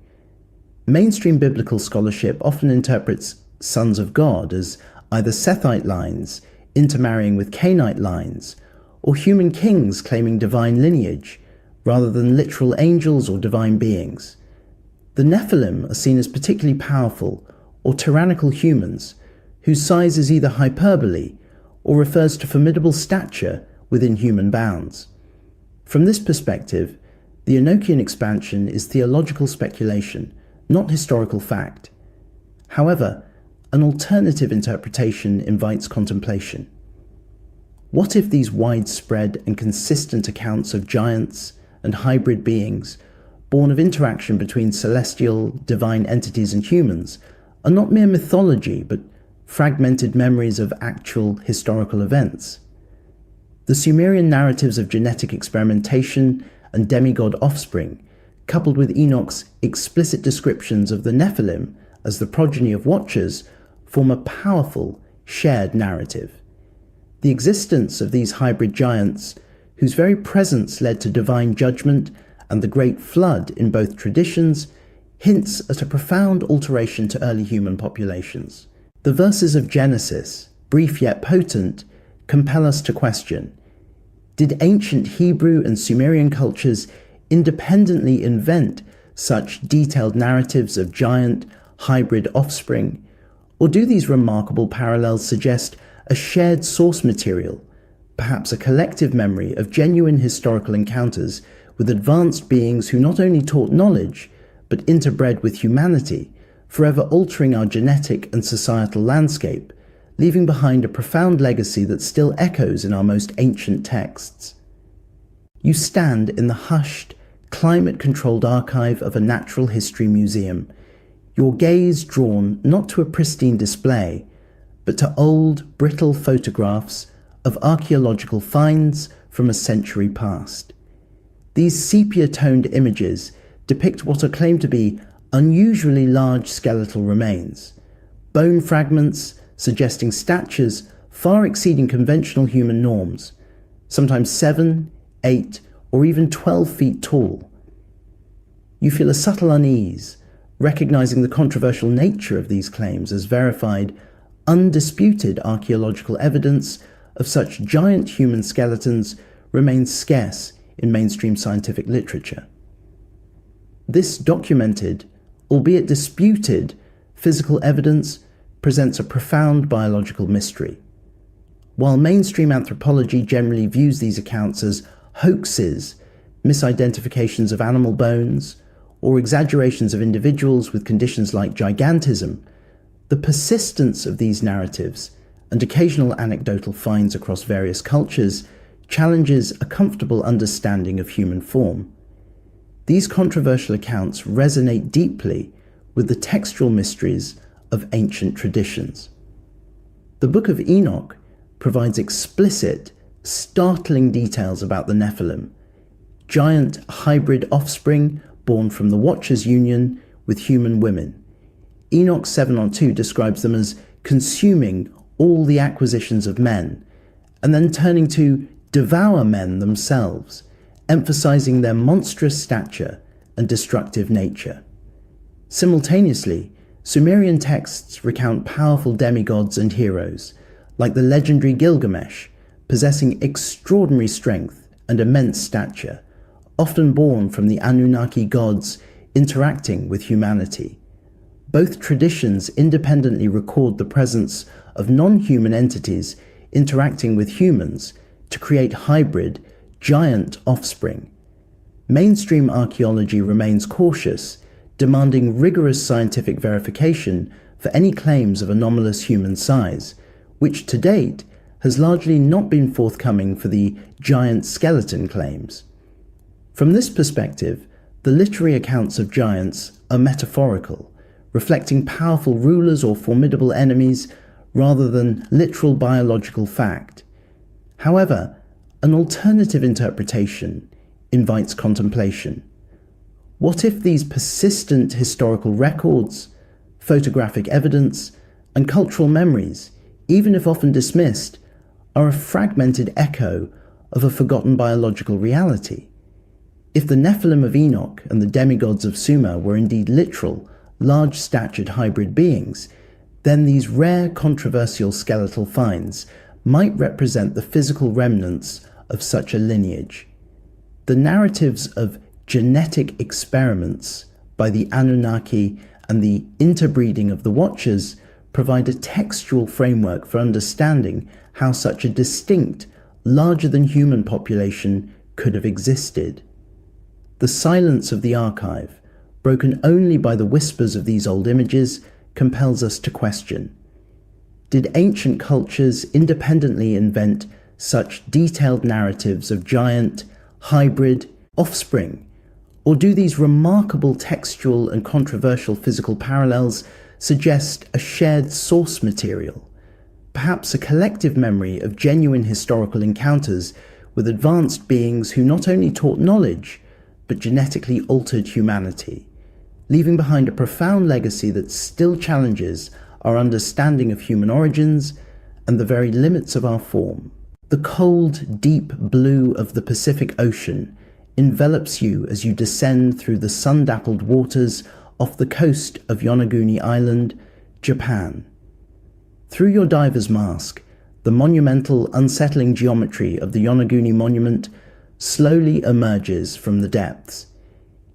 Mainstream biblical scholarship often interprets sons of God as either Sethite lines intermarrying with Cainite lines, or human kings claiming divine lineage, rather than literal angels or divine beings. The Nephilim are seen as particularly powerful or tyrannical humans, whose size is either hyperbole or refers to formidable stature within human bounds. From this perspective, the Enochian expansion is theological speculation, not historical fact. However, an alternative interpretation invites contemplation. What if these widespread and consistent accounts of giants and hybrid beings, born of interaction between celestial, divine entities and humans, are not mere mythology but fragmented memories of actual historical events? The Sumerian narratives of genetic experimentation and demigod offspring, coupled with Enoch's explicit descriptions of the Nephilim as the progeny of Watchers, form a powerful, shared narrative. The existence of these hybrid giants, whose very presence led to divine judgment and the Great Flood in both traditions, hints at a profound alteration to early human populations. The verses of Genesis, brief yet potent, compel us to question: did ancient Hebrew and Sumerian cultures independently invent such detailed narratives of giant, hybrid offspring? Or do these remarkable parallels suggest a shared source material, perhaps a collective memory of genuine historical encounters with advanced beings who not only taught knowledge, but interbred with humanity, forever altering our genetic and societal landscape, leaving behind a profound legacy that still echoes in our most ancient texts? You stand in the hushed, climate-controlled archive of a natural history museum, your gaze drawn not to a pristine display, but to old, brittle photographs of archaeological finds from a century past. These sepia-toned images depict what are claimed to be unusually large skeletal remains, bone fragments suggesting statures far exceeding conventional human norms, sometimes 7, 8, or even 12 feet tall. You feel a subtle unease, recognizing the controversial nature of these claims as verified, undisputed archaeological evidence of such giant human skeletons remains scarce in mainstream scientific literature. This documented, albeit disputed, physical evidence presents a profound biological mystery. While mainstream anthropology generally views these accounts as hoaxes, misidentifications of animal bones, or exaggerations of individuals with conditions like gigantism, the persistence of these narratives and occasional anecdotal finds across various cultures challenges a comfortable understanding of human form. These controversial accounts resonate deeply with the textual mysteries of ancient traditions. The Book of Enoch provides explicit, startling details about the Nephilim, giant hybrid offspring born from the Watchers' union with human women. Enoch 7:2 describes them as consuming all the acquisitions of men, and then turning to devour men themselves, emphasizing their monstrous stature and destructive nature. Simultaneously, Sumerian texts recount powerful demigods and heroes, like the legendary Gilgamesh, possessing extraordinary strength and immense stature, often born from the Anunnaki gods interacting with humanity. Both traditions independently record the presence of non-human entities interacting with humans to create hybrid, giant offspring. Mainstream archaeology remains cautious, demanding rigorous scientific verification for any claims of anomalous human size, which to date has largely not been forthcoming for the giant skeleton claims. From this perspective, the literary accounts of giants are metaphorical, reflecting powerful rulers or formidable enemies rather than literal biological fact. However, an alternative interpretation invites contemplation. What if these persistent historical records, photographic evidence, and cultural memories, even if often dismissed, are a fragmented echo of a forgotten biological reality? If the Nephilim of Enoch and the demigods of Sumer were indeed literal, large-statured hybrid beings, then these rare controversial skeletal finds might represent the physical remnants of such a lineage. The narratives of genetic experiments by the Anunnaki and the interbreeding of the Watchers provide a textual framework for understanding how such a distinct, larger than human population could have existed. The silence of the archive, broken only by the whispers of these old images, compels us to question: did ancient cultures independently invent such detailed narratives of giant, hybrid offspring? Or do these remarkable textual and controversial physical parallels suggest a shared source material, perhaps a collective memory of genuine historical encounters with advanced beings who not only taught knowledge, but genetically altered humanity, leaving behind a profound legacy that still challenges our understanding of human origins and the very limits of our form? The cold, deep blue of the Pacific Ocean envelops you as you descend through the sun-dappled waters off the coast of Yonaguni Island, Japan. Through your diver's mask, the monumental, unsettling geometry of the Yonaguni Monument slowly emerges from the depths.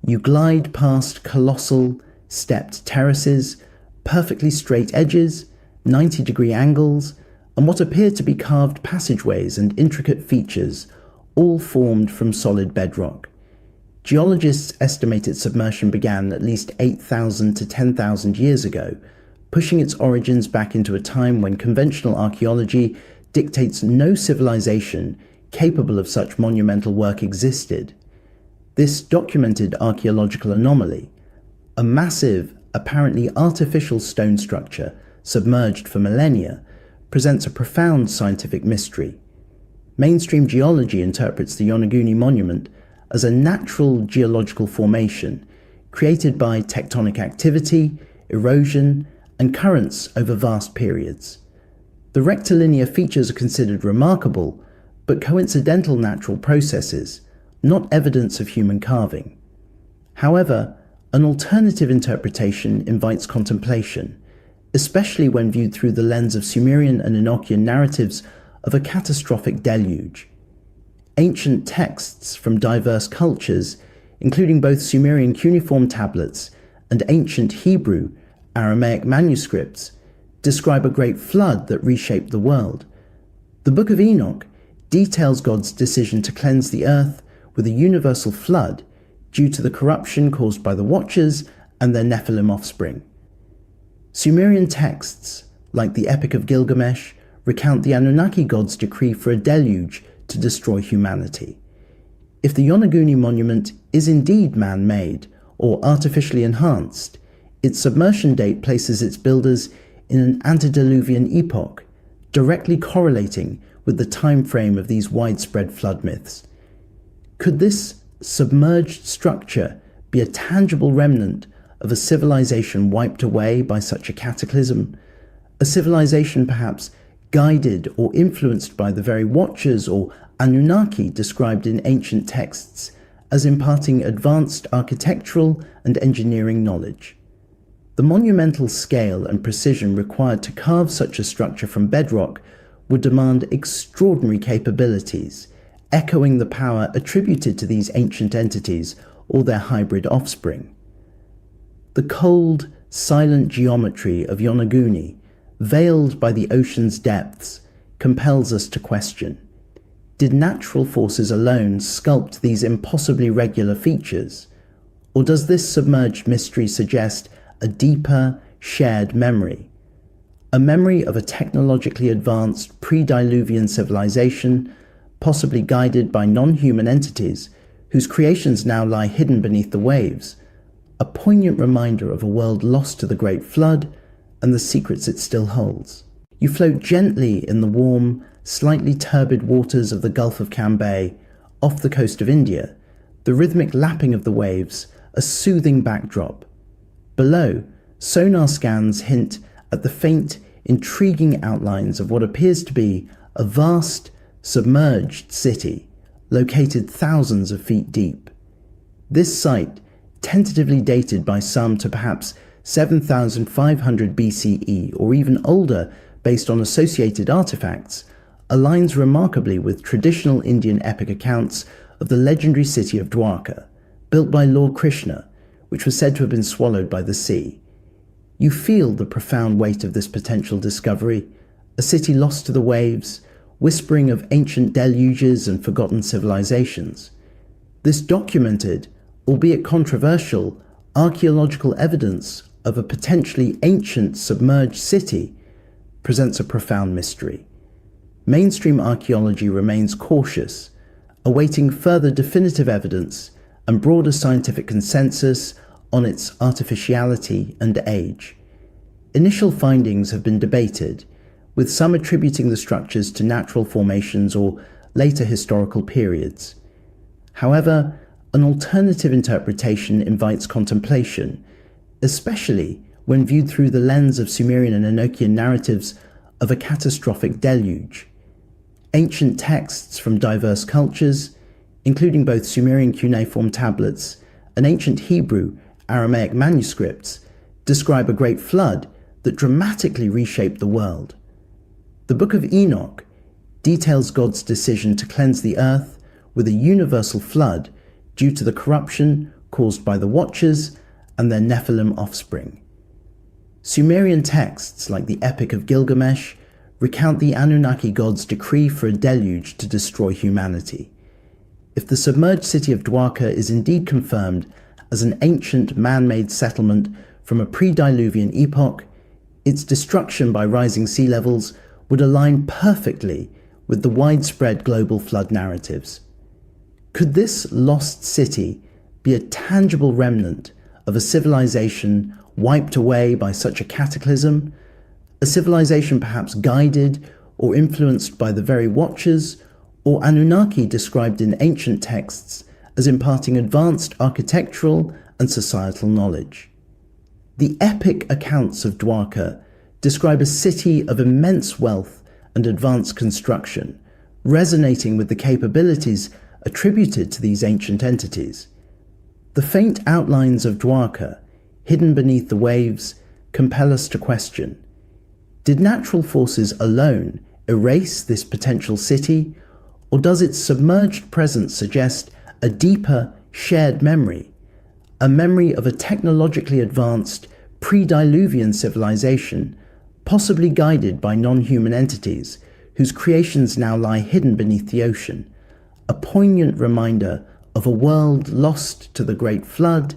You glide past colossal, stepped terraces, perfectly straight edges, 90-degree angles, and what appear to be carved passageways and intricate features, all formed from solid bedrock. Geologists estimate its submersion began at least 8,000 to 10,000 years ago, pushing its origins back into a time when conventional archaeology dictates no civilization capable of such monumental work existed. This documented archaeological anomaly, a massive, apparently artificial stone structure submerged for millennia, presents a profound scientific mystery. Mainstream geology interprets the Yonaguni Monument as a natural geological formation created by tectonic activity, erosion, and currents over vast periods. The rectilinear features are considered remarkable, but coincidental natural processes, not evidence of human carving. However, an alternative interpretation invites contemplation, especially when viewed through the lens of Sumerian and Enochian narratives of a catastrophic deluge. Ancient texts from diverse cultures, including both Sumerian cuneiform tablets and ancient Hebrew, Aramaic manuscripts, describe a great flood that reshaped the world. The Book of Enoch details God's decision to cleanse the earth with a universal flood due to the corruption caused by the Watchers and their Nephilim offspring. Sumerian texts, like the Epic of Gilgamesh, recount the Anunnaki gods' decree for a deluge to destroy humanity. If the Yonaguni Monument is indeed man-made or artificially enhanced, its submersion date places its builders in an antediluvian epoch, directly correlating with the time frame of these widespread flood myths. Could this submerged structure be a tangible remnant of a civilization wiped away by such a cataclysm? A civilization perhaps guided or influenced by the very Watchers or Anunnaki described in ancient texts as imparting advanced architectural and engineering knowledge. The monumental scale and precision required to carve such a structure from bedrock would demand extraordinary capabilities, echoing the power attributed to these ancient entities or their hybrid offspring. The cold, silent geometry of Yonaguni, veiled by the ocean's depths, compels us to question: did natural forces alone sculpt these impossibly regular features? Or does this submerged mystery suggest a deeper, shared memory? A memory of a technologically advanced pre-Diluvian civilization, possibly guided by non-human entities whose creations now lie hidden beneath the waves, a poignant reminder of a world lost to the Great Flood and the secrets it still holds. You float gently in the warm, slightly turbid waters of the Gulf of Cambay, off the coast of India, the rhythmic lapping of the waves a soothing backdrop. Below, sonar scans hint at the faint, intriguing outlines of what appears to be a vast, submerged city located thousands of feet deep. This site, tentatively dated by some to perhaps 7,500 BCE or even older based on associated artifacts, aligns remarkably with traditional Indian epic accounts of the legendary city of Dwarka, built by Lord Krishna, which was said to have been swallowed by the sea. You feel the profound weight of this potential discovery, a city lost to the waves, whispering of ancient deluges and forgotten civilizations. This documented, albeit controversial, archaeological evidence of a potentially ancient submerged city presents a profound mystery. Mainstream archaeology remains cautious, awaiting further definitive evidence and broader scientific consensus on its artificiality and age. Initial findings have been debated, with some attributing the structures to natural formations or later historical periods. However, an alternative interpretation invites contemplation, especially when viewed through the lens of Sumerian and Enochian narratives of a catastrophic deluge. Ancient texts from diverse cultures, including both Sumerian cuneiform tablets and ancient Hebrew, Aramaic manuscripts, describe a great flood that dramatically reshaped the world. The Book of Enoch details God's decision to cleanse the earth with a universal flood due to the corruption caused by the Watchers and their Nephilim offspring. Sumerian texts like the Epic of Gilgamesh recount the Anunnaki gods' decree for a deluge to destroy humanity. If the submerged city of Dwarka is indeed confirmed as an ancient man-made settlement from a pre-Diluvian epoch, its destruction by rising sea levels would align perfectly with the widespread global flood narratives. Could this lost city be a tangible remnant of a civilization wiped away by such a cataclysm, a civilization perhaps guided or influenced by the very Watchers, or Anunnaki described in ancient texts as imparting advanced architectural and societal knowledge? The epic accounts of Dwarka describe a city of immense wealth and advanced construction, resonating with the capabilities attributed to these ancient entities. The faint outlines of Dwarka, hidden beneath the waves, compel us to question: did natural forces alone erase this potential city, or does its submerged presence suggest a deeper, shared memory, a memory of a technologically advanced, pre-Diluvian civilization, possibly guided by non-human entities whose creations now lie hidden beneath the ocean, a poignant reminder of a world lost to the Great Flood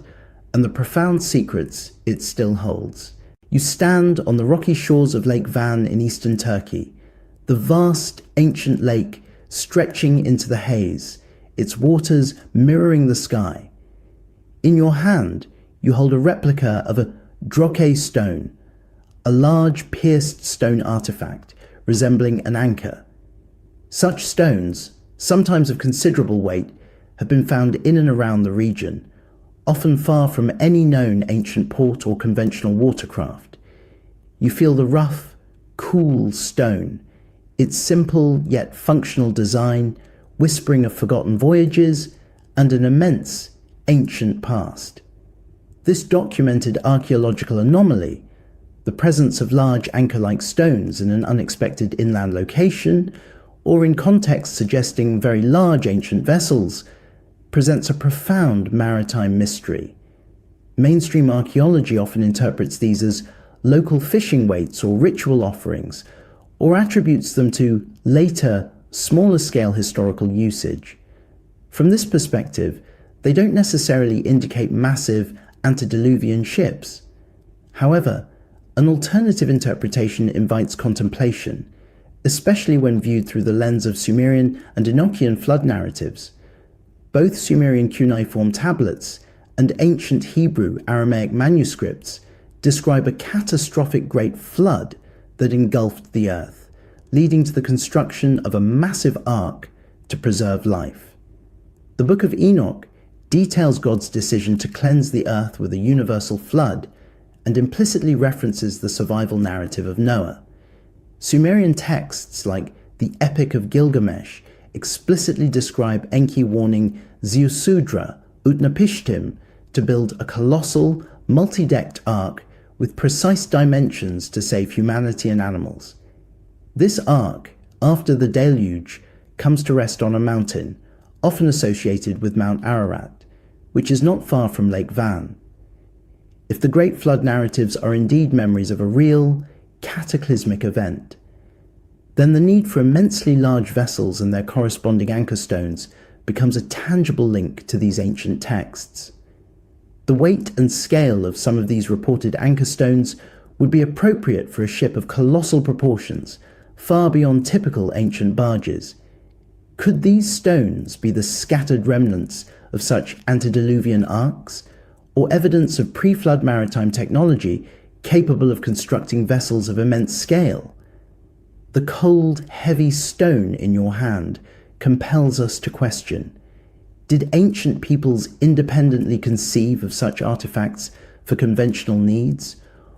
and the profound secrets it still holds. You stand on the rocky shores of Lake Van in eastern Turkey, the vast ancient lake stretching into the haze, its waters mirroring the sky. In your hand, you hold a replica of a droke stone, a large pierced stone artifact resembling an anchor. Such stones, sometimes of considerable weight, have been found in and around the region, often far from any known ancient port or conventional watercraft. You feel the rough, cool stone, its simple yet functional design, whispering of forgotten voyages and an immense, ancient past. This documented archaeological anomaly, the presence of large anchor-like stones in an unexpected inland location, or in context suggesting very large ancient vessels, presents a profound maritime mystery. Mainstream archaeology often interprets these as local fishing weights or ritual offerings, or attributes them to later, smaller-scale historical usage. From this perspective, they don't necessarily indicate massive antediluvian ships. However, an alternative interpretation invites contemplation, especially when viewed through the lens of Sumerian and Enochian flood narratives. Both Sumerian cuneiform tablets and ancient Hebrew Aramaic manuscripts describe a catastrophic great flood that engulfed the earth, leading to the construction of a massive ark to preserve life. The Book of Enoch details God's decision to cleanse the earth with a universal flood and implicitly references the survival narrative of Noah. Sumerian texts like the Epic of Gilgamesh explicitly describe Enki warning Ziusudra Utnapishtim to build a colossal, multi-decked ark with precise dimensions to save humanity and animals. This ark, after the deluge, comes to rest on a mountain, often associated with Mount Ararat, which is not far from Lake Van. If the Great Flood narratives are indeed memories of a real, cataclysmic event, then the need for immensely large vessels and their corresponding anchor stones becomes a tangible link to these ancient texts. The weight and scale of some of these reported anchor stones would be appropriate for a ship of colossal proportions, far beyond typical ancient barges. Could these stones be the scattered remnants of such antediluvian arks, or evidence of pre-flood maritime technology capable of constructing vessels of immense scale? The cold, heavy stone in your hand compels us to question: did ancient peoples independently conceive of such artifacts for conventional needs,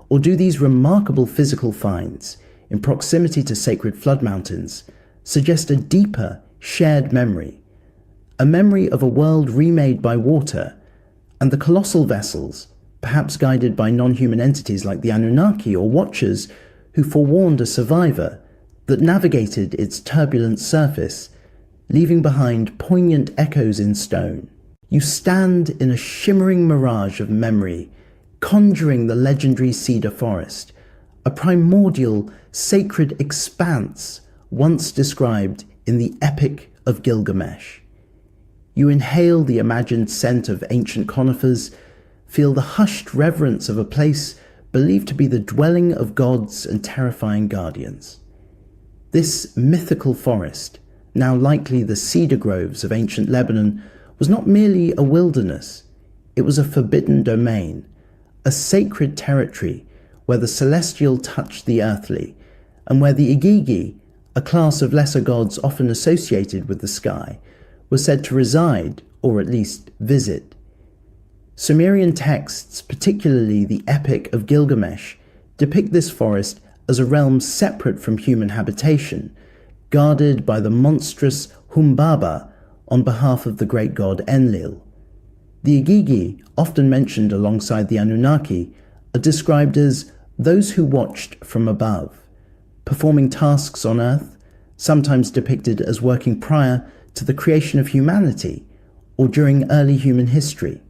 or do these remarkable physical finds in proximity to sacred flood mountains suggest a deeper, shared memory, a memory of a world remade by water, and the colossal vessels, perhaps guided by non-human entities like the Anunnaki or Watchers who forewarned a survivor, that navigated its turbulent surface, leaving behind poignant echoes in stone? You stand in a shimmering mirage of memory, conjuring the legendary cedar forest, a primordial, sacred expanse once described in the Epic of Gilgamesh. You inhale the imagined scent of ancient conifers, feel the hushed reverence of a place believed to be the dwelling of gods and terrifying guardians. This mythical forest, now likely the cedar groves of ancient Lebanon, was not merely a wilderness. It was a forbidden domain, a sacred territory where the celestial touched the earthly, and where the Igigi, a class of lesser gods often associated with the sky, was said to reside, or at least visit. Sumerian texts, particularly the Epic of Gilgamesh, depict this forest as a realm separate from human habitation, guarded by the monstrous Humbaba on behalf of the great god Enlil. The Igigi, often mentioned alongside the Anunnaki, are described as those who watched from above, performing tasks on Earth, sometimes depicted as working prior to the creation of humanity or during early human history.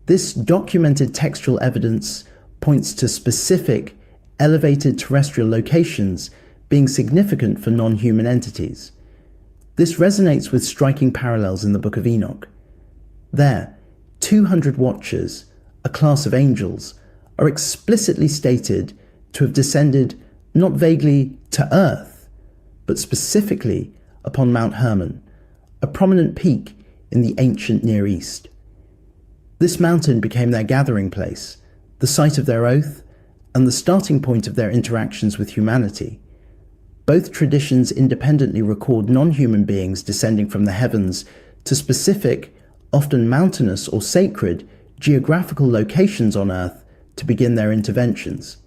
This documented textual evidence points to specific, elevated terrestrial locations being significant for non-human entities. This resonates with striking parallels in the Book of Enoch. There, 200 Watchers, a class of angels, are explicitly stated to have descended not vaguely to Earth, but specifically upon Mount Hermon, a prominent peak in the ancient Near East. This mountain became their gathering place, the site of their oath, and the starting point of their interactions with humanity. Both traditions independently record non-human beings descending from the heavens to specific, often mountainous or sacred, geographical locations on Earth to begin their interventions.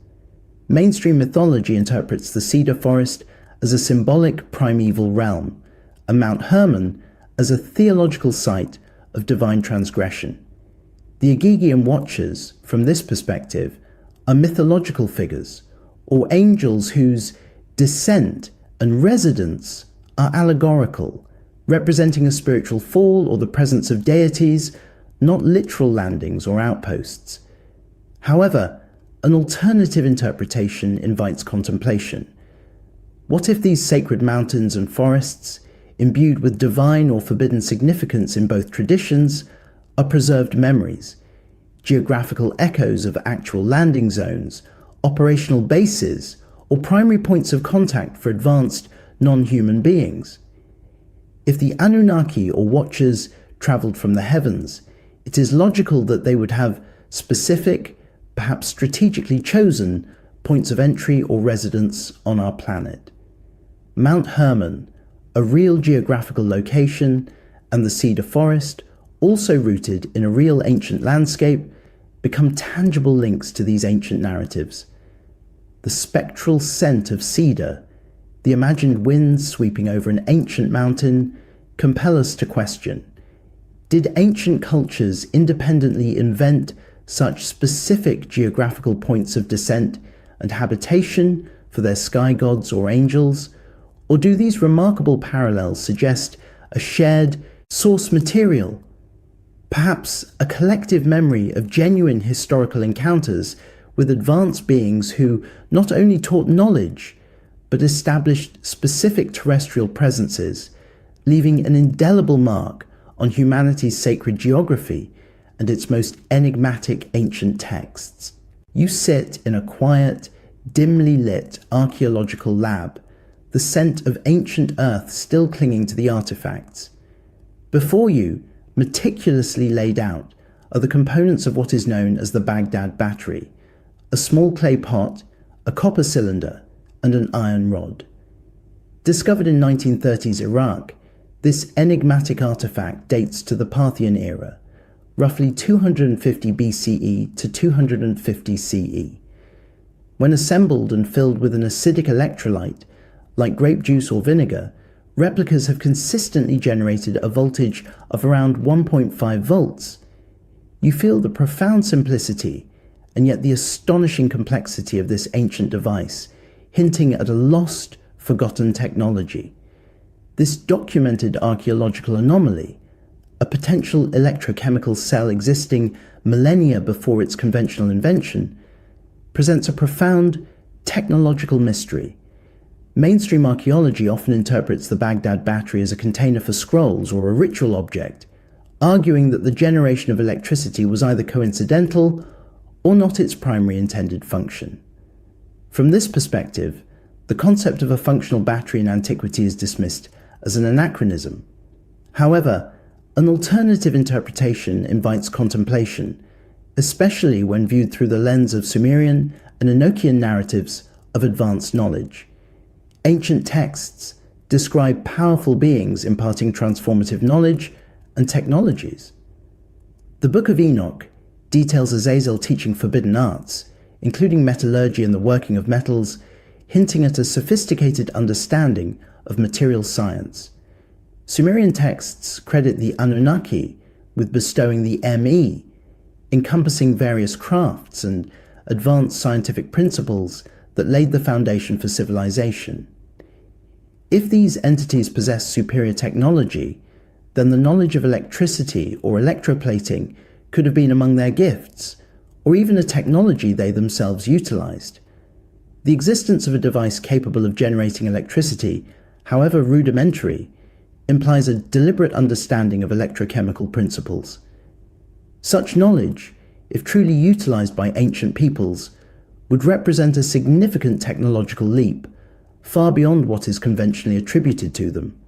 Mainstream mythology interprets the cedar forest as a symbolic primeval realm, and Mount Hermon as a theological site of divine transgression. The Igigi and Watchers, from this perspective, are mythological figures, or angels whose descent and residence are allegorical, representing a spiritual fall or the presence of deities, not literal landings or outposts. However, an alternative interpretation invites contemplation. What if these sacred mountains and forests, imbued with divine or forbidden significance in both traditions, are preserved memories, geographical echoes of actual landing zones, operational bases, or primary points of contact for advanced non-human beings? If the Anunnaki or Watchers travelled from the heavens, it is logical that they would have specific, perhaps strategically chosen, points of entry or residence on our planet. Mount Hermon, a real geographical location, and the cedar forest, also rooted in a real ancient landscape, become tangible links to these ancient narratives. The spectral scent of cedar, the imagined winds sweeping over an ancient mountain, compel us to question: did ancient cultures independently invent such specific geographical points of descent and habitation for their sky gods or angels, or do these remarkable parallels suggest a shared source material, perhaps a collective memory of genuine historical encounters with advanced beings who not only taught knowledge, but established specific terrestrial presences, leaving an indelible mark on humanity's sacred geography and its most enigmatic ancient texts. You sit in a quiet, dimly lit archaeological lab, the scent of ancient earth still clinging to the artifacts. Before you, meticulously laid out, are the components of what is known as the Baghdad battery: a small clay pot, a copper cylinder, and an iron rod. Discovered in 1930s Iraq, this enigmatic artifact dates to the Parthian era, roughly 250 BCE to 250 CE. When assembled and filled with an acidic electrolyte, like grape juice or vinegar, replicas have consistently generated a voltage of around 1.5 volts. You feel the profound simplicity and yet the astonishing complexity of this ancient device, hinting at a lost, forgotten technology. This documented archaeological anomaly, a potential electrochemical cell existing millennia before its conventional invention, presents a profound technological mystery. Mainstream archaeology often interprets the Baghdad battery as a container for scrolls or a ritual object, arguing that the generation of electricity was either coincidental or not its primary intended function. From this perspective, the concept of a functional battery in antiquity is dismissed as an anachronism. However, an alternative interpretation invites contemplation, especially when viewed through the lens of Sumerian and Enochian narratives of advanced knowledge. Ancient texts describe powerful beings imparting transformative knowledge and technologies. The Book of Enoch details Azazel teaching forbidden arts, including metallurgy and the working of metals, hinting at a sophisticated understanding of material science. Sumerian texts credit the Anunnaki with bestowing the ME, encompassing various crafts and advanced scientific principles that laid the foundation for civilization. If these entities possess superior technology, then the knowledge of electricity or electroplating could have been among their gifts, or even a technology they themselves utilized. The existence of a device capable of generating electricity, however rudimentary, implies a deliberate understanding of electrochemical principles. Such knowledge, if truly utilized by ancient peoples, would represent a significant technological leap, far beyond what is conventionally attributed to them.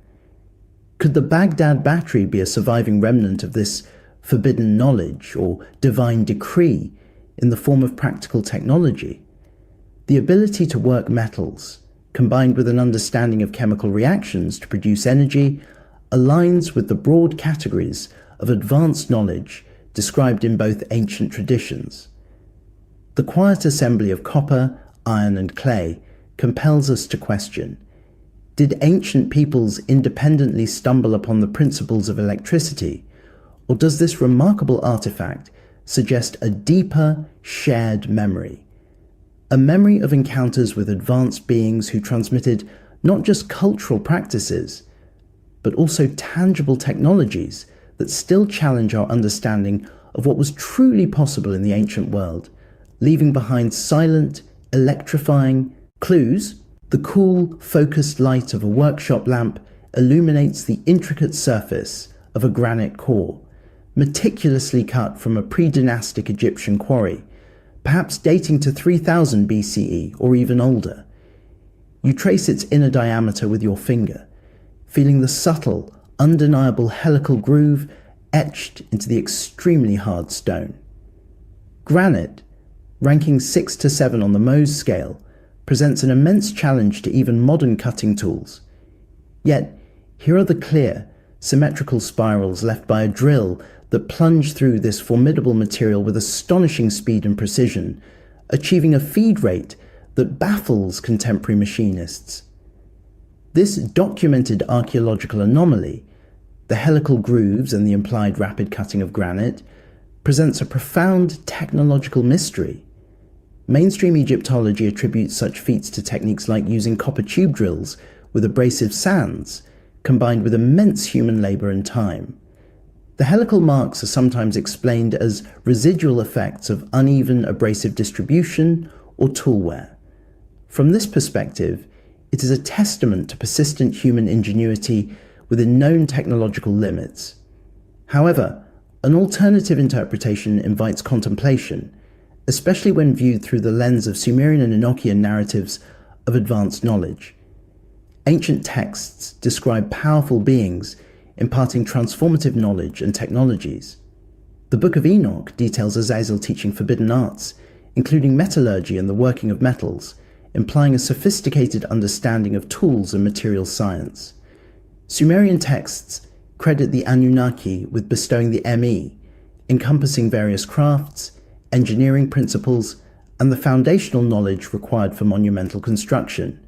Could the Baghdad battery be a surviving remnant of this forbidden knowledge or divine decree in the form of practical technology? The ability to work metals, combined with an understanding of chemical reactions to produce energy, aligns with the broad categories of advanced knowledge described in both ancient traditions. The quiet assembly of copper, iron, and clay compels us to question: did ancient peoples independently stumble upon the principles of electricity, or does this remarkable artifact suggest a deeper, shared memory? A memory of encounters with advanced beings who transmitted not just cultural practices, but also tangible technologies that still challenge our understanding of what was truly possible in the ancient world, leaving behind silent, electrifying clues. The cool, focused light of a workshop lamp illuminates the intricate surface of a granite core, meticulously cut from a pre-dynastic Egyptian quarry, perhaps dating to 3000 BCE or even older. You trace its inner diameter with your finger, feeling the subtle, undeniable helical groove etched into the extremely hard stone. Granite, ranking 6 to 7 on the Mohs scale, presents an immense challenge to even modern cutting tools. Yet, here are the clear, symmetrical spirals left by a drill that plunge through this formidable material with astonishing speed and precision, achieving a feed rate that baffles contemporary machinists. This documented archaeological anomaly, the helical grooves and the implied rapid cutting of granite, presents a profound technological mystery. Mainstream Egyptology attributes such feats to techniques like using copper tube drills with abrasive sands, combined with immense human labor and time. The helical marks are sometimes explained as residual effects of uneven abrasive distribution or tool wear. From this perspective, It is a testament to persistent human ingenuity within known technological limits. However, an alternative interpretation invites contemplation, especially when viewed through the lens of Sumerian and Enochian narratives of advanced knowledge. Ancient texts describe powerful beings imparting transformative knowledge and technologies. The Book of Enoch details Azazel teaching forbidden arts, including metallurgy and the working of metals, implying a sophisticated understanding of tools and material science. Sumerian texts credit the Anunnaki with bestowing the Me, encompassing various crafts, engineering principles, and the foundational knowledge required for monumental construction.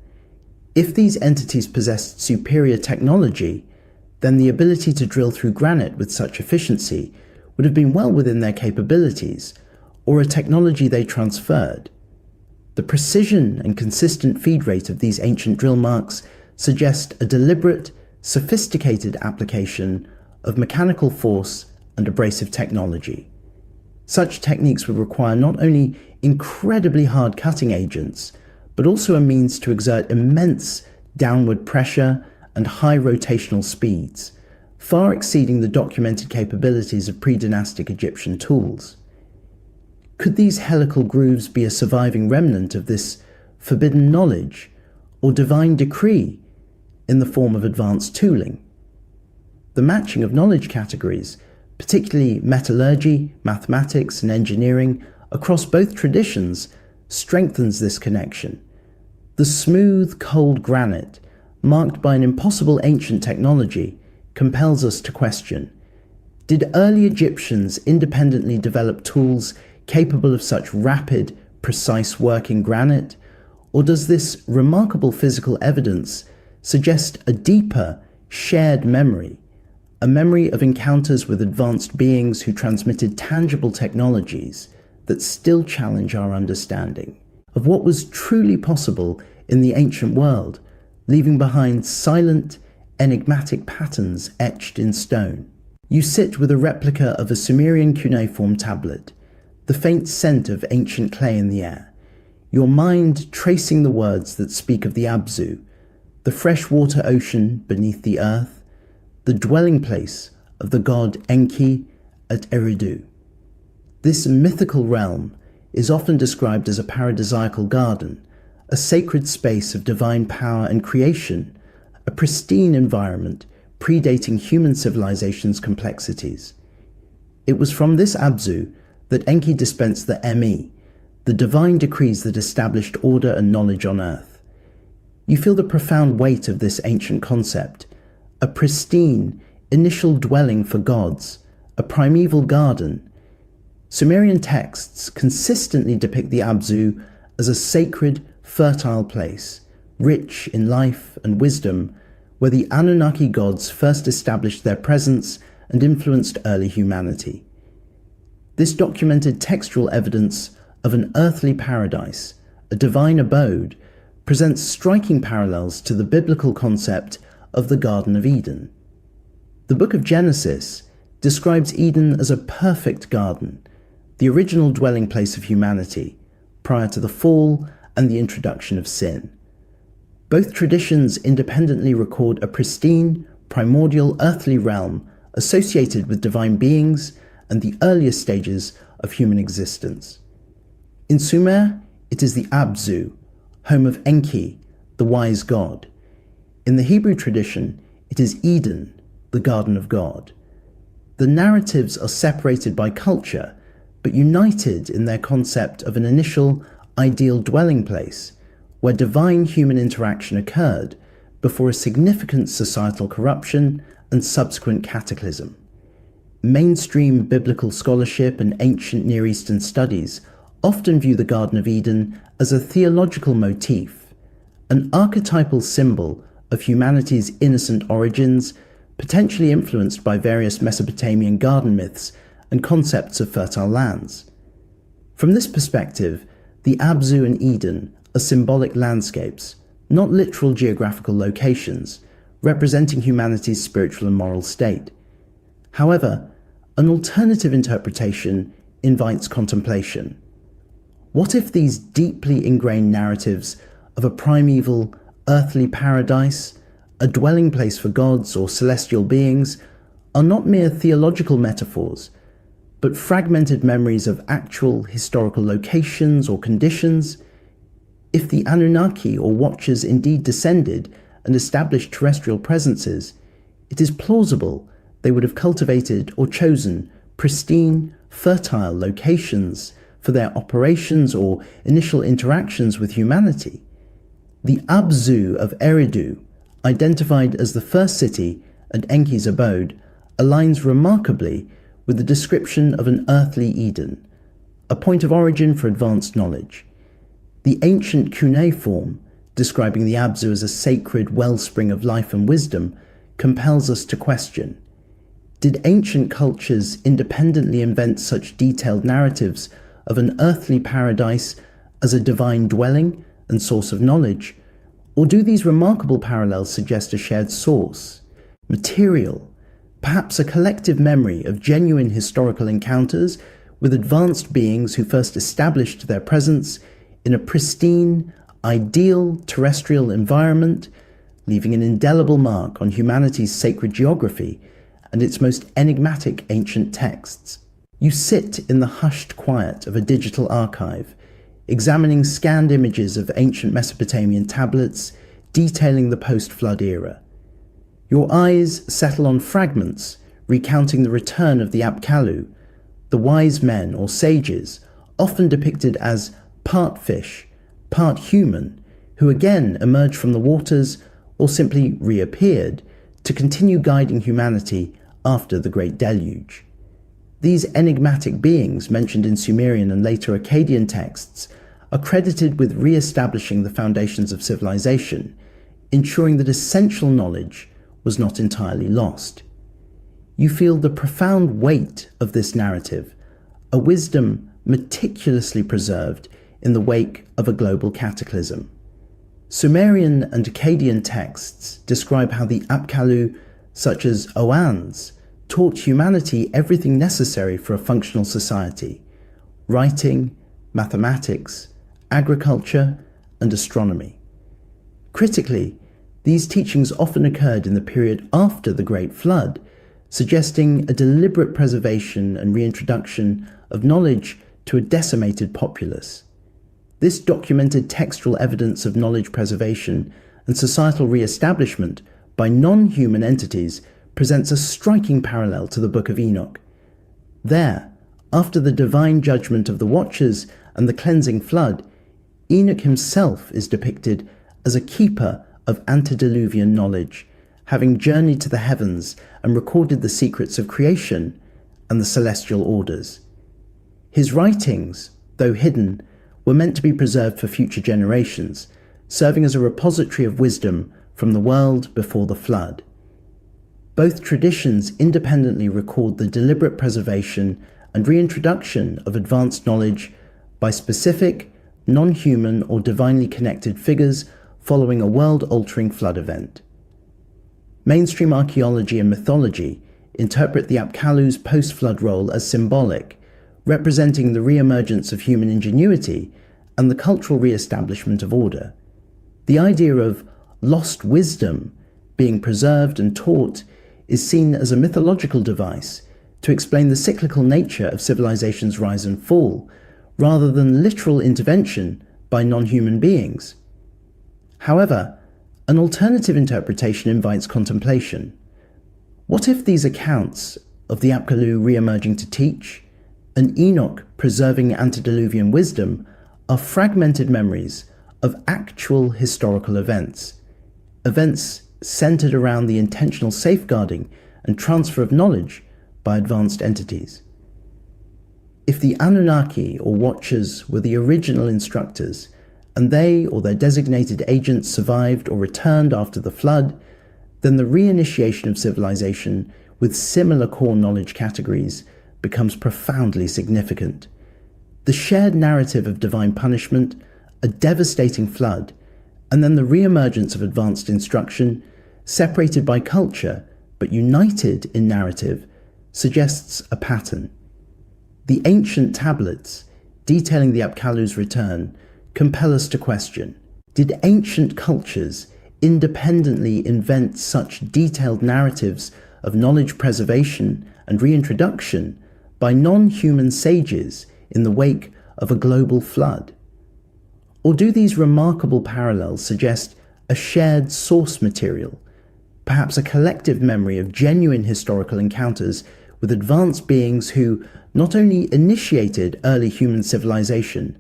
If these entities possessed superior technology, then the ability to drill through granite with such efficiency would have been well within their capabilities, or a technology they transferred. The precision and consistent feed rate of these ancient drill marks suggest a deliberate, sophisticated application of mechanical force and abrasive technology. Such techniques would require not only incredibly hard cutting agents, but also a means to exert immense downward pressure and high rotational speeds, far exceeding the documented capabilities of pre-dynastic Egyptian tools. Could these helical grooves be a surviving remnant of this forbidden knowledge or divine decree in the form of advanced tooling? The matching of knowledge categories, particularly metallurgy, mathematics, and engineering, across both traditions, strengthens this connection. The smooth, cold granite, marked by an impossible ancient technology, compels us to question: did early Egyptians independently develop tools capable of such rapid, precise work in granite, or does this remarkable physical evidence suggest a deeper, shared memory, a memory of encounters with advanced beings who transmitted tangible technologies that still challenge our understanding of what was truly possible in the ancient world, leaving behind silent, enigmatic patterns etched in stone? You sit with a replica of a Sumerian cuneiform tablet, the faint scent of ancient clay in the air, your mind tracing the words that speak of the Abzu, the freshwater ocean beneath the earth, the dwelling place of the god Enki at Eridu. This mythical realm is often described as a paradisiacal garden, a sacred space of divine power and creation, a pristine environment predating human civilization's complexities. It was from this Abzu that Enki dispensed the Me, the divine decrees that established order and knowledge on earth. You feel the profound weight of this ancient concept, a pristine, initial dwelling for gods, a primeval garden. Sumerian texts consistently depict the Abzu as a sacred, fertile place, rich in life and wisdom, where the Anunnaki gods first established their presence and influenced early humanity. This documented textual evidence of an earthly paradise, a divine abode, presents striking parallels to the biblical concept of the Garden of Eden. The book of Genesis describes Eden as a perfect garden, the original dwelling place of humanity, prior to the fall and the introduction of sin. Both traditions independently record a pristine, primordial earthly realm associated with divine beings and the earliest stages of human existence. In Sumer, it is the Abzu, home of Enki, the wise god. In the Hebrew tradition, it is Eden, the garden of God. The narratives are separated by culture, but united in their concept of an initial, ideal dwelling place, where divine human interaction occurred before a significant societal corruption and subsequent cataclysm. Mainstream biblical scholarship and ancient Near Eastern studies often view the Garden of Eden as a theological motif, an archetypal symbol of humanity's innocent origins, potentially influenced by various Mesopotamian garden myths and concepts of fertile lands. From this perspective, the Abzu and Eden are symbolic landscapes, not literal geographical locations, representing humanity's spiritual and moral state. However, an alternative interpretation invites contemplation. What if these deeply ingrained narratives of a primeval, earthly paradise, a dwelling place for gods or celestial beings, are not mere theological metaphors, but fragmented memories of actual historical locations or conditions. If the Anunnaki or Watchers indeed descended and established terrestrial presences, it is plausible they would have cultivated or chosen pristine, fertile locations for their operations or initial interactions with humanity. The Abzu of Eridu, identified as the first city and Enki's abode, aligns remarkably with the description of an earthly Eden, a point of origin for advanced knowledge. The ancient cuneiform, describing the Abzu as a sacred wellspring of life and wisdom, compels us to question: did ancient cultures independently invent such detailed narratives of an earthly paradise as a divine dwelling and source of knowledge, or do these remarkable parallels suggest a shared source, material, perhaps a collective memory of genuine historical encounters with advanced beings who first established their presence in a pristine, ideal terrestrial environment, leaving an indelible mark on humanity's sacred geography and its most enigmatic ancient texts? You sit in the hushed quiet of a digital archive, examining scanned images of ancient Mesopotamian tablets detailing the post-flood era. Your eyes settle on fragments recounting the return of the Apkallu, the wise men or sages, often depicted as part fish, part human, who again emerged from the waters or simply reappeared to continue guiding humanity after the Great Deluge. These enigmatic beings, mentioned in Sumerian and later Akkadian texts, are credited with re-establishing the foundations of civilization, ensuring that essential knowledge was not entirely lost. You feel the profound weight of this narrative, a wisdom meticulously preserved in the wake of a global cataclysm. Sumerian and Akkadian texts describe how the Apkallu, such as Oannes, taught humanity everything necessary for a functional society: writing, mathematics, agriculture, and astronomy. Critically, these teachings often occurred in the period after the Great Flood, suggesting a deliberate preservation and reintroduction of knowledge to a decimated populace. This documented textual evidence of knowledge preservation and societal re-establishment by non-human entities presents a striking parallel to the Book of Enoch. There, after the divine judgment of the Watchers and the cleansing flood, Enoch himself is depicted as a keeper of antediluvian knowledge, having journeyed to the heavens and recorded the secrets of creation and the celestial orders. His writings, though hidden, were meant to be preserved for future generations, serving as a repository of wisdom from the world before the flood. Both traditions independently record the deliberate preservation and reintroduction of advanced knowledge by specific, non-human or divinely connected figures following a world-altering flood event. Mainstream archaeology and mythology interpret the Apkallu's post-flood role as symbolic, representing the re-emergence of human ingenuity and the cultural re-establishment of order. The idea of lost wisdom being preserved and taught is seen as a mythological device to explain the cyclical nature of civilization's rise and fall, rather than literal intervention by non-human beings. However, an alternative interpretation invites contemplation. What if these accounts of the Apkallu re-emerging to teach, and Enoch preserving antediluvian wisdom, are fragmented memories of actual historical events centered around the intentional safeguarding and transfer of knowledge by advanced entities? If the Anunnaki or Watchers were the original instructors, and they or their designated agents survived or returned after the flood, then the reinitiation of civilization with similar core knowledge categories becomes profoundly significant. The shared narrative of divine punishment, a devastating flood, and then the re-emergence of advanced instruction, separated by culture but united in narrative, suggests a pattern. The ancient tablets, detailing the Apkallu's return, compel us to question: did ancient cultures independently invent such detailed narratives of knowledge preservation and reintroduction by non-human sages in the wake of a global flood? Or do these remarkable parallels suggest a shared source material, perhaps a collective memory of genuine historical encounters with advanced beings who not only initiated early human civilization,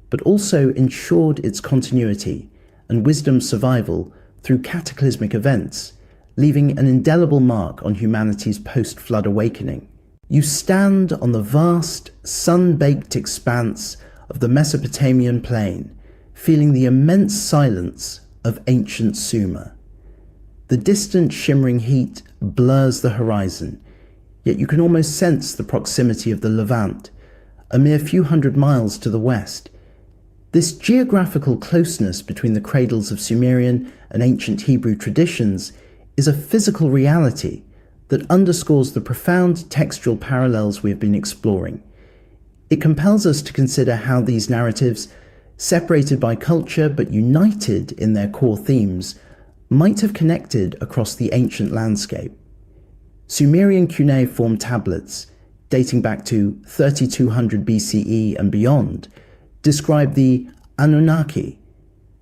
but also ensured its continuity and wisdom survival through cataclysmic events, leaving an indelible mark on humanity's post-flood awakening? You stand on the vast, sun-baked expanse of the Mesopotamian plain, feeling the immense silence of ancient Sumer. The distant shimmering heat blurs the horizon, yet you can almost sense the proximity of the Levant, a mere few hundred miles to the west. This geographical closeness between the cradles of Sumerian and ancient Hebrew traditions is a physical reality that underscores the profound textual parallels we have been exploring. It compels us to consider how these narratives, separated by culture but united in their core themes, might have connected across the ancient landscape. Sumerian cuneiform tablets, dating back to 3200 BCE and beyond, describe the Anunnaki,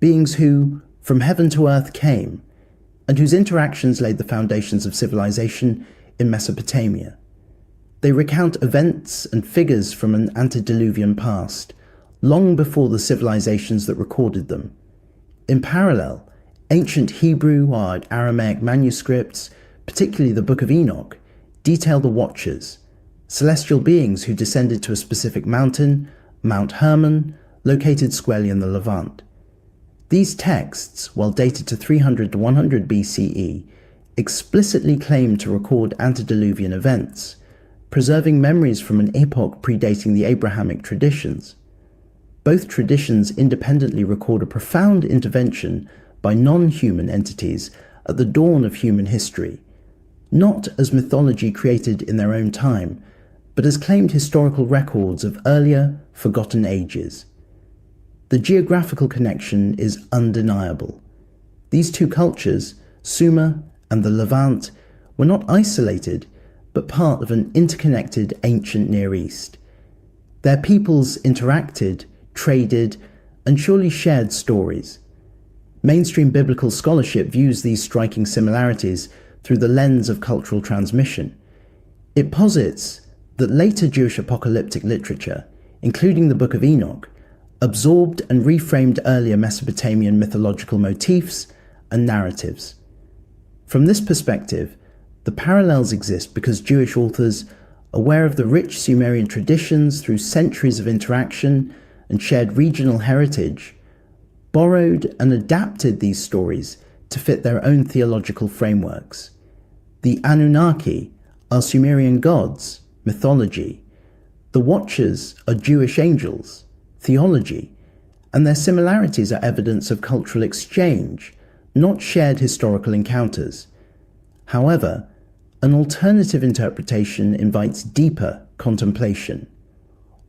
beings who, from heaven to earth, came, and whose interactions laid the foundations of civilization in Mesopotamia. They recount events and figures from an antediluvian past, long before the civilizations that recorded them. In parallel, ancient Hebrew or Aramaic manuscripts, particularly the Book of Enoch, detail the Watchers, celestial beings who descended to a specific mountain, Mount Hermon, located squarely in the Levant. These texts, while dated to 300 to 100 BCE, explicitly claim to record antediluvian events, preserving memories from an epoch predating the Abrahamic traditions. Both traditions independently record a profound intervention by non-human entities at the dawn of human history, not as mythology created in their own time, but as claimed historical records of earlier, forgotten ages. The geographical connection is undeniable. These two cultures, Sumer and the Levant, were not isolated, but part of an interconnected ancient Near East. Their peoples interacted, traded, and surely shared stories. Mainstream biblical scholarship views these striking similarities through the lens of cultural transmission. It posits that later Jewish apocalyptic literature, including the Book of Enoch, absorbed and reframed earlier Mesopotamian mythological motifs and narratives. From this perspective, the parallels exist because Jewish authors, aware of the rich Sumerian traditions through centuries of interaction and shared regional heritage, borrowed and adapted these stories to fit their own theological frameworks. The Anunnaki are Sumerian gods, mythology. The Watchers are Jewish angels, theology, and their similarities are evidence of cultural exchange, not shared historical encounters. However, an alternative interpretation invites deeper contemplation.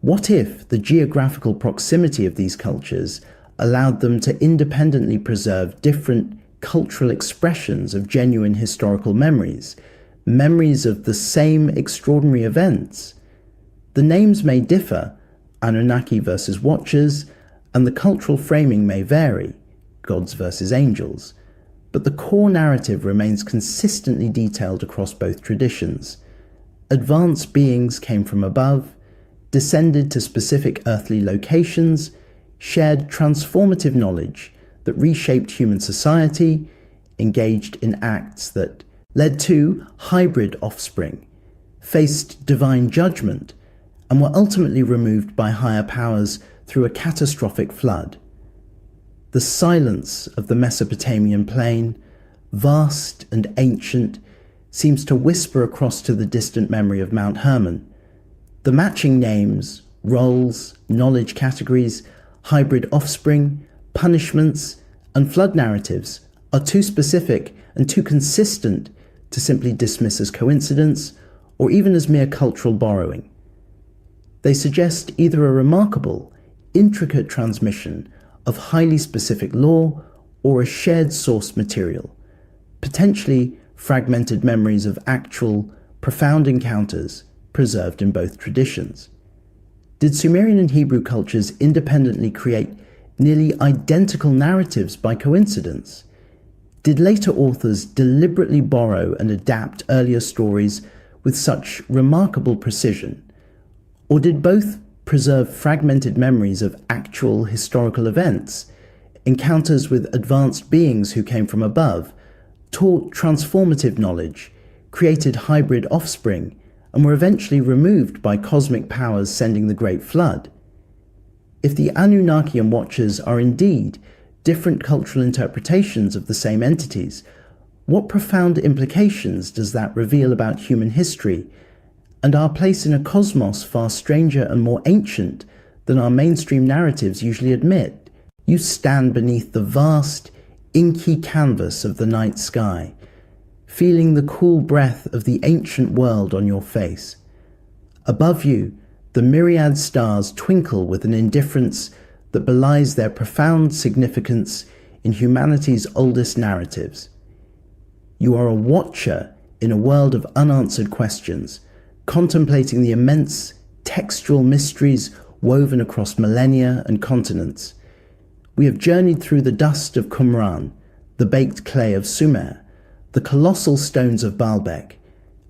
What if the geographical proximity of these cultures allowed them to independently preserve different cultural expressions of genuine historical memories, memories of the same extraordinary events? The names may differ, Anunnaki versus Watchers, and the cultural framing may vary, gods versus angels, but the core narrative remains consistently detailed across both traditions. Advanced beings came from above, descended to specific earthly locations, shared transformative knowledge that reshaped human society, engaged in acts that led to hybrid offspring, faced divine judgment, and were ultimately removed by higher powers through a catastrophic flood. The silence of the Mesopotamian plain, vast and ancient, seems to whisper across to the distant memory of Mount Hermon. The matching names, roles, knowledge categories, hybrid offspring, punishments, and flood narratives are too specific and too consistent to simply dismiss as coincidence or even as mere cultural borrowing. They suggest either a remarkable, intricate transmission of highly specific lore or a shared source material, potentially fragmented memories of actual, profound encounters preserved in both traditions? Did Sumerian and Hebrew cultures independently create nearly identical narratives by coincidence? Did later authors deliberately borrow and adapt earlier stories with such remarkable precision? Or did both preserve fragmented memories of actual historical events, encounters with advanced beings who came from above, taught transformative knowledge, created hybrid offspring, and were eventually removed by cosmic powers sending the Great Flood? If the Anunnaki and Watchers are indeed different cultural interpretations of the same entities, what profound implications does that reveal about human history and our place in a cosmos far stranger and more ancient than our mainstream narratives usually admit? You stand beneath the vast, inky canvas of the night sky, feeling the cool breath of the ancient world on your face. Above you, the myriad stars twinkle with an indifference that belies their profound significance in humanity's oldest narratives. You are a watcher in a world of unanswered questions, contemplating the immense textual mysteries woven across millennia and continents. We have journeyed through the dust of Qumran, the baked clay of Sumer, the colossal stones of Baalbek,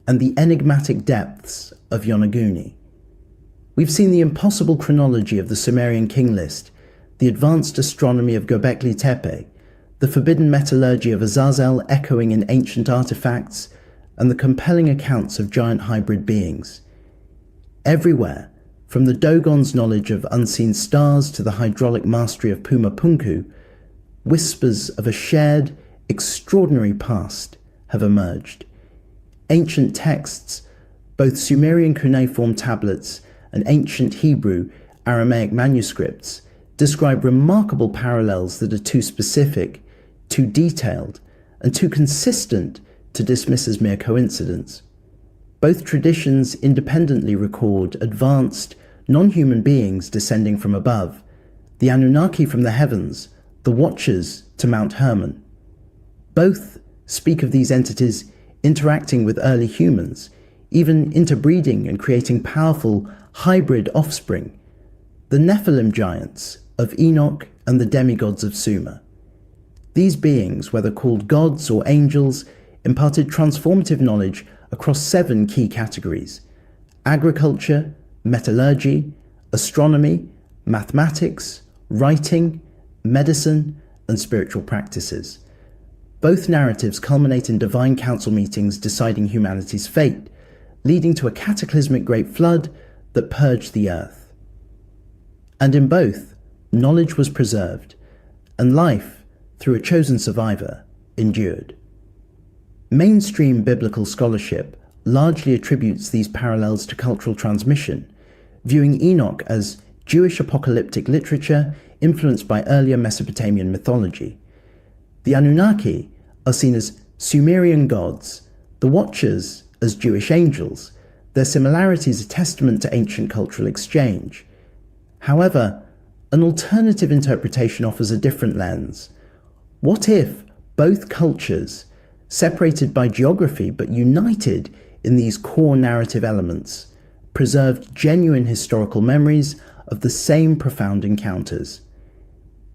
and the enigmatic depths of Yonaguni. We've seen the impossible chronology of the Sumerian king list, the advanced astronomy of Göbekli Tepe, the forbidden metallurgy of Azazel echoing in ancient artifacts, and the compelling accounts of giant hybrid beings. Everywhere, from the Dogon's knowledge of unseen stars to the hydraulic mastery of Puma Punku, whispers of a shared, extraordinary past have emerged. Ancient texts, both Sumerian cuneiform tablets and ancient Hebrew Aramaic manuscripts, describe remarkable parallels that are too specific, too detailed, and too consistent to dismiss as mere coincidence. Both traditions independently record advanced, non-human beings descending from above, the Anunnaki from the heavens, the Watchers to Mount Hermon. Both speak of these entities interacting with early humans, even interbreeding and creating powerful hybrid offspring, the Nephilim giants of Enoch and the demigods of Sumer. These beings, whether called gods or angels, imparted transformative knowledge across 7 key categories: agriculture, metallurgy, astronomy, mathematics, writing, medicine, and spiritual practices. Both narratives culminate in divine council meetings deciding humanity's fate, leading to a cataclysmic great flood that purged the earth. And in both, knowledge was preserved, and life, through a chosen survivor, endured. Mainstream biblical scholarship largely attributes these parallels to cultural transmission, viewing Enoch as Jewish apocalyptic literature influenced by earlier Mesopotamian mythology. The Anunnaki are seen as Sumerian gods, the Watchers as Jewish angels, their similarities a testament to ancient cultural exchange. However, an alternative interpretation offers a different lens. What if both cultures, separated by geography but united in these core narrative elements, preserved genuine historical memories of the same profound encounters?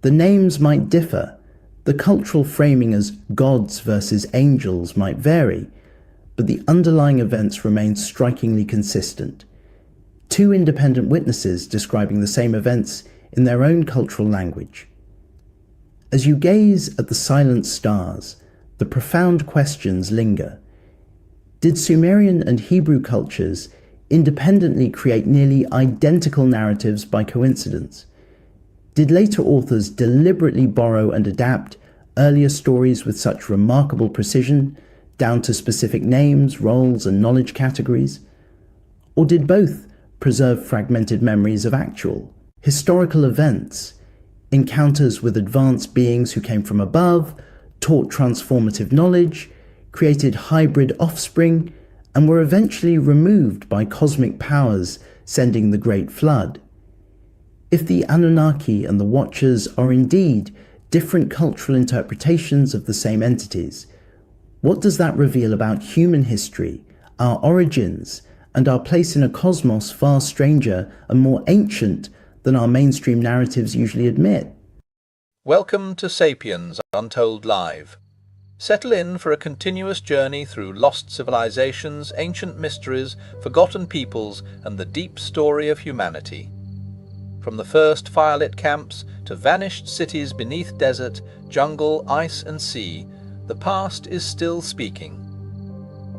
The names might differ, the cultural framing as gods versus angels might vary, but the underlying events remain strikingly consistent. 2 independent witnesses describing the same events in their own cultural language. As you gaze at the silent stars, the profound questions linger. Did Sumerian and Hebrew cultures independently create nearly identical narratives by coincidence? Did later authors deliberately borrow and adapt earlier stories with such remarkable precision, down to specific names, roles, and knowledge categories? Or did both preserve fragmented memories of actual, historical events, encounters with advanced beings who came from above, taught transformative knowledge, created hybrid offspring, and were eventually removed by cosmic powers sending the Great Flood? If the Anunnaki and the Watchers are indeed different cultural interpretations of the same entities. What does that reveal about human history, our origins, and our place in a cosmos far stranger and more ancient than our mainstream narratives usually admit? Welcome to Sapiens Untold Live. Settle in for a continuous journey through lost civilizations, ancient mysteries, forgotten peoples, and the deep story of humanity. From the first firelit camps to vanished cities beneath desert, jungle, ice and sea, the past is still speaking.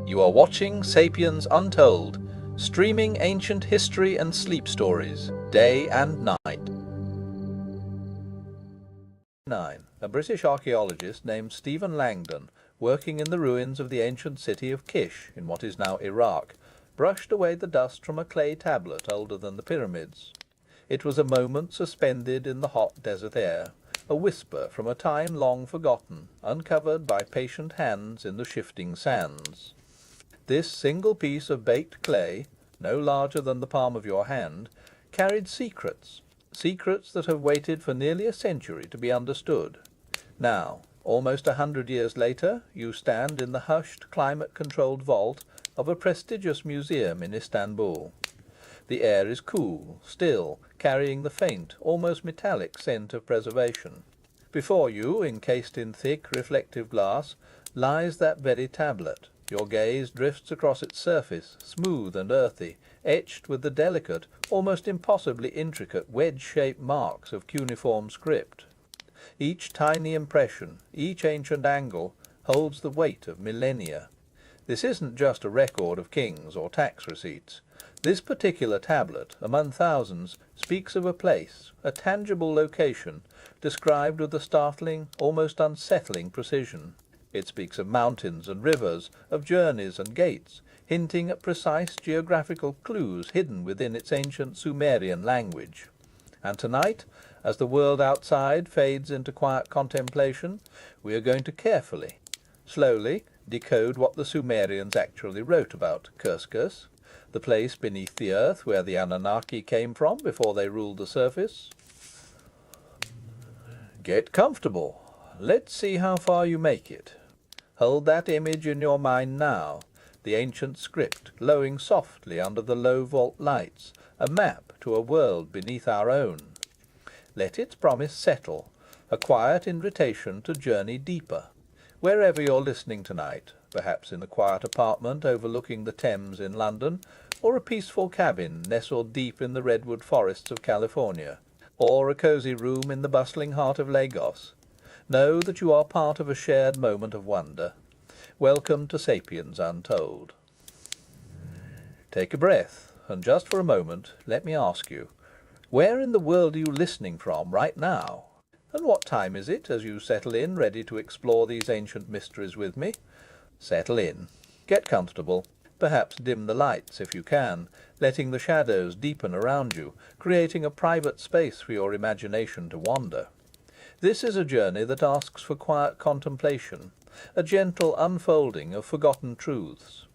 You are watching Sapiens Untold, streaming ancient history and sleep stories, day and night. 9. A British archaeologist named Stephen Langdon, working in the ruins of the ancient city of Kish in what is now Iraq, brushed away the dust from a clay tablet older than the pyramids. It was a moment suspended in the hot desert air, a whisper from a time long forgotten, uncovered by patient hands in the shifting sands. This single piece of baked clay, no larger than the palm of your hand, carried secrets that have waited for nearly a century to be understood. Now, almost 100 years later, you stand in the hushed, climate-controlled vault of a prestigious museum in Istanbul. The air is cool, still, carrying the faint, almost metallic scent of preservation. Before you, encased in thick, reflective glass, lies that very tablet. Your gaze drifts across its surface, smooth and earthy, etched with the delicate, almost impossibly intricate wedge-shaped marks of cuneiform script. Each tiny impression, each ancient angle, holds the weight of millennia. This isn't just a record of kings or tax receipts. This particular tablet, among thousands, speaks of a place, a tangible location, described with a startling, almost unsettling precision. It speaks of mountains and rivers, of journeys and gates, hinting at precise geographical clues hidden within its ancient Sumerian language. And tonight, as the world outside fades into quiet contemplation, we are going to carefully, slowly, decode what the Sumerians actually wrote about Kerskers, the place beneath the earth where the Anunnaki came from before they ruled the surface. Get comfortable. Let's see how far you make it. Hold that image in your mind now, the ancient script glowing softly under the low vault lights, a map to a world beneath our own. Let its promise settle, a quiet invitation to journey deeper. Wherever you're listening tonight, perhaps in a quiet apartment overlooking the Thames in London, or a peaceful cabin nestled deep in the redwood forests of California, or a cosy room in the bustling heart of Lagos, know that you are part of a shared moment of wonder. Welcome to Sapiens Untold. Take a breath, and just for a moment, let me ask you, where in the world are you listening from right now? And what time is it as you settle in, ready to explore these ancient mysteries with me? Settle in. Get comfortable. Perhaps dim the lights if you can, letting the shadows deepen around you, creating a private space for your imagination to wander. This is a journey that asks for quiet contemplation, a gentle unfolding of forgotten truths.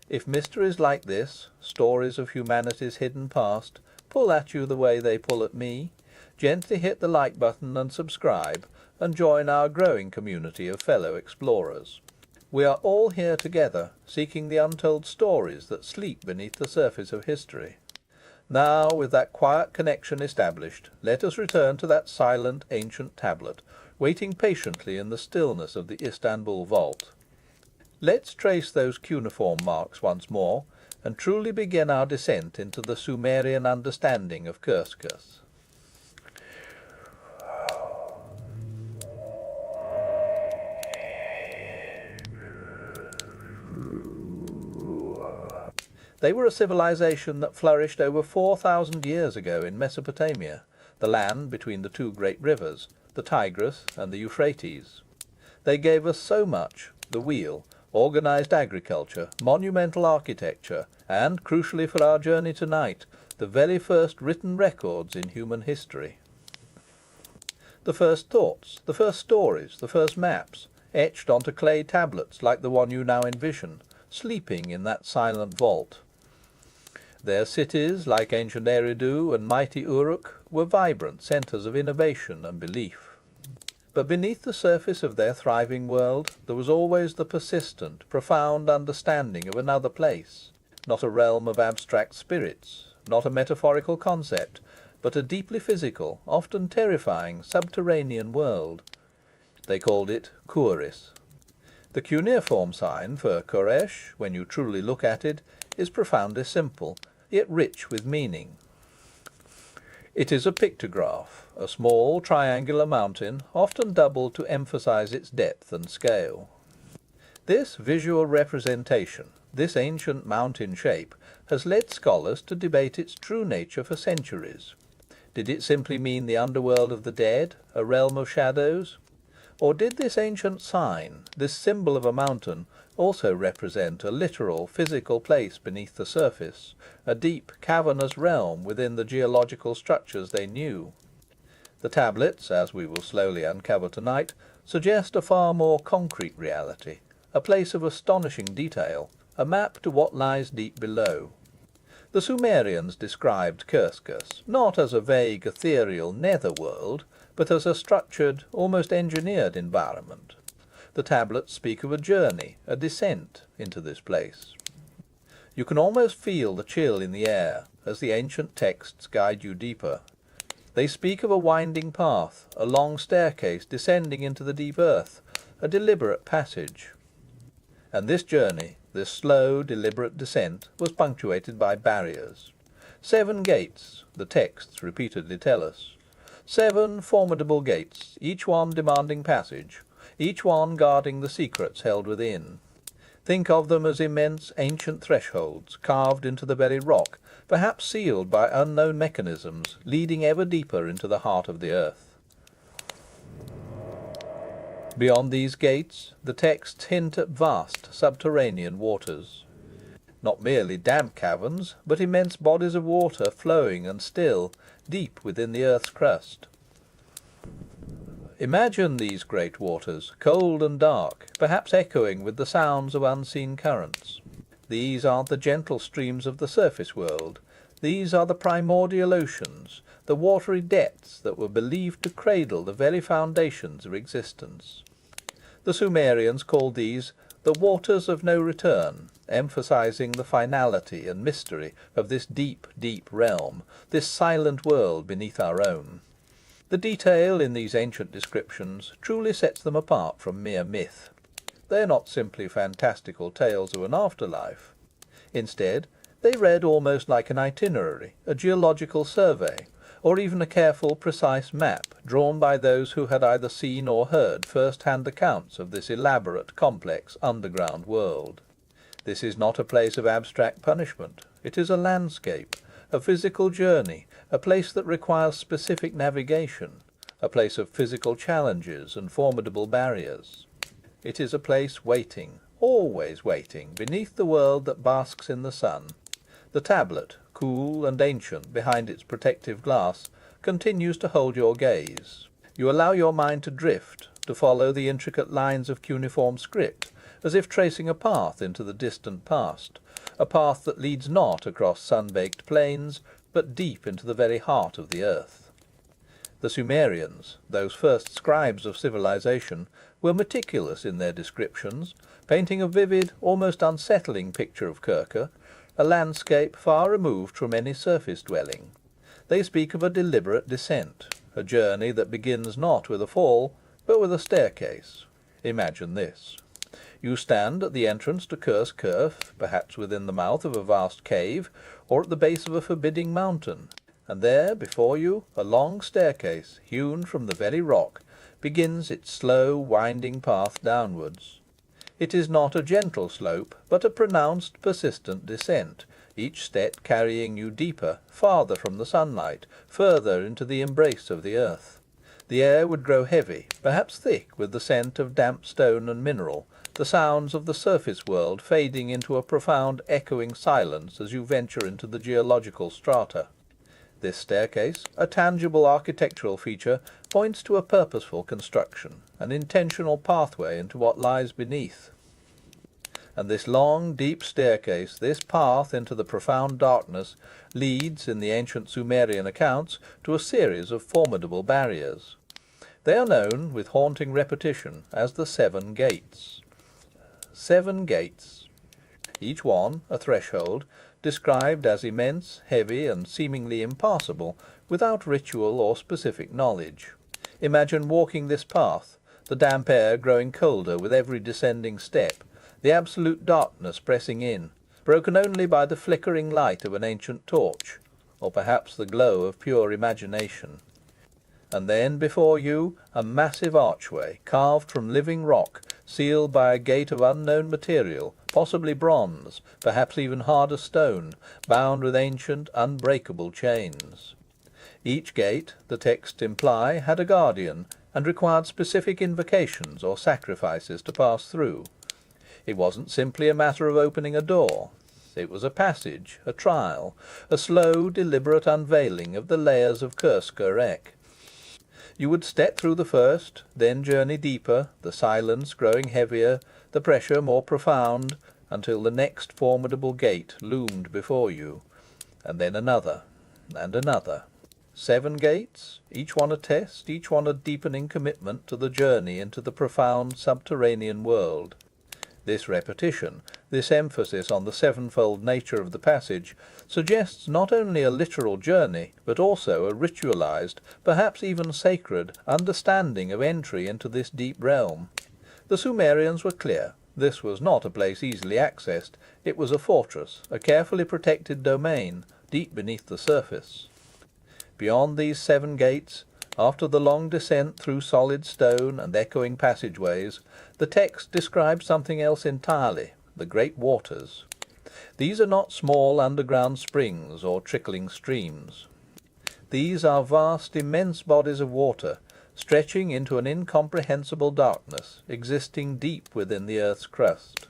If mysteries like this, stories of humanity's hidden past, pull at you the way they pull at me, gently hit the like button and subscribe, and join our growing community of fellow explorers. We are all here together, seeking the untold stories that sleep beneath the surface of history. Now, with that quiet connection established, let us return to that silent ancient tablet, waiting patiently in the stillness of the Istanbul vault. Let's trace those cuneiform marks once more, and truly begin our descent into the Sumerian understanding of Kerskers. They were a civilization that flourished over 4,000 years ago in Mesopotamia, the land between the two great rivers, the Tigris and the Euphrates. They gave us so much: the wheel, organized agriculture, monumental architecture, and, crucially for our journey tonight, the very first written records in human history. The first thoughts, the first stories, the first maps, etched onto clay tablets like the one you now envision, sleeping in that silent vault. Their cities, like ancient Eridu and mighty Uruk, were vibrant centres of innovation and belief. But beneath the surface of their thriving world there was always the persistent, profound understanding of another place, not a realm of abstract spirits, not a metaphorical concept, but a deeply physical, often terrifying, subterranean world. They called it Kuris. The cuneiform sign for Koresh, when you truly look at it, is profoundly simple, yet rich with meaning. It is a pictograph, a small triangular mountain, often doubled to emphasize its depth and scale. This visual representation, this ancient mountain shape, has led scholars to debate its true nature for centuries. Did it simply mean the underworld of the dead, a realm of shadows? Or did this ancient sign, this symbol of a mountain, also represent a literal, physical place beneath the surface, a deep, cavernous realm within the geological structures they knew? The tablets, as we will slowly uncover tonight, suggest a far more concrete reality, a place of astonishing detail, a map to what lies deep below. The Sumerians described Kerskis not as a vague, ethereal netherworld, but as a structured, almost engineered environment. The tablets speak of a journey, a descent into this place. You can almost feel the chill in the air as the ancient texts guide you deeper. They speak of a winding path, a long staircase descending into the deep earth, a deliberate passage. And this journey, this slow, deliberate descent, was punctuated by barriers. 7 gates, the texts repeatedly tell us. 7 formidable gates, each one demanding passage, each one guarding the secrets held within. Think of them as immense ancient thresholds, carved into the very rock, perhaps sealed by unknown mechanisms, leading ever deeper into the heart of the earth. Beyond these gates, the texts hint at vast subterranean waters. Not merely damp caverns, but immense bodies of water flowing and still, deep within the earth's crust. Imagine these great waters, cold and dark, perhaps echoing with the sounds of unseen currents. These are the gentle streams of the surface world. These are the primordial oceans, the watery depths that were believed to cradle the very foundations of existence. The Sumerians called these the waters of no return, emphasizing the finality and mystery of this deep, deep realm, this silent world beneath our own. The detail in these ancient descriptions truly sets them apart from mere myth. They are not simply fantastical tales of an afterlife. Instead, they read almost like an itinerary, a geological survey, or even a careful, precise map drawn by those who had either seen or heard first-hand accounts of this elaborate, complex, underground world. This is not a place of abstract punishment. It is a landscape, a physical journey, a place that requires specific navigation, a place of physical challenges and formidable barriers. It is a place waiting, always waiting, beneath the world that basks in the sun. The tablet, cool and ancient behind its protective glass, continues to hold your gaze. You allow your mind to drift, to follow the intricate lines of cuneiform script, as if tracing a path into the distant past, a path that leads not across sun-baked plains, but deep into the very heart of the earth. The Sumerians, those first scribes of civilization, were meticulous in their descriptions, painting a vivid, almost unsettling picture of Kerka, a landscape far removed from any surface dwelling. They speak of a deliberate descent, a journey that begins not with a fall, but with a staircase. Imagine this. You stand at the entrance to Ker's Kerf, perhaps within the mouth of a vast cave, or at the base of a forbidding mountain, and there, before you, a long staircase, hewn from the very rock, begins its slow, winding path downwards. It is not a gentle slope, but a pronounced, persistent descent, each step carrying you deeper, farther from the sunlight, further into the embrace of the earth. The air would grow heavy, perhaps thick with the scent of damp stone and mineral, the sounds of the surface world fading into a profound, echoing silence as you venture into the geological strata. This staircase, a tangible architectural feature, points to a purposeful construction, an intentional pathway into what lies beneath. And this long, deep staircase, this path into the profound darkness, leads, in the ancient Sumerian accounts, to a series of formidable barriers. They are known, with haunting repetition, as the 7 gates. 7 gates, each one a threshold, described as immense, heavy, and seemingly impassable, without ritual or specific knowledge. Imagine walking this path, the damp air growing colder with every descending step, the absolute darkness pressing in, broken only by the flickering light of an ancient torch, or perhaps the glow of pure imagination. And then before you a massive archway, carved from living rock, sealed by a gate of unknown material, possibly bronze, perhaps even harder stone, bound with ancient, unbreakable chains. Each gate, the texts imply, had a guardian, and required specific invocations or sacrifices to pass through. It wasn't simply a matter of opening a door. It was a passage, a trial, a slow, deliberate unveiling of the layers of Kersk-Erek. You would step through the first, then journey deeper, the silence growing heavier, the pressure more profound, until the next formidable gate loomed before you, and then another, and another. 7 gates, each one a test, each one a deepening commitment to the journey into the profound subterranean world. This repetition, this emphasis on the sevenfold nature of the passage, suggests not only a literal journey, but also a ritualized, perhaps even sacred, understanding of entry into this deep realm. The Sumerians were clear. This was not a place easily accessed. It was a fortress, a carefully protected domain, deep beneath the surface. Beyond these 7 gates, after the long descent through solid stone and echoing passageways, the text describes something else entirely, the great waters. These are not small underground springs or trickling streams. These are vast, immense bodies of water, stretching into an incomprehensible darkness, existing deep within the earth's crust.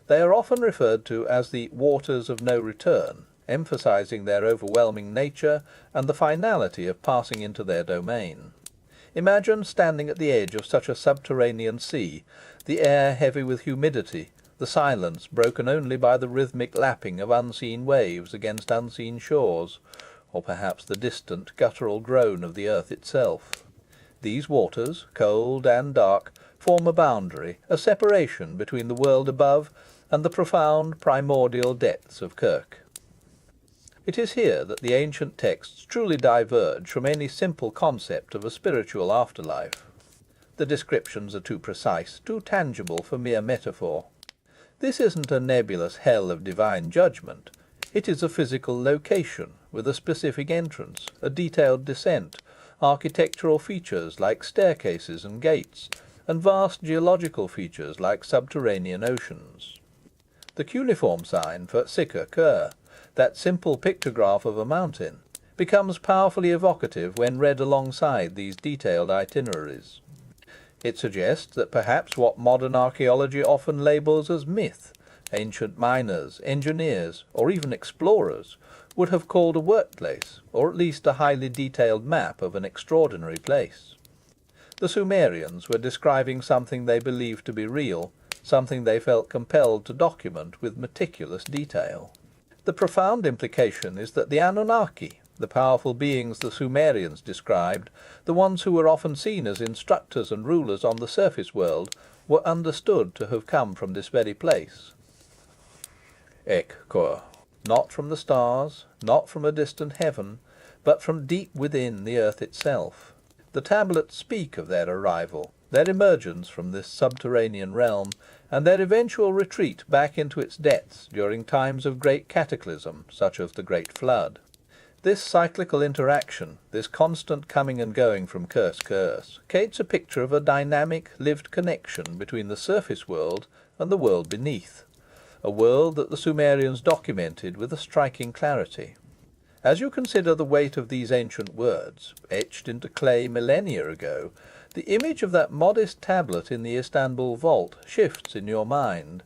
They are often referred to as the waters of no return, emphasizing their overwhelming nature and the finality of passing into their domain. Imagine standing at the edge of such a subterranean sea, the air heavy with humidity, the silence broken only by the rhythmic lapping of unseen waves against unseen shores, or perhaps the distant guttural groan of the earth itself. These waters, cold and dark, form a boundary, a separation between the world above and the profound primordial depths of Kerk. It is here that the ancient texts truly diverge from any simple concept of a spiritual afterlife. The descriptions are too precise, too tangible for mere metaphor. This isn't a nebulous hell of divine judgment. It is a physical location, with a specific entrance, a detailed descent, architectural features like staircases and gates, and vast geological features like subterranean oceans. The cuneiform sign for Sikher-Ker, that simple pictograph of a mountain, becomes powerfully evocative when read alongside these detailed itineraries. It suggests that perhaps what modern archaeology often labels as myth, ancient miners, engineers, or even explorers, would have called a workplace, or at least a highly detailed map of an extraordinary place. The Sumerians were describing something they believed to be real, something they felt compelled to document with meticulous detail. The profound implication is that the Anunnaki, the powerful beings the Sumerians described, the ones who were often seen as instructors and rulers on the surface world, were understood to have come from this very place. Ek-Kor, not from the stars, not from a distant heaven, but from deep within the earth itself. The tablets speak of their arrival, their emergence from this subterranean realm, and their eventual retreat back into its depths during times of great cataclysm, such as the Great Flood. This cyclical interaction, this constant coming and going from Kersk-Erek, creates a picture of a dynamic, lived connection between the surface world and the world beneath, a world that the Sumerians documented with a striking clarity. As you consider the weight of these ancient words, etched into clay millennia ago, the image of that modest tablet in the Istanbul vault shifts in your mind.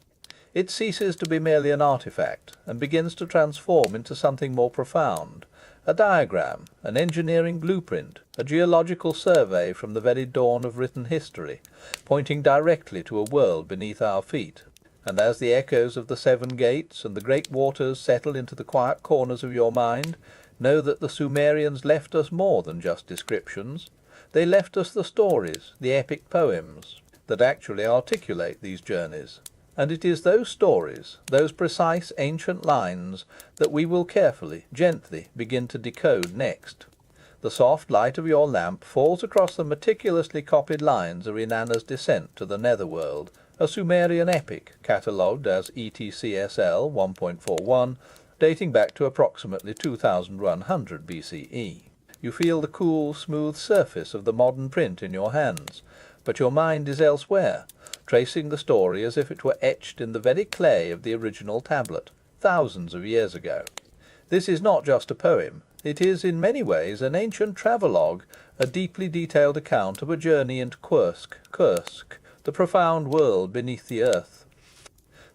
It ceases to be merely an artifact, and begins to transform into something more profound, a diagram, an engineering blueprint, a geological survey from the very dawn of written history, pointing directly to a world beneath our feet. And as the echoes of the 7 gates and the great waters settle into the quiet corners of your mind, know that the Sumerians left us more than just descriptions. They left us the stories, the epic poems, that actually articulate these journeys. And it is those stories, those precise ancient lines, that we will carefully, gently begin to decode next. The soft light of your lamp falls across the meticulously copied lines of Inanna's descent to the netherworld, a Sumerian epic catalogued as ETCSL 1.41, dating back to approximately 2100 BCE. You feel the cool, smooth surface of the modern print in your hands, but your mind is elsewhere, tracing the story as if it were etched in the very clay of the original tablet, thousands of years ago. This is not just a poem. It is in many ways an ancient travelogue, a deeply detailed account of a journey into Kursk, the profound world beneath the earth.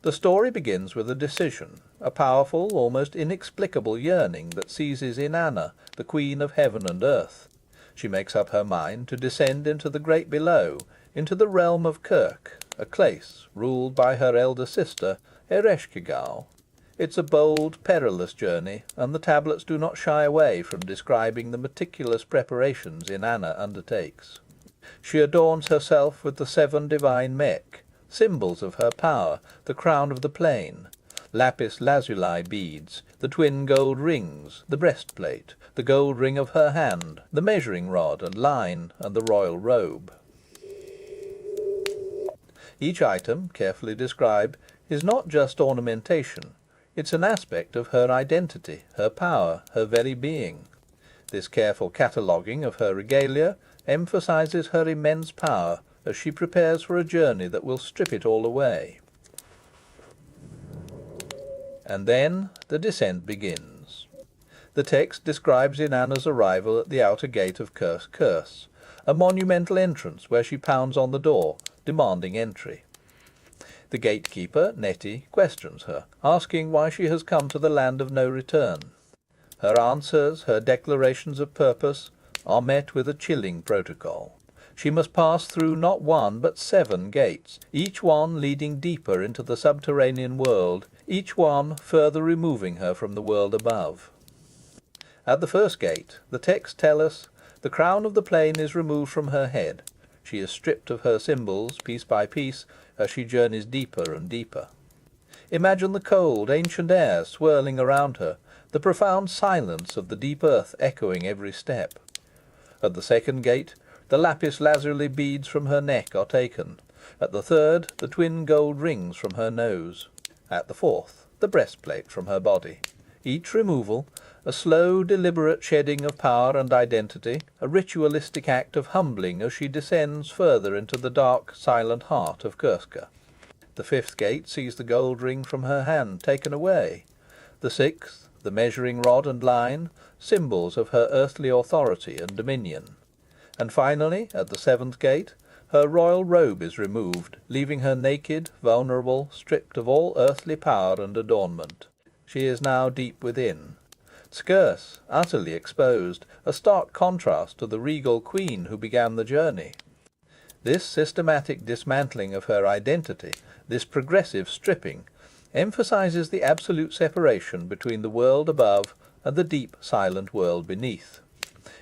The story begins with a decision, a powerful, almost inexplicable yearning that seizes Inanna, the queen of heaven and earth. She makes up her mind to descend into the great below, into the realm of Kirk, a place ruled by her elder sister, Ereshkigal. It's a bold, perilous journey, and the tablets do not shy away from describing the meticulous preparations Inanna undertakes. She adorns herself with the 7 divine mech, symbols of her power, the crown of the plain, lapis lazuli beads, the twin gold rings, the breastplate, the gold ring of her hand, the measuring rod and line, and the royal robe. Each item, carefully described, is not just ornamentation. It's an aspect of her identity, her power, her very being. This careful cataloguing of her regalia emphasizes her immense power as she prepares for a journey that will strip it all away. And then the descent begins. The text describes Inanna's arrival at the outer gate of Kursk, a monumental entrance where she pounds on the door, demanding entry. The gatekeeper, Neti, questions her, asking why she has come to the land of no return. Her answers, her declarations of purpose, are met with a chilling protocol. She must pass through not 1 but 7 gates, each one leading deeper into the subterranean world, each one further removing her from the world above. At the first gate, the texts tell us, the crown of the plain is removed from her head. She is stripped of her symbols, piece by piece, as she journeys deeper and deeper. Imagine the cold, ancient air swirling around her, the profound silence of the deep earth echoing every step. At the second gate, the lapis lazuli beads from her neck are taken. At the third, the twin gold rings from her nose. At the fourth, the breastplate from her body. Each removal, a slow, deliberate shedding of power and identity, a ritualistic act of humbling as she descends further into the dark, silent heart of Kursk. The fifth gate sees the gold ring from her hand taken away. The sixth, the measuring rod and line, symbols of her earthly authority and dominion. And finally, at the seventh gate, her royal robe is removed, leaving her naked, vulnerable, stripped of all earthly power and adornment. She is now deep within. Scarce, utterly exposed, a stark contrast to the regal queen who began the journey. This systematic dismantling of her identity, this progressive stripping, emphasizes the absolute separation between the world above and the deep, silent world beneath.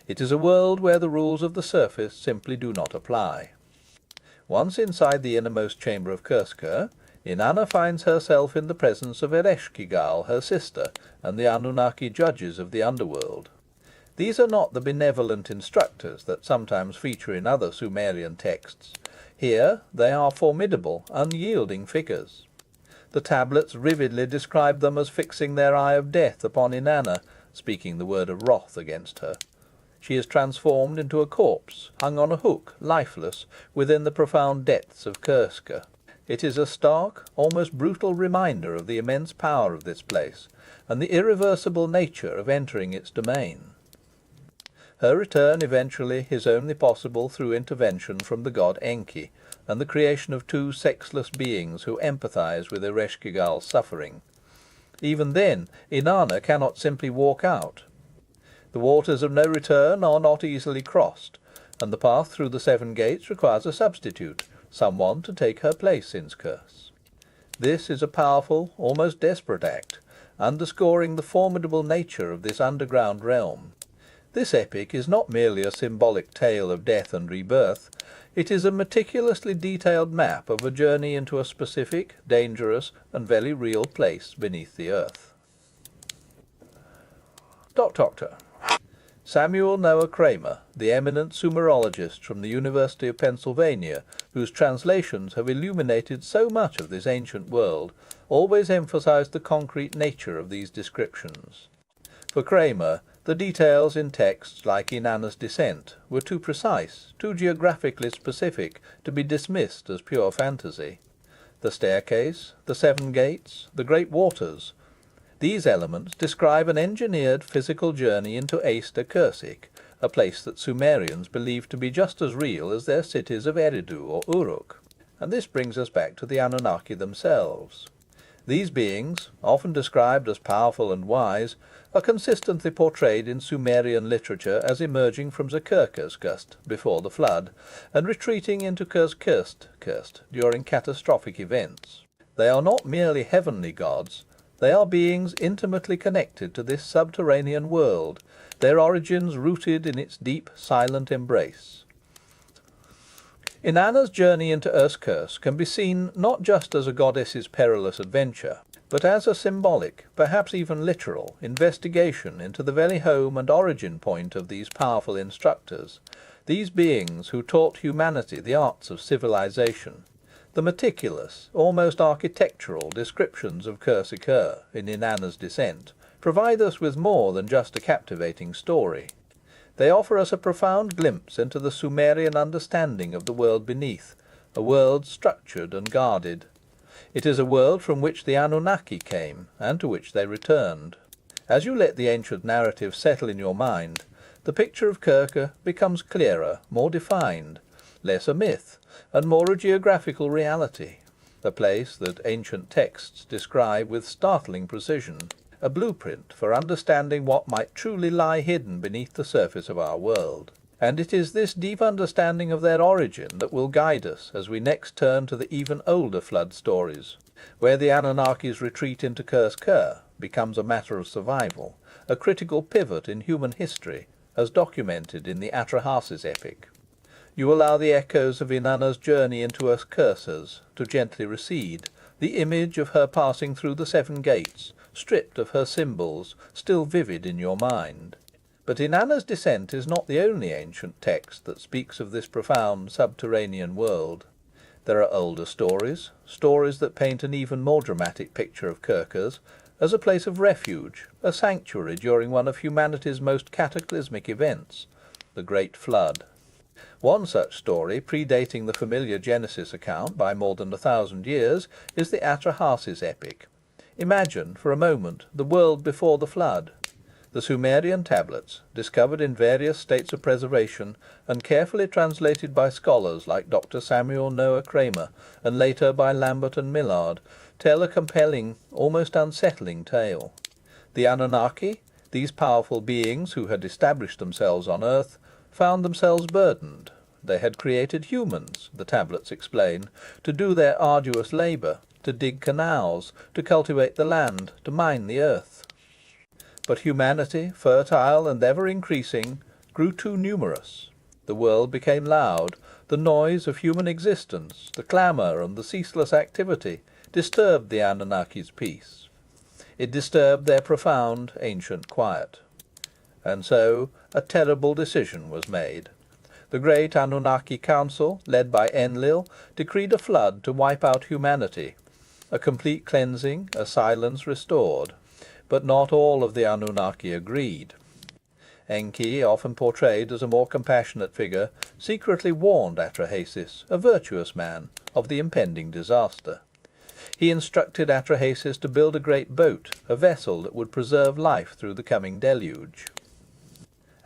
It is a world where the rules of the surface simply do not apply. Once inside the innermost chamber of Kursk, Inanna finds herself in the presence of Ereshkigal, her sister, and the Anunnaki judges of the underworld. These are not the benevolent instructors that sometimes feature in other Sumerian texts. Here they are formidable, unyielding figures. The tablets vividly describe them as fixing their eye of death upon Inanna, speaking the word of wrath against her. She is transformed into a corpse, hung on a hook, lifeless, within the profound depths of Kursk. It is a stark, almost brutal reminder of the immense power of this place, and the irreversible nature of entering its domain. Her return eventually is only possible through intervention from the god Enki, and the creation of 2 sexless beings who empathize with Ereshkigal's suffering. Even then, Inanna cannot simply walk out. The waters of no return are not easily crossed, and the path through the 7 gates requires a substitute, someone to take her place in Kursk. This is a powerful, almost desperate act, underscoring the formidable nature of this underground realm. This epic is not merely a symbolic tale of death and rebirth, it is a meticulously detailed map of a journey into a specific, dangerous, and very real place beneath the earth. Doctor. Samuel Noah Kramer, the eminent Sumerologist from the University of Pennsylvania, whose translations have illuminated so much of this ancient world, always emphasized the concrete nature of these descriptions. For Kramer, the details in texts like Inanna's Descent were too precise, too geographically specific, to be dismissed as pure fantasy. The staircase, the seven gates, the great waters, these elements describe an engineered physical journey into East Akursik, a place that Sumerians believed to be just as real as their cities of Eridu or Uruk. And this brings us back to the Anunnaki themselves. These beings, often described as powerful and wise, are consistently portrayed in Sumerian literature as emerging from Zakurkirskust before the flood, and retreating into Kurskirst during catastrophic events. They are not merely heavenly gods, they are beings intimately connected to this subterranean world, their origins rooted in its deep, silent embrace. Inanna's journey into Urskurs can be seen not just as a goddess's perilous adventure, but as a symbolic, perhaps even literal, investigation into the very home and origin point of these powerful instructors, these beings who taught humanity the arts of civilization. The meticulous, almost architectural descriptions of Kursikur in Inanna's Descent provide us with more than just a captivating story. They offer us a profound glimpse into the Sumerian understanding of the world beneath, a world structured and guarded. It is a world from which the Anunnaki came, and to which they returned. As you let the ancient narrative settle in your mind, the picture of Kirke becomes clearer, more defined, less a myth, and more a geographical reality, a place that ancient texts describe with startling precision, a blueprint for understanding what might truly lie hidden beneath the surface of our world. And it is this deep understanding of their origin that will guide us as we next turn to the even older flood stories, where the Anunnaki's retreat into Kurskir becomes a matter of survival, a critical pivot in human history, as documented in the Atrahasis epic. You allow the echoes of Inanna's journey into Urskurs to gently recede, the image of her passing through the seven gates, stripped of her symbols, still vivid in your mind. But Inanna's Descent is not the only ancient text that speaks of this profound subterranean world. There are older stories, stories that paint an even more dramatic picture of Kirkers as a place of refuge, a sanctuary during one of humanity's most cataclysmic events, the Great Flood. One such story, predating the familiar Genesis account by more than 1,000 years, is the Atrahasis epic. Imagine, for a moment, the world before the flood. The Sumerian tablets, discovered in various states of preservation, and carefully translated by scholars like Dr. Samuel Noah Kramer, and later by Lambert and Millard, tell a compelling, almost unsettling tale. The Anunnaki, these powerful beings who had established themselves on Earth, found themselves burdened. They had created humans, the tablets explain, to do their arduous labour, to dig canals, to cultivate the land, to mine the earth. But humanity, fertile and ever increasing, grew too numerous. The world became loud. The noise of human existence, the clamour and the ceaseless activity, disturbed the Anunnaki's peace. It disturbed their profound, ancient quiet. And so a terrible decision was made. The great Anunnaki Council, led by Enlil, decreed a flood to wipe out humanity, a complete cleansing, a silence restored. But not all of the Anunnaki agreed. Enki, often portrayed as a more compassionate figure, secretly warned Atrahasis, a virtuous man, of the impending disaster. He instructed Atrahasis to build a great boat, a vessel that would preserve life through the coming deluge.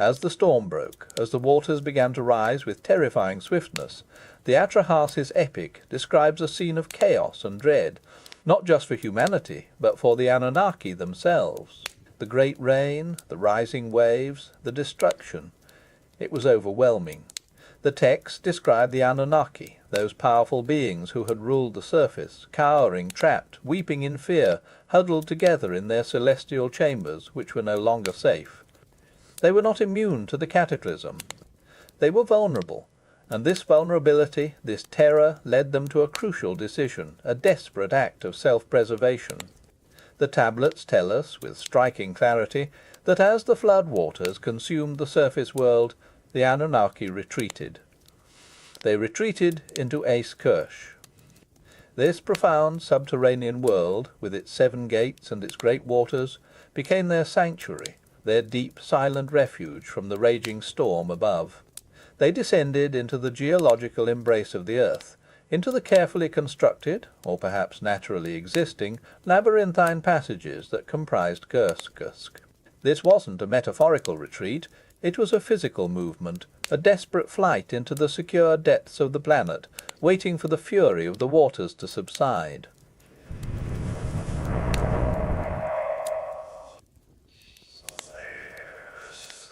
As the storm broke, as the waters began to rise with terrifying swiftness, the Atrahasis epic describes a scene of chaos and dread, not just for humanity, but for the Anunnaki themselves. The great rain, the rising waves, the destruction. It was overwhelming. The text described the Anunnaki, those powerful beings who had ruled the surface, cowering, trapped, weeping in fear, huddled together in their celestial chambers, which were no longer safe. They were not immune to the cataclysm. They were vulnerable, and this vulnerability, this terror, led them to a crucial decision, a desperate act of self-preservation. The tablets tell us, with striking clarity, that as the flood waters consumed the surface world, the Anunnaki retreated. They retreated into Ace Kirsch. This profound subterranean world, with its 7 gates and its great waters, became their sanctuary, their deep, silent refuge from the raging storm above. They descended into the geological embrace of the earth, into the carefully constructed, or perhaps naturally existing, labyrinthine passages that comprised Kirsk. This wasn't a metaphorical retreat, it was a physical movement, a desperate flight into the secure depths of the planet, waiting for the fury of the waters to subside.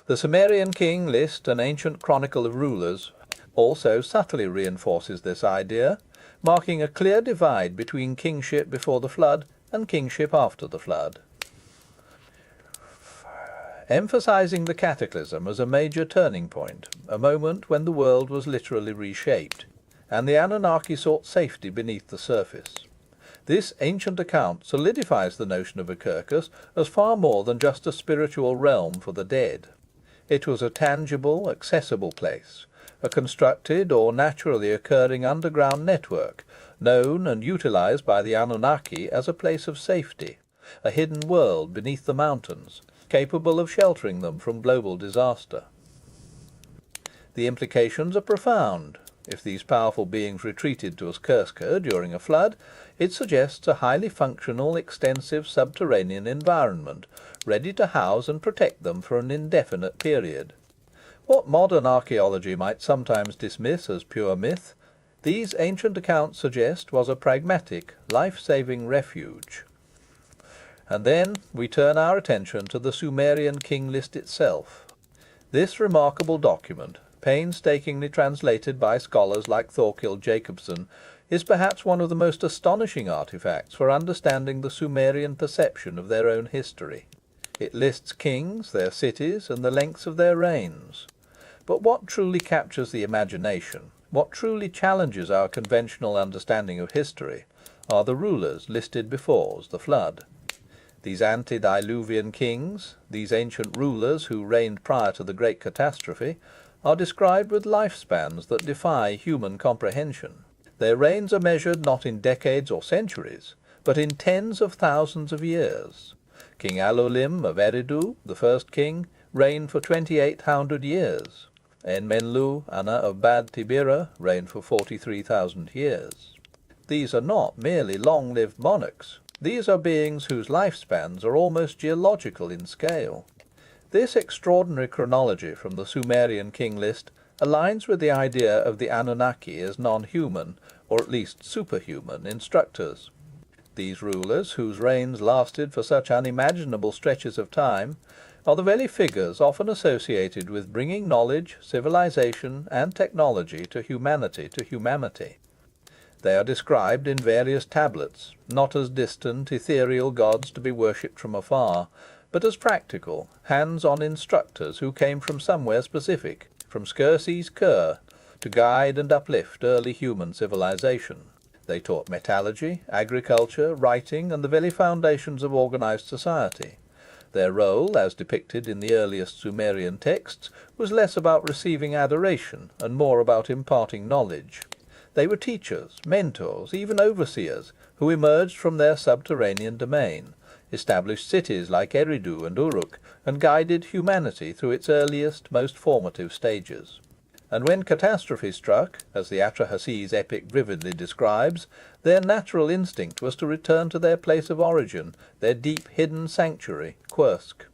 The Sumerian king list, an ancient chronicle of rulers, also subtly reinforces this idea, marking a clear divide between kingship before the flood and kingship after the flood. Emphasizing the cataclysm as a major turning point, a moment when the world was literally reshaped, and the Anunnaki sought safety beneath the surface. This ancient account solidifies the notion of a Kirkus as far more than just a spiritual realm for the dead. It was a tangible, accessible place, a constructed or naturally occurring underground network, known and utilized by the Anunnaki as a place of safety, a hidden world beneath the mountains, capable of sheltering them from global disaster. The implications are profound. If these powerful beings retreated to Uskurska during a flood, it suggests a highly functional, extensive subterranean environment, ready to house and protect them for an indefinite period. What modern archaeology might sometimes dismiss as pure myth, these ancient accounts suggest was a pragmatic, life-saving refuge. And then we turn our attention to the Sumerian king list itself. This remarkable document, painstakingly translated by scholars like Thorkild Jacobsen, is perhaps one of the most astonishing artifacts for understanding the Sumerian perception of their own history. It lists kings, their cities, and the lengths of their reigns. But what truly captures the imagination, what truly challenges our conventional understanding of history, are the rulers listed before the flood. These antediluvian kings, these ancient rulers who reigned prior to the great catastrophe, are described with lifespans that defy human comprehension. Their reigns are measured not in decades or centuries, but in tens of thousands of years. King Alolim of Eridu, the first king, reigned for 2,800 years. Enmenlu Anna of Bad Tibira reigned for 43,000 years. These are not merely long-lived monarchs. These are beings whose lifespans are almost geological in scale. This extraordinary chronology from the Sumerian king list aligns with the idea of the Anunnaki as non-human, or at least superhuman, instructors. These rulers, whose reigns lasted for such unimaginable stretches of time, are the very figures often associated with bringing knowledge, civilization, and technology to humanity. They are described in various tablets, not as distant, ethereal gods to be worshipped from afar, but as practical, hands-on instructors who came from somewhere specific, from Skursi's Kur, to guide and uplift early human civilization. They taught metallurgy, agriculture, writing, and the very foundations of organized society. Their role, as depicted in the earliest Sumerian texts, was less about receiving adoration and more about imparting knowledge. They were teachers, mentors, even overseers, who emerged from their subterranean domain, established cities like Eridu and Uruk, and guided humanity through its earliest, most formative stages. And when catastrophe struck, as the Atrahasis epic vividly describes, their natural instinct was to return to their place of origin, their deep hidden sanctuary, Kursk.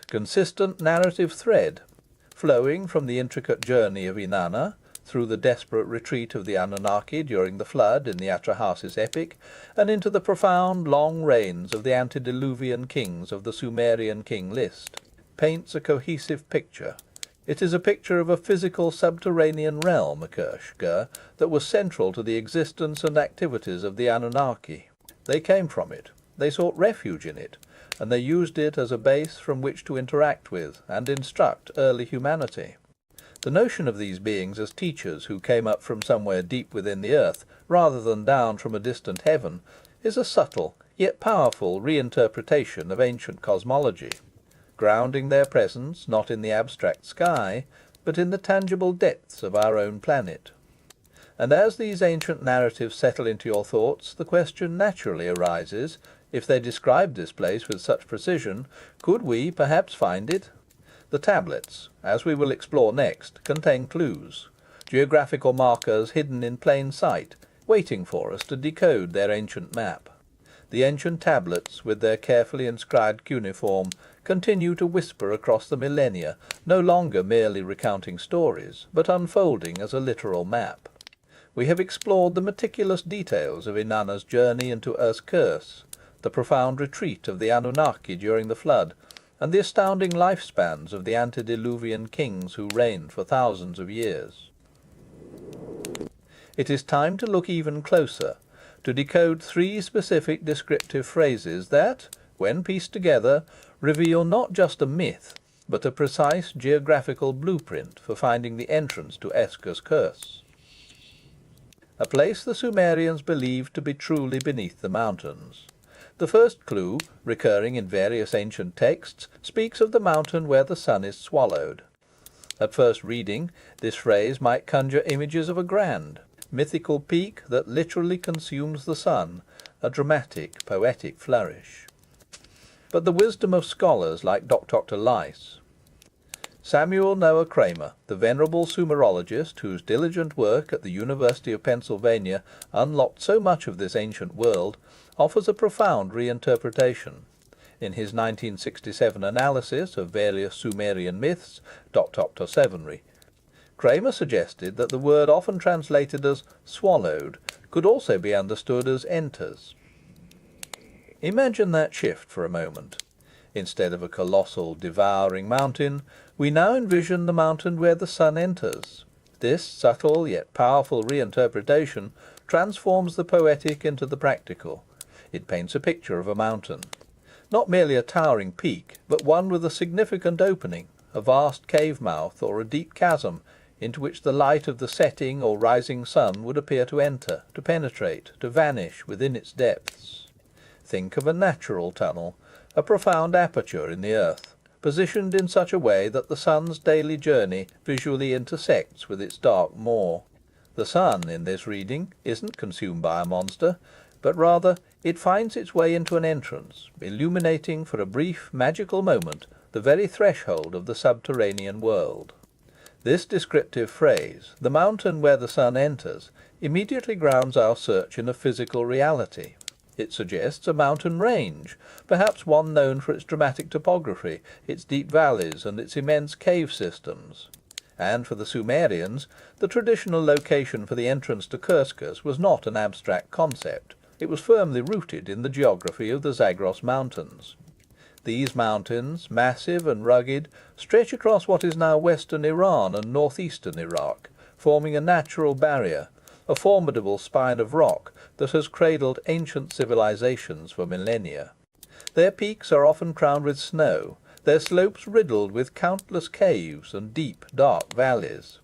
Consistent narrative thread, flowing from the intricate journey of Inanna, through the desperate retreat of the Anunnaki during the flood in the Atrahasis epic, and into the profound, long reigns of the antediluvian kings of the Sumerian king list, paints a cohesive picture. It is a picture of a physical subterranean realm, Kurshka, that was central to the existence and activities of the Anunnaki. They came from it, they sought refuge in it, and they used it as a base from which to interact with and instruct early humanity. The notion of these beings as teachers who came up from somewhere deep within the earth, rather than down from a distant heaven, is a subtle, yet powerful reinterpretation of ancient cosmology, grounding their presence not in the abstract sky, but in the tangible depths of our own planet. And as these ancient narratives settle into your thoughts, the question naturally arises, if they described this place with such precision, could we perhaps find it? The tablets, as we will explore next, contain clues, geographical markers hidden in plain sight, waiting for us to decode their ancient map. The ancient tablets, with their carefully inscribed cuneiform, continue to whisper across the millennia, no longer merely recounting stories, but unfolding as a literal map. We have explored the meticulous details of Inanna's journey into Earth's curse, the profound retreat of the Anunnaki during the flood, and the astounding lifespans of the antediluvian kings who reigned for thousands of years. It is time to look even closer, to decode three specific descriptive phrases that, when pieced together, reveal not just a myth, but a precise geographical blueprint for finding the entrance to Esca's curse. A place the Sumerians believed to be truly beneath the mountains. The first clue, recurring in various ancient texts, speaks of the mountain where the sun is swallowed. At first reading, this phrase might conjure images of a grand, mythical peak that literally consumes the sun, a dramatic, poetic flourish. But the wisdom of scholars like Dr. Lice, Samuel Noah Kramer, the venerable Sumerologist whose diligent work at the University of Pennsylvania unlocked so much of this ancient world, offers a profound reinterpretation. In his 1967 analysis of various Sumerian myths, Dr. Sevenry, Kramer suggested that the word often translated as swallowed could also be understood as enters. Imagine that shift for a moment. Instead of a colossal, devouring mountain, we now envision the mountain where the sun enters. This subtle yet powerful reinterpretation transforms the poetic into the practical. It paints a picture of a mountain. Not merely a towering peak, but one with a significant opening, a vast cave mouth or a deep chasm into which the light of the setting or rising sun would appear to enter, to penetrate, to vanish within its depths. Think of a natural tunnel, a profound aperture in the earth, positioned in such a way that the sun's daily journey visually intersects with its dark maw. The sun, in this reading, isn't consumed by a monster, but rather it finds its way into an entrance, illuminating for a brief, magical moment the very threshold of the subterranean world. This descriptive phrase, the mountain where the sun enters, immediately grounds our search in a physical reality. It suggests a mountain range, perhaps one known for its dramatic topography, its deep valleys and its immense cave systems. And for the Sumerians, the traditional location for the entrance to Kerskers was not an abstract concept. It was firmly rooted in the geography of the Zagros Mountains. These mountains, massive and rugged, stretch across what is now western Iran and northeastern Iraq, forming a natural barrier, a formidable spine of rock that has cradled ancient civilizations for millennia. Their peaks are often crowned with snow, their slopes riddled with countless caves and deep, dark valleys.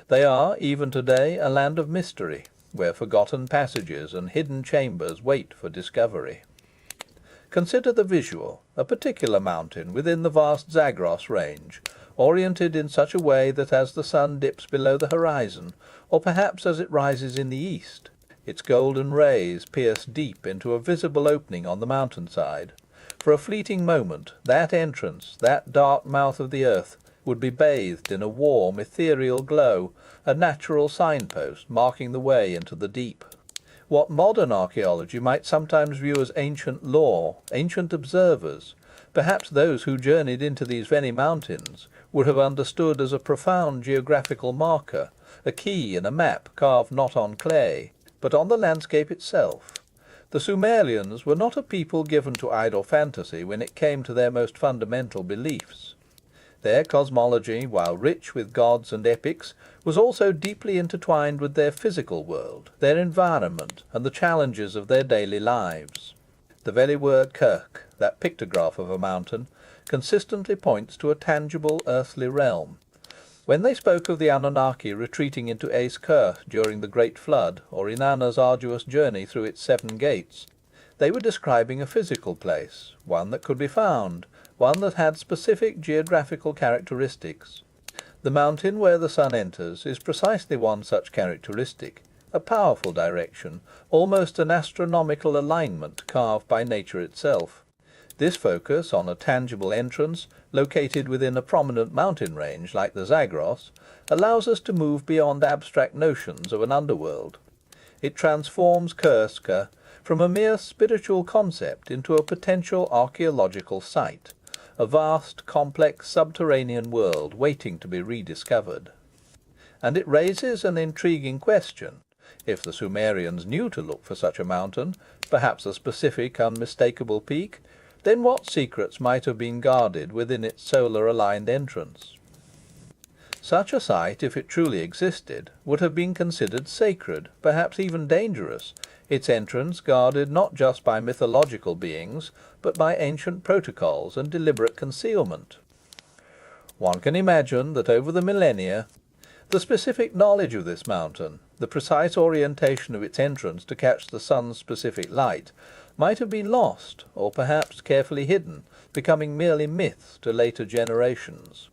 They are, even today, a land of mystery, where forgotten passages and hidden chambers wait for discovery. Consider the visual, a particular mountain within the vast Zagros range, oriented in such a way that as the sun dips below the horizon, or perhaps as it rises in the east, its golden rays pierce deep into a visible opening on the mountainside. For a fleeting moment, that entrance, that dark mouth of the earth, would be bathed in a warm, ethereal glow, a natural signpost marking the way into the deep. What modern archaeology might sometimes view as ancient lore, ancient observers, perhaps those who journeyed into these very mountains, would have understood as a profound geographical marker, a key in a map carved not on clay, but on the landscape itself. The Sumerians were not a people given to idle fantasy when it came to their most fundamental beliefs. Their cosmology, while rich with gods and epics, was also deeply intertwined with their physical world, their environment, and the challenges of their daily lives. The very word kirk, that pictograph of a mountain, consistently points to a tangible earthly realm. When they spoke of the Anunnaki retreating into Aes Ker during the Great Flood, or Inanna's arduous journey through its 7 gates, they were describing a physical place, one that could be found, one that had specific geographical characteristics. The mountain where the sun enters is precisely one such characteristic, a powerful direction, almost an astronomical alignment carved by nature itself. This focus on a tangible entrance, located within a prominent mountain range like the Zagros, allows us to move beyond abstract notions of an underworld. It transforms Kurska from a mere spiritual concept into a potential archaeological site, a vast, complex subterranean world waiting to be rediscovered. And it raises an intriguing question. If the Sumerians knew to look for such a mountain, perhaps a specific, unmistakable peak, then what secrets might have been guarded within its solar-aligned entrance? Such a site, if it truly existed, would have been considered sacred, perhaps even dangerous, its entrance guarded not just by mythological beings, but by ancient protocols and deliberate concealment. One can imagine that over the millennia, the specific knowledge of this mountain, the precise orientation of its entrance to catch the sun's specific light, might have been lost, or perhaps carefully hidden, becoming merely myths to later generations.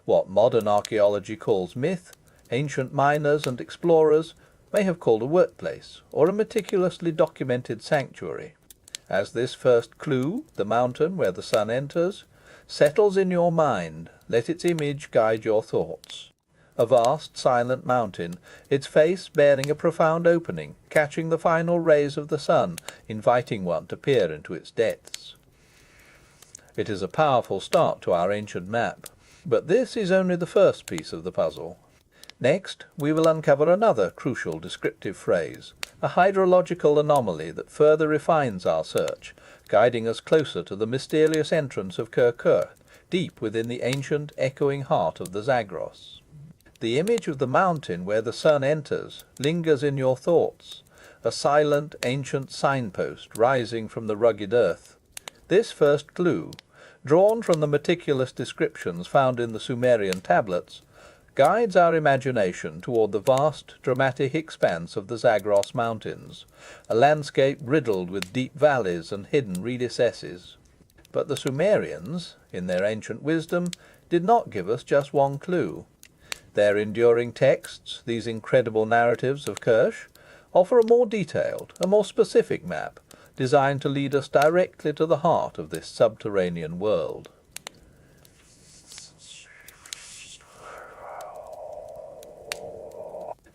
What modern archaeology calls myth, ancient miners and explorers may have called a workplace, or a meticulously documented sanctuary. As this first clue, the mountain where the sun enters, settles in your mind, let its image guide your thoughts. A vast, silent mountain, its face bearing a profound opening, catching the final rays of the sun, inviting one to peer into its depths. It is a powerful start to our ancient map, but this is only the first piece of the puzzle. Next, we will uncover another crucial descriptive phrase, a hydrological anomaly that further refines our search, guiding us closer to the mysterious entrance of Kur, deep within the ancient, echoing heart of the Zagros. The image of the mountain where the sun enters lingers in your thoughts, a silent, ancient signpost rising from the rugged earth. This first clue, drawn from the meticulous descriptions found in the Sumerian tablets, guides our imagination toward the vast, dramatic expanse of the Zagros Mountains, a landscape riddled with deep valleys and hidden recesses. But the Sumerians, in their ancient wisdom, did not give us just one clue. Their enduring texts, these incredible narratives of Kersh, offer a more detailed, a more specific map, designed to lead us directly to the heart of this subterranean world.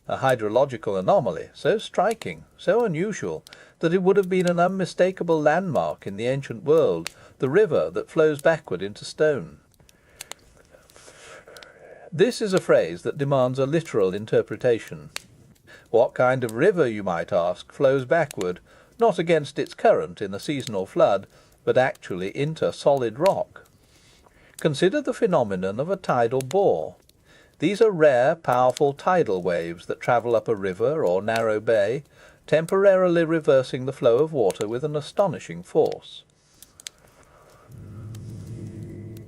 A hydrological anomaly so striking, so unusual, that it would have been an unmistakable landmark in the ancient world, the river that flows backward into stone. This is a phrase that demands a literal interpretation. What kind of river, you might ask, flows backward, not against its current in a seasonal flood, but actually into solid rock? Consider the phenomenon of a tidal bore. These are rare, powerful tidal waves that travel up a river or narrow bay, temporarily reversing the flow of water with an astonishing force.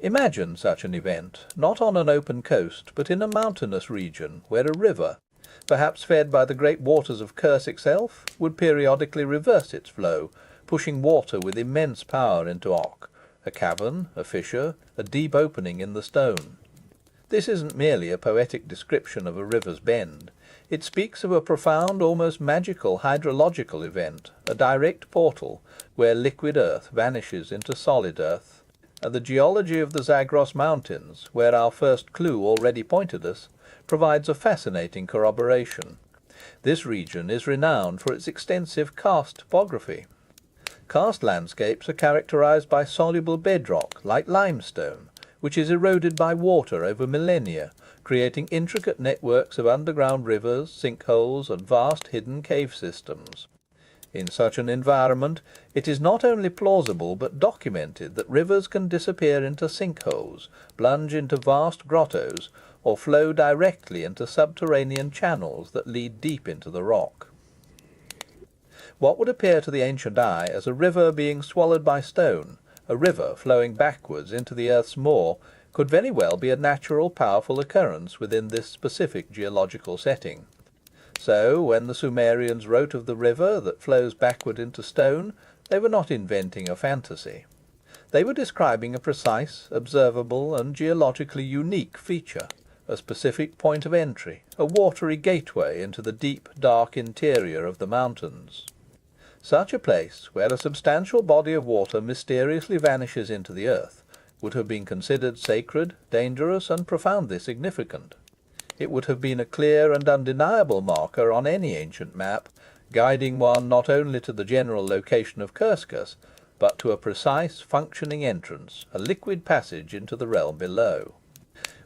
Imagine such an event, not on an open coast, but in a mountainous region, where a river, perhaps fed by the great waters of Kersh itself, would periodically reverse its flow, pushing water with immense power into Ok, a cavern, a fissure, a deep opening in the stone. This isn't merely a poetic description of a river's bend. It speaks of a profound, almost magical hydrological event, a direct portal, where liquid earth vanishes into solid earth. And the geology of the Zagros Mountains, where our first clue already pointed us, provides a fascinating corroboration. This region is renowned for its extensive karst topography. Karst landscapes are characterized by soluble bedrock, like limestone, which is eroded by water over millennia, creating intricate networks of underground rivers, sinkholes, and vast hidden cave systems. In such an environment, it is not only plausible but documented that rivers can disappear into sinkholes, plunge into vast grottos, or flow directly into subterranean channels that lead deep into the rock. What would appear to the ancient eye as a river being swallowed by stone, a river flowing backwards into the earth's maw, could very well be a natural, powerful occurrence within this specific geological setting. So, when the Sumerians wrote of the river that flows backward into stone, they were not inventing a fantasy. They were describing a precise, observable, and geologically unique feature, a specific point of entry, a watery gateway into the deep, dark interior of the mountains. Such a place, where a substantial body of water mysteriously vanishes into the earth, would have been considered sacred, dangerous, and profoundly significant. It would have been a clear and undeniable marker on any ancient map, guiding one not only to the general location of Kerskes, but to a precise, functioning entrance, a liquid passage into the realm below.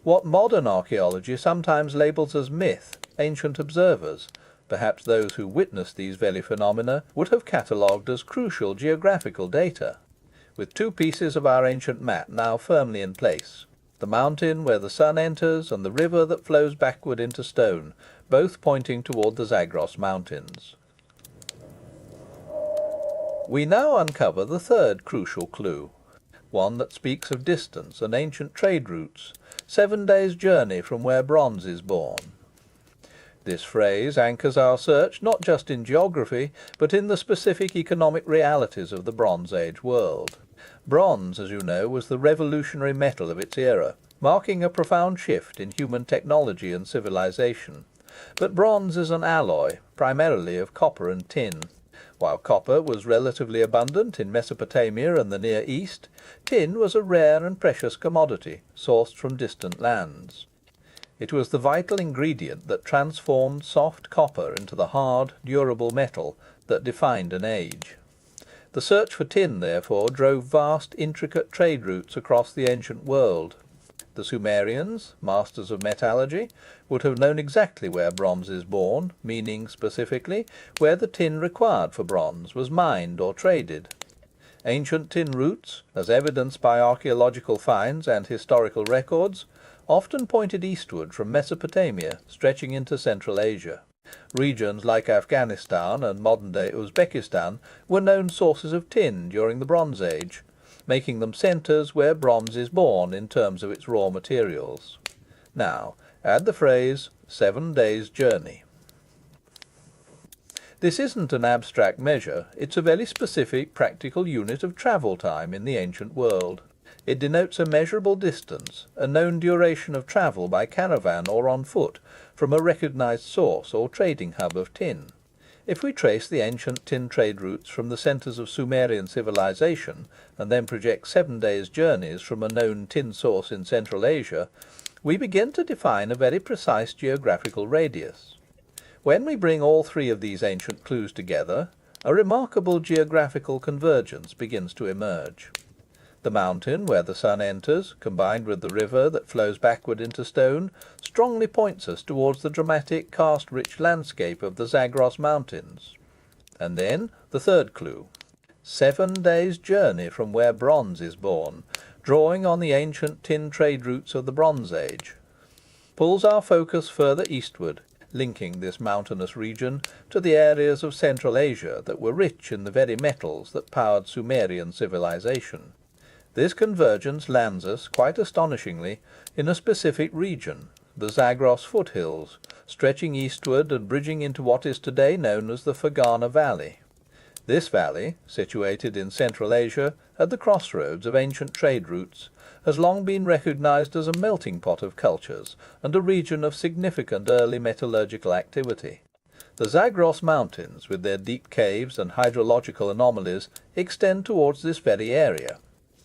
What modern archaeology sometimes labels as myth, ancient observers, perhaps those who witnessed these very phenomena, would have catalogued as crucial geographical data. With two pieces of our ancient map now firmly in place, the mountain where the sun enters and the river that flows backward into stone, both pointing toward the Zagros Mountains. We now uncover the third crucial clue, one that speaks of distance and ancient trade routes, 7 days' journey from where bronze is born. This phrase anchors our search not just in geography, but in the specific economic realities of the Bronze Age world. Bronze, as you know, was the revolutionary metal of its era, marking a profound shift in human technology and civilization. But bronze is an alloy, primarily of copper and tin. While copper was relatively abundant in Mesopotamia and the Near East, tin was a rare and precious commodity, sourced from distant lands. It was the vital ingredient that transformed soft copper into the hard, durable metal that defined an age. The search for tin, therefore, drove vast, intricate trade routes across the ancient world. The Sumerians, masters of metallurgy, would have known exactly where bronze is born, meaning, specifically, where the tin required for bronze was mined or traded. Ancient tin routes, as evidenced by archaeological finds and historical records, often pointed eastward from Mesopotamia, stretching into Central Asia. Regions like Afghanistan and modern-day Uzbekistan were known sources of tin during the Bronze Age, making them centres where bronze is born in terms of its raw materials. Now, add the phrase, 7 days' journey. This isn't an abstract measure, it's a very specific practical unit of travel time in the ancient world. It denotes a measurable distance, a known duration of travel by caravan or on foot, from a recognised source or trading hub of tin. If we trace the ancient tin trade routes from the centres of Sumerian civilization, and then project 7 days' journeys from a known tin source in Central Asia, we begin to define a very precise geographical radius. When we bring all three of these ancient clues together, a remarkable geographical convergence begins to emerge. The mountain where the sun enters, combined with the river that flows backward into stone, strongly points us towards the dramatic, karst-rich landscape of the Zagros Mountains. And then the third clue. 7 days' journey from where bronze is born, drawing on the ancient tin trade routes of the Bronze Age, pulls our focus further eastward, linking this mountainous region to the areas of Central Asia that were rich in the very metals that powered Sumerian civilization. This convergence lands us, quite astonishingly, in a specific region, the Zagros foothills, stretching eastward and bridging into what is today known as the Fergana Valley. This valley, situated in Central Asia, at the crossroads of ancient trade routes, has long been recognized as a melting pot of cultures and a region of significant early metallurgical activity. The Zagros Mountains, with their deep caves and hydrological anomalies, extend towards this very area.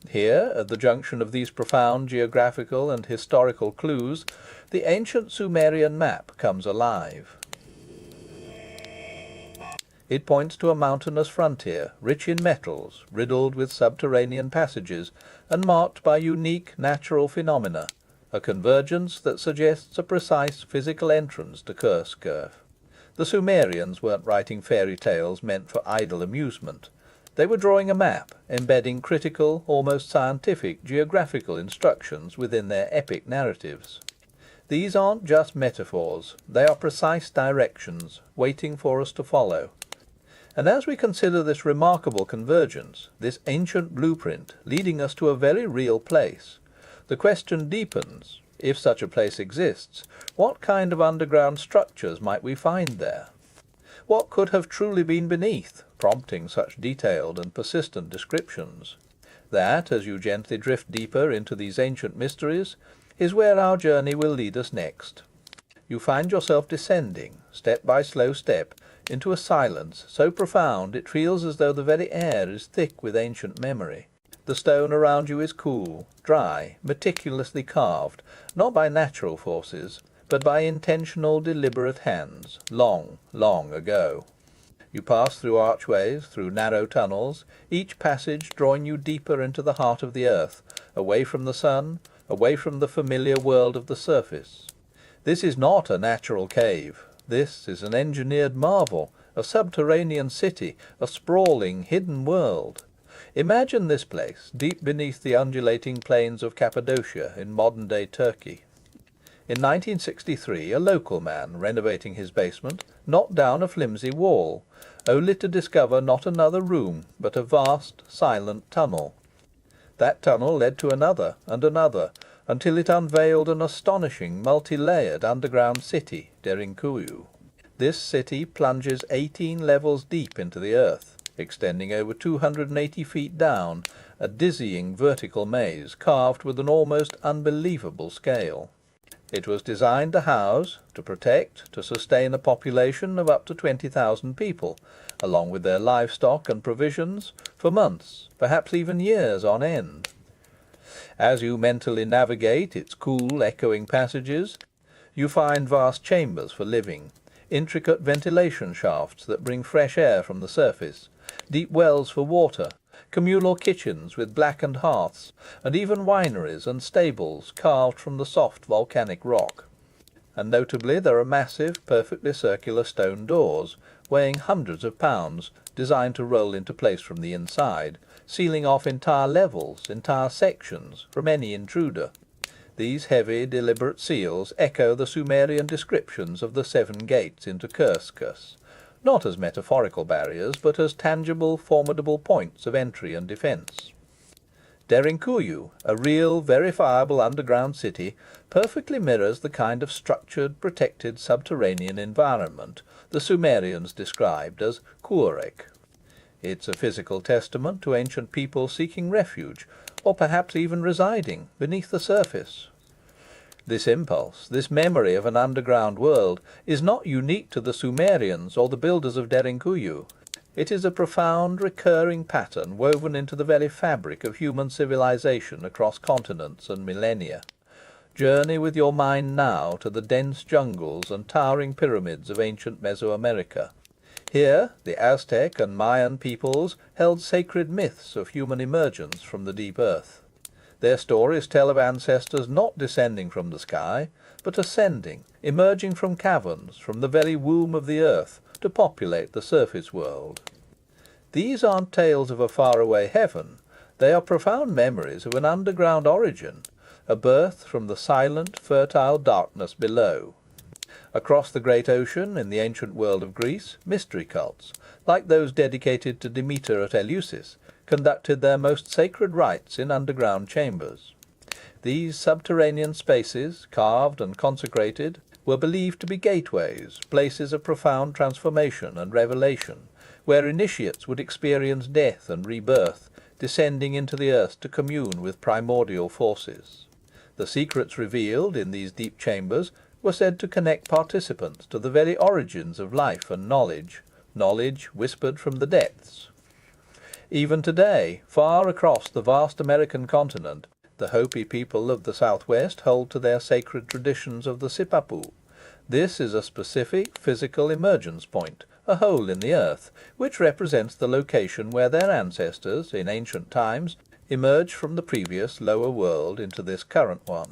Here, at the junction of these profound geographical and historical clues, the ancient Sumerian map comes alive. It points to a mountainous frontier, rich in metals, riddled with subterranean passages, and marked by unique natural phenomena, a convergence that suggests a precise physical entrance to Kerskes. The Sumerians weren't writing fairy tales meant for idle amusement. They were drawing a map, embedding critical, almost scientific, geographical instructions within their epic narratives. These aren't just metaphors, they are precise directions, waiting for us to follow. And as we consider this remarkable convergence, this ancient blueprint leading us to a very real place, the question deepens: if such a place exists, what kind of underground structures might we find there? What could have truly been beneath, prompting such detailed and persistent descriptions? That, as you gently drift deeper into these ancient mysteries, is where our journey will lead us next. You find yourself descending, step by slow step, into a silence so profound it feels as though the very air is thick with ancient memory. The stone around you is cool, dry, meticulously carved, not by natural forces, but by intentional, deliberate hands, long, long ago. You pass through archways, through narrow tunnels, each passage drawing you deeper into the heart of the earth, away from the sun, away from the familiar world of the surface. This is not a natural cave. This is an engineered marvel, a subterranean city, a sprawling, hidden world. Imagine this place, deep beneath the undulating plains of Cappadocia in modern-day Turkey. In 1963, a local man, renovating his basement, knocked down a flimsy wall, only to discover not another room, but a vast, silent tunnel. That tunnel led to another and another, until it unveiled an astonishing, multi-layered underground city, Derinkuyu. This city plunges 18 levels deep into the earth, extending over 280 feet down, a dizzying vertical maze carved with an almost unbelievable scale. It was designed to house, to protect, to sustain a population of up to 20,000 people, along with their livestock and provisions, for months, perhaps even years on end. As you mentally navigate its cool, echoing passages, you find vast chambers for living, intricate ventilation shafts that bring fresh air from the surface, deep wells for water, communal kitchens with blackened hearths, and even wineries and stables carved from the soft volcanic rock. And notably there are massive, perfectly circular stone doors, weighing hundreds of pounds, designed to roll into place from the inside, sealing off entire levels, entire sections, from any intruder. These heavy, deliberate seals echo the Sumerian descriptions of the 7 gates into Kerskis, not as metaphorical barriers, but as tangible, formidable points of entry and defence. Derinkuyu, a real, verifiable underground city, perfectly mirrors the kind of structured, protected subterranean environment the Sumerians described as Kuurek. It's a physical testament to ancient people seeking refuge, or perhaps even residing, beneath the surface. This impulse, this memory of an underground world, is not unique to the Sumerians or the builders of Derinkuyu. It is a profound, recurring pattern woven into the very fabric of human civilization across continents and millennia. Journey with your mind now to the dense jungles and towering pyramids of ancient Mesoamerica. Here, the Aztec and Mayan peoples held sacred myths of human emergence from the deep earth. Their stories tell of ancestors not descending from the sky, but ascending, emerging from caverns, from the very womb of the earth, to populate the surface world. These aren't tales of a faraway heaven. They are profound memories of an underground origin, a birth from the silent, fertile darkness below. Across the great ocean, in the ancient world of Greece, mystery cults, like those dedicated to Demeter at Eleusis, conducted their most sacred rites in underground chambers. These subterranean spaces, carved and consecrated, were believed to be gateways, places of profound transformation and revelation, where initiates would experience death and rebirth, descending into the earth to commune with primordial forces. The secrets revealed in these deep chambers were said to connect participants to the very origins of life and knowledge, knowledge whispered from the depths. Even today, far across the vast American continent, the Hopi people of the southwest hold to their sacred traditions of the Sipapu. This is a specific physical emergence point, a hole in the earth, which represents the location where their ancestors, in ancient times, emerged from the previous lower world into this current one.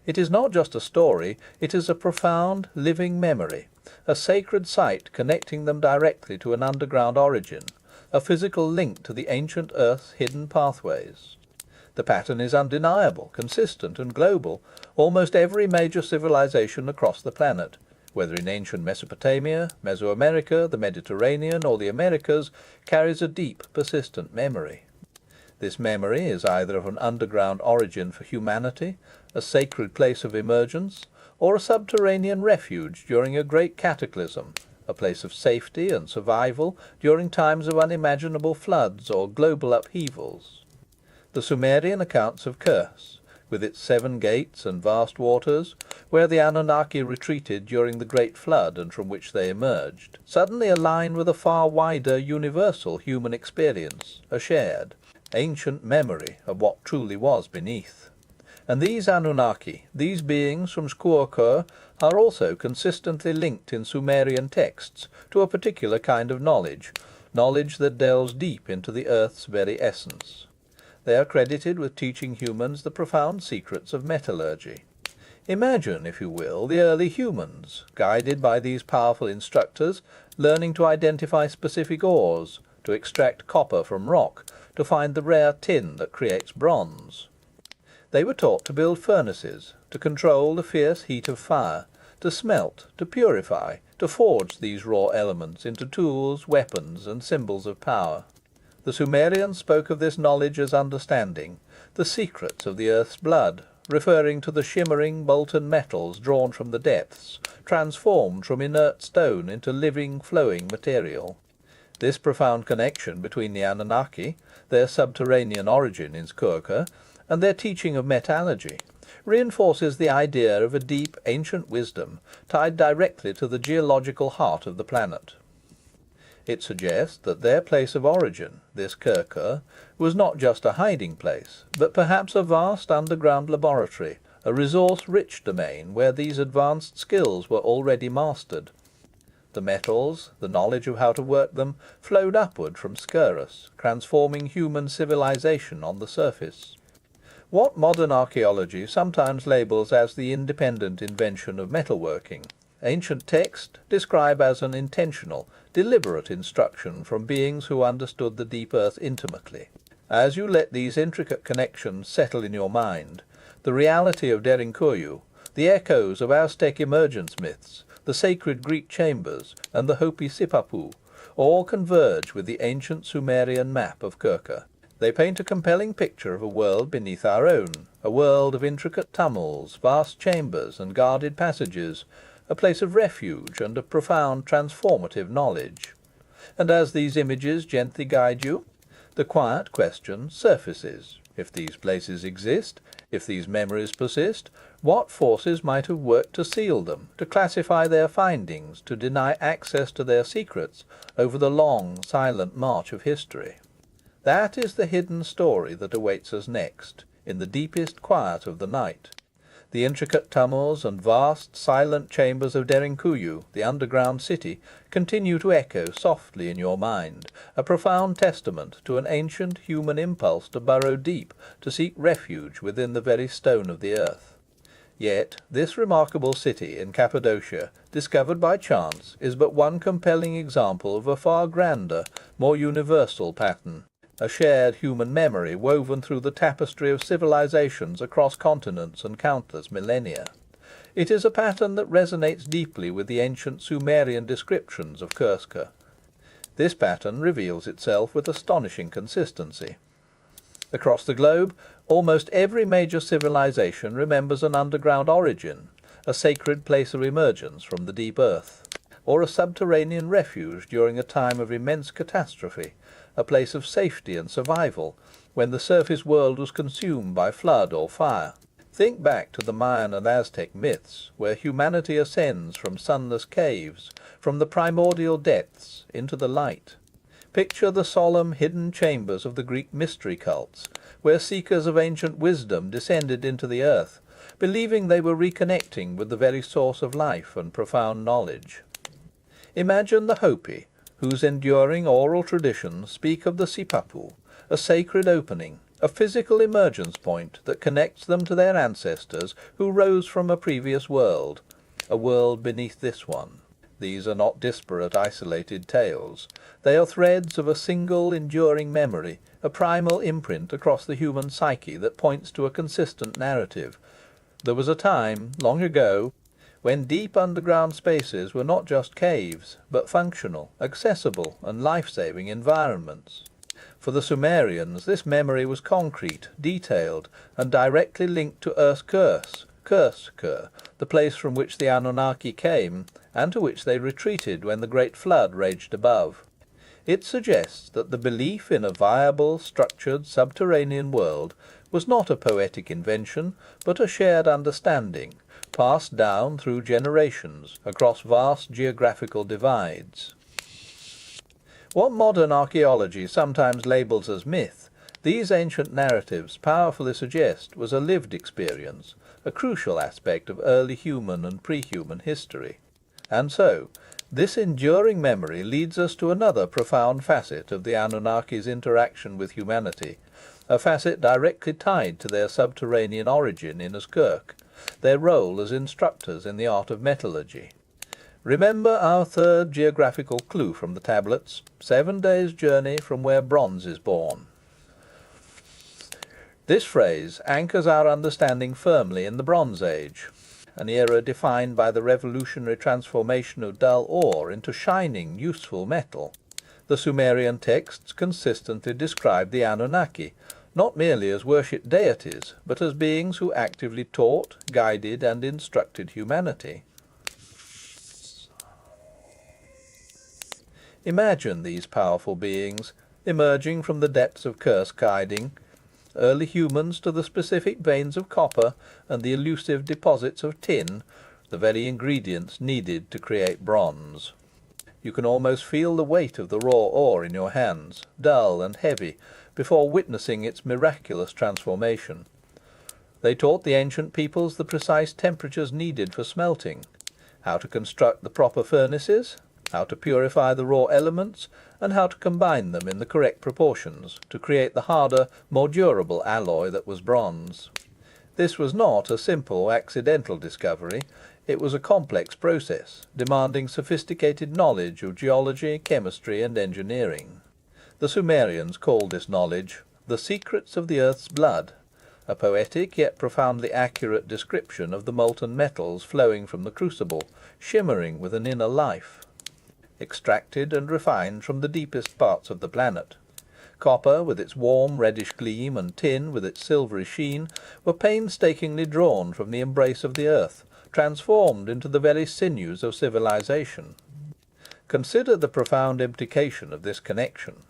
It is not just a story, it is a profound, living memory, a sacred site connecting them directly to an underground origin, a physical link to the ancient earth's hidden pathways. The pattern is undeniable, consistent and global. Almost every major civilization across the planet, whether in ancient Mesopotamia, Mesoamerica, the Mediterranean, or the Americas, carries a deep, persistent memory. This memory is either of an underground origin for humanity, a sacred place of emergence, or a subterranean refuge during a great cataclysm, a place of safety and survival during times of unimaginable floods or global upheavals. The Sumerian accounts of Curse, with its 7 gates and vast waters, where the Anunnaki retreated during the Great Flood and from which they emerged, suddenly align with a far wider universal human experience, a shared, ancient memory of what truly was beneath. And these Anunnaki, these beings from Skurkur, are also consistently linked in Sumerian texts to a particular kind of knowledge, knowledge that delves deep into the earth's very essence. They are credited with teaching humans the profound secrets of metallurgy. Imagine, if you will, the early humans, guided by these powerful instructors, learning to identify specific ores, to extract copper from rock, to find the rare tin that creates bronze. They were taught to build furnaces, to control the fierce heat of fire, to smelt, to purify, to forge these raw elements into tools, weapons, and symbols of power. The Sumerians spoke of this knowledge as understanding, the secrets of the earth's blood, referring to the shimmering molten metals drawn from the depths, transformed from inert stone into living, flowing material. This profound connection between the Anunnaki, their subterranean origin in Skurkur, and their teaching of metallurgy, reinforces the idea of a deep, ancient wisdom tied directly to the geological heart of the planet. It suggests that their place of origin, this Skurkur, was not just a hiding place, but perhaps a vast underground laboratory, a resource-rich domain where these advanced skills were already mastered. The metals, the knowledge of how to work them, flowed upward from Skurus, transforming human civilization on the surface. What modern archaeology sometimes labels as the independent invention of metalworking, ancient texts describe as an intentional, deliberate instruction from beings who understood the deep earth intimately. As you let these intricate connections settle in your mind, the reality of Derinkuyu, the echoes of Aztec emergence myths, the sacred Greek chambers, and the Hopi Sipapu, all converge with the ancient Sumerian map of Skurkur. They paint a compelling picture of a world beneath our own, a world of intricate tunnels, vast chambers, and guarded passages, a place of refuge and of profound transformative knowledge. And as these images gently guide you, the quiet question surfaces: if these places exist, if these memories persist, what forces might have worked to seal them, to classify their findings, to deny access to their secrets over the long, silent march of history? That is the hidden story that awaits us next, in the deepest quiet of the night. The intricate tunnels and vast, silent chambers of Derinkuyu, the underground city, continue to echo softly in your mind, a profound testament to an ancient human impulse to burrow deep, to seek refuge within the very stone of the earth. Yet this remarkable city in Cappadocia, discovered by chance, is but one compelling example of a far grander, more universal pattern, a shared human memory woven through the tapestry of civilizations across continents and countless millennia. It is a pattern that resonates deeply with the ancient Sumerian descriptions of Skurkur. This pattern reveals itself with astonishing consistency. Across the globe, almost every major civilization remembers an underground origin, a sacred place of emergence from the deep earth, or a subterranean refuge during a time of immense catastrophe, a place of safety and survival, when the surface world was consumed by flood or fire. Think back to the Mayan and Aztec myths, where humanity ascends from sunless caves, from the primordial depths, into the light. Picture the solemn hidden chambers of the Greek mystery cults, where seekers of ancient wisdom descended into the earth, believing they were reconnecting with the very source of life and profound knowledge. Imagine the Hopi, whose enduring oral traditions speak of the Sipapu, a sacred opening, a physical emergence point that connects them to their ancestors who rose from a previous world, a world beneath this one. These are not disparate, isolated tales. They are threads of a single, enduring memory, a primal imprint across the human psyche that points to a consistent narrative. There was a time, long ago, when deep underground spaces were not just caves, but functional, accessible, and life-saving environments. For the Sumerians, this memory was concrete, detailed, and directly linked to Earth's curse, Kursk, the place from which the Anunnaki came, and to which they retreated when the Great Flood raged above. It suggests that the belief in a viable, structured, subterranean world was not a poetic invention, but a shared understanding, passed down through generations, across vast geographical divides. What modern archaeology sometimes labels as myth, these ancient narratives powerfully suggest was a lived experience, a crucial aspect of early human and pre-human history. And so, this enduring memory leads us to another profound facet of the Anunnaki's interaction with humanity, a facet directly tied to their subterranean origin in Uskirk, their role as instructors in the art of metallurgy. Remember our third geographical clue from the tablets, 7 days' journey from where bronze is born. This phrase anchors our understanding firmly in the Bronze Age, an era defined by the revolutionary transformation of dull ore into shining, useful metal. The Sumerian texts consistently describe the Anunnaki, not merely as worshipped deities, but as beings who actively taught, guided, and instructed humanity. Imagine these powerful beings, emerging from the depths of Kursk hiding, early humans to the specific veins of copper and the elusive deposits of tin, the very ingredients needed to create bronze. You can almost feel the weight of the raw ore in your hands, dull and heavy, before witnessing its miraculous transformation. They taught the ancient peoples the precise temperatures needed for smelting, how to construct the proper furnaces, how to purify the raw elements, and how to combine them in the correct proportions to create the harder, more durable alloy that was bronze. This was not a simple or accidental discovery. It was a complex process, demanding sophisticated knowledge of geology, chemistry, and engineering. The Sumerians called this knowledge the secrets of the earth's blood, a poetic yet profoundly accurate description of the molten metals flowing from the crucible, shimmering with an inner life, extracted and refined from the deepest parts of the planet. Copper, with its warm reddish gleam, and tin, with its silvery sheen, were painstakingly drawn from the embrace of the earth, transformed into the very sinews of civilization. Consider the profound implication of this connection.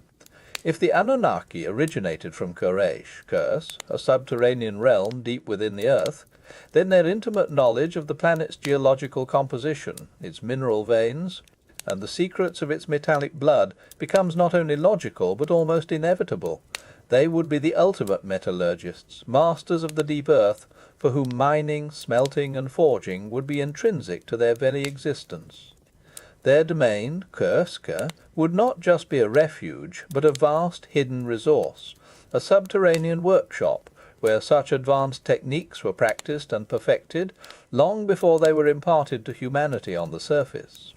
If the Anunnaki originated from Quraysh, Kurs, a subterranean realm deep within the earth, then their intimate knowledge of the planet's geological composition, its mineral veins, and the secrets of its metallic blood becomes not only logical but almost inevitable. They would be the ultimate metallurgists, masters of the deep earth, for whom mining, smelting, and forging would be intrinsic to their very existence. Their domain, Kursk, would not just be a refuge, but a vast hidden resource, a subterranean workshop, where such advanced techniques were practiced and perfected long before they were imparted to humanity on the surface.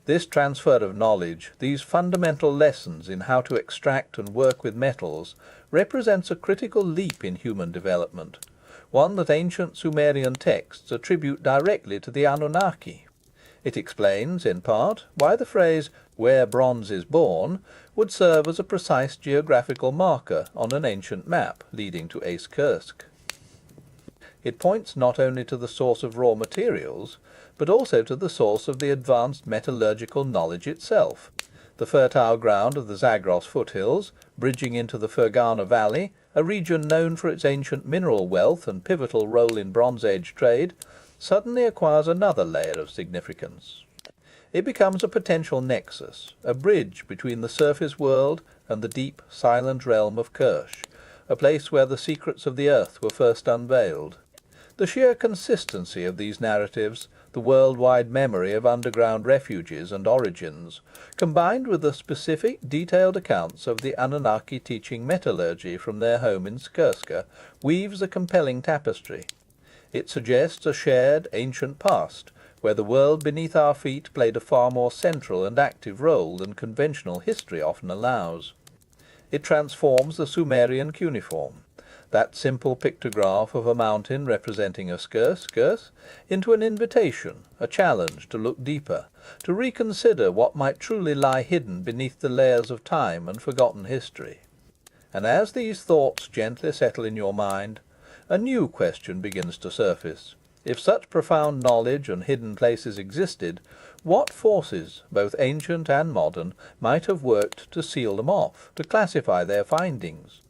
This transfer of knowledge, these fundamental lessons in how to extract and work with metals, represents a critical leap in human development, one that ancient Sumerian texts attribute directly to the Anunnaki. It explains, in part, why the phrase, "where bronze is born," would serve as a precise geographical marker on an ancient map leading to Kursk. It points not only to the source of raw materials, but also to the source of the advanced metallurgical knowledge itself. The fertile ground of the Zagros foothills, bridging into the Fergana Valley, a region known for its ancient mineral wealth and pivotal role in Bronze Age trade, suddenly acquires another layer of significance. It becomes a potential nexus, a bridge between the surface world and the deep, silent realm of Kersh, a place where the secrets of the earth were first unveiled. The sheer consistency of these narratives, the worldwide memory of underground refuges and origins, combined with the specific, detailed accounts of the Anunnaki teaching metallurgy from their home in Skurska, weaves a compelling tapestry. It suggests a shared, ancient past, where the world beneath our feet played a far more central and active role than conventional history often allows. It transforms the Sumerian cuneiform, that simple pictograph of a mountain representing a skirse, into an invitation, a challenge to look deeper, to reconsider what might truly lie hidden beneath the layers of time and forgotten history. And as these thoughts gently settle in your mind, a new question begins to surface. If such profound knowledge and hidden places existed, what forces, both ancient and modern, might have worked to seal them off, to classify their findings,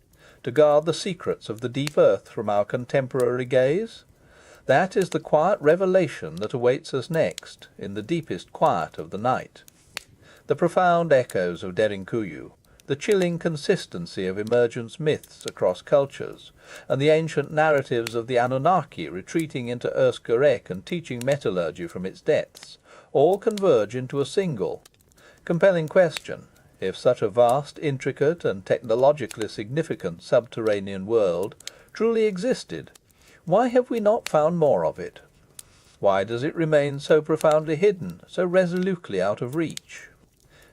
to guard the secrets of the deep earth from our contemporary gaze? That is the quiet revelation that awaits us next, in the deepest quiet of the night. The profound echoes of Derinkuyu, the chilling consistency of emergence myths across cultures, and the ancient narratives of the Anunnaki retreating into Erskirek and teaching metallurgy from its depths, all converge into a single, compelling question. If such a vast, intricate, and technologically significant subterranean world truly existed, why have we not found more of it? Why does it remain so profoundly hidden, so resolutely out of reach?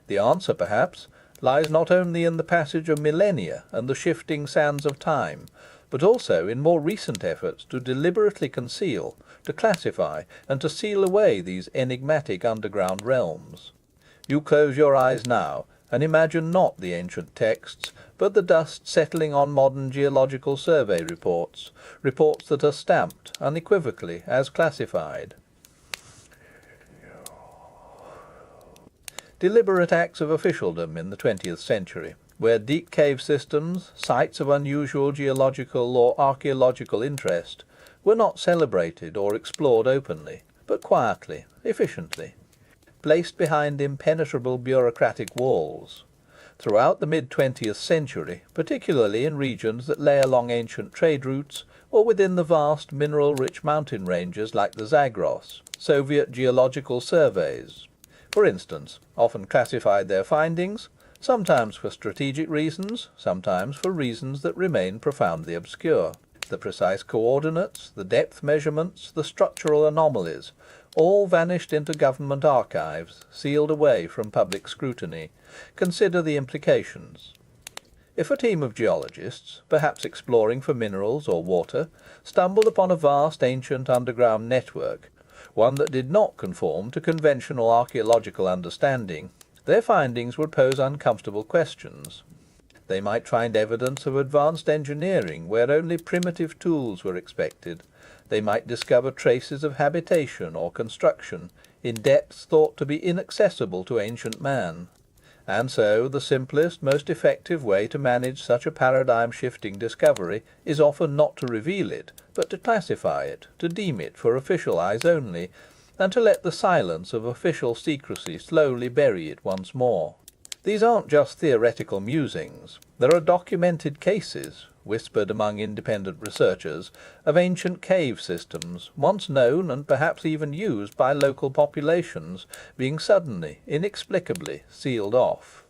The answer, perhaps, lies not only in the passage of millennia and the shifting sands of time, but also in more recent efforts to deliberately conceal, to classify, and to seal away these enigmatic underground realms. You close your eyes now, and imagine not the ancient texts, but the dust settling on modern geological survey reports, reports that are stamped, unequivocally, as classified. Deliberate acts of officialdom in the 20th century, where deep cave systems, sites of unusual geological or archaeological interest, were not celebrated or explored openly, but quietly, efficiently, placed behind impenetrable bureaucratic walls. Throughout the mid-20th century, particularly in regions that lay along ancient trade routes, or within the vast mineral-rich mountain ranges like the Zagros, Soviet geological surveys, for instance, often classified their findings, sometimes for strategic reasons, sometimes for reasons that remain profoundly obscure. The precise coordinates, the depth measurements, the structural anomalies, all vanished into government archives, sealed away from public scrutiny. Consider the implications. If a team of geologists, perhaps exploring for minerals or water, stumbled upon a vast ancient underground network, one that did not conform to conventional archaeological understanding, their findings would pose uncomfortable questions. They might find evidence of advanced engineering where only primitive tools were expected. They might discover traces of habitation or construction in depths thought to be inaccessible to ancient man. And so the simplest, most effective way to manage such a paradigm-shifting discovery is often not to reveal it, but to classify it, to deem it for official eyes only, and to let the silence of official secrecy slowly bury it once more. These aren't just theoretical musings. There are documented cases, whispered among independent researchers, of ancient cave systems, once known and perhaps even used by local populations, being suddenly, inexplicably, sealed off.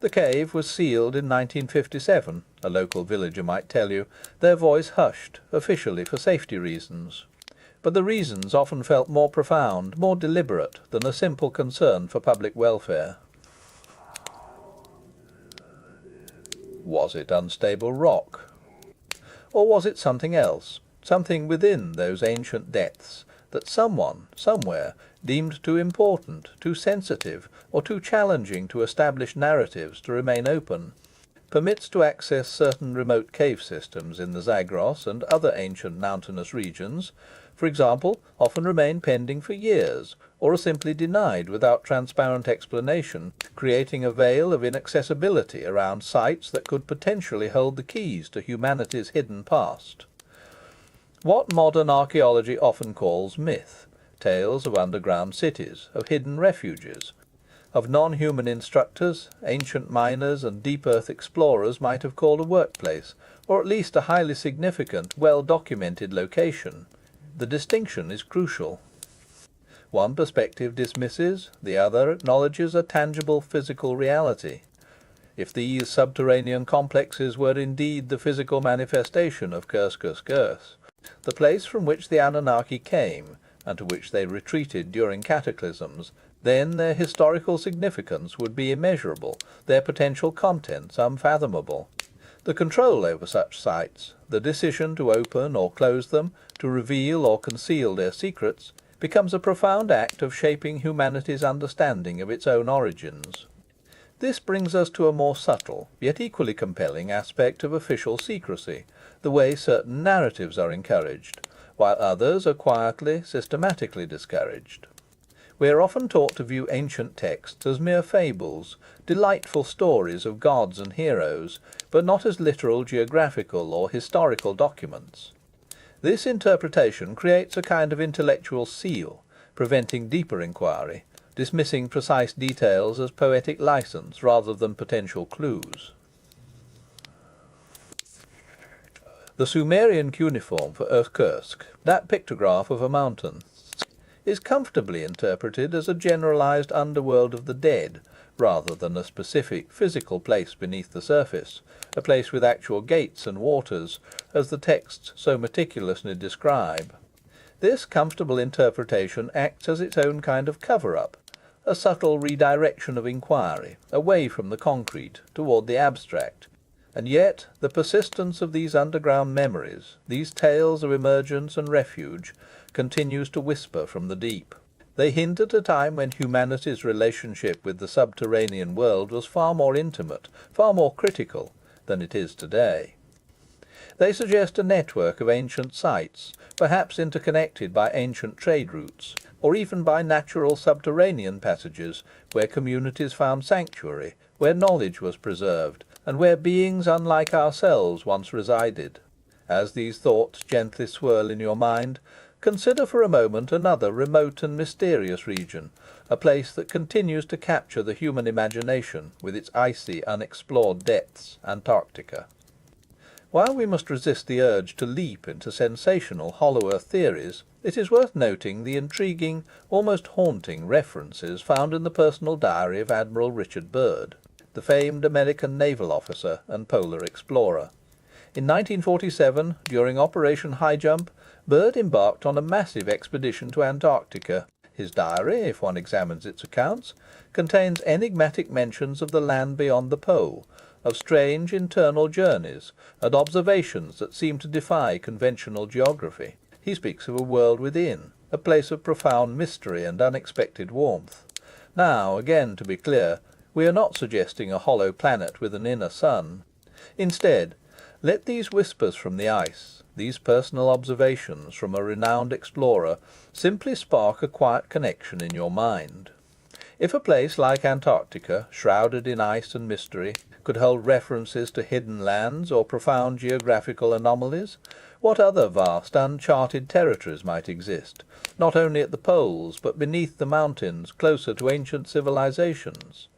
The cave was sealed in 1957, a local villager might tell you, their voice hushed, officially for safety reasons. But the reasons often felt more profound, more deliberate, than a simple concern for public welfare. Was it unstable rock? Or was it something else, something within those ancient depths, that someone, somewhere, deemed too important, too sensitive, or too challenging to established narratives to remain open? Permits to access certain remote cave systems in the Zagros and other ancient mountainous regions, for example, often remain pending for years, or are simply denied without transparent explanation, creating a veil of inaccessibility around sites that could potentially hold the keys to humanity's hidden past. What modern archaeology often calls myth, tales of underground cities, of hidden refuges, of non-human instructors, ancient miners and deep earth explorers might have called a workplace, or at least a highly significant, well-documented location. The distinction is crucial. One perspective dismisses, the other acknowledges a tangible physical reality. If these subterranean complexes were indeed the physical manifestation of Kursk, the place from which the Anunnaki came, and to which they retreated during cataclysms, then their historical significance would be immeasurable, their potential contents unfathomable. The control over such sites, the decision to open or close them, to reveal or conceal their secrets, becomes a profound act of shaping humanity's understanding of its own origins. This brings us to a more subtle, yet equally compelling aspect of official secrecy, the way certain narratives are encouraged, while others are quietly, systematically discouraged. We are often taught to view ancient texts as mere fables, delightful stories of gods and heroes, but not as literal geographical or historical documents. This interpretation creates a kind of intellectual seal, preventing deeper inquiry, dismissing precise details as poetic license rather than potential clues. The Sumerian cuneiform for Irkutsk, that pictograph of a mountain, is comfortably interpreted as a generalized underworld of the dead, rather than a specific physical place beneath the surface, a place with actual gates and waters, as the texts so meticulously describe. This comfortable interpretation acts as its own kind of cover-up, a subtle redirection of inquiry, away from the concrete, toward the abstract. And yet the persistence of these underground memories, these tales of emergence and refuge, continues to whisper from the deep. They hint at a time when humanity's relationship with the subterranean world was far more intimate, far more critical, than it is today. They suggest a network of ancient sites, perhaps interconnected by ancient trade routes, or even by natural subterranean passages where communities found sanctuary, where knowledge was preserved, and where beings unlike ourselves once resided. As these thoughts gently swirl in your mind, consider for a moment another remote and mysterious region, a place that continues to capture the human imagination with its icy, unexplored depths, Antarctica. While we must resist the urge to leap into sensational hollow earth theories, it is worth noting the intriguing, almost haunting references found in the personal diary of Admiral Richard Byrd, the famed American naval officer and polar explorer. In 1947, during Operation High Jump, Byrd embarked on a massive expedition to Antarctica. His diary, if one examines its accounts, contains enigmatic mentions of the land beyond the pole, of strange internal journeys, and observations that seem to defy conventional geography. He speaks of a world within, a place of profound mystery and unexpected warmth. Now, again, to be clear, we are not suggesting a hollow planet with an inner sun. Instead, let these whispers from the ice, these personal observations from a renowned explorer, simply spark a quiet connection in your mind. If a place like Antarctica, shrouded in ice and mystery, could hold references to hidden lands or profound geographical anomalies, what other vast uncharted territories might exist, not only at the poles, but beneath the mountains, closer to ancient civilizations?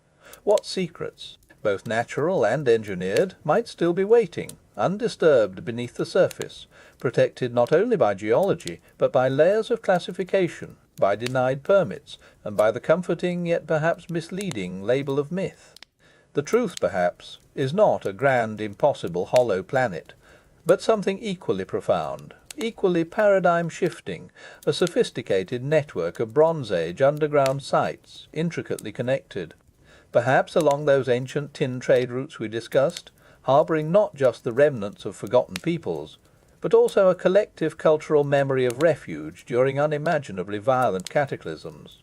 What secrets, both natural and engineered, might still be waiting, undisturbed beneath the surface, protected not only by geology, but by layers of classification, by denied permits, and by the comforting, yet perhaps misleading, label of myth? The truth, perhaps, is not a grand, impossible, hollow planet, but something equally profound, equally paradigm-shifting, a sophisticated network of Bronze Age underground sites, intricately connected, perhaps along those ancient tin trade routes we discussed, harbouring not just the remnants of forgotten peoples, but also a collective cultural memory of refuge during unimaginably violent cataclysms.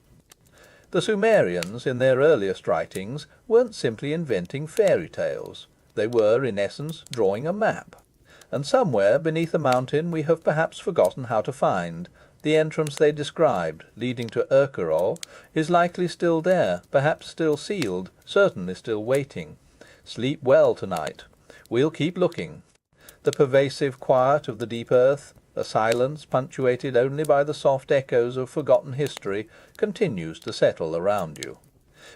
The Sumerians, in their earliest writings, weren't simply inventing fairy tales. They were, in essence, drawing a map. And somewhere beneath a mountain we have perhaps forgotten how to find. The entrance they described, leading to Urkerol, is likely still there, perhaps still sealed, certainly still waiting. Sleep well tonight. We'll keep looking. The pervasive quiet of the deep earth, a silence punctuated only by the soft echoes of forgotten history, continues to settle around you.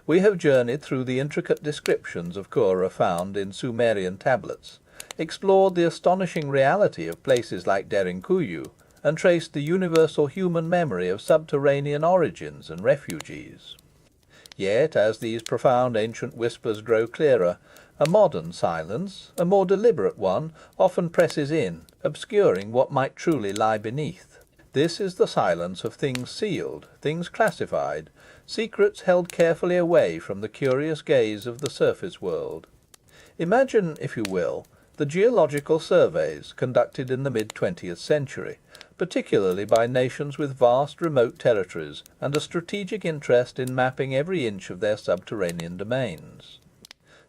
We have journeyed through the intricate descriptions of Kura found in Sumerian tablets, explored the astonishing reality of places like Derinkuyu, and traced the universal human memory of subterranean origins and refugees. Yet, as these profound ancient whispers grow clearer, a modern silence, a more deliberate one, often presses in, obscuring what might truly lie beneath. This is the silence of things sealed, things classified, secrets held carefully away from the curious gaze of the surface world. Imagine, if you will, the geological surveys conducted in the mid-20th century, particularly by nations with vast remote territories and a strategic interest in mapping every inch of their subterranean domains.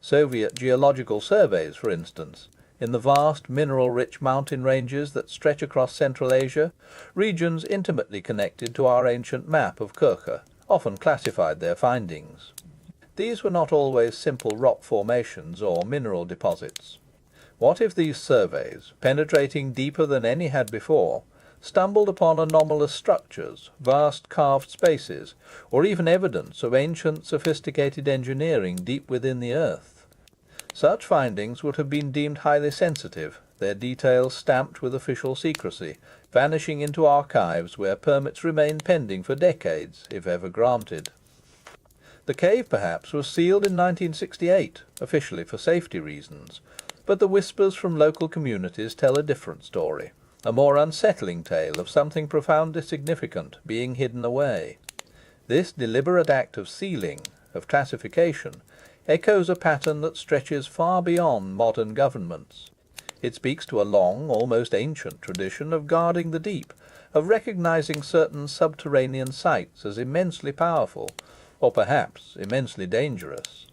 Soviet geological surveys, for instance, in the vast mineral-rich mountain ranges that stretch across Central Asia, regions intimately connected to our ancient map of Kirka, often classified their findings. These were not always simple rock formations or mineral deposits. What if these surveys, penetrating deeper than any had before, stumbled upon anomalous structures, vast carved spaces, or even evidence of ancient sophisticated engineering deep within the earth? Such findings would have been deemed highly sensitive, their details stamped with official secrecy, vanishing into archives where permits remained pending for decades, if ever granted. The cave, perhaps, was sealed in 1968, officially for safety reasons, but the whispers from local communities tell a different story, a more unsettling tale of something profoundly significant being hidden away. This deliberate act of sealing, of classification, echoes a pattern that stretches far beyond modern governments. It speaks to a long, almost ancient tradition of guarding the deep, of recognizing certain subterranean sites as immensely powerful, or perhaps immensely dangerous.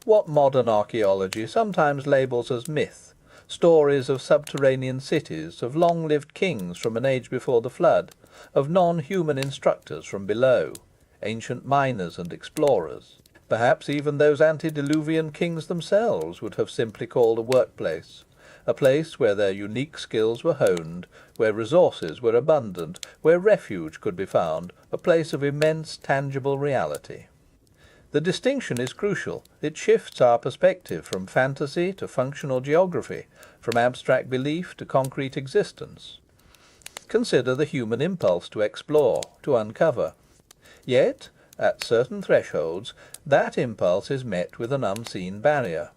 What modern archaeology sometimes labels as myth, stories of subterranean cities, of long-lived kings from an age before the flood, of non-human instructors from below, ancient miners and explorers. Perhaps even those antediluvian kings themselves would have simply called a workplace, a place where their unique skills were honed, where resources were abundant, where refuge could be found, a place of immense tangible reality. The distinction is crucial. It shifts our perspective from fantasy to functional geography, from abstract belief to concrete existence. Consider the human impulse to explore, to uncover. Yet, at certain thresholds, that impulse is met with an unseen barrier.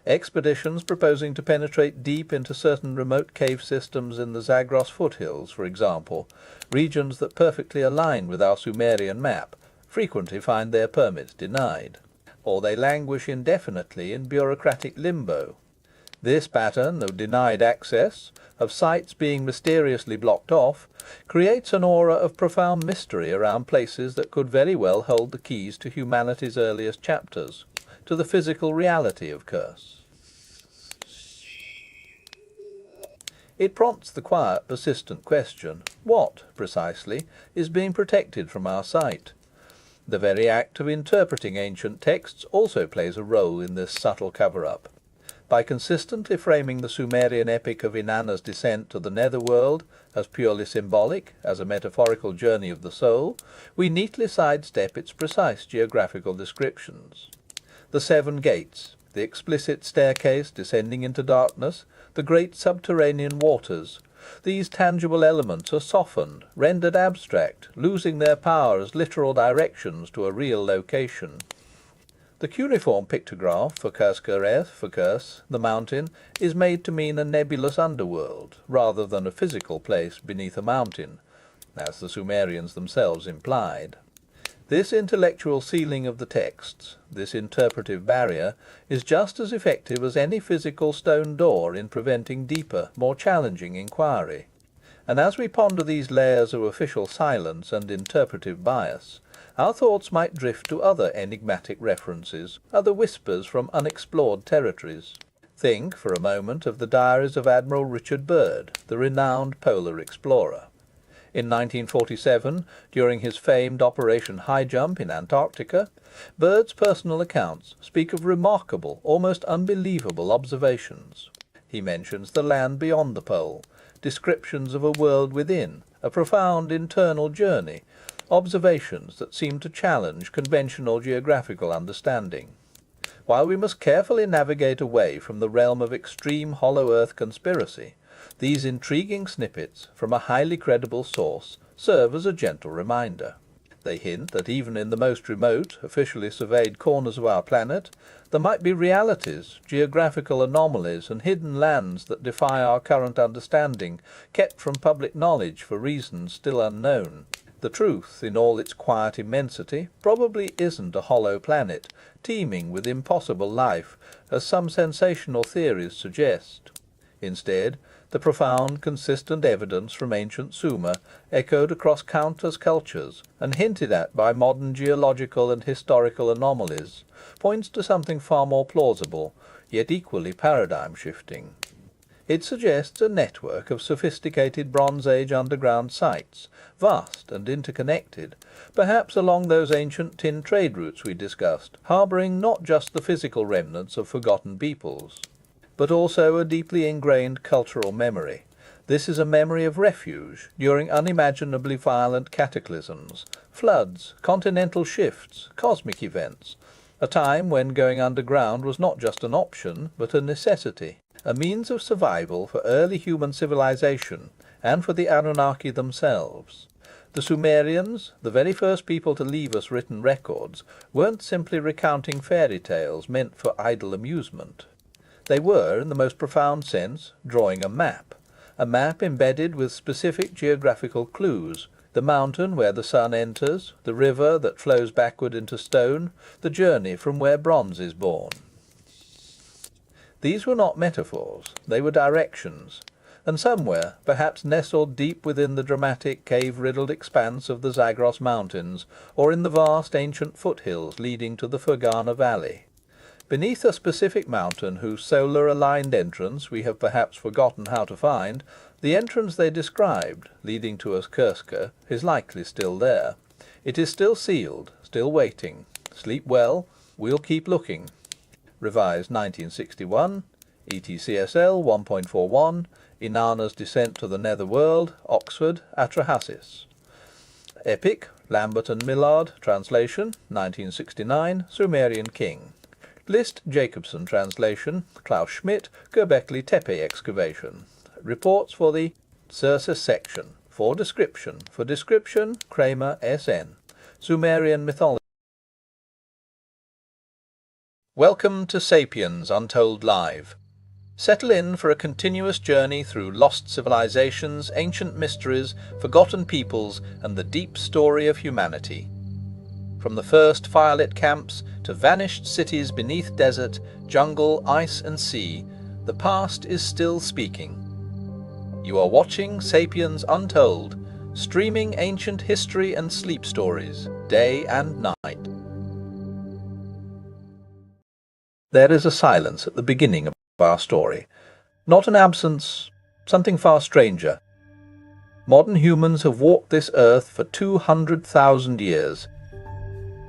Expeditions proposing to penetrate deep into certain remote cave systems in the Zagros foothills, for example, regions that perfectly align with our Sumerian map, frequently find their permits denied, or they languish indefinitely in bureaucratic limbo. This pattern of denied access, of sites being mysteriously blocked off, creates an aura of profound mystery around places that could very well hold the keys to humanity's earliest chapters, to the physical reality of curse. It prompts the quiet, persistent question, what, precisely, is being protected from our sight? The very act of interpreting ancient texts also plays a role in this subtle cover-up. By consistently framing the Sumerian epic of Inanna's descent to the netherworld as purely symbolic, as a metaphorical journey of the soul, we neatly sidestep its precise geographical descriptions. The 7 gates, the explicit staircase descending into darkness, the great subterranean waters, these tangible elements are softened, rendered abstract, losing their power as literal directions to a real location. The cuneiform pictograph for Kurs-Gereth, for Kurs, the mountain, is made to mean a nebulous underworld, rather than a physical place beneath a mountain, as the Sumerians themselves implied. This intellectual sealing of the texts, this interpretive barrier, is just as effective as any physical stone door in preventing deeper, more challenging inquiry. And as we ponder these layers of official silence and interpretive bias, our thoughts might drift to other enigmatic references, other whispers from unexplored territories. Think, for a moment, of the diaries of Admiral Richard Byrd, the renowned polar explorer. In 1947, during his famed Operation High Jump in Antarctica, Byrd's personal accounts speak of remarkable, almost unbelievable observations. He mentions the land beyond the pole, descriptions of a world within, a profound internal journey, observations that seem to challenge conventional geographical understanding. While we must carefully navigate away from the realm of extreme hollow earth conspiracy, these intriguing snippets from a highly credible source serve as a gentle reminder. They hint that even in the most remote, officially surveyed corners of our planet, there might be realities, geographical anomalies, and hidden lands that defy our current understanding, kept from public knowledge for reasons still unknown. The truth, in all its quiet immensity, probably isn't a hollow planet, teeming with impossible life, as some sensational theories suggest. Instead, the profound, consistent evidence from ancient Sumer, echoed across countless cultures, and hinted at by modern geological and historical anomalies, points to something far more plausible, yet equally paradigm-shifting. It suggests a network of sophisticated Bronze Age underground sites, vast and interconnected, perhaps along those ancient tin trade routes we discussed, harbouring not just the physical remnants of forgotten peoples, but also a deeply ingrained cultural memory. This is a memory of refuge during unimaginably violent cataclysms, floods, continental shifts, cosmic events, a time when going underground was not just an option, but a necessity, a means of survival for early human civilization and for the Anunnaki themselves. The Sumerians, the very first people to leave us written records, weren't simply recounting fairy tales meant for idle amusement. They were, in the most profound sense, drawing a map embedded with specific geographical clues, the mountain where the sun enters, the river that flows backward into stone, the journey from where bronze is born. These were not metaphors, they were directions, and somewhere, perhaps nestled deep within the dramatic cave-riddled expanse of the Zagros Mountains, or in the vast ancient foothills leading to the Fergana Valley, beneath a specific mountain whose solar-aligned entrance we have perhaps forgotten how to find, the entrance they described, leading to Uskurska, is likely still there. It is still sealed, still waiting. Sleep well, we'll keep looking. Revised 1961, ETCSL 1.41, Inanna's Descent to the Netherworld, Oxford, Atrahasis. Epic, Lambert and Millard, translation, 1969, Sumerian King. List Jacobson translation, Klaus Schmidt, Göbekli Tepe excavation. Reports for the Circe section, for description, Kramer, SN. Sumerian mythology. Welcome to Sapiens Untold Live. Settle in for a continuous journey through lost civilizations, ancient mysteries, forgotten peoples, and the deep story of humanity. From the first firelit camps to vanished cities beneath desert, jungle, ice and sea, the past is still speaking. You are watching Sapiens Untold, streaming ancient history and sleep stories, day and night. There is a silence at the beginning of our story. Not an absence, something far stranger. Modern humans have walked this earth for 200,000 years.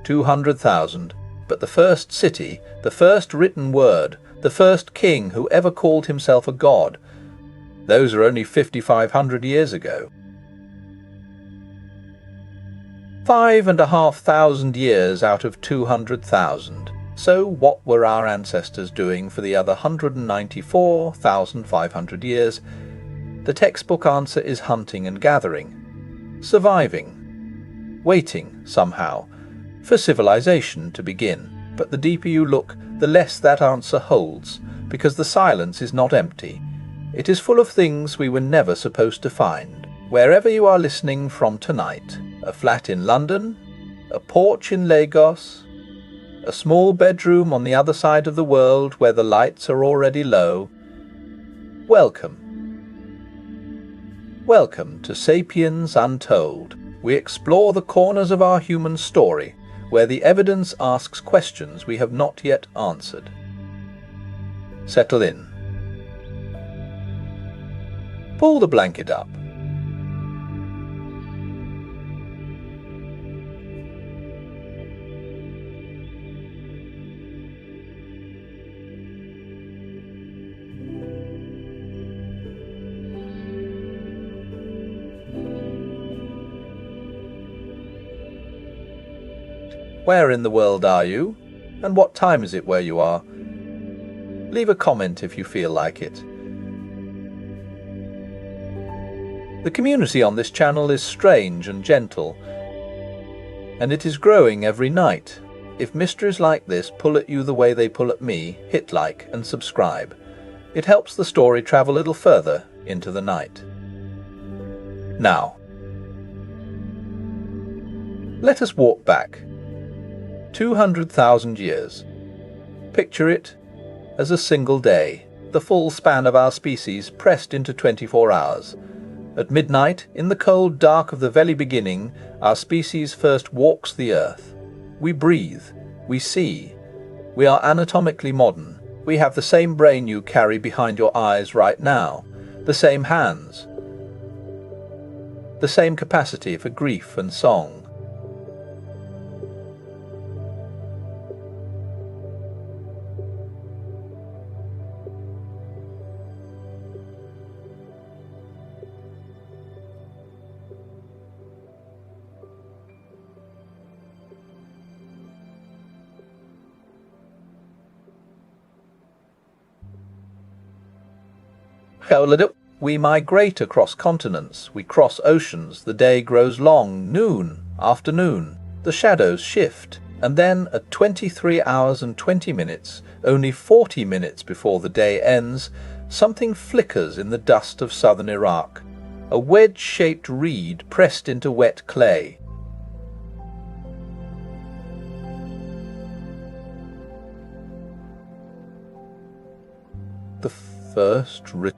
200,000, but the first city, the first written word, the first king who ever called himself a god, those are only 5,500 years ago. 5,500 years out of 200,000. So what were our ancestors doing for the other 194,500 years? The textbook answer is hunting and gathering, surviving, waiting, somehow, for civilization to begin. But the deeper you look, the less that answer holds, because the silence is not empty. It is full of things we were never supposed to find. Wherever you are listening from tonight, a flat in London, a porch in Lagos, a small bedroom on the other side of the world where the lights are already low, welcome. Welcome to Sapiens Untold. We explore the corners of our human story, where the evidence asks questions we have not yet answered. Settle in. Pull the blanket up. Where in the world are you? And what time is it where you are? Leave a comment if you feel like it. The community on this channel is strange and gentle, and it is growing every night. If mysteries like this pull at you the way they pull at me, hit like and subscribe. It helps the story travel a little further into the night. Now, Let us walk back 200,000 years. Picture it as a single day, the full span of our species pressed into 24 hours. At midnight, in the cold dark of the very beginning, our species first walks the earth. We breathe, we see, we are anatomically modern. We have the same brain you carry behind your eyes right now, the same hands, the same capacity for grief and song. We migrate across continents, we cross oceans, the day grows long, noon, afternoon, the shadows shift, and then at 23 hours and 20 minutes, only 40 minutes before the day ends, something flickers in the dust of southern Iraq, a wedge-shaped reed pressed into wet clay. The first written